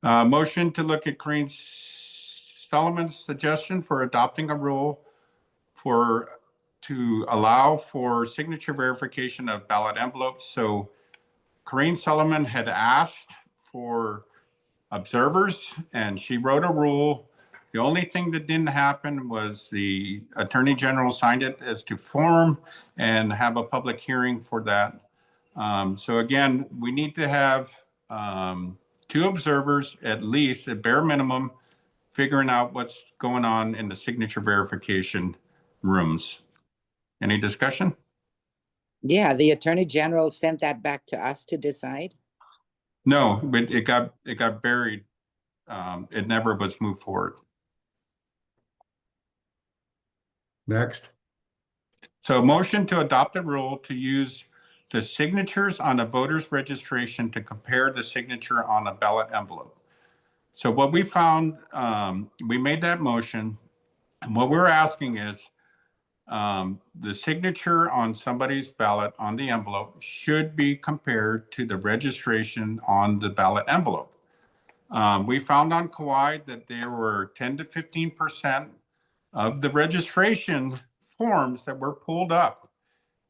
Motion to look at Corinne Solomon's suggestion for adopting a rule to allow for signature verification of ballot envelopes. So Corinne Solomon had asked for observers and she wrote a rule. The only thing that didn't happen was the Attorney General signed it as to form and have a public hearing for that. So again, we need to have 2 observers, at least at bare minimum, figuring out what's going on in the signature verification rooms. Any discussion? Yeah, the Attorney General sent that back to us to decide. No, but it got buried. It never was moved forward. Next. So motion to adopt a rule to use the signatures on a voter's registration to compare the signature on a ballot envelope. So what we found, we made that motion, and what we're asking is the signature on somebody's ballot on the envelope should be compared to the registration on the ballot envelope. We found on Kauai that there were 10 to 15% of the registration forms that were pulled up,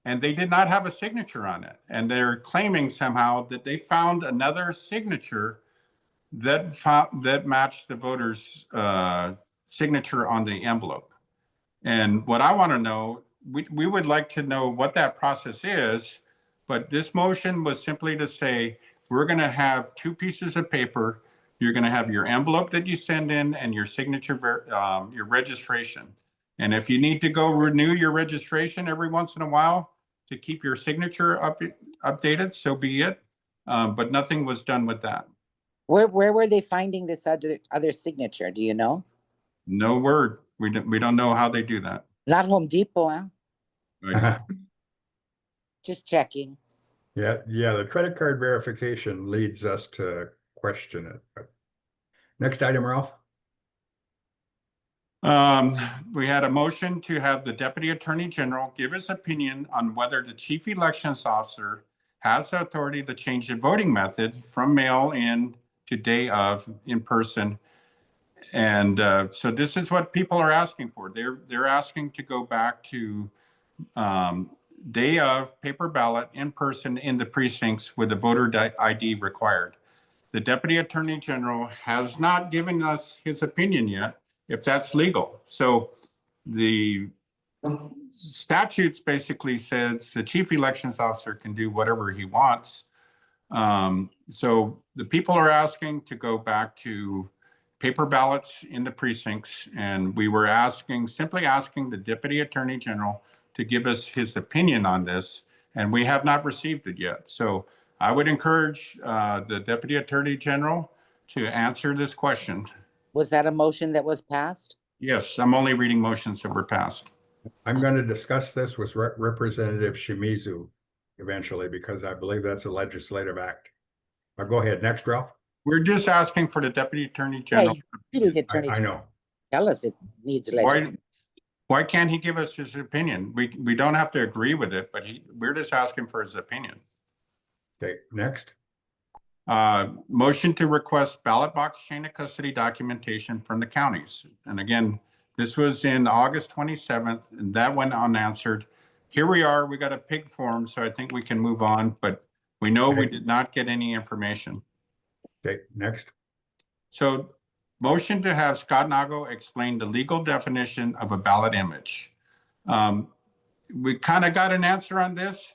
and they did not have a signature on it. And they're claiming somehow that they found another signature that matched the voter's signature on the envelope. And what I want to know, we would like to know what that process is, but this motion was simply to say, we're going to have 2 pieces of paper. You're going to have your envelope that you send in and your signature, your registration. And if you need to go renew your registration every once in a while to keep your signature updated, so be it. But nothing was done with that. Where were they finding this other signature? Do you know? No word. We don't know how they do that. Not Home Depot, huh? Right. Just checking. Yeah, the credit card verification leads us to question it. But next item, Ralph. We had a motion to have the Deputy Attorney General give his opinion on whether the Chief Elections Officer has the authority to change the voting method from mail-in to day of in-person. And so this is what people are asking for. They're asking to go back to day of paper ballot in person in the precincts with the voter ID required. The Deputy Attorney General has not given us his opinion yet, if that's legal. So the statutes basically says the Chief Elections Officer can do whatever he wants. So the people are asking to go back to paper ballots in the precincts, and we were simply asking the Deputy Attorney General to give us his opinion on this, and we have not received it yet. So I would encourage the Deputy Attorney General to answer this question. Was that a motion that was passed? Yes, I'm only reading motions that were passed. I'm going to discuss this with Representative Shimizu eventually, because I believe that's a legislative act. Go ahead. Next, Ralph. We're just asking for the Deputy Attorney General. I know. Tell us it needs legislation. Why can't he give us his opinion? We don't have to agree with it, but we're just asking for his opinion. Okay, next. Motion to request ballot box chain of custody documentation from the counties. And again, this was in August 27th, and that went unanswered. Here we are, we got a pig form, so I think we can move on, but we know we did not get any information. Okay, next. So motion to have Scott Nago explain the legal definition of a ballot image. We kind of got an answer on this,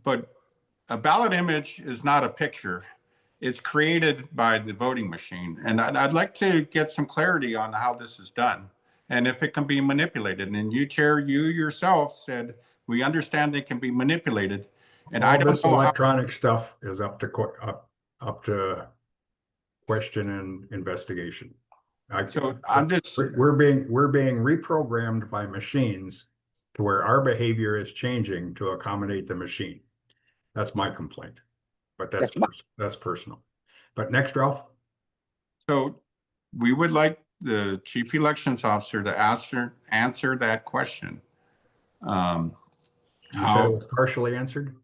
but a ballot image is not a picture. It's created by the voting machine. And I'd like to get some clarity on how this is done and if it can be manipulated. And you, Chair, you yourself said, we understand they can be manipulated. And all I don't this know electronic stuff is up to question and investigation. So I'm just we're being reprogrammed by machines to where our behavior is changing to accommodate the machine. That's my complaint, but that's personal. But next, Ralph. So we would like the chief elections officer to answer that question. You said it was partially answered?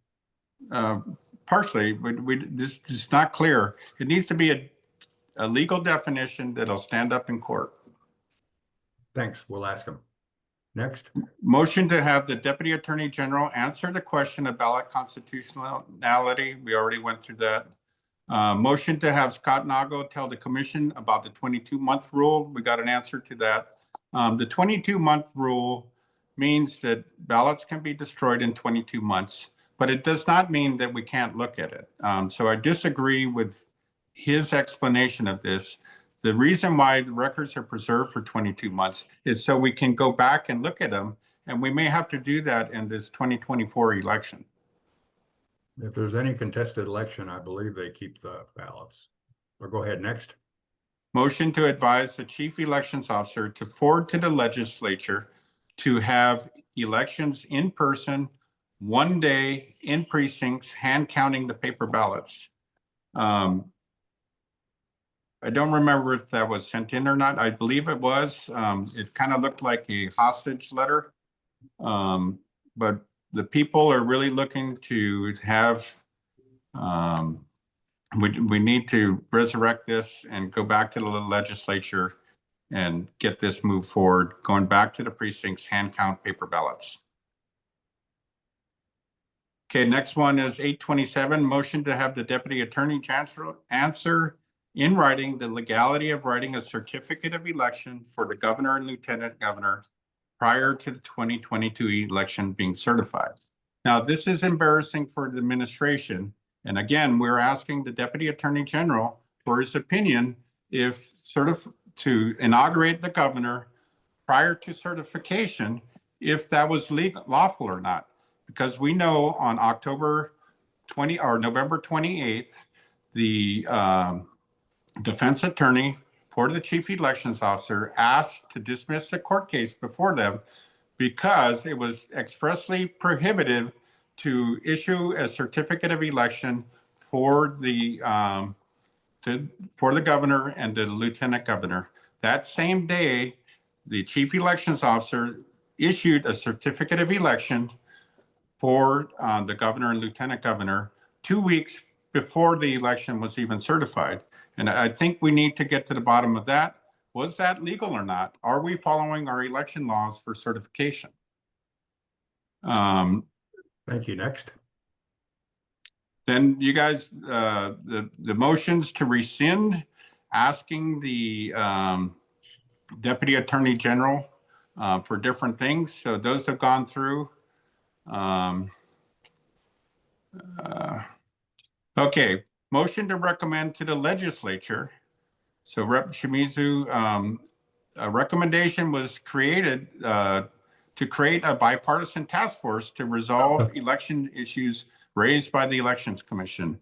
Partially, but this is not clear. It needs to be a legal definition that'll stand up in court. Thanks, we'll ask him. Next. Motion to have the Deputy Attorney General answer the question of ballot constitutionality. We already went through that. Motion to have Scott Nago tell the commission about the 22-month rule. We got an answer to that. The 22-month rule means that ballots can be destroyed in 22 months, but it does not mean that we can't look at it. So I disagree with his explanation of this. The reason why the records are preserved for 22 months is so we can go back and look at them, and we may have to do that in this 2024 election. If there's any contested election, I believe they keep the ballots. Or go ahead, next. Motion to advise the chief elections officer to forward to the legislature to have elections in person, 1 day in precincts, hand counting the paper ballots. I don't remember if that was sent in or not. I believe it was. It kind of looked like a hostage letter. But the people are really looking to have, we need to resurrect this and go back to the legislature and get this moved forward, going back to the precincts, hand count paper ballots. Okay, next one is 827, motion to have the Deputy Attorney General answer in writing the legality of writing a certificate of election for the governor and lieutenant governor prior to the 2022 election being certified. Now, this is embarrassing for the administration. And again, we're asking the Deputy Attorney General for his opinion if to inaugurate the governor prior to certification, if that was lawful or not. Because we know on November 28th, the defense attorney for the chief elections officer asked to dismiss the court case before them because it was expressly prohibited to issue a certificate of election for the governor and the lieutenant governor. That same day, the chief elections officer issued a certificate of election for the governor and lieutenant governor 2 weeks before the election was even certified. And I think we need to get to the bottom of that. Was that legal or not? Are we following our election laws for certification? Thank you. Next. Then you guys, the motions to rescind, asking the Deputy Attorney General for different things. So those have gone through. Okay, motion to recommend to the legislature. So Rep. Shimizu, a recommendation was created to create a bipartisan task force to resolve election issues raised by the Elections Commission.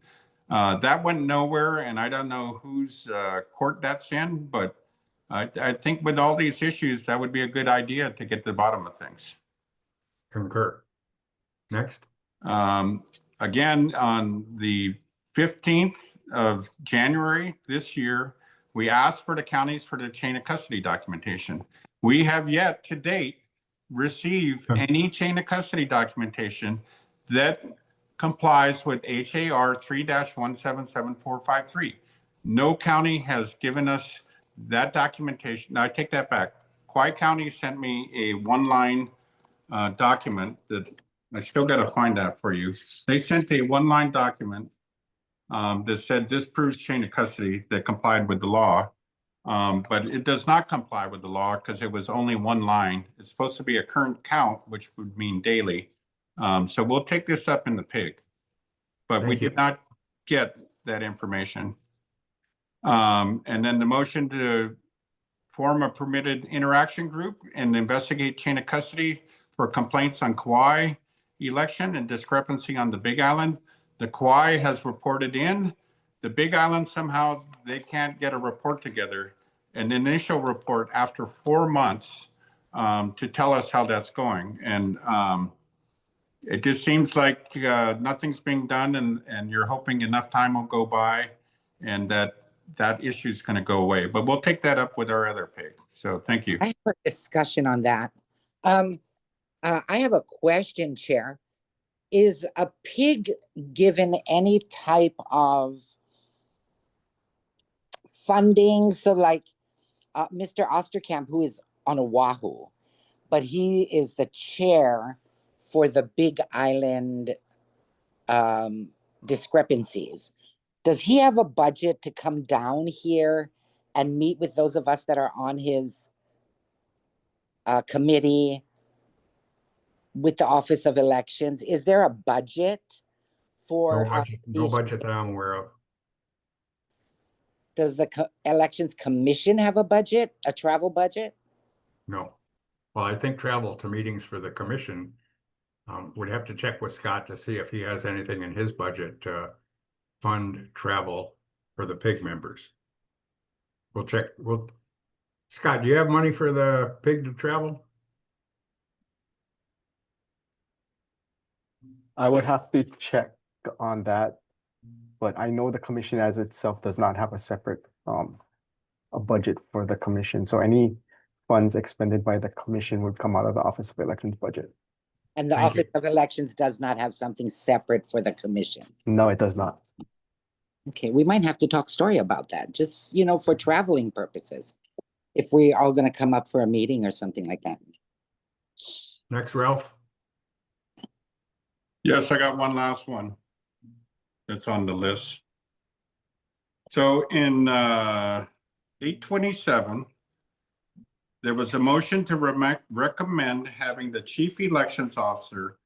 That went nowhere, and I don't know whose court that's in, but I think with all these issues, that would be a good idea to get to the bottom of things. Concur. Next. Again, on the 15th of January this year, we asked for the counties for the chain of custody documentation. We have yet to date received any chain of custody documentation that complies with HAR 3-1775453. No county has given us that documentation. Now I take that back. Kauai County sent me a one-line document that I still got to find that for you. They sent a one-line document that said this proves chain of custody that complied with the law, but it does not comply with the law because it was only one line. It's supposed to be a current count, which would mean daily. So we'll take this up in the PIG, but we did not get that information. And then the motion to form a permitted interaction group and investigate chain of custody for complaints on Kauai election and discrepancy on the Big Island. The Kauai has reported in. The Big Island, somehow they can't get a report together. An initial report after 4 months to tell us how that's going. And it just seems like nothing's being done, and you're hoping enough time will go by and that issue is going to go away. But we'll take that up with our other pig. So thank you. I have a discussion on that. I have a question, Chair. Is a pig given any type of funding? So like Mr. Osterkamp, who is on Oahu, but he is the chair for the Big Island discrepancies. Does he have a budget to come down here and meet with those of us that are on his committee with the Office of Elections? Is there a budget for No budget that I'm aware of. Does the Elections Commission have a budget, a travel budget? No. Well, I think travel to meetings for the commission, would have to check with Scott to see if he has anything in his budget to fund travel for the pig members. We'll check. Scott, do you have money for the pig to travel? I would have to check on that, but I know the commission as itself does not have a separate a budget for the commission. So any funds expended by the commission would come out of the Office of Elections budget. And the Office of Elections does not have something separate for the commission? No, it does not. Okay, we might have to talk story about that, just, you know, for traveling purposes. If we are going to come up for a meeting or something like that. Next, Ralph. Yes, I got one last one that's on the list. So in 827, there was a motion to recommend having the chief elections officer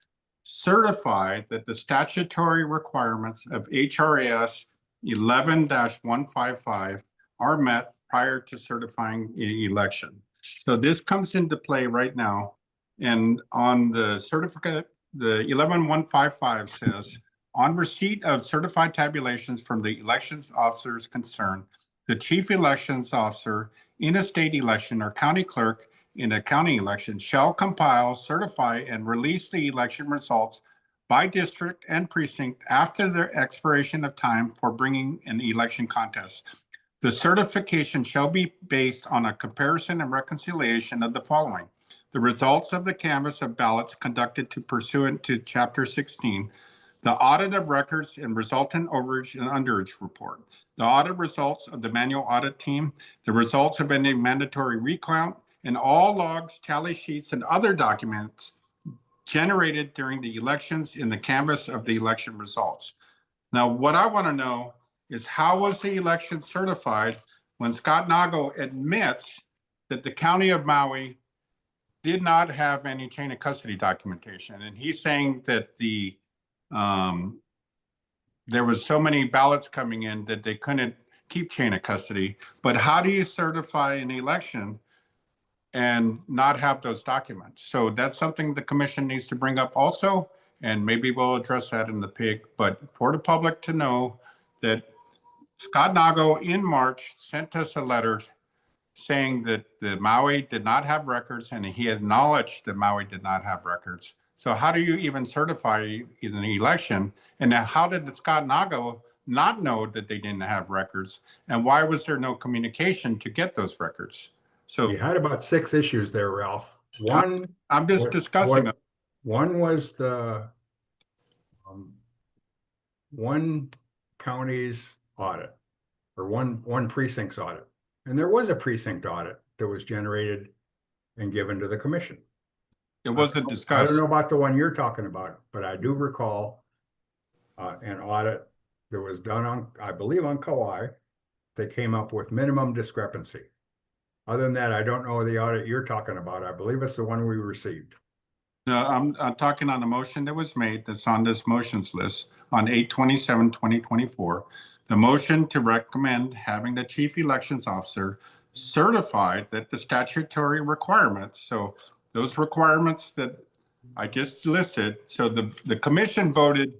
certify that the statutory requirements of HRAS 11-155 are met prior to certifying the election. So this comes into play right now. And on the certificate, the 11-155 says, on receipt of certified tabulations from the elections officers concerned, the chief elections officer in a state election or county clerk in a county election shall compile, certify, and release the election results by district and precinct after the expiration of time for bringing an election contest. The certification shall be based on a comparison and reconciliation of the following: the results of the canvass of ballots conducted pursuant to Chapter 16, the audit of records and resultant overage and underage report, the audit results of the manual audit team, the results of any mandatory recount, and all logs, tally sheets, and other documents generated during the elections in the canvass of the election results. Now, what I want to know is, how was the election certified when Scott Nago admits that the county of Maui did not have any chain of custody documentation? And he's saying that the there was so many ballots coming in that they couldn't keep chain of custody. But how do you certify an election and not have those documents? So that's something the commission needs to bring up also, and maybe we'll address that in the pig. But for the public to know that Scott Nago in March sent us a letter saying that the Maui did not have records, and he acknowledged that Maui did not have records. So how do you even certify in an election? And now how did Scott Nago not know that they didn't have records? And why was there no communication to get those records? So you had about 6 issues there, Ralph. One, I'm just discussing them. One was the one county's audit, or one precinct's audit. And there was a precinct audit that was generated and given to the commission. It wasn't I discussed. don't know about the one you're talking about, but I do recall an audit that was done on, I believe, on Kauai, that came up with minimum discrepancy. Other than that, I don't know the audit you're talking about. I believe it's the one we received. No, I'm talking on the motion that was made that's on this motions list on 8/27/2024. The motion to recommend having the chief elections officer certify that the statutory requirements, so those requirements that I just listed, so the commission voted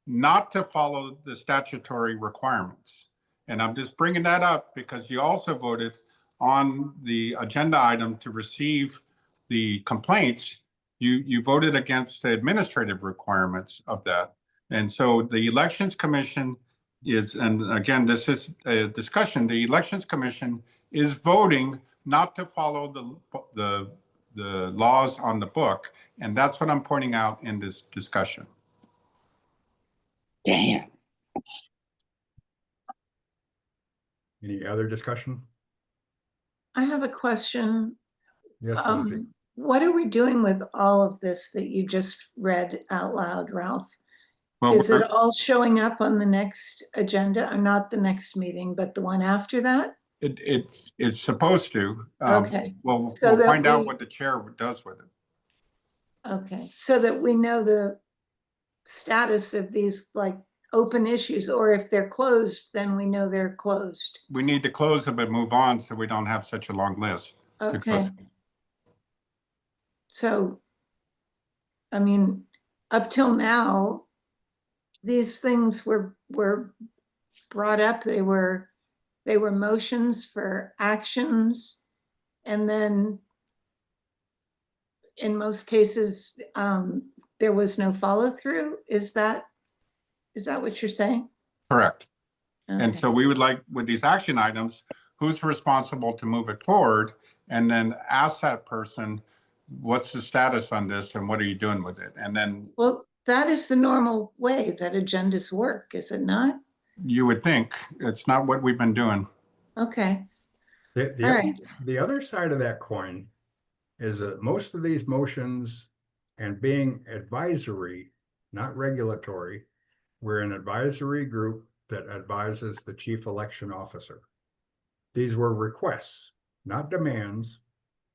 not to follow the statutory requirements. And I'm just bringing that up because you also voted on the agenda item to receive the complaints, you voted against the administrative requirements of that. And so the Elections Commission is, and again, this is a discussion, the Elections Commission is voting not to follow the laws on the book. And that's what I'm pointing out in this discussion. Damn. Any other discussion? I have a question. Yes, Lindsay. What are we doing with all of this that you just read out loud, Ralph? Well, Is it all showing up on the next agenda? Not the next meeting, but the one after that? It's supposed to. Okay. We'll So that find out we- what the chair does with it. Okay, so that we know the status of these like open issues, or if they're closed, then we know they're closed. We need to close them and move on so we don't have such a long list. to go Okay. through. So, I mean, up till now, these things were brought up. They were motions for actions, and then in most cases, there was no follow through. Is that what you're saying? Correct. Okay. And so we would like, with these action items, who's responsible to move it forward? And then ask that person, what's the status on this and what are you doing with it? And then Well, that is the normal way that agendas work, is it not? you would think, it's not what we've been doing. Okay. The All right. the other side of that coin is that most of these motions and being advisory, not regulatory, we're an advisory group that advises the chief election officer. These were requests, not demands.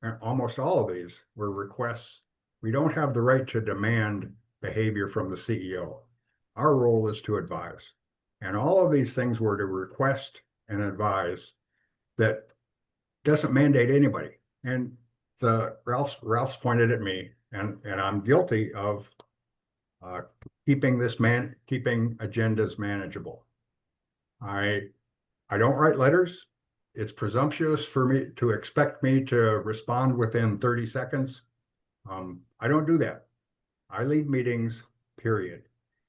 And almost all of these were requests. We don't have the right to demand behavior from the CEO. Our role is to advise. And all of these things were to request and advise. That doesn't mandate anybody. And Ralph's pointed at me, and I'm guilty of keeping agendas manageable. I don't write letters. It's presumptuous for me to expect me to respond within 30 seconds. I don't do that. I lead meetings, period.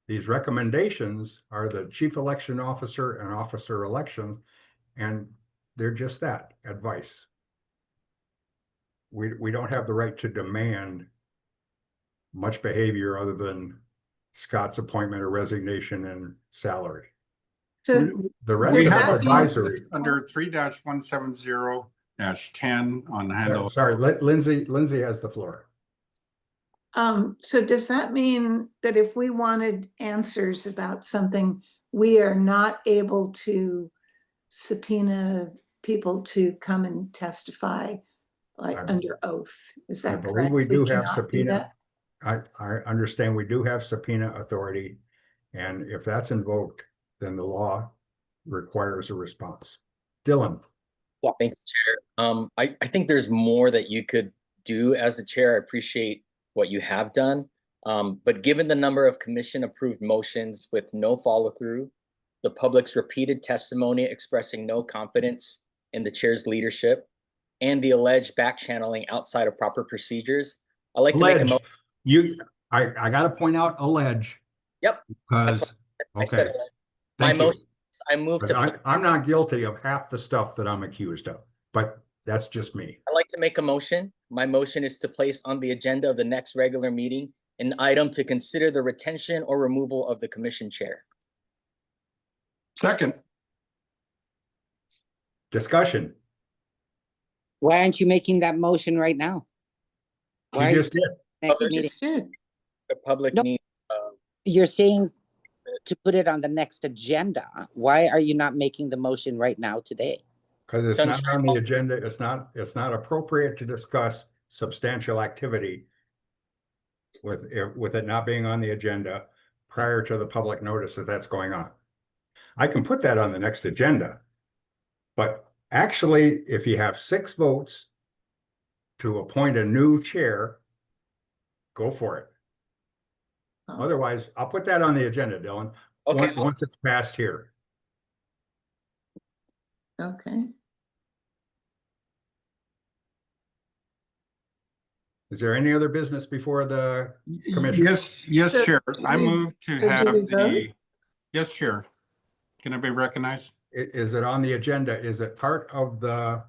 These recommendations are the chief election officer and officer election, and they're just that, advice. We don't have the right to demand much behavior other than Scott's appointment or resignation and salary. So The rest does is that mean- advisory. Under 3-170-10 on the handle. Sorry, Lindsay has the floor. So does that mean that if we wanted answers about something, we are not able to subpoena people to come and testify like under oath? Is I that believe correct? we do have cannot do subpoena. that? I understand we do have subpoena authority. And if that's invoked, then the law requires a response. Dylan. Thanks, Chair. I think there's more that you could do as the chair. I appreciate what you have done. But given the number of commission approved motions with no follow through, the public's repeated testimony expressing no confidence in the chair's leadership, and the alleged back channeling outside of proper procedures, I'd like to make a motion. I gotta point out allege. Yep. Because, I said okay. allege. My Thank you. motion, I move But to. I'm not guilty of half the stuff that I'm accused of, but that's just me. I'd like to make a motion. My motion is to place on the agenda of the next regular meeting an item to consider the retention or removal of the commission chair. Second. Discussion. Why aren't you making that motion right now? Why You are just did. next You meeting? just did. The public No. needs, You're saying to put it on the next agenda. Why are you not making the motion right now today? Because it's not Sunshine on the Law. agenda. It's not appropriate to discuss substantial activity with it not being on the agenda prior to the public notice that that's going on. I can put that on the next agenda. But actually, if you have 6 votes to appoint a new chair, go for it. Oh. Otherwise, I'll put that on the agenda, Dylan, Okay. once it's passed here. Okay. Is there any other business before the commission? Yes, So, Chair. I do we- move to so do have we vote? the, yes, Chair. Can I be recognized? Is it on the agenda? Is it part of the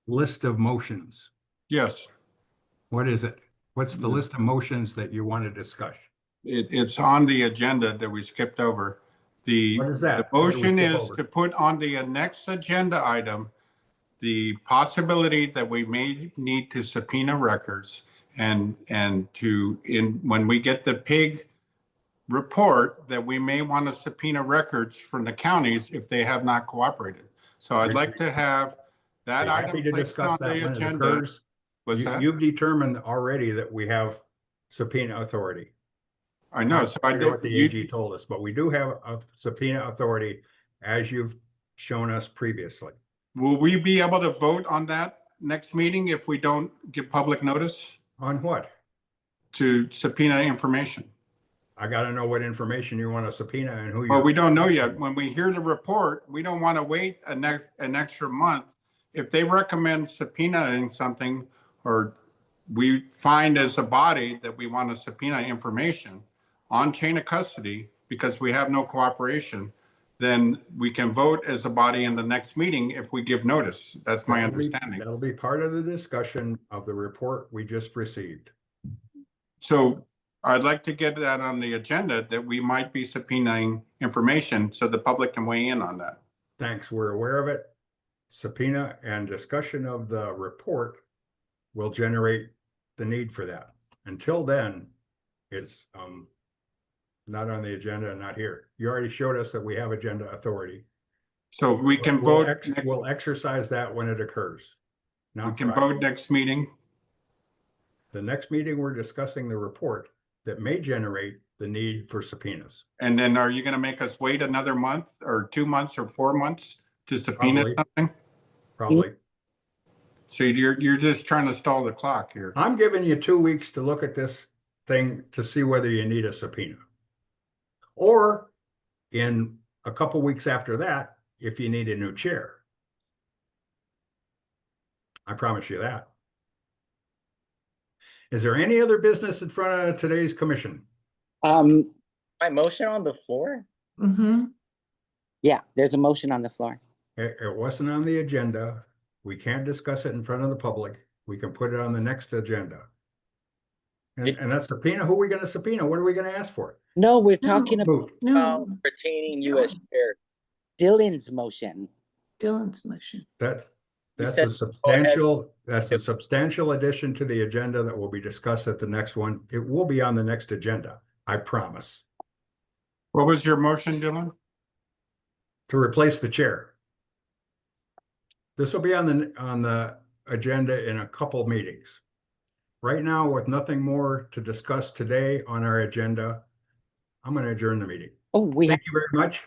list of motions? Yes, What is it? What's the list of motions that you want to discuss? it's on the agenda that we skipped over. The What is that? the What did we motion skip is over? to put on the next agenda item the possibility that we may need to subpoena records and when we get the PIG report, that we may want to subpoena records from the counties if they have not cooperated. So I'd like to have that Be happy item to placed discuss on that the when it agenda. occurs. What's that? You've determined already that we have subpoena authority. I know, so I know what did, the AG told us, but we do have a subpoena authority as you've shown us previously. will we be able to vote on that next meeting if we don't give public notice On what? to subpoena information? I gotta know what information you want to subpoena and who you. Well, we don't know yet. When we hear the report, we don't want to wait an extra month. If they recommend subpoenaing something, or we find as a body that we want to subpoena information on chain of custody because we have no cooperation, then we can vote as a body in the next meeting if we give notice. That's my understanding. That'll be part of the discussion of the report we just received. So I'd like to get that on the agenda, that we might be subpoenaing information so the public can weigh in on that. Thanks, we're aware of it. Subpoena and discussion of the report will generate the need for that. Until then, it's not on the agenda and not here. You already showed us that we have agenda authority. So we can We'll vote, We'll exercise that when it occurs. we Not can Friday. vote next meeting. The next meeting, we're discussing the report that may generate the need for subpoenas. And then are you going to make us wait another month or 2 months or 4 months to subpoena Probably. something? Probably. So you're just trying to stall the clock here. I'm giving you 2 weeks to look at this thing to see whether you need a subpoena. Or in a couple weeks after that, if you need a new chair. I promise you that. Is there any other business in front of today's commission? My motion on the floor? Mm-hmm. Yeah, there's a motion on the floor. It wasn't on the agenda. We can't discuss it in front of the public. We can put it on the next agenda. And that's subpoena. Who are we going to subpoena? What are we going to ask for? No, we're talking about Moot. No, Retaining you as chair. Dylan's motion. Dylan's motion. That's said a substantial, that's a substantial addition to the agenda that will be discussed at the next one. It will be on the next agenda, I promise, What was your motion, Dylan? to replace the chair. This will be on the agenda in a couple meetings. Right now, with nothing more to discuss today on our agenda, I'm going to adjourn the meeting. Oh, we have, Thank you very much.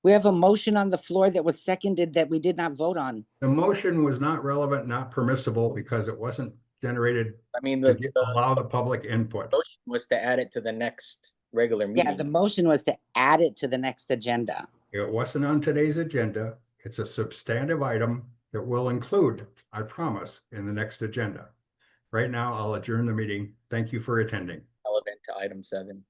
we have a motion on the floor that was seconded that we did not vote on. The motion was not relevant, not permissible, because it wasn't generated I mean, to the allow the public input. motion was to add it to the next regular Yeah, meeting. the motion was to add it to the next agenda. It wasn't on today's agenda. It's a substantive item that will include, I promise, in the next agenda. Right now, I'll adjourn the meeting. Thank you for attending. Relevant to item 7.